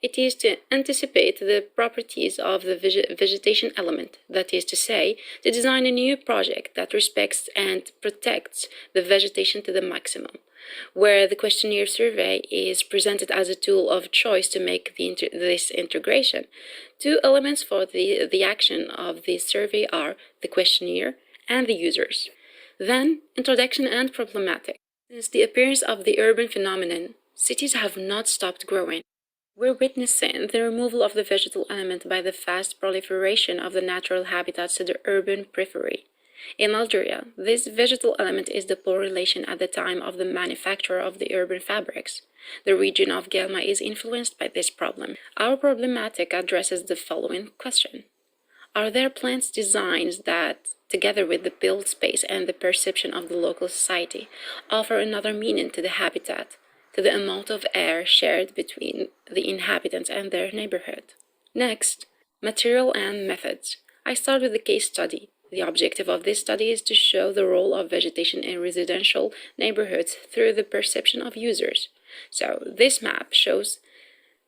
It is to anticipate the properties of the vegetation element, that is to say, to design a new project that respects and protects the vegetation to the maximum, where the questionnaire survey is presented as a tool of choice to make this integration. 2 elements for the action of this survey are the questionnaire and the users. Then, introduction and problematic. Since the appearance of the urban phenomenon, cities have not stopped growing. We're witnessing the removal of the vegetal element by the fast proliferation of the natural habitats to the urban periphery. In Algeria, this vegetal element is the poor relation at the time of the manufacture of the urban fabrics. The region of Gelma is influenced by this problem. Our problematic addresses the following question. Are there plants designs that, together with the built space and the perception of the local society, offer another meaning to the habitat, to the amount of air shared between the inhabitants and their neighborhood? Next, material and methods. I start with the case study. The objective of this study is to show the role of vegetation in residential neighborhoods through the perception of users. So, this map shows,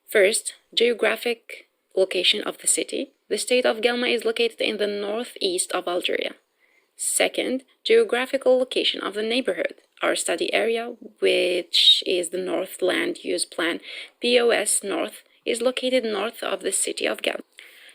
first, geographic location of the city. The state of Gelma is located in the northeast of Algeria. Second, geographical location of the neighborhood. Our study area, which is the North Land Use Plan, POS North, is located north of the city of Gelma.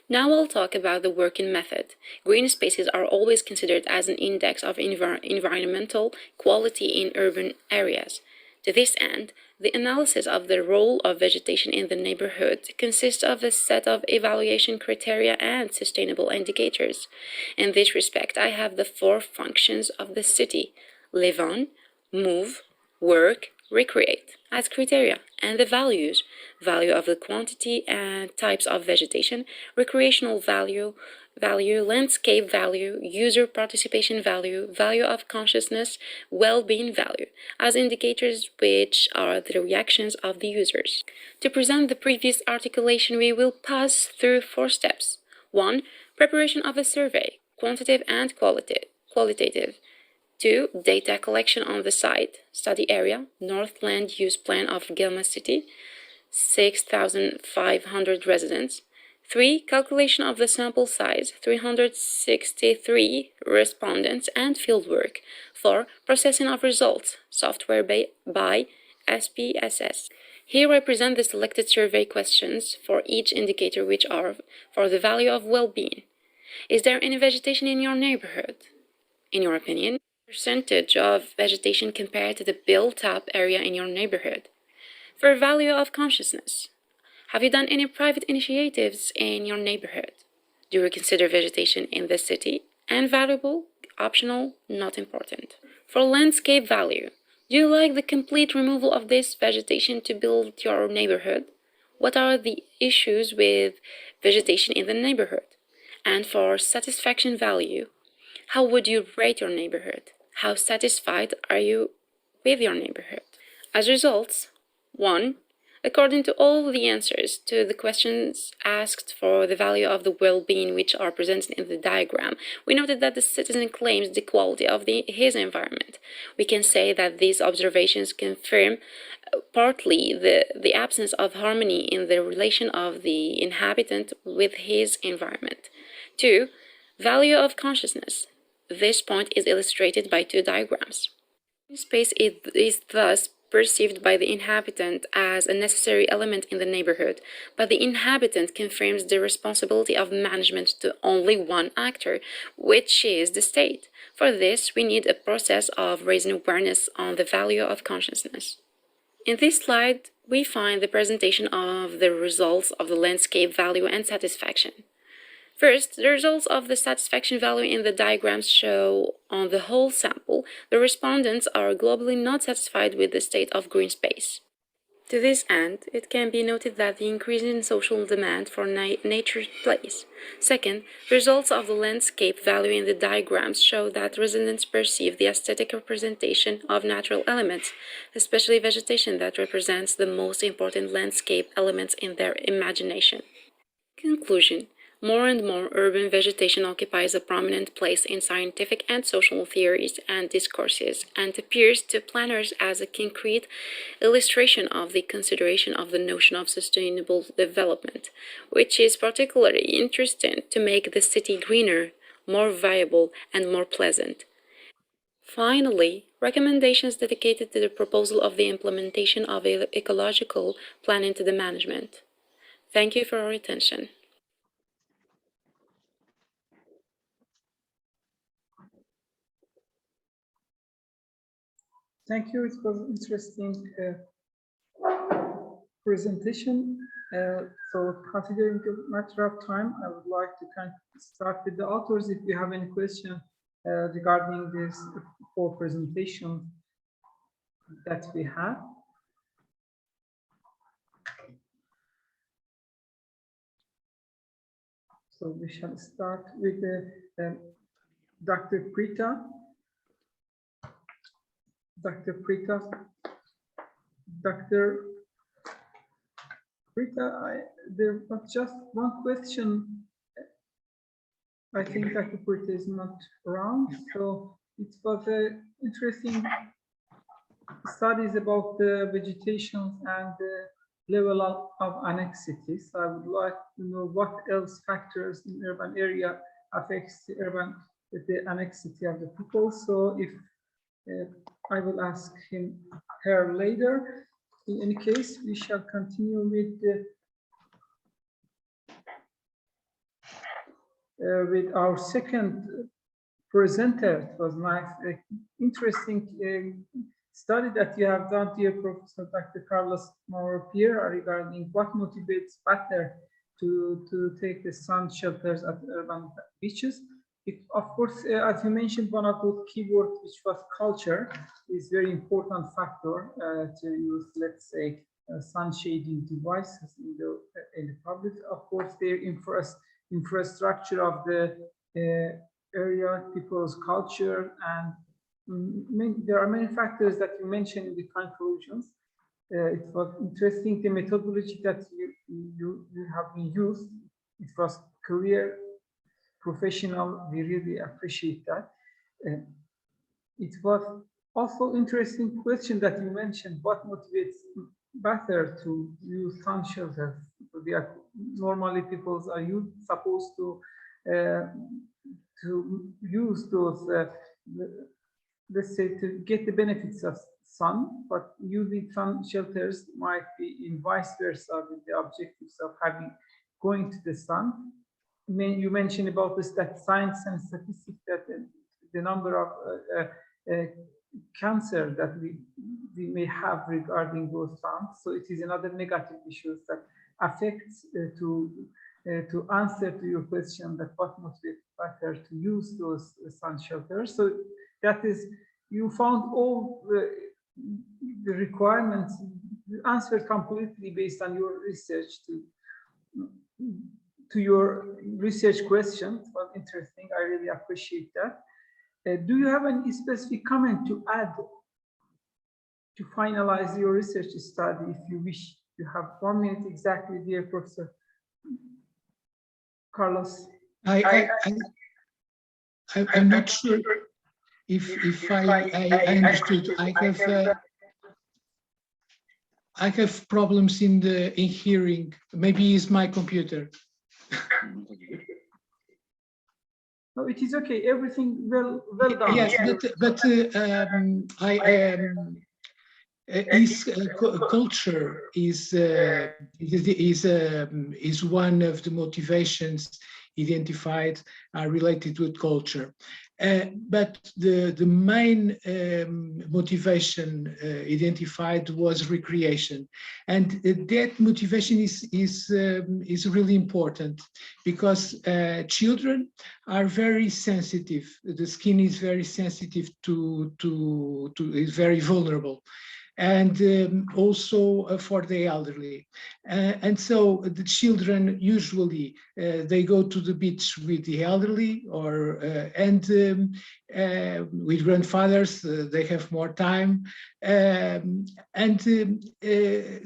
Now I'll talk about the working method. Green spaces are always considered as an index of environmental quality in urban areas. To this end, the analysis of the role of vegetation in the neighborhood consists of a set of evaluation criteria and sustainable indicators. In this respect, I have the 4 functions of the city: live on, move, work, recreate as criteria, and the values: value of the quantity and types of vegetation, recreational value, landscape value, user participation value, value of consciousness, well-being value, as indicators which are the reactions of the users. To present the previous articulation, we will pass through 4 steps. 1. Preparation of a survey, quantitative and qualitative. 2. Data collection on the site, study area, North Land Use Plan of Gelma City, 6,500 residents. 3. Calculation of the sample size, 363 respondents and fieldwork. 4. Processing of results, software by SPSS. Here I present the selected survey questions for each indicator, which are for the value of well-being. Is there any vegetation in your neighborhood? In your opinion, percentage of vegetation compared to the built-up area in your neighborhood. For value of consciousness, have you done any private initiatives in your neighborhood? Do you consider vegetation in the city? And valuable, optional, not important. For landscape value, do you like the complete removal of this vegetation to build your neighborhood? What are the issues with vegetation in the neighborhood? And for satisfaction value, how would you rate your neighborhood? How satisfied are you with your neighborhood? As results, 1. According to all the answers to the questions asked for the value of the well-being which are presented in the diagram, we noted that the citizen claims the quality of his environment. We can say that these observations confirm partly the absence of harmony in the relation of the inhabitant with his environment. 2. Value of consciousness. This point is illustrated by 2 diagrams. Space is thus perceived by the inhabitant as a necessary element in the neighborhood, but the inhabitant confirms the responsibility of management to only one actor, which is the state. For this, we need a process of raising awareness on the value of consciousness. In this slide, we find the presentation of the results of the landscape value and satisfaction. First, the results of the satisfaction value in the diagrams show on the whole sample, the respondents are globally not satisfied with the state of green space. To this end, it can be noted that the increase in social demand for natured place. Second, results of the landscape value in the diagrams show that residents perceive the aesthetic representation of natural elements, especially vegetation that represents the most important landscape elements in their imagination. Conclusion. More and more urban vegetation occupies a prominent place in scientific and social theories and discourses, and appears to planners as a concrete illustration of the consideration of the notion of sustainable development, which is particularly interesting to make the city greener, more viable, and more pleasant. Finally, recommendations dedicated to the proposal of the implementation of ecological plan into the management. Thank you for your attention. Thank you. It was an interesting presentation. So considering the matter of time, I would like to kind of start with the authors. If you have any question regarding this four presentation that we have. So we shall start with Dr. Prita. Dr. Prita, there was just one question. I think Dr. Prita is not around, so it was interesting studies about the vegetation and the level of annexity. So I would like to know what else factors in urban area affects the annexity of the people. So if I will ask her later. In any case, we shall continue with our second presenter. It was nice, interesting study that you have done, dear Professor Dr. Carlos Mauro-Pierre, regarding what motivates better to take the sun shelters at urban beaches. Of course, as you mentioned, one of those keywords, which was culture, is very important factor to use, let's say, sun shading devices in the public. Of course, their infrastructure of the area, people's culture, and there are many factors that you mentioned in the conclusions. It was interesting the methodology that you have been used. It was career professional. We really appreciate that. It was also interesting question that you mentioned, what motivates better to use sun shelters? Normally people are supposed to use those, let's say, to get the benefits of sun, but using sun shelters might be in vice versa with the objectives of going to the sun. You mentioned about the science and statistics that the number of cancer that we may have regarding those suns. So it is another negative issue that affects to answer to your question that what motivates better to use those sun shelters. So that is, you found all the requirements, you answered completely based on your research to your research question. It was interesting. I really appreciate that. Do you have any specific comment to add to finalize your research study, if you wish? You have 1 minute exactly, dear Professor Carlos. I'm not sure if I understood. I have problems in hearing. Maybe it's my computer. No, it is okay. Everything well done. Yes, but Culture is one of the motivations identified related with culture. But the main motivation identified was recreation, and that motivation is really important because children are very sensitive. The skin is very sensitive is very vulnerable, and also for the elderly. And so the children usually, they go to the beach with the elderly or with grandfathers, they have more time.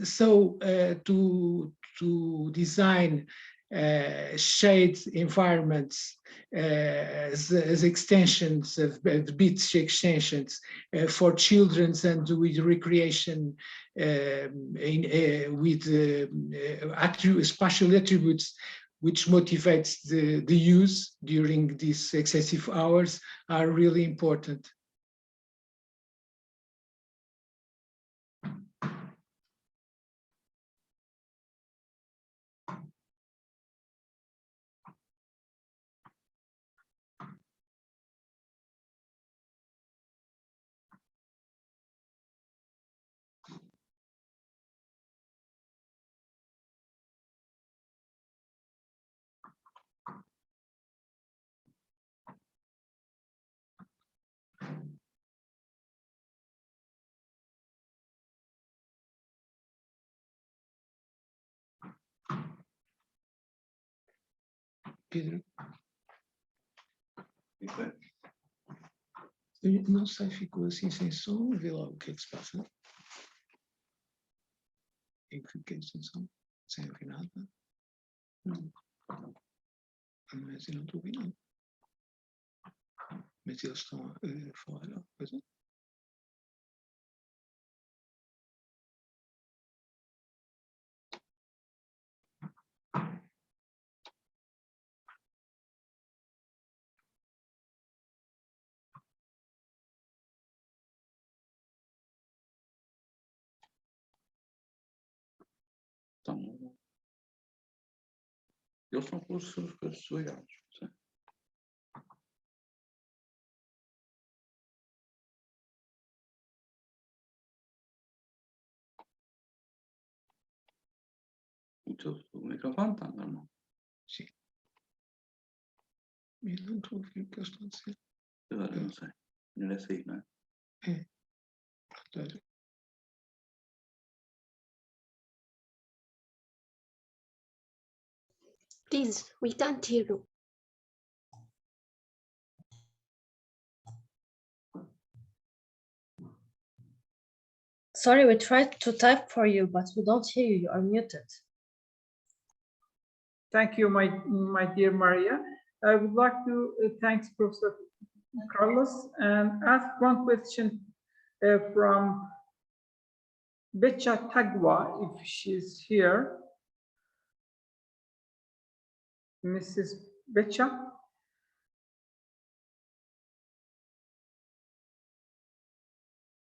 So to design shade environments as extensions of beach extensions for children and with recreation with spatial attributes which motivates the use during these excessive hours are really important. Pedro? Eu não sei, ficou assim sem som, vê lá o que é que se passa. Em que fiquei sem som, sem ouvir nada. Não. Mas eu não estou ouvindo nada. Mas eles estão a falar alguma coisa? Então, eles estão com os seus coisas desligados. Sim. O microfone está normal? Sim. Eu não estou a ouvir o que eles estão a dizer. Agora não sei. Melhor é sair, não é? É. Portanto, Please, we can't hear you. Sorry, we tried to type for you, but we don't hear you. You are muted. Thank you, my dear Maria. I would like to thank Professor Carlos and ask one question from Becha Tagwa, if she's here. Mrs. Becha?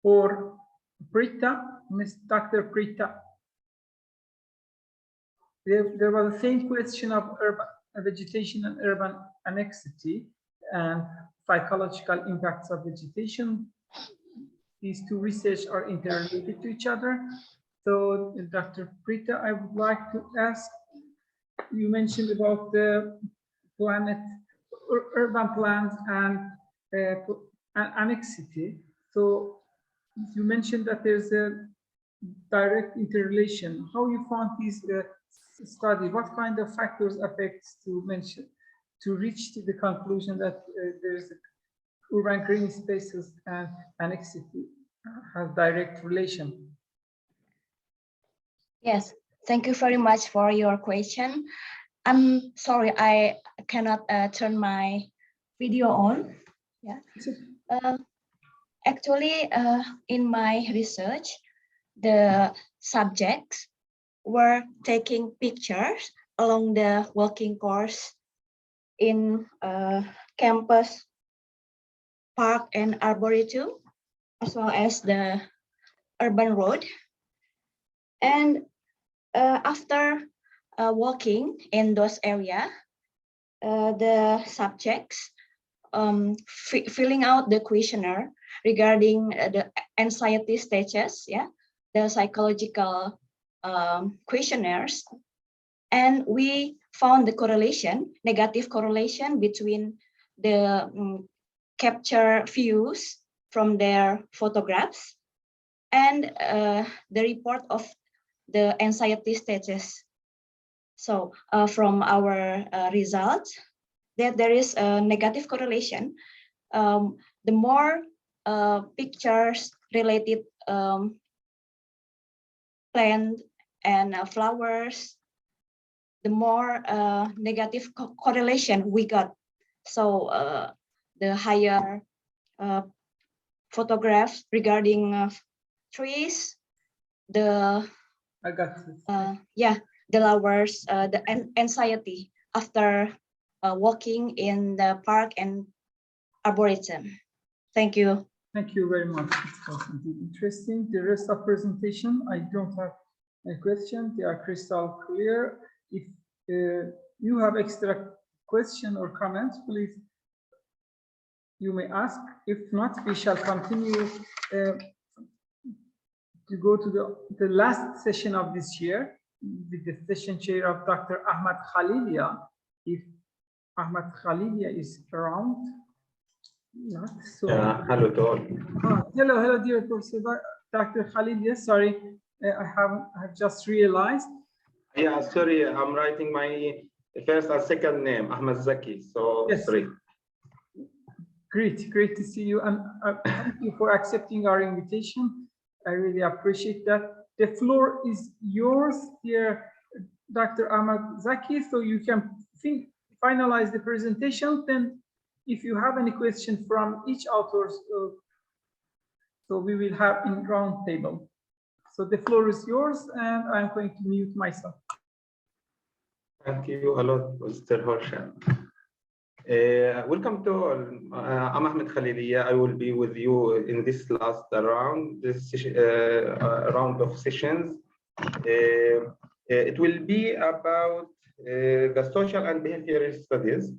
Or Prita, Miss Dr. Prita? There was the same question of urban vegetation and urban annexity and psychological impacts of vegetation. These two research are interrelated to each other. So, Dr. Prita, I would like to ask, you mentioned about the urban plans and annexity. So, you mentioned that there's a direct interrelation. How you found this study? What kind of factors affects to reach to the conclusion that there's urban green spaces and annexity have direct relation? Yes, thank you very much for your question. I'm sorry, I cannot turn my video on. Yeah. Actually, in my research, the subjects were taking pictures along the walking course in campus, park, and arboretum, as well as the urban road. And after walking in those areas, the subjects filling out the questionnaire regarding the anxiety stages, the psychological questionnaires, and we found the correlation, negative correlation between the capture views from their photographs and the report of the anxiety stages. So from our results, that there is a negative correlation. The more pictures related plant and flowers, the more negative correlation we got. So the higher photographs regarding trees, the I got it. The lowers the anxiety after walking in the park and arboretum. Thank you. Thank you very much. It was indeed interesting. The rest of presentation, I don't have a question. They are crystal clear. If you have extra question or comments, please, you may ask. If not, we shall continue to go to the last session of this year with the session chair of Dr. Ahmad Khalilia. If Ahmad Khalilia is around, not so. Hello to all. Hello, dear Professor Dr. Khalilia. Sorry, I have just realized. Yeah, sorry, I'm writing my first and second name, Ahmad Zaki. So yes. Sorry. Great to see you, and thank you for accepting our invitation. I really appreciate that. The floor is yours, dear Dr. Ahmad Zaki, so you can finalize the presentation. Then, if you have any question from each author, so we will have in round table. So the floor is yours, and I'm going to mute myself. Thank you a lot, Mr. Horshan. Welcome to all. I'm Ahmed Khaliliya. I will be with you in this last round, this round of sessions. It will be about the social and behavioral studies,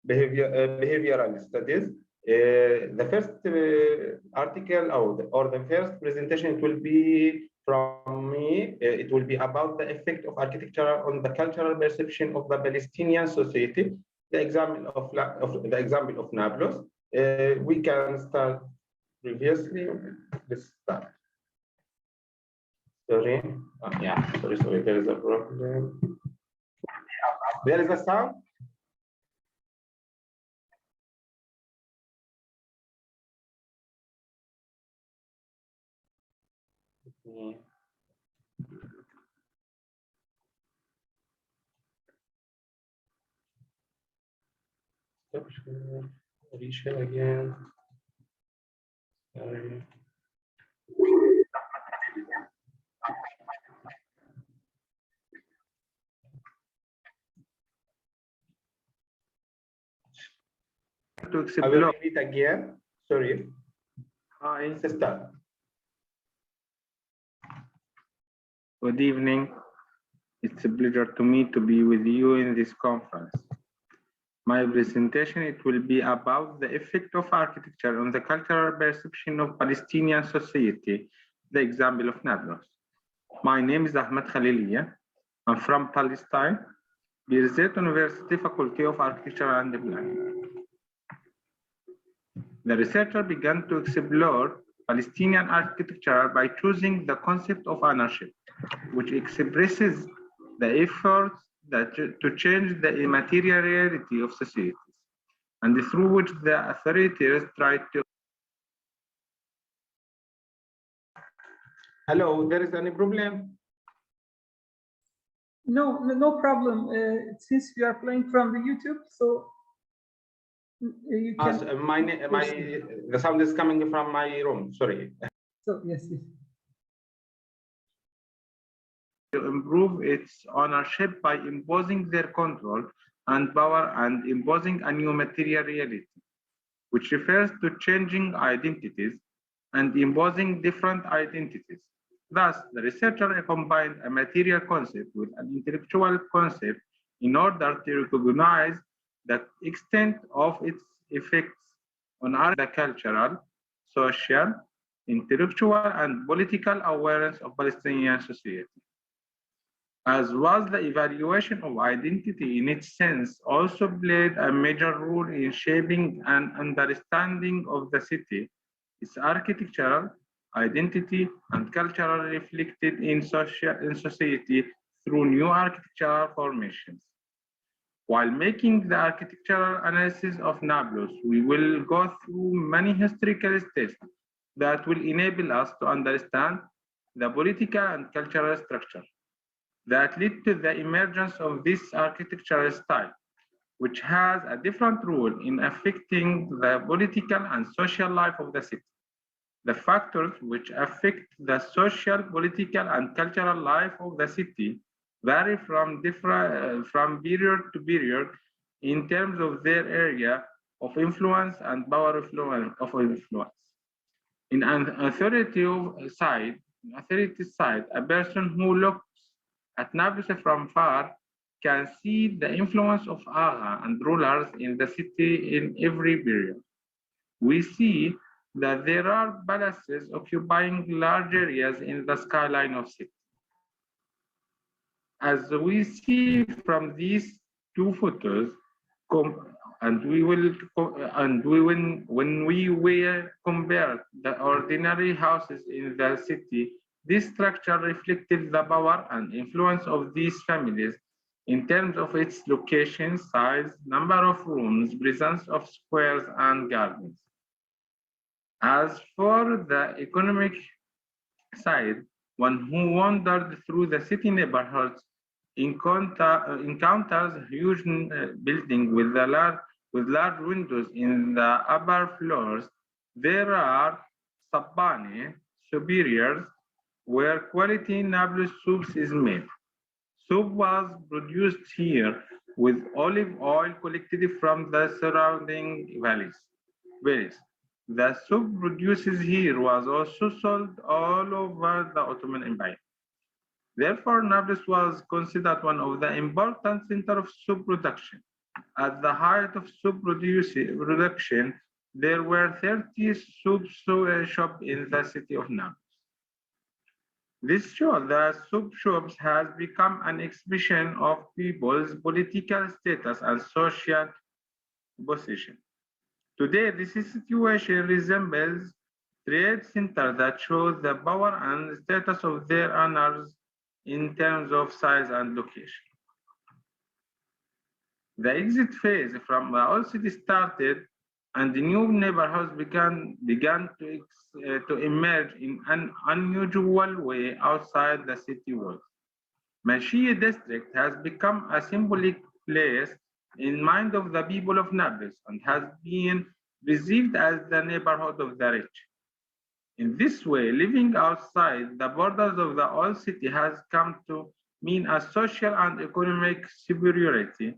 behavioral studies. The first article or the first presentation, it will be from me. It will be about the effect of architecture on the cultural perception of the Palestinian society. The example of Nablus. We can start previously. Let's start. Sorry. Sorry. There is a problem. There is a sound. Reshare again. Sorry. I will repeat again. Sorry. Hi, sister. Good evening. It's a pleasure to me to be with you in this conference. My presentation, it will be about the effect of architecture on the cultural perception of Palestinian society, the example of Nablus. My name is Ahmed Khaliliya. I'm from Palestine, Birzeit University Faculty of Architecture and Planning. The researcher began to explore Palestinian architecture by choosing the concept of ownership, which expresses the efforts to change the immaterial reality of societies, and through which the authorities try to. Hello, there is any problem? No problem. Since we are playing from the YouTube, so you can. The sound is coming from my room. Sorry. So yes. To improve its ownership by imposing their control and power and imposing a new material reality, which refers to changing identities and imposing different identities. Thus, the researcher combined a material concept with an intellectual concept in order to recognize the extent of its effects on the cultural, social, intellectual, and political awareness of Palestinian society. As was the evaluation of identity in its sense also played a major role in shaping an understanding of the city, its architectural, identity, and cultural reflected in society through new architectural formations. While making the architectural analysis of Nablus, we will go through many historical steps that will enable us to understand the political and cultural structure that led to the emergence of this architectural style, which has a different role in affecting the political and social life of the city. The factors which affect the social, political, and cultural life of the city vary from period to period in terms of their area of influence and power of influence. In an authoritative side, a person who looks at Nablus from far can see the influence of Agha and rulers in the city in every period. We see that there are palaces occupying large areas in the skyline of city. As we see from these two photos, when we will compare the ordinary houses in the city, this structure reflected the power and influence of these families in terms of its location, size, number of rooms, presence of squares and gardens. As for the economic side, one who wandered through the city neighborhoods encounters huge building with large windows in the upper floors. There are sabbane, superiors, where quality Nablus soups is made. Soup was produced here with olive oil collected from the surrounding valleys. The soup produced here was also sold all over the Ottoman Empire. Therefore, Nablus was considered one of the important centers of soup production. At the height of soup production, there were 30 soup shops in the city of Nablus. This shows that soup shops has become an expression of people's political status and social position. Today, this situation resembles trade centers that shows the power and status of their owners in terms of size and location. The exit phase from the old city started, and the new neighborhoods began to emerge in an unusual way outside the city walls. Mashia district has become a symbolic place in mind of the people of Nablus and has been perceived as the neighborhood of the rich. In this way, living outside the borders of the old city has come to mean a social and economic superiority,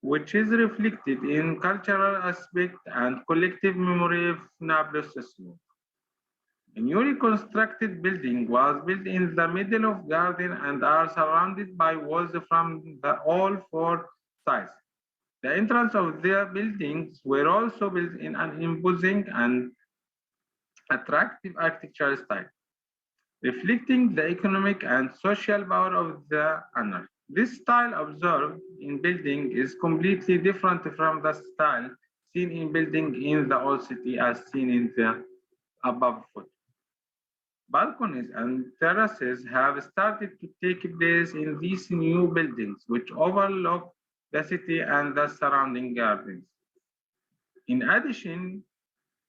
which is reflected in cultural aspect and collective memory of Nablus society. A newly constructed building was built in the middle of garden and are surrounded by walls from all four sides. The entrance of their buildings were also built in an imposing and attractive architectural style, reflecting the economic and social power of the owner. This style observed in building is completely different from the style seen in building in the old city as seen in the above photo. Balconies and terraces have started to take place in these new buildings, which overlook the city and the surrounding gardens. In addition,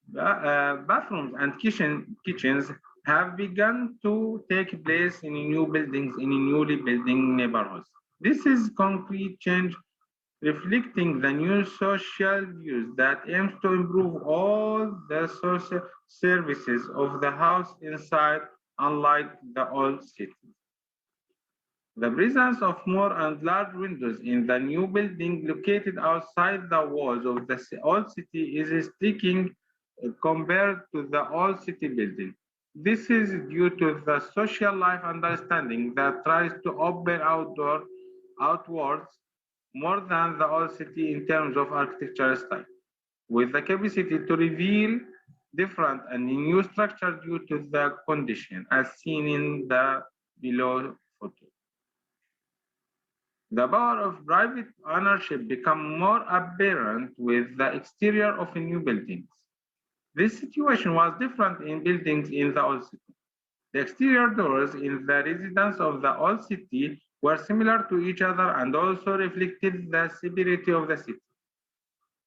bathrooms and kitchens have begun to take place in new buildings in newly building neighborhoods. This is concrete change reflecting the new social views that aims to improve all the social services of the house inside, unlike the old city. The presence of more and large windows in the new building located outside the walls of the old city is striking compared to the old city building. This is due to the social life understanding that tries to open outwards more than the old city in terms of architectural style, with the capacity to reveal different and new structure due to the condition as seen in the below photo. The power of private ownership become more apparent with the exterior of new buildings. This situation was different in buildings in the old city. The exterior doors in the residence of the old city were similar to each other and also reflected the severity of the city.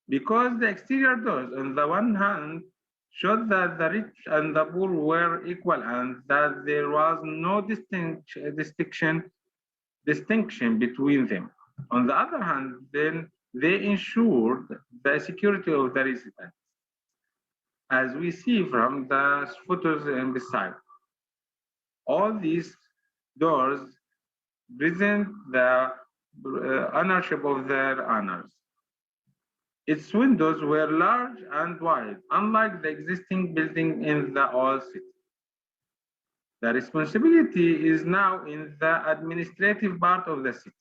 Because the exterior doors, on the one hand, showed that the rich and the poor were equal and that there was no distinction between them. On the other hand, then they ensured the security of the residents, as we see from the photos in beside. All these doors present the ownership of their owners. Its windows were large and wide, unlike the existing building in the old city. The responsibility is now in the administrative part of the city,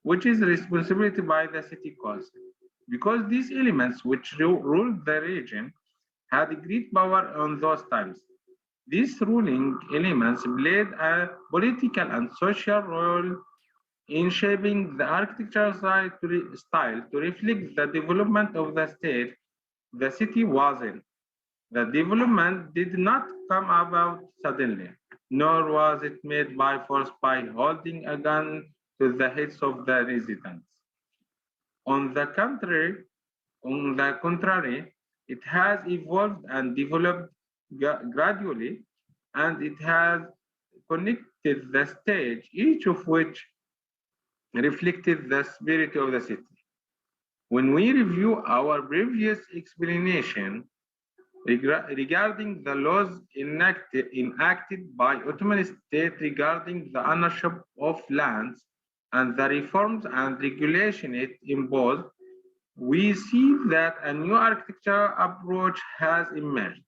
which is responsibility by the city council, because these elements which ruled the region had great power on those times. These ruling elements played a political and social role in shaping the architectural style to reflect the development of the state the city was in. The development did not come about suddenly, nor was it made by force by holding a gun to the heads of the residents. On the contrary, it has evolved and developed gradually, and it has connected the stage, each of which reflected the spirit of the city. When we review our previous explanation regarding the laws enacted by Ottoman state regarding the ownership of lands and the reforms and regulation it imposed, we see that a new architectural approach has emerged.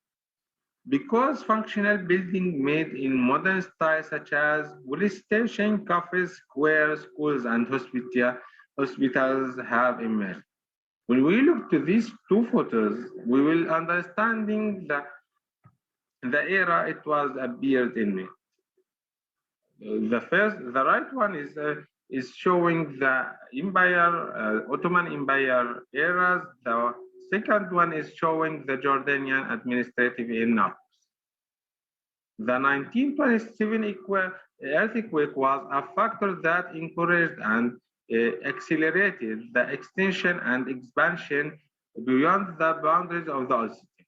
Because functional buildings made in modern style, such as police station, cafes, squares, schools, and hospitals have emerged. When we look to these two photos, we will understanding the era it was appeared in it. The right one is showing the Empire, Ottoman Empire eras. The second one is showing the Jordanian administrative in Naples. The 1927 earthquake was a factor that encouraged and accelerated the extension and expansion beyond the boundaries of the old city.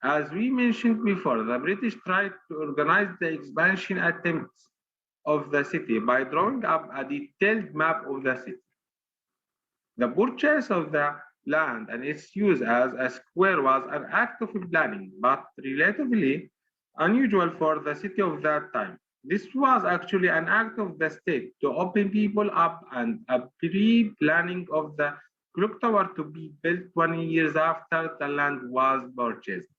As we mentioned before, the British tried to organize the expansion attempts of the city by drawing up a detailed map of the city. The purchase of the land and its use as a square was an act of planning, but relatively unusual for the city of that time. This was actually an act of the state to open people up and a pre-planning of the clock tower to be built 20 years after the land was purchased.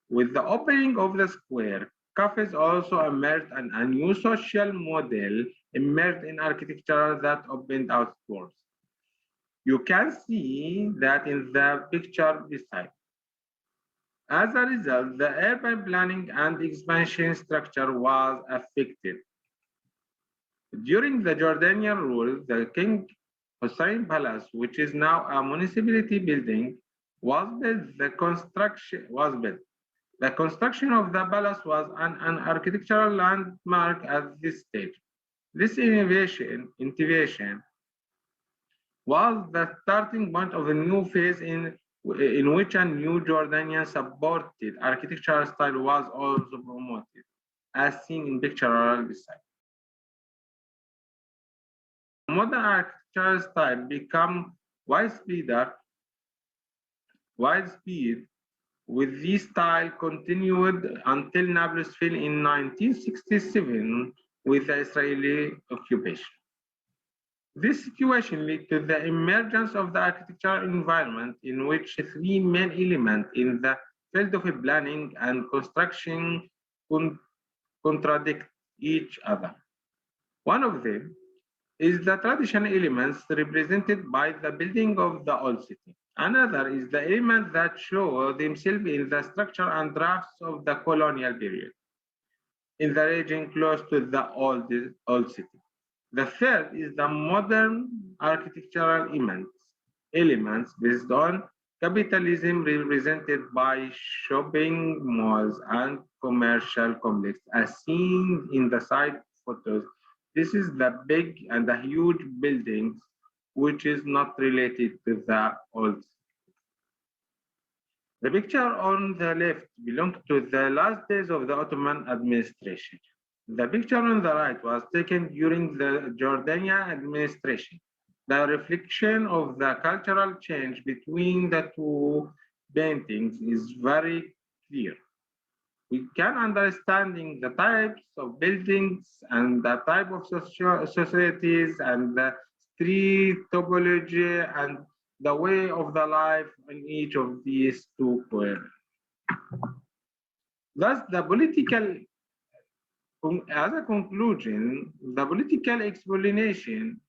With the opening of the square, cafes also emerged and a new social model emerged in architecture that opened outwards. You can see that in the picture beside. As a result, the urban planning and expansion structure was affected. During the Jordanian rule, the King Hussein Palace, which is now a municipality building, was built. The construction of the palace was an architectural landmark at this stage. This innovation was the starting point of a new phase in which a new Jordanian supported architectural style was also promoted, as seen in picture beside. Modern architectural style became widespread with this style continued until Nablus fell in 1967 with the Israeli occupation. This situation led to the emergence of the architectural environment in which three main elements in the field of planning and construction contradict each other. One of them is the traditional elements represented by the building of the old city. Another is the elements that show themselves in the structure and drafts of the colonial period in the region close to the old city. The third is the modern architectural elements based on capitalism represented by shopping malls and commercial complexes as seen in the side photos. This is the big and the huge buildings which is not related to the old. The picture on the left belongs to the last days of the Ottoman administration. The picture on the right was taken during the Jordanian administration. The reflection of the cultural change between the two paintings is very clear. We can understanding the types of buildings and the type of societies and the street topology and the way of the life in each of these two quarters. Thus, as a conclusion, the political exploitation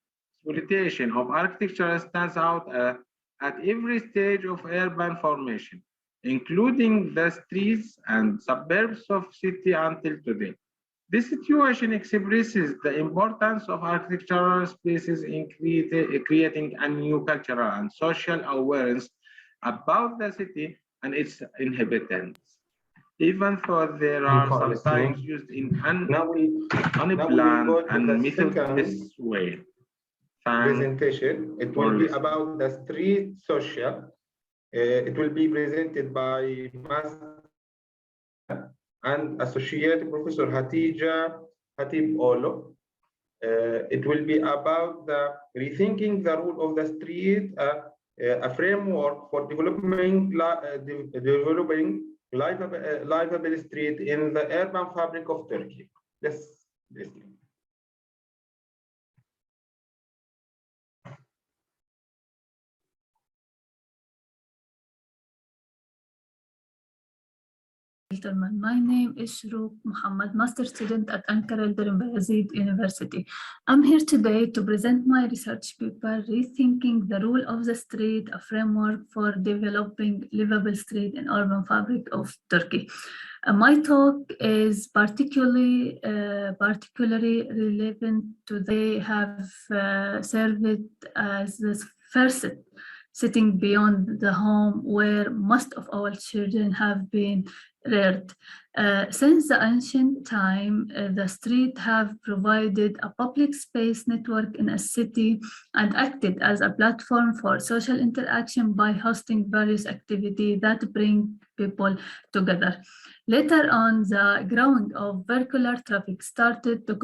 of architecture stands out at every stage of urban formation, including the streets and suburbs of city until today. This situation expresses the importance of architectural spaces in creating a new cultural and social awareness about the city and its inhabitants, even though there are sometimes used in unplanned and methodless way. Presentation. It will be about the street social. It will be presented by and Associate Professor Hatib Olo. It will be about the rethinking the role of the street, a framework for developing livable street in the urban fabric of Turkey. Let's listen. My name is Shrouk Muhammad, master student at Ankara Al-Darun Bayazid University. I'm here today to present my research paper, Rethinking the Role of the Street, a framework for developing livable street in urban fabric of Turkey. My talk is particularly relevant to they have served as the first sitting beyond the home where most of our children have been reared. Since the ancient time, the street have provided a public space network in a city and acted as a platform for social interaction by hosting various activities that bring people together. Later on, the growing of vehicular traffic started to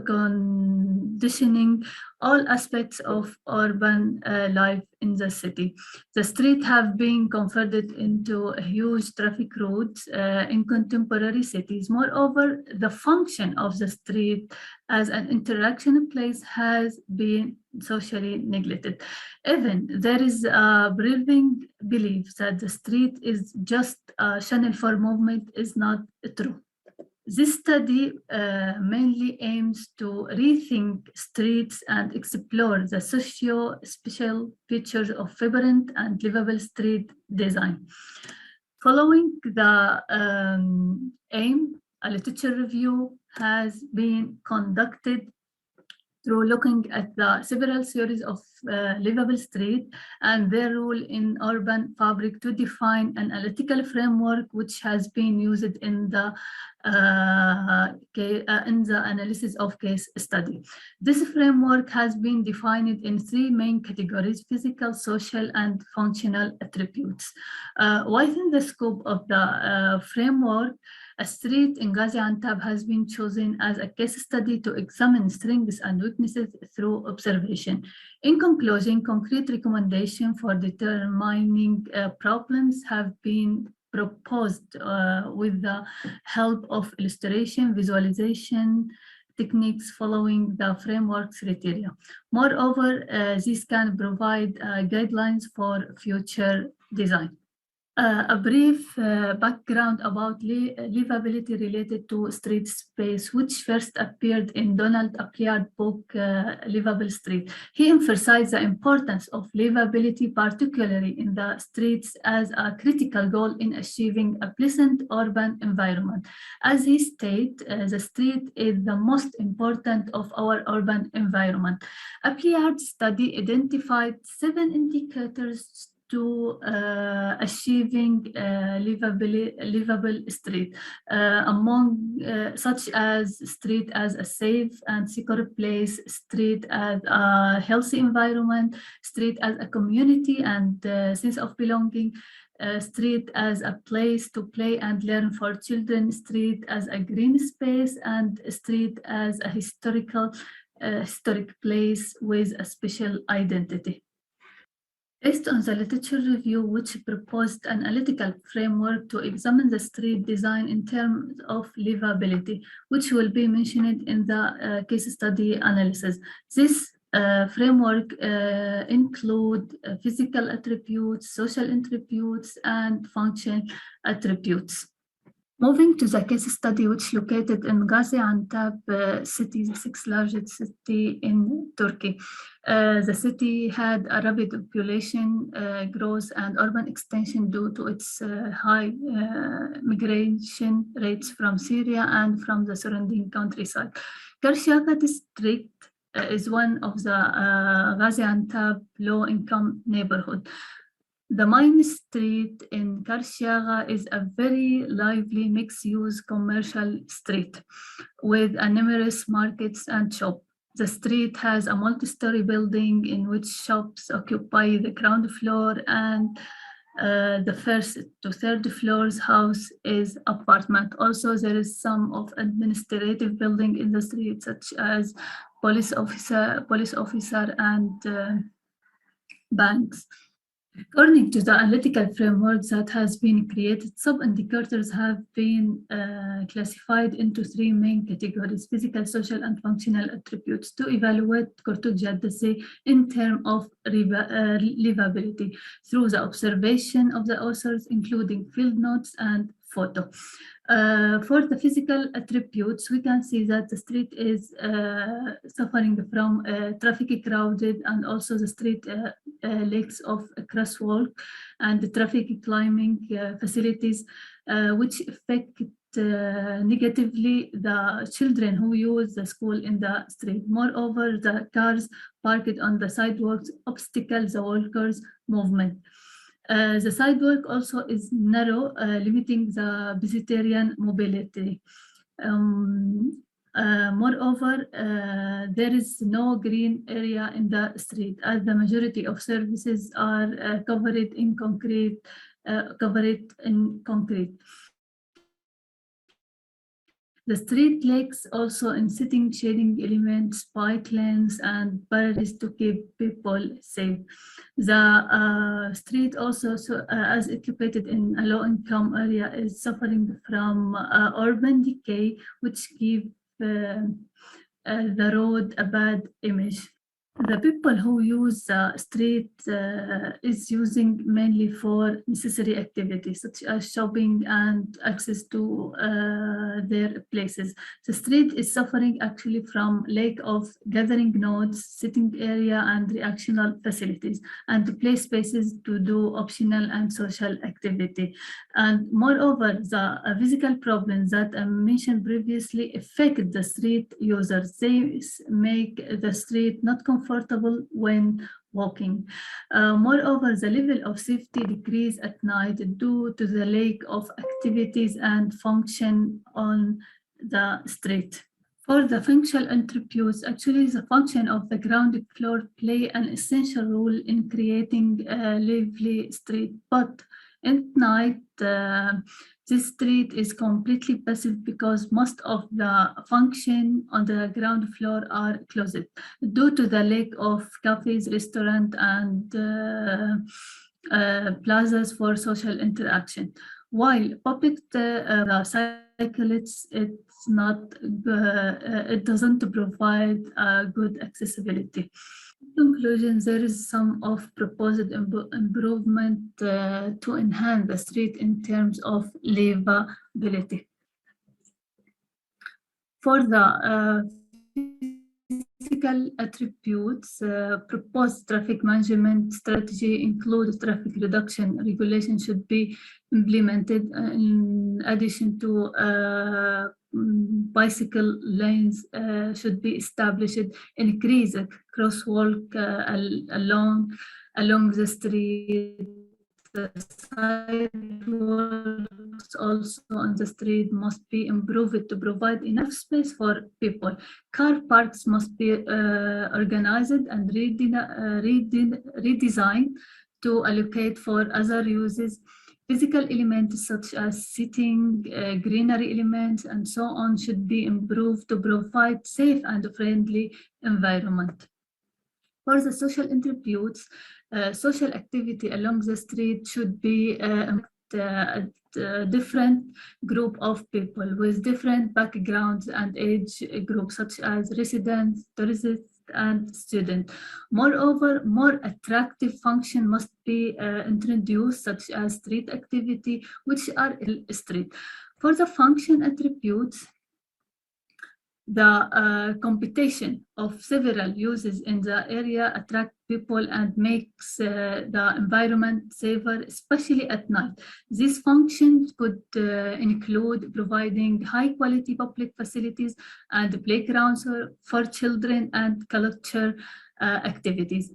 conditioning all aspects of urban life in the city. The streets have been converted into huge traffic routes in contemporary cities. Moreover, the function of the street as an interaction place has been socially neglected. Even there is a prevailing belief that the street is just a channel for movement is not true. This study mainly aims to rethink streets and explore the socio-spatial features of vibrant and livable street design. Following the aim, a literature review has been conducted through looking at the several series of livable street and their role in urban fabric to define an analytical framework which has been used in the analysis of case study. This framework has been defined in three main categories: physical, social, and functional attributes. Within the scope of the framework, a street in Gaziantep has been chosen as a case study to examine strengths and weaknesses through observation. In conclusion, concrete recommendations for determining problems have been proposed with the help of illustration, visualization techniques following the framework's criteria. Moreover, these can provide guidelines for future design. A brief background about livability related to street space, which first appeared in Donald Appleyard's book, Livable Street. He emphasized the importance of livability, particularly in the streets, as a critical goal in achieving a pleasant urban environment. As he stated, the street is the most important of our urban environment. Appleyard's study identified 7 indicators to achieving livable street, among such as street as a safe and secure place, street as a healthy environment, street as a community and sense of belonging, street as a place to play and learn for children, street as a green space, and street as a historic place with a special identity. Based on the literature review, which proposed an analytical framework to examine the street design in terms of livability, which will be mentioned in the case study analysis. This framework include physical attributes, social attributes, and function attributes. Moving to the case study, which located in Gaziantep city, the 6th largest city in Turkey. The city had a rapid population growth and urban extension due to its high migration rates from Syria and from the surrounding countryside. Karşıyaka district is one of the Gaziantep low-income neighborhood. The main street in Karşıyaka is a very lively mixed-use commercial street with numerous markets and shops. The street has a multi-story building in which shops occupy the ground floor and the first to third floors house is apartment. Also, there is some of administrative building in the street, such as police officer and banks. According to the analytical framework that has been created, sub-indicators have been classified into 3 main categories: physical, social, and functional attributes to evaluate Kortuk Jaddasi in terms of livability through the observation of the authors, including field notes and photo. For the physical attributes, we can see that the street is suffering from traffic crowded, and also the street lacks of a crosswalk and the traffic climbing facilities, which affect negatively the children who use the school in the street. Moreover, the cars parked on the sidewalks obstacle the walkers' movement. The sidewalk also is narrow, limiting the pedestrian mobility. Moreover, there is no green area in the street, as the majority of services are covered in concrete. The street lacks also in sitting shading elements, bike lanes, and barriers to keep people safe. The street also, as occupied in a low-income area, is suffering from urban decay, which gives the road a bad image. The people who use the street is using mainly for necessary activities such as shopping and access to their places. The street is suffering actually from lack of gathering nodes, sitting area, and reactional facilities, and play spaces to do optional and social activity. And moreover, the physical problems that I mentioned previously affect the street users. They make the street not comfortable when walking. Moreover, the level of safety decrease at night due to the lack of activities and function on the street. For the functional attributes, actually the function of the ground floor play an essential role in creating a lively street, but at night, this street is completely passive because most of the function on the ground floor are closed due to the lack of cafes, restaurants, and plazas for social interaction. While public cyclists, it doesn't provide good accessibility. conclusion, there is some of proposed improvement to enhance the street in terms of livability. For the physical attributes, proposed traffic management strategy include traffic reduction regulation should be implemented in addition to bicycle lanes should be established, increase crosswalk along the street. The sidewalks also on the street must be improved to provide enough space for people. Car parks must be organized and redesigned to allocate for other uses. Physical elements such as seating, greenery elements, and so on should be improved to provide safe and friendly environment. For the social attributes, social activity along the street should be a different group of people with different backgrounds and age groups, such as residents, tourists, and students. Moreover, more attractive function must be introduced, such as street activity, which are street. For the function attributes, the competition of several uses in the area attract people and makes the environment safer, especially at night. These functions could include providing high quality public facilities and playgrounds for children and culture activities.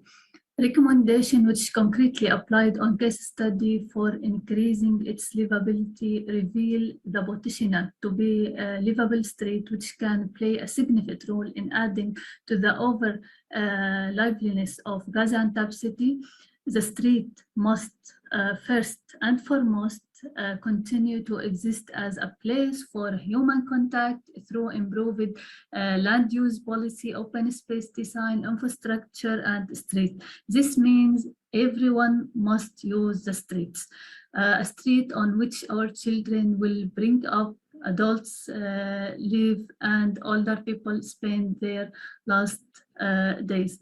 Recommendation which concretely applied on case study for increasing its livability reveal the potential to be a livable street which can play a significant role in adding to the over liveliness of Gaziantep city. The street must first and foremost continue to exist as a place for human contact through improved land use policy, open space design, infrastructure, and street. This means everyone must use the streets. A street on which our children will bring up, adults live, and older people spend their last days.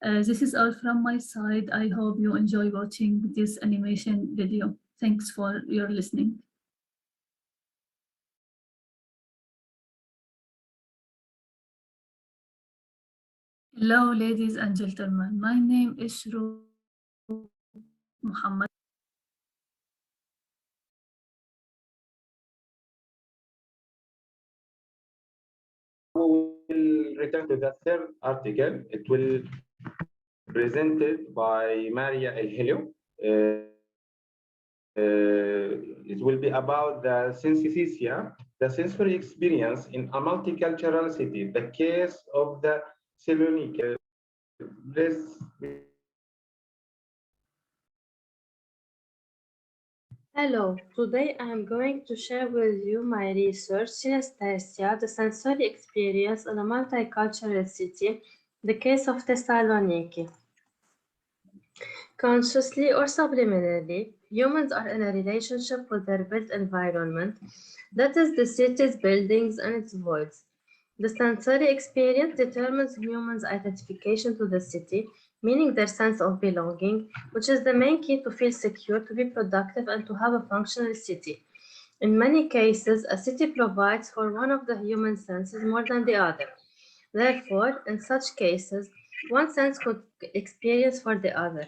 This is all from my side. I hope you enjoy watching this animation video. Thanks for your listening. Hello, ladies and gentlemen. My name is Shru Muhammad. We will return to the third article. It will be presented by Maria El Helio. It will be about the synesthesia, the sensory experience in a multicultural city, the case of the Thessaloniki. Hello, today I am going to share with you my research, synesthesia, the sensory experience in a multicultural city, the case of Thessaloniki. Consciously or subliminally, humans are in a relationship with their built environment, that is the city's buildings and its voids. The sensory experience determines humans' identification to the city, meaning their sense of belonging, which is the main key to feel secure, to be productive, and to have a functional city. In many cases, a city provides for one of the human senses more than the other. Therefore, in such cases, one sense could experience for the other.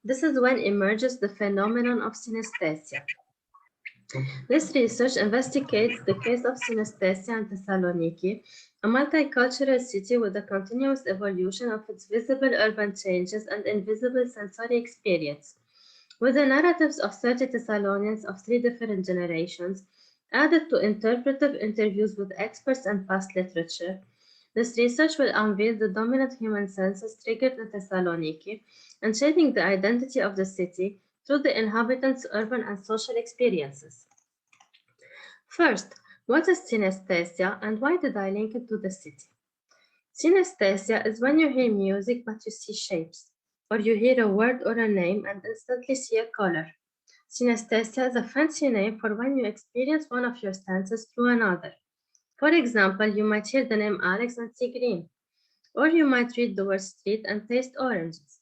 This is when emerges the phenomenon of synesthesia. This research investigates the case of synesthesia in Thessaloniki, a multicultural city with a continuous evolution of its visible urban changes and invisible sensory experience. With the narratives of 30 Thessalonians of 3 different generations, added to interpretive interviews with experts and past literature, this research will unveil the dominant human senses triggered in Thessaloniki and shaping the identity of the city through the inhabitants' urban and social experiences. First, what is synesthesia and why did I link it to the city? Synesthesia is when you hear music but you see shapes, or you hear a word or a name and instantly see a color. Synesthesia is a fancy name for when you experience one of your senses through another. For example, you might hear the name Alex and see green. Or you might read the word street and taste oranges.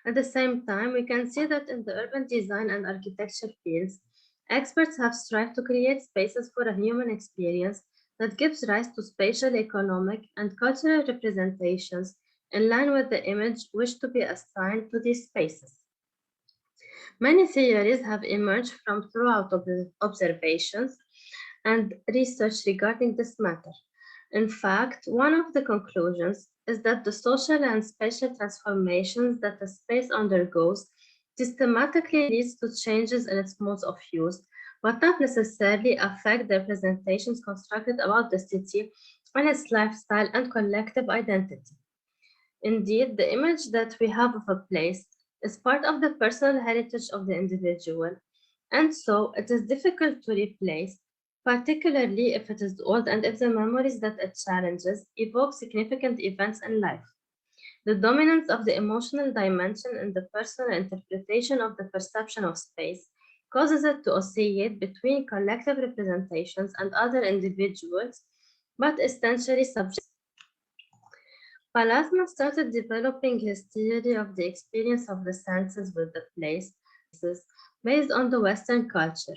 At the same time, we can see that in the urban design and architecture fields, experts have strived to create spaces for a human experience that gives rise to spatial, economic, and cultural representations in line with the image wished to be assigned to these spaces. Many theories have emerged from throughout observations and research regarding this matter. In fact, one of the conclusions is that the social and spatial transformations that a space undergoes systematically leads to changes in its modes of use, but not necessarily affect the representations constructed about the city and its lifestyle and collective identity. Indeed, the image that we have of a place is part of the personal heritage of the individual, and so it is difficult to replace, particularly if it is old and if the memories that it challenges evoke significant events in life. The dominance of the emotional dimension in the personal interpretation of the perception of space causes it to oscillate between collective representations and other individuals, but essentially subjective. Palasma started developing his theory of the experience of the senses with the place based on the Western culture.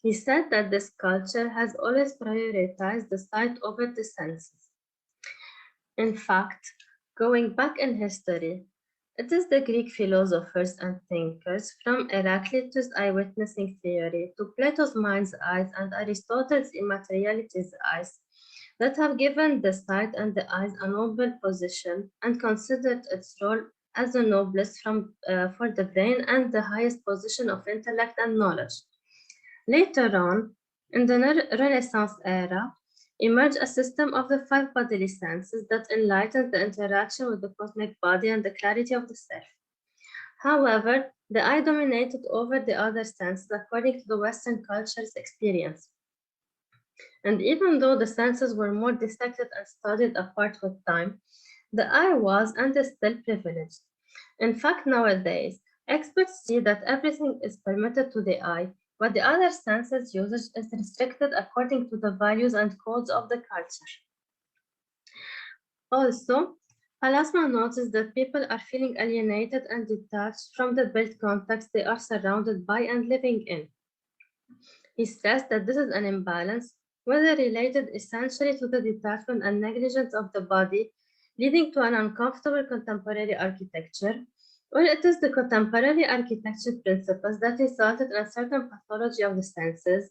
He said that this culture has always prioritized the sight over the senses. In fact, going back in history, it is the Greek philosophers and thinkers from Heraclitus' eye-witnessing theory to Plato's mind's eyes and Aristotle's immateriality's eyes that have given the sight and the eyes a noble position and considered its role as the noblest for the brain and the highest position of intellect and knowledge. Later on, in the Renaissance era, emerged a system of the five bodily senses that enlightened the interaction with the cosmic body and the clarity of the self. However, the eye dominated over the other senses according to the Western culture's experience. And even though the senses were more dissected and studied apart with time, the eye was and is still privileged. In fact, nowadays, experts see that everything is permitted to the eye, but the other senses usage is restricted according to the values and codes of the culture. Also, Palasma noticed that people are feeling alienated and detached from the built context they are surrounded by and living in. He says that this is an imbalance, whether related essentially to the detachment and negligence of the body, leading to an uncomfortable contemporary architecture, or it is the contemporary architecture principles that resulted in a certain pathology of the senses,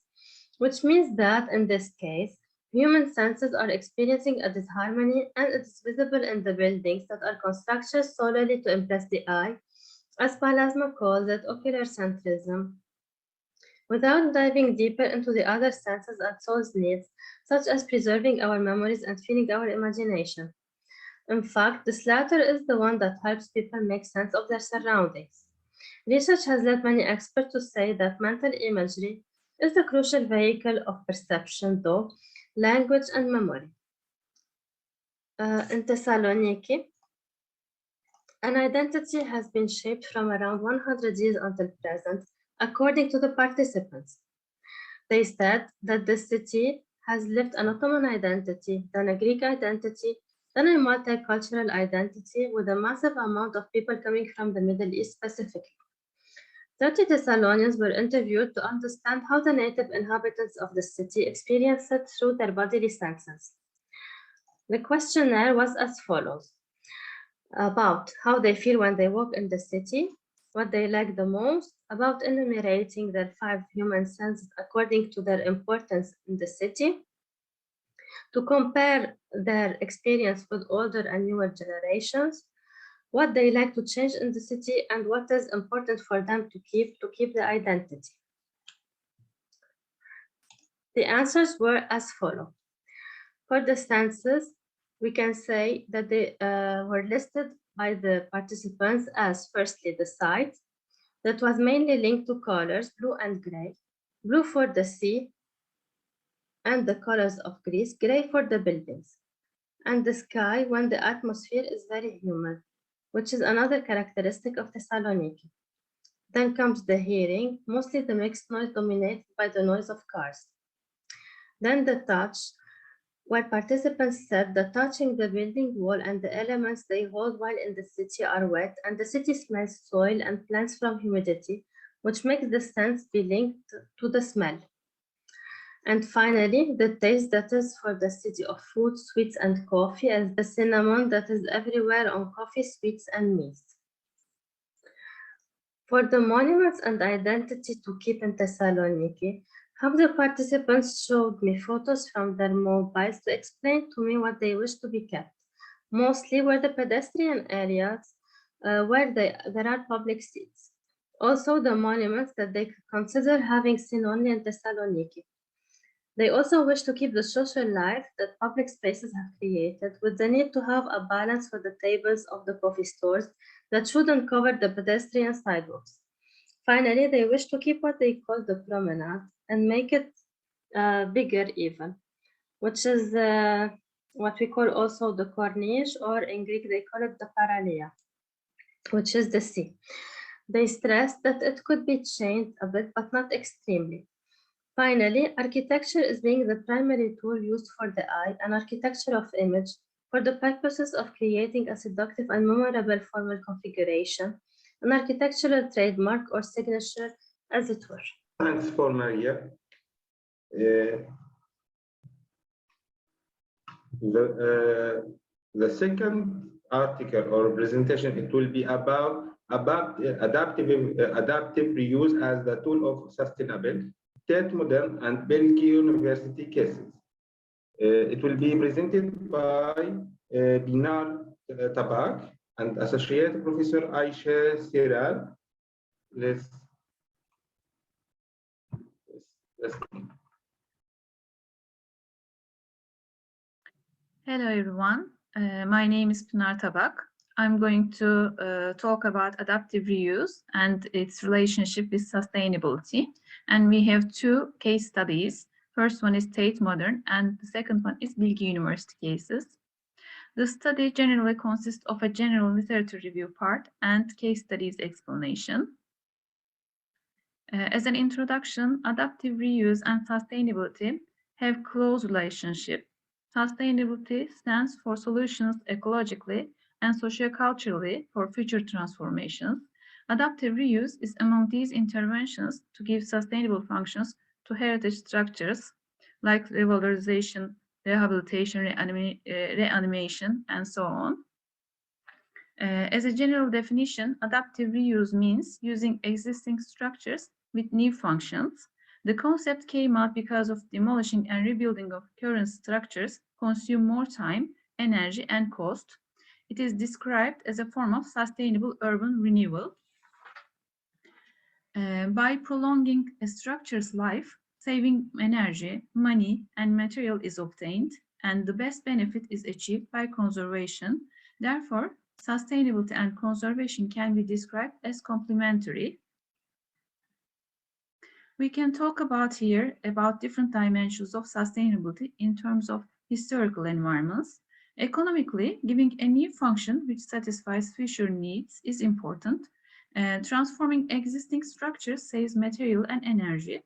which means that in this case, human senses are experiencing a disharmony and it is visible in the buildings that are constructed solely to impress the eye, as Palasma calls it, ocular centrism, without diving deeper into the other senses and soul's needs, such as preserving our memories and feeding our imagination. In fact, this latter is the one that helps people make sense of their surroundings. Research has led many experts to say that mental imagery is the crucial vehicle of perception, though, language and memory. In Thessaloniki, an identity has been shaped from around 100 years until present, according to the participants. They said that the city has lived an Ottoman identity, then a Greek identity, then a multicultural identity with a massive amount of people coming from the Middle East specifically. 30 Thessalonians were interviewed to understand how the native inhabitants of the city experienced it through their bodily senses. The questionnaire was as follows: about how they feel when they walk in the city, what they like the most, about enumerating their 5 human senses according to their importance in the city, to compare their experience with older and newer generations, what they like to change in the city, and what is important for them to keep the identity. The answers were as follows. For the senses, we can say that they were listed by the participants as firstly the sight, that was mainly linked to colors, blue and gray, blue for the sea and the colors of Greece, gray for the buildings, and the sky when the atmosphere is very humid, which is another characteristic of Thessaloniki. Then comes the hearing, mostly the mixed noise dominated by the noise of cars. Then the touch, where participants said that touching the building wall and the elements they hold while in the city are wet, and the city smells soil and plants from humidity, which makes the sense be linked to the smell. And finally, the taste that is for the city of fruit, sweets, and coffee, as the cinnamon that is everywhere on coffee, sweets, and meats. For the monuments and identity to keep in Thessaloniki, half the participants showed me photos from their mobiles to explain to me what they wish to be kept. Mostly were the pedestrian areas where there are public seats. Also the monuments that they consider having seen only in Thessaloniki. They also wish to keep the social life that public spaces have created, with the need to have a balance for the tables of the coffee stores that shouldn't cover the pedestrian sidewalks. Finally, they wish to keep what they call the promenade and make it bigger even, which is what we call also the corniche, or in Greek they call it the paralia, which is the sea. They stressed that it could be changed a bit, but not extremely. Finally, architecture is being the primary tool used for the eye, and architecture of image for the purposes of creating a seductive and memorable formal configuration, an architectural trademark or signature, as it were. Thanks for Maria. The second article or presentation, it will be about adaptive reuse as the tool of sustainable Tate Modern and Belgian University cases. It will be presented by Binar Tabak and Associate Professor Aisha Siral. Let's Hello, everyone. My name is Pinar Tabak. I'm going to talk about adaptive reuse and its relationship with sustainability. And we have two case studies. First one is Tate Modern, and the second one is Bilgi University cases. The study generally consists of a general literature review part and case studies explanation. As an introduction, adaptive reuse and sustainability have close relationship. Sustainability stands for solutions ecologically and socioculturally for future transformations. Adaptive reuse is among these interventions to give sustainable functions to heritage structures like revalorization, rehabilitation, reanimation, and so on. As a general definition, adaptive reuse means using existing structures with new functions. The concept came out because of demolishing and rebuilding of current structures consume more time, energy, and cost. It is described as a form of sustainable urban renewal. By prolonging a structure's life, saving energy, money, and material is obtained, and the best benefit is achieved by conservation. Therefore, sustainability and conservation can be described as complementary. We can talk about different dimensions of sustainability in terms of historical environments. Economically, giving a new function which satisfies future needs is important. Transforming existing structures saves material and energy.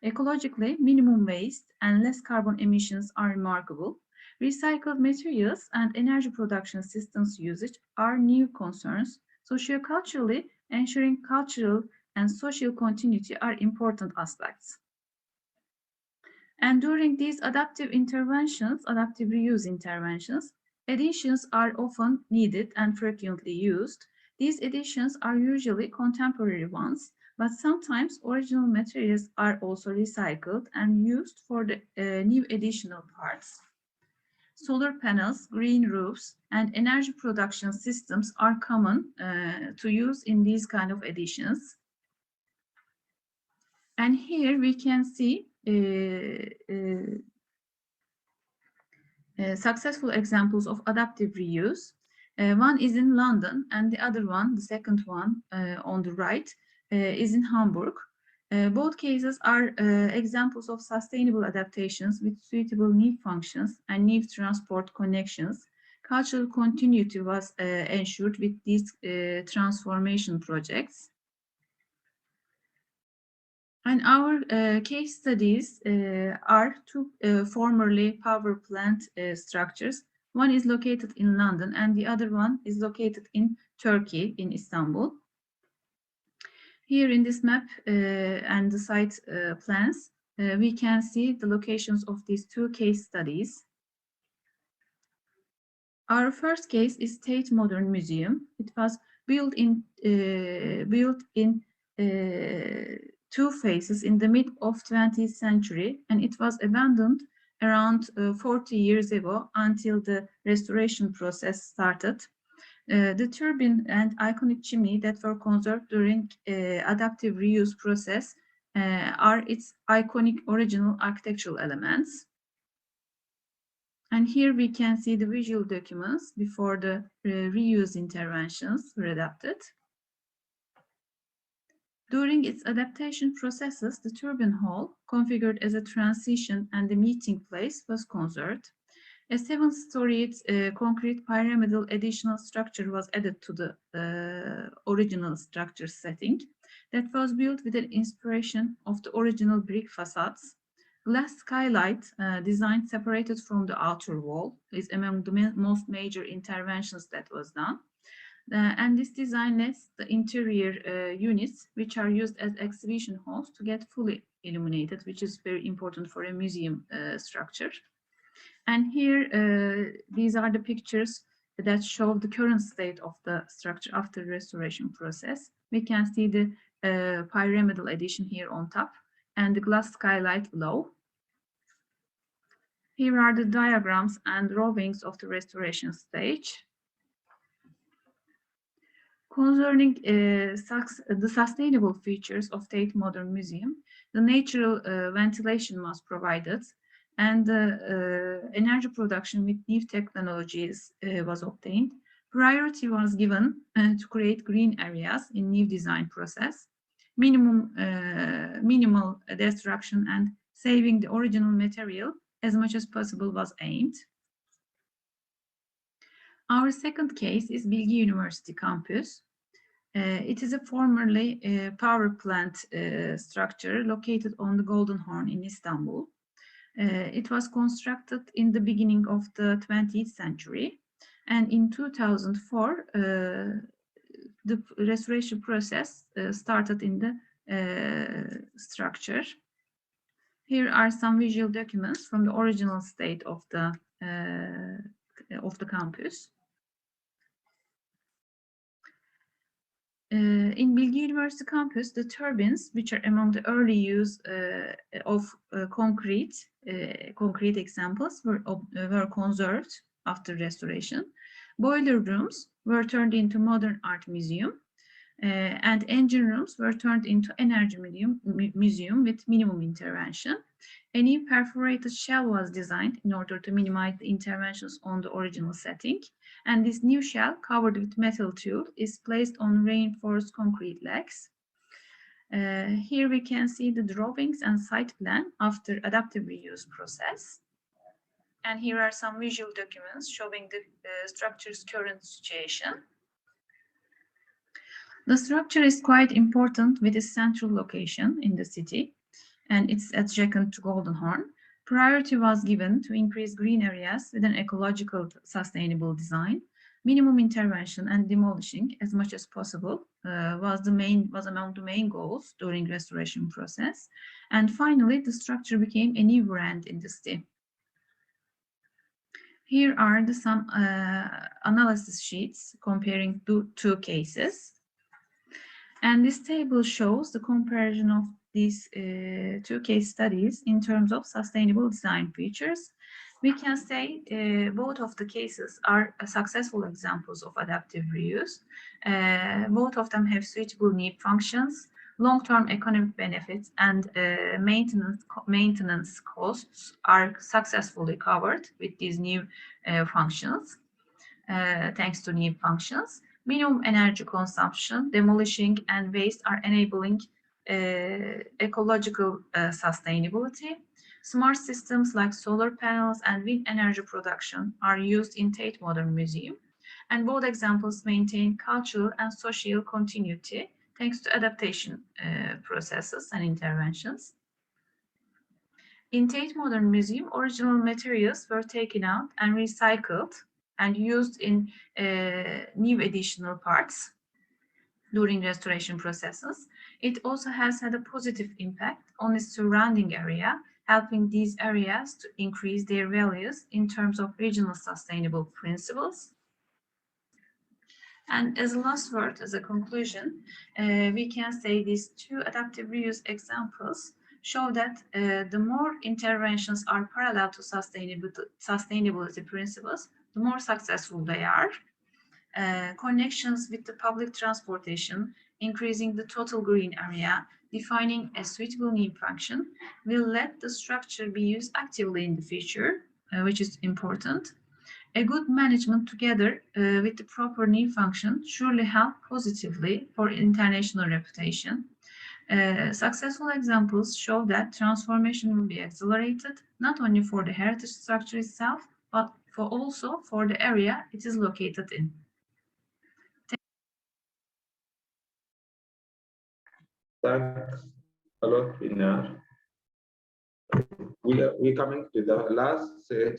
Ecologically, minimum waste and less carbon emissions are remarkable. Recycled materials and energy production systems usage are new concerns. Socioculturally, ensuring cultural and social continuity are important aspects. And during these adaptive interventions, adaptive reuse interventions, additions are often needed and frequently used. These additions are usually contemporary ones, but sometimes original materials are also recycled and used for the new additional parts. Solar panels, green roofs, and energy production systems are common to use in these kind of additions. And here we can see successful examples of adaptive reuse. One is in London, and the other one, the second one on the right, is in Hamburg. Both cases are examples of sustainable adaptations with suitable new functions and new transport connections. Cultural continuity was ensured with these transformation projects. And our case studies are two formerly power plant structures. One is located in London and the other one is located in Turkey, in Istanbul. Here in this map and the site plans, we can see the locations of these two case studies. Our first case is Tate Modern Museum. It was built in two phases in the mid of 20th century, and it was abandoned around 40 years ago until the restoration process started. The turbine and iconic chimney that were conserved during adaptive reuse process are its iconic original architectural elements. And here we can see the visual documents before the reuse interventions were adapted. During its adaptation processes, the turbine hall, configured as a transition and the meeting place, was conserved. A 7-storied concrete pyramidal additional structure was added to the original structure setting that was built with an inspiration of the original brick facades. Glass skylight design separated from the outer wall is among the most major interventions that was done. And this design lets the interior units, which are used as exhibition halls, to get fully illuminated, which is very important for a museum structure. And here, these are the pictures that show the current state of the structure after the restoration process. We can see the pyramidal addition here on top and the glass skylight below. Here are the diagrams and drawings of the restoration stage. Concerning the sustainable features of Tate Modern Museum, the natural ventilation was provided and energy production with new technologies was obtained. Priority was given to create green areas in new design process. Minimal destruction and saving the original material as much as possible was aimed. Our second case is Bilgi University campus. It is a formerly power plant structure located on the Golden Horn in Istanbul. It was constructed in the beginning of the 20th century, and in 2004, the restoration process started in the structure. Here are some visual documents from the original state of the campus. In Bilgi University campus, the turbines, which are among the early use of concrete examples, were conserved after restoration. Boiler rooms were turned into modern art museum, and engine rooms were turned into energy museum with minimum intervention. A new perforated shell was designed in order to minimize the interventions on the original setting. And this new shell, covered with metal tube, is placed on reinforced concrete legs. Here we can see the drawings and site plan after adaptive reuse process. And here are some visual documents showing the structure's current situation. The structure is quite important with its central location in the city, and it's adjacent to Golden Horn. Priority was given to increase green areas with an ecological sustainable design. Minimum intervention and demolishing as much as possible was among the main goals during restoration process. And finally, the structure became a new brand in the city. Here are some analysis sheets comparing two cases. And this table shows the comparison of these two case studies in terms of sustainable design features. We can say both of the cases are successful examples of adaptive reuse. Both of them have suitable need functions, long-term economic benefits, and maintenance costs are successfully covered with these new functions, thanks to new functions. Minimum energy consumption, demolishing, and waste are enabling ecological sustainability. Smart systems like solar panels and wind energy production are used in Tate Modern Museum, and both examples maintain cultural and social continuity thanks to adaptation processes and interventions. In Tate Modern Museum, original materials were taken out and recycled and used in new additional parts during restoration processes. It also has had a positive impact on its surrounding area, helping these areas to increase their values in terms of regional sustainable principles. And as a last word, as a conclusion, we can say these two adaptive reuse examples show that the more interventions are parallel to sustainability principles, the more successful they are. Connections with the public transportation, increasing the total green area, defining a suitable need function, will let the structure be used actively in the future, which is important. A good management together with the proper need function surely help positively for international reputation. Successful examples show that transformation will be accelerated, not only for the heritage structure itself, but also for the area it is located in. Thanks a lot, Pinar. We're coming to the last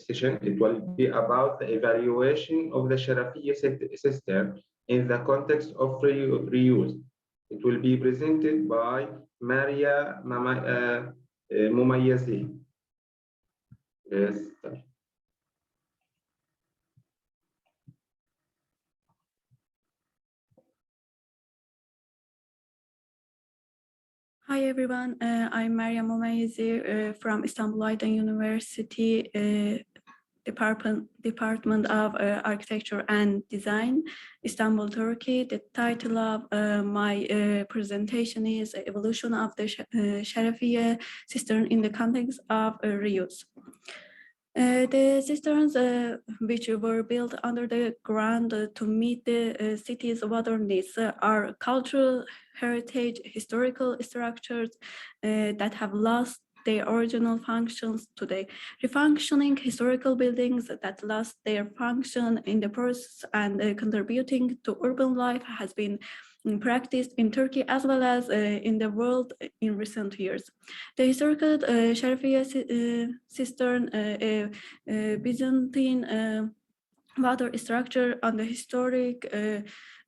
session. It will be about the evaluation of the Sharafiya system in the context of reuse. It will be presented by Maria Mumayezi. Yes. Hi everyone, I'm Maria Mumayezi from Istanbul Aydın University Department of Architecture and Design, Istanbul, Turkey. The title of my presentation is Evolution of the Sharafiya Cistern in the Context of Reuse. The cisterns, which were built under the ground to meet the city's water needs, are cultural heritage, historical structures that have lost their original functions today. Refunctioning historical buildings that lost their function in the process and contributing to urban life has been practiced in Turkey as well as in the world in recent years. The historical Sharafiya cistern, a Byzantine water structure on the historic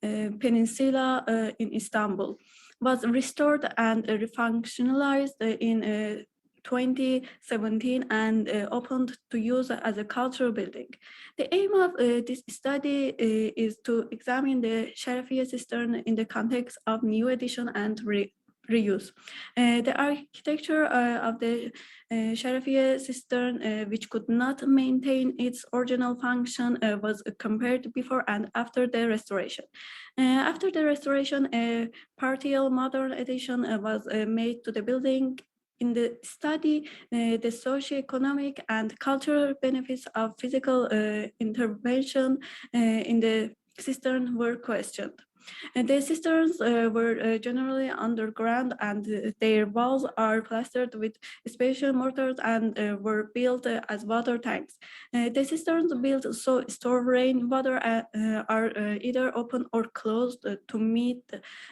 peninsula in Istanbul, was restored and refunctionalized in 2017 and opened to use as a cultural building. The aim of this study is to examine the Sharafiya cistern in the context of new addition and reuse. The architecture of the Sharafiya cistern, which could not maintain its original function, was compared before and after the restoration. After the restoration, a partial modern addition was made to the building. In the study, the socio-economic and cultural benefits of physical intervention in the cistern were questioned. The cisterns were generally underground and their walls are plastered with special mortars and were built as water tanks. The cisterns built so store rainwater are either open or closed to meet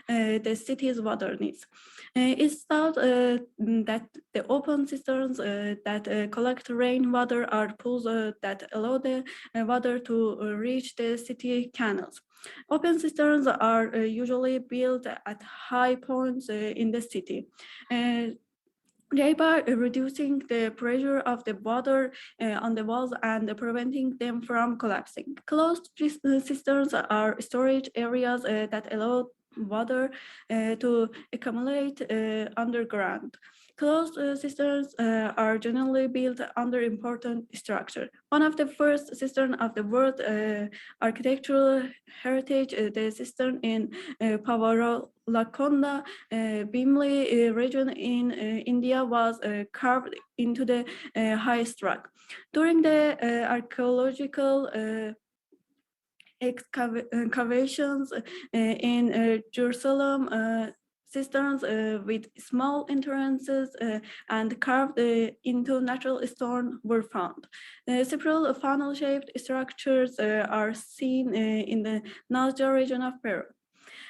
the city's water needs. It's thought that the open cisterns that collect rainwater are pools that allow the water to reach the city canals. Open cisterns are usually built at high points in the city, thereby reducing the pressure of the water on the walls and preventing them from collapsing. Closed cisterns are storage areas that allow water to accumulate underground. Closed cisterns are generally built under important structure. One of the first cisterns of the world architectural heritage, the cistern in Pavaralakonda, Bhimli region in India, was carved into the highest rock. During the archaeological excavations in Jerusalem, cisterns with small entrances and carved into natural stone were found. Several funnel-shaped structures are seen in the Nazca region of Peru.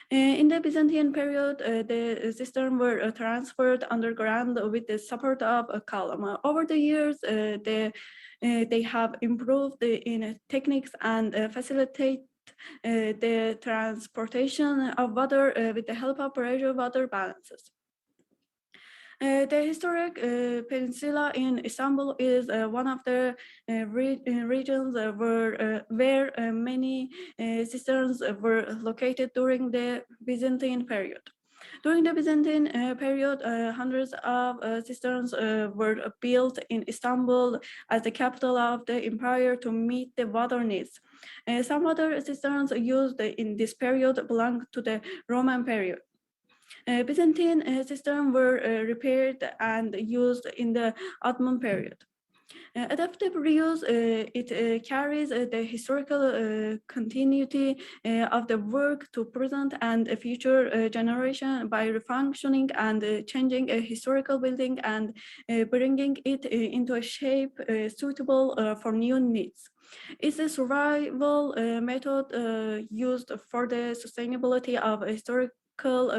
In the Byzantine period, the cisterns were transferred underground with the support of a column. Over the years, they have improved in techniques and facilitate the transportation of water with the help of pressure water balances. The historic peninsula in Istanbul is one of the regions where many cisterns were located during the Byzantine period. During the Byzantine period, hundreds of cisterns were built in Istanbul as the capital of the empire to meet the water needs. Some water cisterns used in this period belong to the Roman period. Byzantine cisterns were repaired and used in the Ottoman period. Adaptive reuse, it carries the historical continuity of the work to present and a future generation by refunctioning and changing a historical building and bringing it into a shape suitable for new needs. It's a survival method used for the sustainability of historical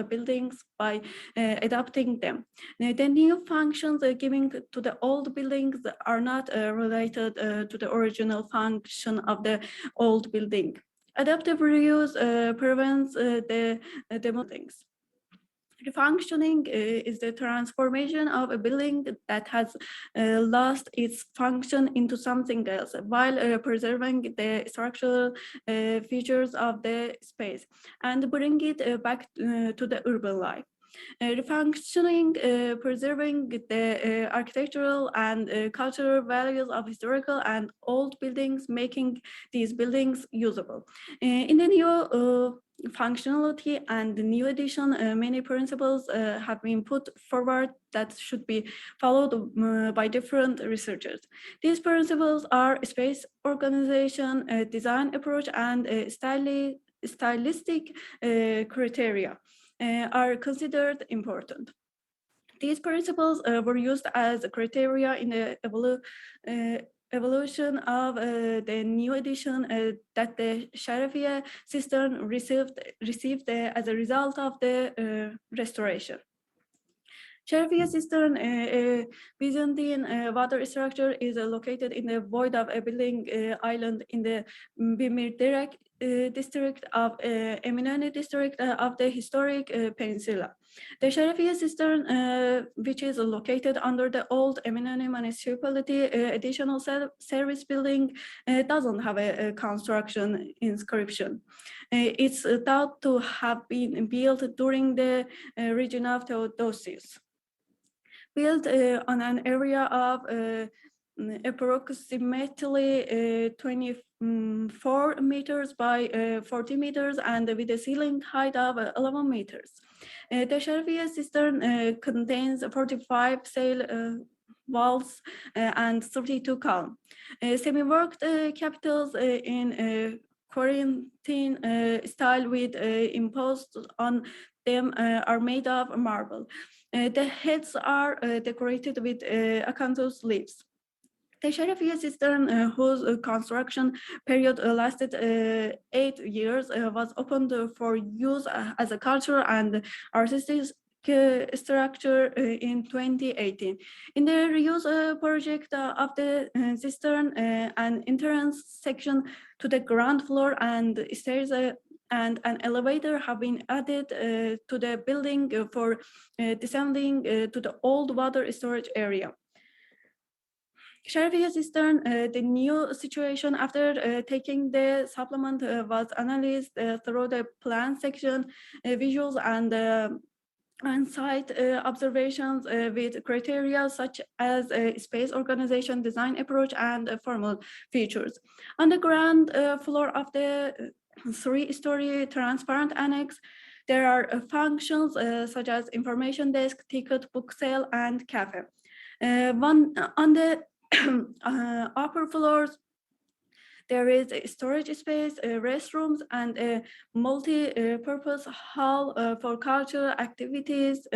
buildings by adapting them. The new functions given to the old buildings are not related to the original function of the old building. Adaptive reuse prevents the buildings. Refunctioning is the transformation of a building that has lost its function into something else while preserving the structural features of the space and bring it back to the urban life. Refunctioning, preserving the architectural and cultural values of historical and old buildings, making these buildings usable. In the new functionality and the new edition, many principles have been put forward that should be followed by different researchers. These principles are space organization, design approach, and stylistic criteria are considered important. These principles were used as criteria in the evolution of the new edition that the Sharafiya cistern received as a result of the restoration. Sharafiya cistern, a Byzantine water structure, is located in the void of a building island in the Bimirdirek district of Eminönü district of the historic peninsula. The Sharafiya cistern, which is located under the old Eminönü municipality additional service building, doesn't have a construction inscription. It's thought to have been built during the region of Theodosius. Built on an area of approximately 24 meters by 40 meters and with a ceiling height of 11 meters. The Sharafiya cistern contains 45 sail walls and 32 columns. Semi-worked capitals in Corinthian style with imposed on them are made of marble. The heads are decorated with acanthus leaves. The Sharafiya cistern, whose construction period lasted 8 years, was opened for use as a cultural and artistic structure in 2018. In the reuse project of the cistern, an entrance section to the ground floor and stairs and an elevator have been added to the building for descending to the old water storage area. Sharafiya cistern, the new situation after taking the supplement was analyzed through the plan section, visuals and site observations with criteria such as space organization, design approach, and formal features. On the ground floor of the 3-story transparent annex, there are functions such as information desk, ticket book sale, and cafe. On the upper floors, There is a storage space, restrooms, and a multi-purpose hall for cultural activities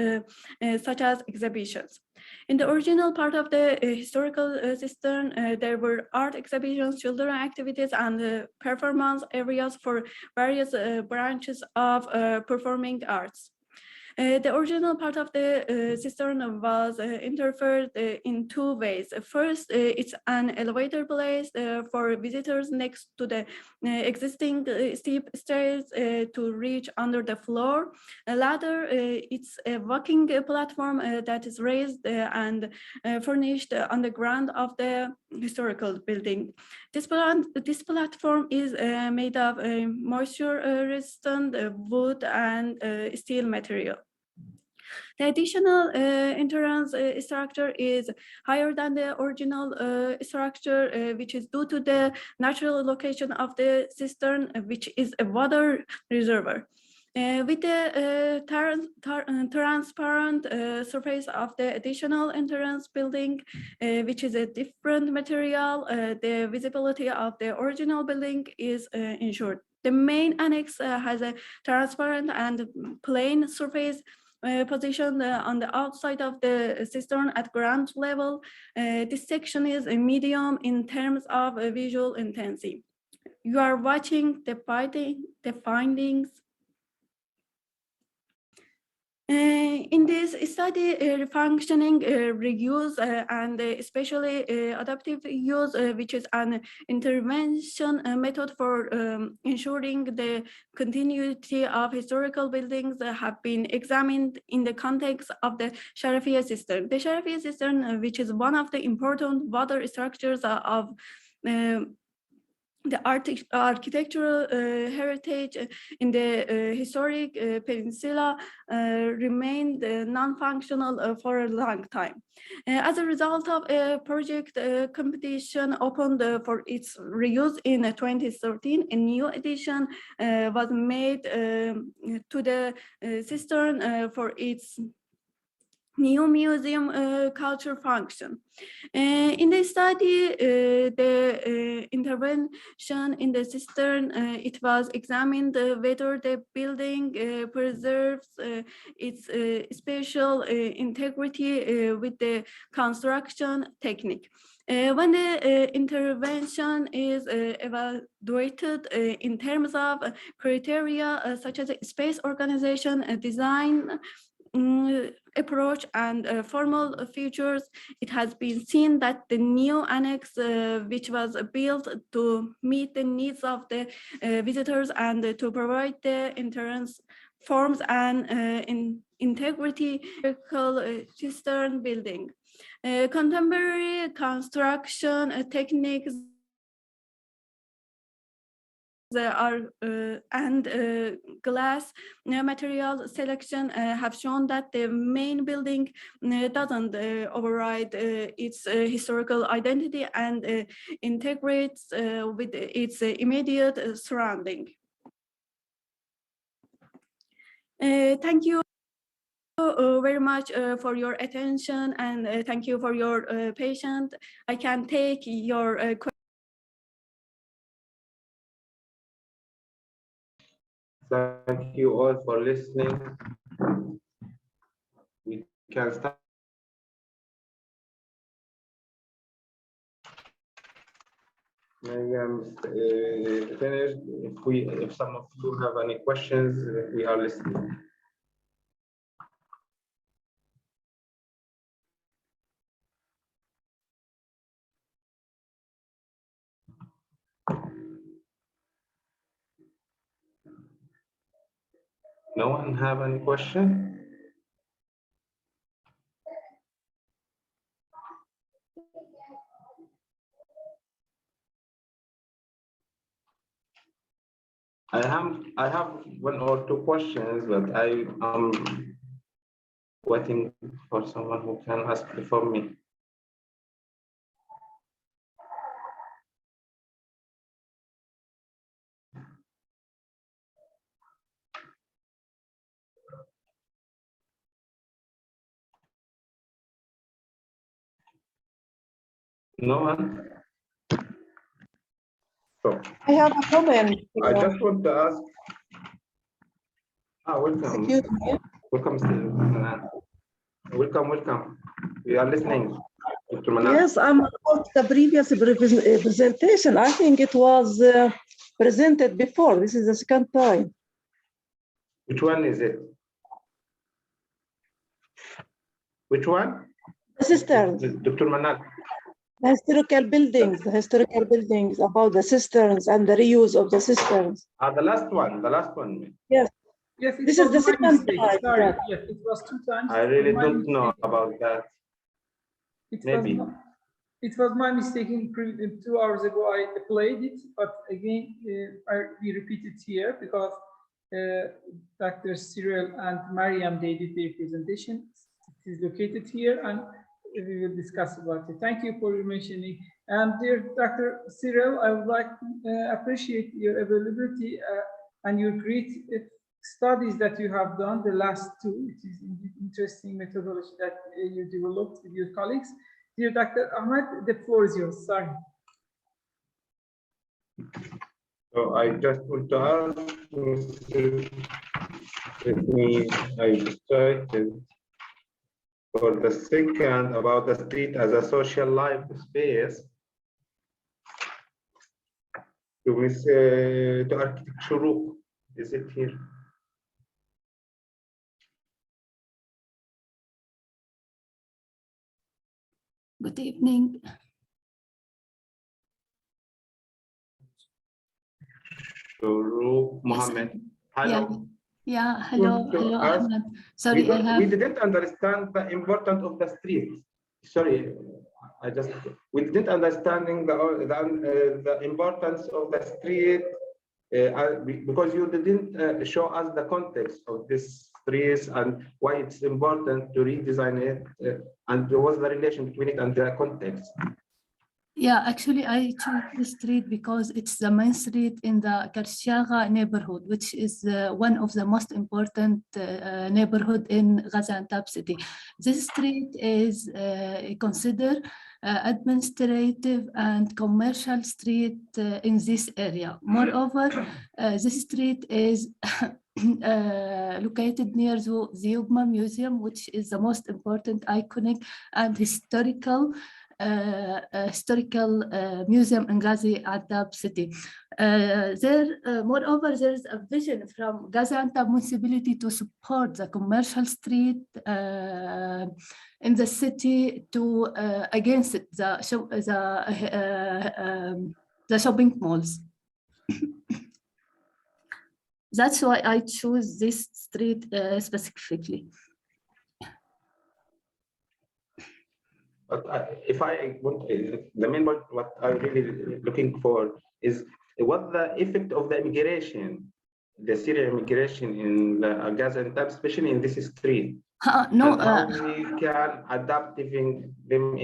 such as exhibitions. In the original part of the historical cistern, there were art exhibitions, children activities, and performance areas for various branches of performing arts. The original part of the cistern was interfered in two ways. First, it's an elevator place for visitors next to the existing steep stairs to reach under the floor. Later, it's a walking platform that is raised and furnished on the ground of the historical building. This platform is made of moisture-resistant wood and steel material. The additional entrance structure is higher than the original structure, which is due to the natural location of the cistern, which is a water reservoir. With the transparent surface of the additional entrance building, which is a different material, the visibility of the original building is ensured. The main annex has a transparent and plain surface positioned on the outside of the cistern at ground level. This section is a medium in terms of visual intensity. You are watching the findings. In this study, functioning reuse and especially adaptive use, which is an intervention method for ensuring the continuity of historical buildings, have been examined in the context of the Sharafiya cistern. The Sharafiya cistern, which is one of the important water structures of the architectural heritage in the historic peninsula, remained non-functional for a long time. As a result of a project competition opened for its reuse in 2013, a new addition was made to the cistern for its new museum culture function. In the study, the intervention in the cistern, it was examined whether the building preserves its spatial integrity with the construction technique. When the intervention is evaluated in terms of criteria such as space organization, design, approach, and formal features, it has been seen that the new annex, which was built to meet the needs of the visitors and to provide the entrance forms and integrity cistern building. Contemporary construction techniques and glass material selection have shown that the main building doesn't override its historical identity and integrates with its immediate surrounding. Thank you very much for your attention, and thank you for your patience. I can take your questions. Thank you all for listening. We can start. Maybe I'm finished. If some of you have any questions, we are listening. No one have any question? I have one or two questions, but I am waiting for someone who can ask before me. No one? So I have a comment. I just want to ask. Welcome. Excuse me. Welcome, welcome. We are listening, Dr. Manal. Yes, I'm about the previous presentation. I think it was presented before. This is the second time. Which one is it? Which one? The cisterns. Dr. Manal. The historical buildings about the cisterns and the reuse of the cisterns. The last one. Yes. Yes, This is the second time. Sorry, yes, it was 2 times. I really don't know about that. Maybe. It was my mistake. 2 hours ago, I played it, but again, we repeat it here because Dr. Cyril and Mariam, they did their presentation. It is located here, and we will discuss about it. Thank you for mentioning. And dear Dr. Cyril, I would like to appreciate your availability and your great studies that you have done, the last 2. It is indeed interesting methodology that you developed with your colleagues. Dear Dr. Ahmed, the floor is yours. Sorry. So I just want to ask, let me, I started for the second about the street as a social life space to architecture. Is it here? Good evening. Shuruk Mohammed. Hello. Yeah, hello, Ahmed. Sorry, we didn't understand the importance of the street. Sorry, we didn't understanding the importance of the street because you didn't show us the context of this streets and why it's important to redesign it and what's the relation between it and the context. Yeah, actually, I chose this street because it's the main street in the Karshaga neighborhood, which is one of the most important neighborhood in Gaziantep city. This street is considered administrative and commercial street in this area. Moreover, this street is located near the Ziyubma Museum, which is the most important iconic and historical museum in Gaziantep city. Moreover, there is a vision from Gaziantep municipality to support the commercial street in the city to against the shopping malls. That's why I choose this street specifically. But if I want, the main point, what I'm really looking for is what the effect of the immigration, the Syrian immigration in Gaziantep, especially in this street. No, and how we can adapt them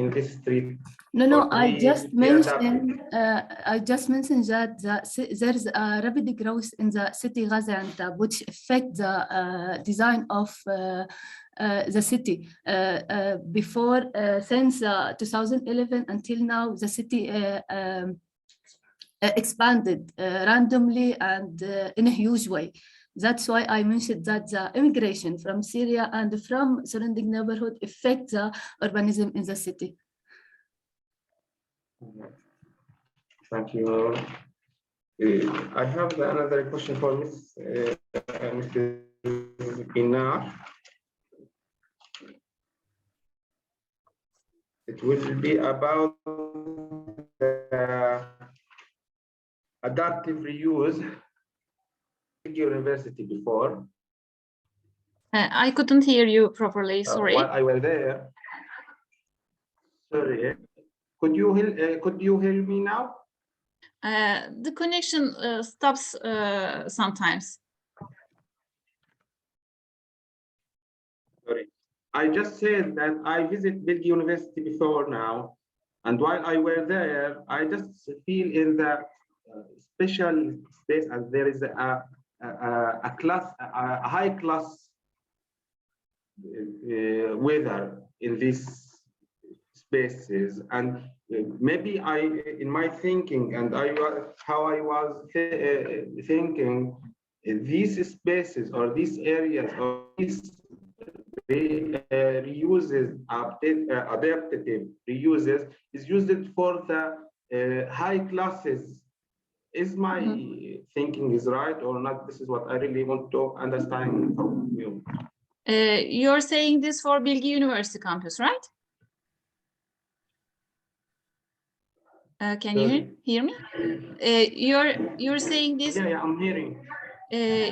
in this street. No, I just mentioned that there's a rapid growth in the city Gaziantep, which affect the design of the city. Before, since 2011 until now, the city expanded randomly and in a huge way. That's why I mentioned that the immigration from Syria and from surrounding neighborhood affect the urbanism in the city. Thank you. I have another question for Ms. Pinar. It will be about adaptive reuse. University before. I couldn't hear you properly. Sorry. While I was there. Sorry. Could you hear me now? The connection stops sometimes. Sorry. I just said that I visit Belgium University before now, and while I were there, I just feel in the special space, and there is a high class weather in this spaces, and maybe in my thinking and how I was thinking, these spaces or these areas or these reuses, adaptive reuses is used for the high classes. Is my thinking is right or not? This is what I really want to understand from you. You're saying this for Bilgi University campus, right? Can you hear me? You're saying this. Yeah, I'm hearing.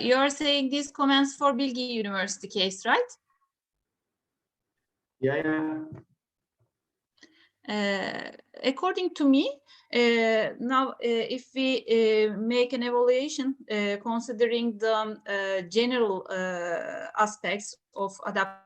You're saying these comments for Bilgi University case, right? Yeah. According to me, now if we make an evaluation considering the general aspects of adaptation,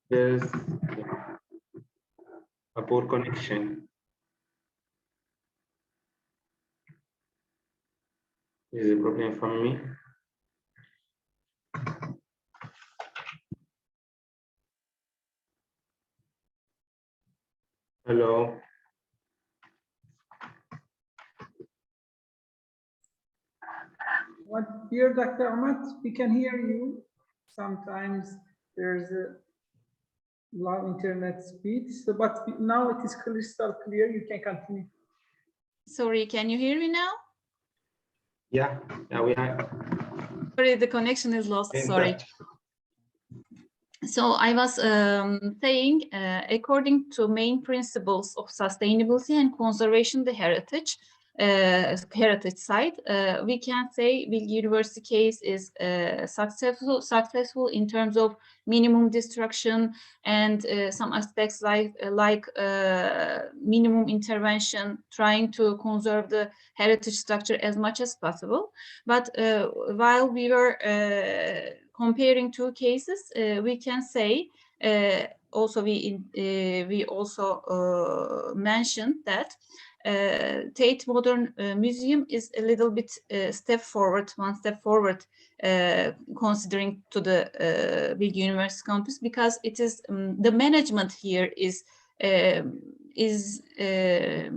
There's a poor connection. Is a problem from me? Hello. What, dear Dr. Ahmad, we can hear you. Sometimes there's a low internet speed, so, but now it is crystal clear. You can continue. sorry, can you hear me now? Yeah, we have. Sorry, the connection is lost. Sorry. So I was saying, according to main principles of sustainability and conservation, the heritage side, we can say Bilgi University case is successful in terms of minimum destruction and some aspects like minimum intervention, trying to conserve the heritage structure as much as possible. But while we were comparing two cases, we can say also we also mentioned that Tate Modern Museum is a little bit one step forward, considering to the Bilgi University campus, because it is the management here is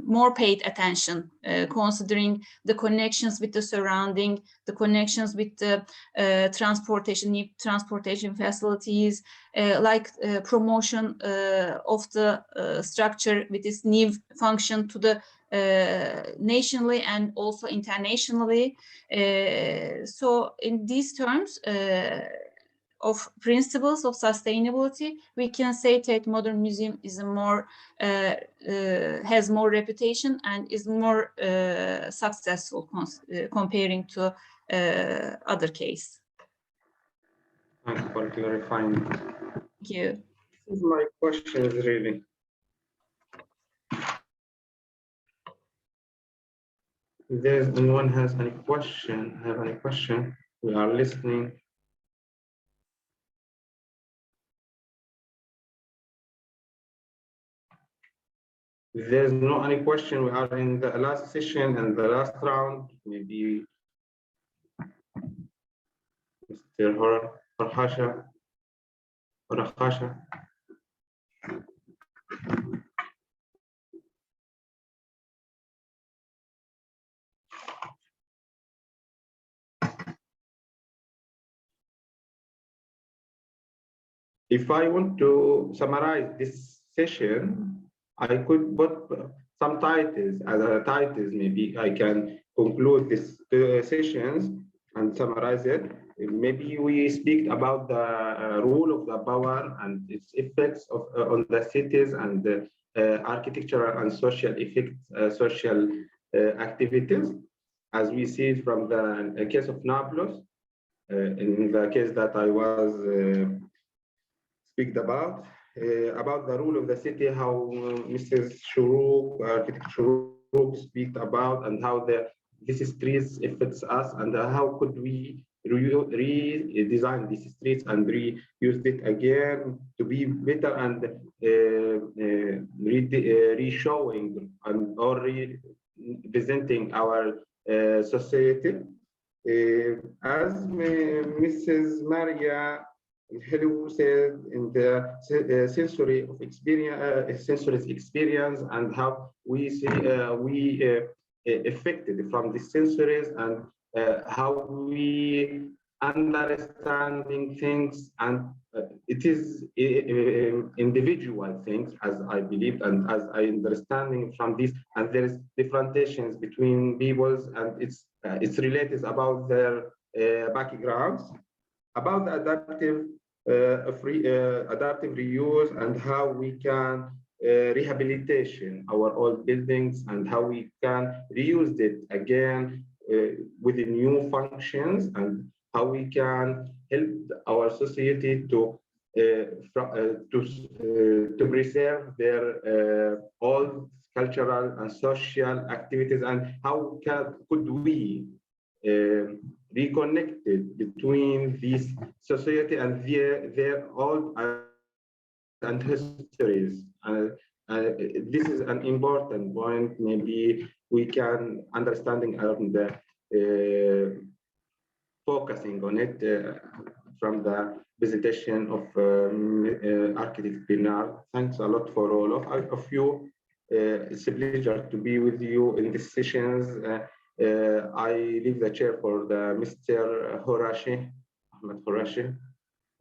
more paid attention, considering the connections with the surrounding, the connections with the transportation facilities, like promotion of the structure with this new function to the nationally and also internationally. So in these terms of principles of sustainability, we can say Tate Modern Museum is a more has more reputation and is more successful comparing to other case. Thanks for clarifying. Thank you. This is my question really. If there's anyone has any question, we are listening. If there's no any question, we are in the last session and the last round. Maybe Mr. Farhasha. If I want to summarize this session, I could put some titles as titles. Maybe I can conclude this sessions and summarize it. Maybe we speak about the role of the power and its effects on the cities and the architectural and social effects, social activities, as we see from the case of Nablus, in the case that I was speak about the role of the city, how Mrs. Shuruk, architect Shuruk, speak about, and how this street affects us, and how could we redesign these streets and reuse it again to be better and re-showing and or representing our society. As Mrs. Maria Hello said in the sensory of experience, sensory experience, and how we see affected from the sensories and how we understanding things, and it is individual things, as I believe and as I understanding from this, and there is differentiations between peoples, and it's related about their backgrounds, about the adaptive reuse and how we can rehabilitation our old buildings and how we can reuse it again with the new functions, and how we can help our society to preserve their old cultural and social activities, and how could we reconnected between this society and their old and histories. This is an important point. Maybe we can understanding and focusing on it from the visitation of architect Bernard. Thanks a lot for all of you. It's a pleasure to be with you in these sessions. I leave the chair for the Mr. Horashi, Ahmed Horashi.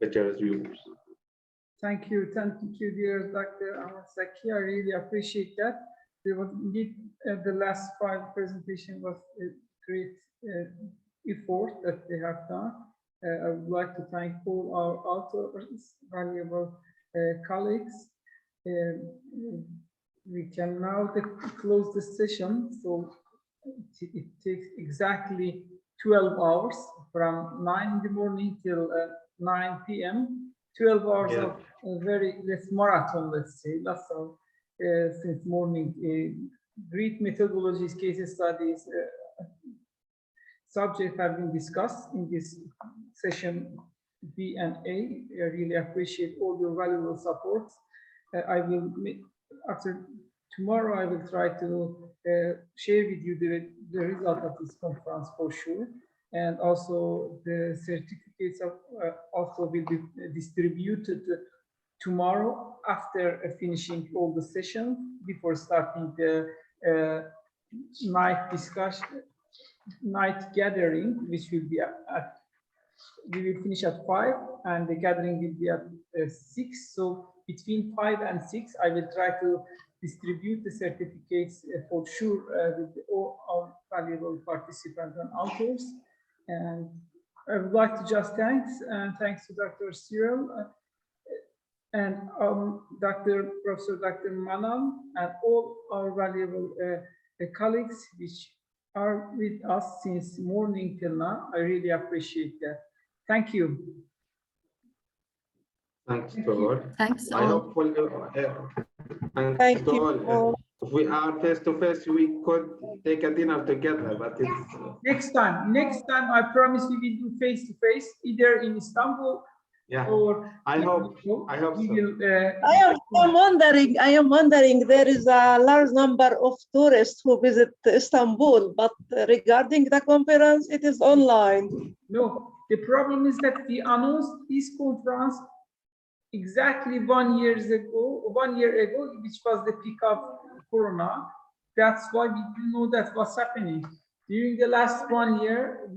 The chair is yours. Thank you, dear Dr. Ahmed Saki. I really appreciate that. There was indeed the last 5 presentation was a great effort that they have done. I would like to thank all our authors, valuable colleagues. We can now close the session. So it takes exactly 12 hours from 9 in the morning till 9 p.m. 12 hours of very less marathon, let's say, lots of since morning. Great methodologies, case studies, subjects have been discussed in this session B and A. I really appreciate all your valuable support. I will, after tomorrow, I will try to share with you the result of this conference for sure. And also the certificates also will be distributed tomorrow after finishing all the sessions, before starting the night discussion, night gathering, which will be we will finish at 5 and the gathering will be at 6. So between 5 and 6, I will try to distribute the certificates for sure with all our valuable participants and authors. And I would like to just thanks to Dr. Cyril and Professor Dr. Manal and all our valuable colleagues which are with us since morning till now. I really appreciate that. Thank you. Thanks to all. Thanks I all. hope thank you all. If we are face to face, we could take a dinner together, but it's next time I promise we will do face to face, either in Istanbul or I hope so. I am wondering, there is a large number of tourists who visit Istanbul, but regarding the conference, it is online. No, the problem is that we announced this conference exactly 1 year ago, which was the peak of Corona. That's why we didn't know that was happening. During the last 1 year,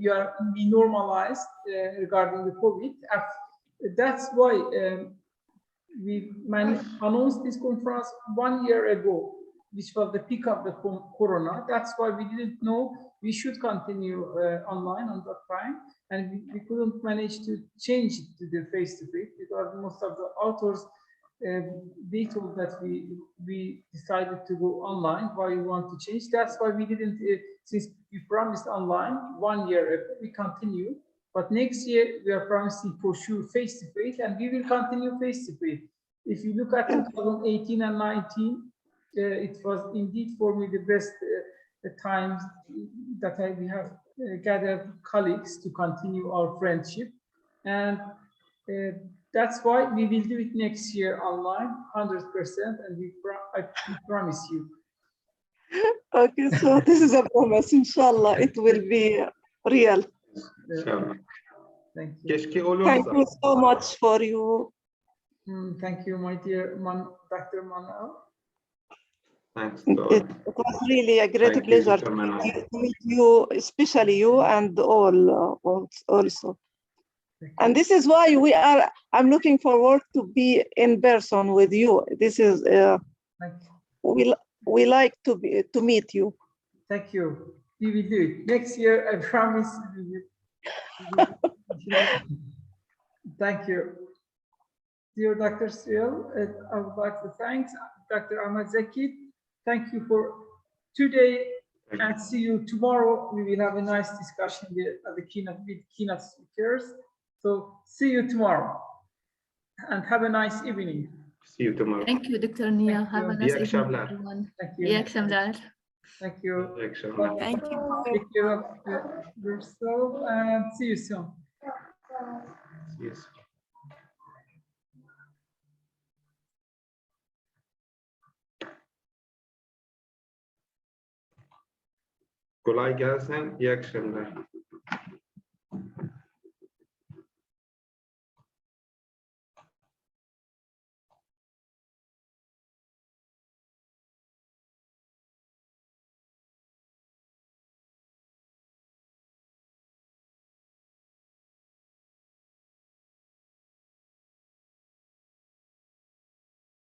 we normalized regarding the COVID. That's why we announced this conference 1 year ago, which was the peak of the Corona. That's why we didn't know we should continue online on that time, and we couldn't manage to change it to the face-to-face because most of the authors they told that we decided to go online. Why we want to change? That's why we didn't. Since we promised online 1 year ago, we continue. But next year we are promising for sure face-to-face, and we will continue face-to-face. If you look at 2018 and 19, it was indeed for me the best times that we have gather colleagues to continue our friendship. And that's why we will do it next year online, 100%, and I promise you. Okay, so this is a promise. Inshallah, it will be real. Thank you. Thank you so much for you. Thank you, my dear Dr. Manal. Thanks. It was really a great pleasure to meet you, especially you and all also. And this is why I'm looking forward to be in person with you. This is, we like to meet you. Thank you. We will do it. Next year, I promise we will. Thank you. Dear Dr. Sil, I would like to thank Dr. Ahmed Zeki. Thank you for today, and see you tomorrow. We will have a nice discussion with keynote speakers. So see you tomorrow, and have a nice evening. See you tomorrow. Thank you, Dr. Nia. Have a nice evening, everyone. Thank you. İyi akşamlar. Thank you. Thank you. Take care of yourself, and see you soon. Yes. Kolay gelsin. İyi akşamlar.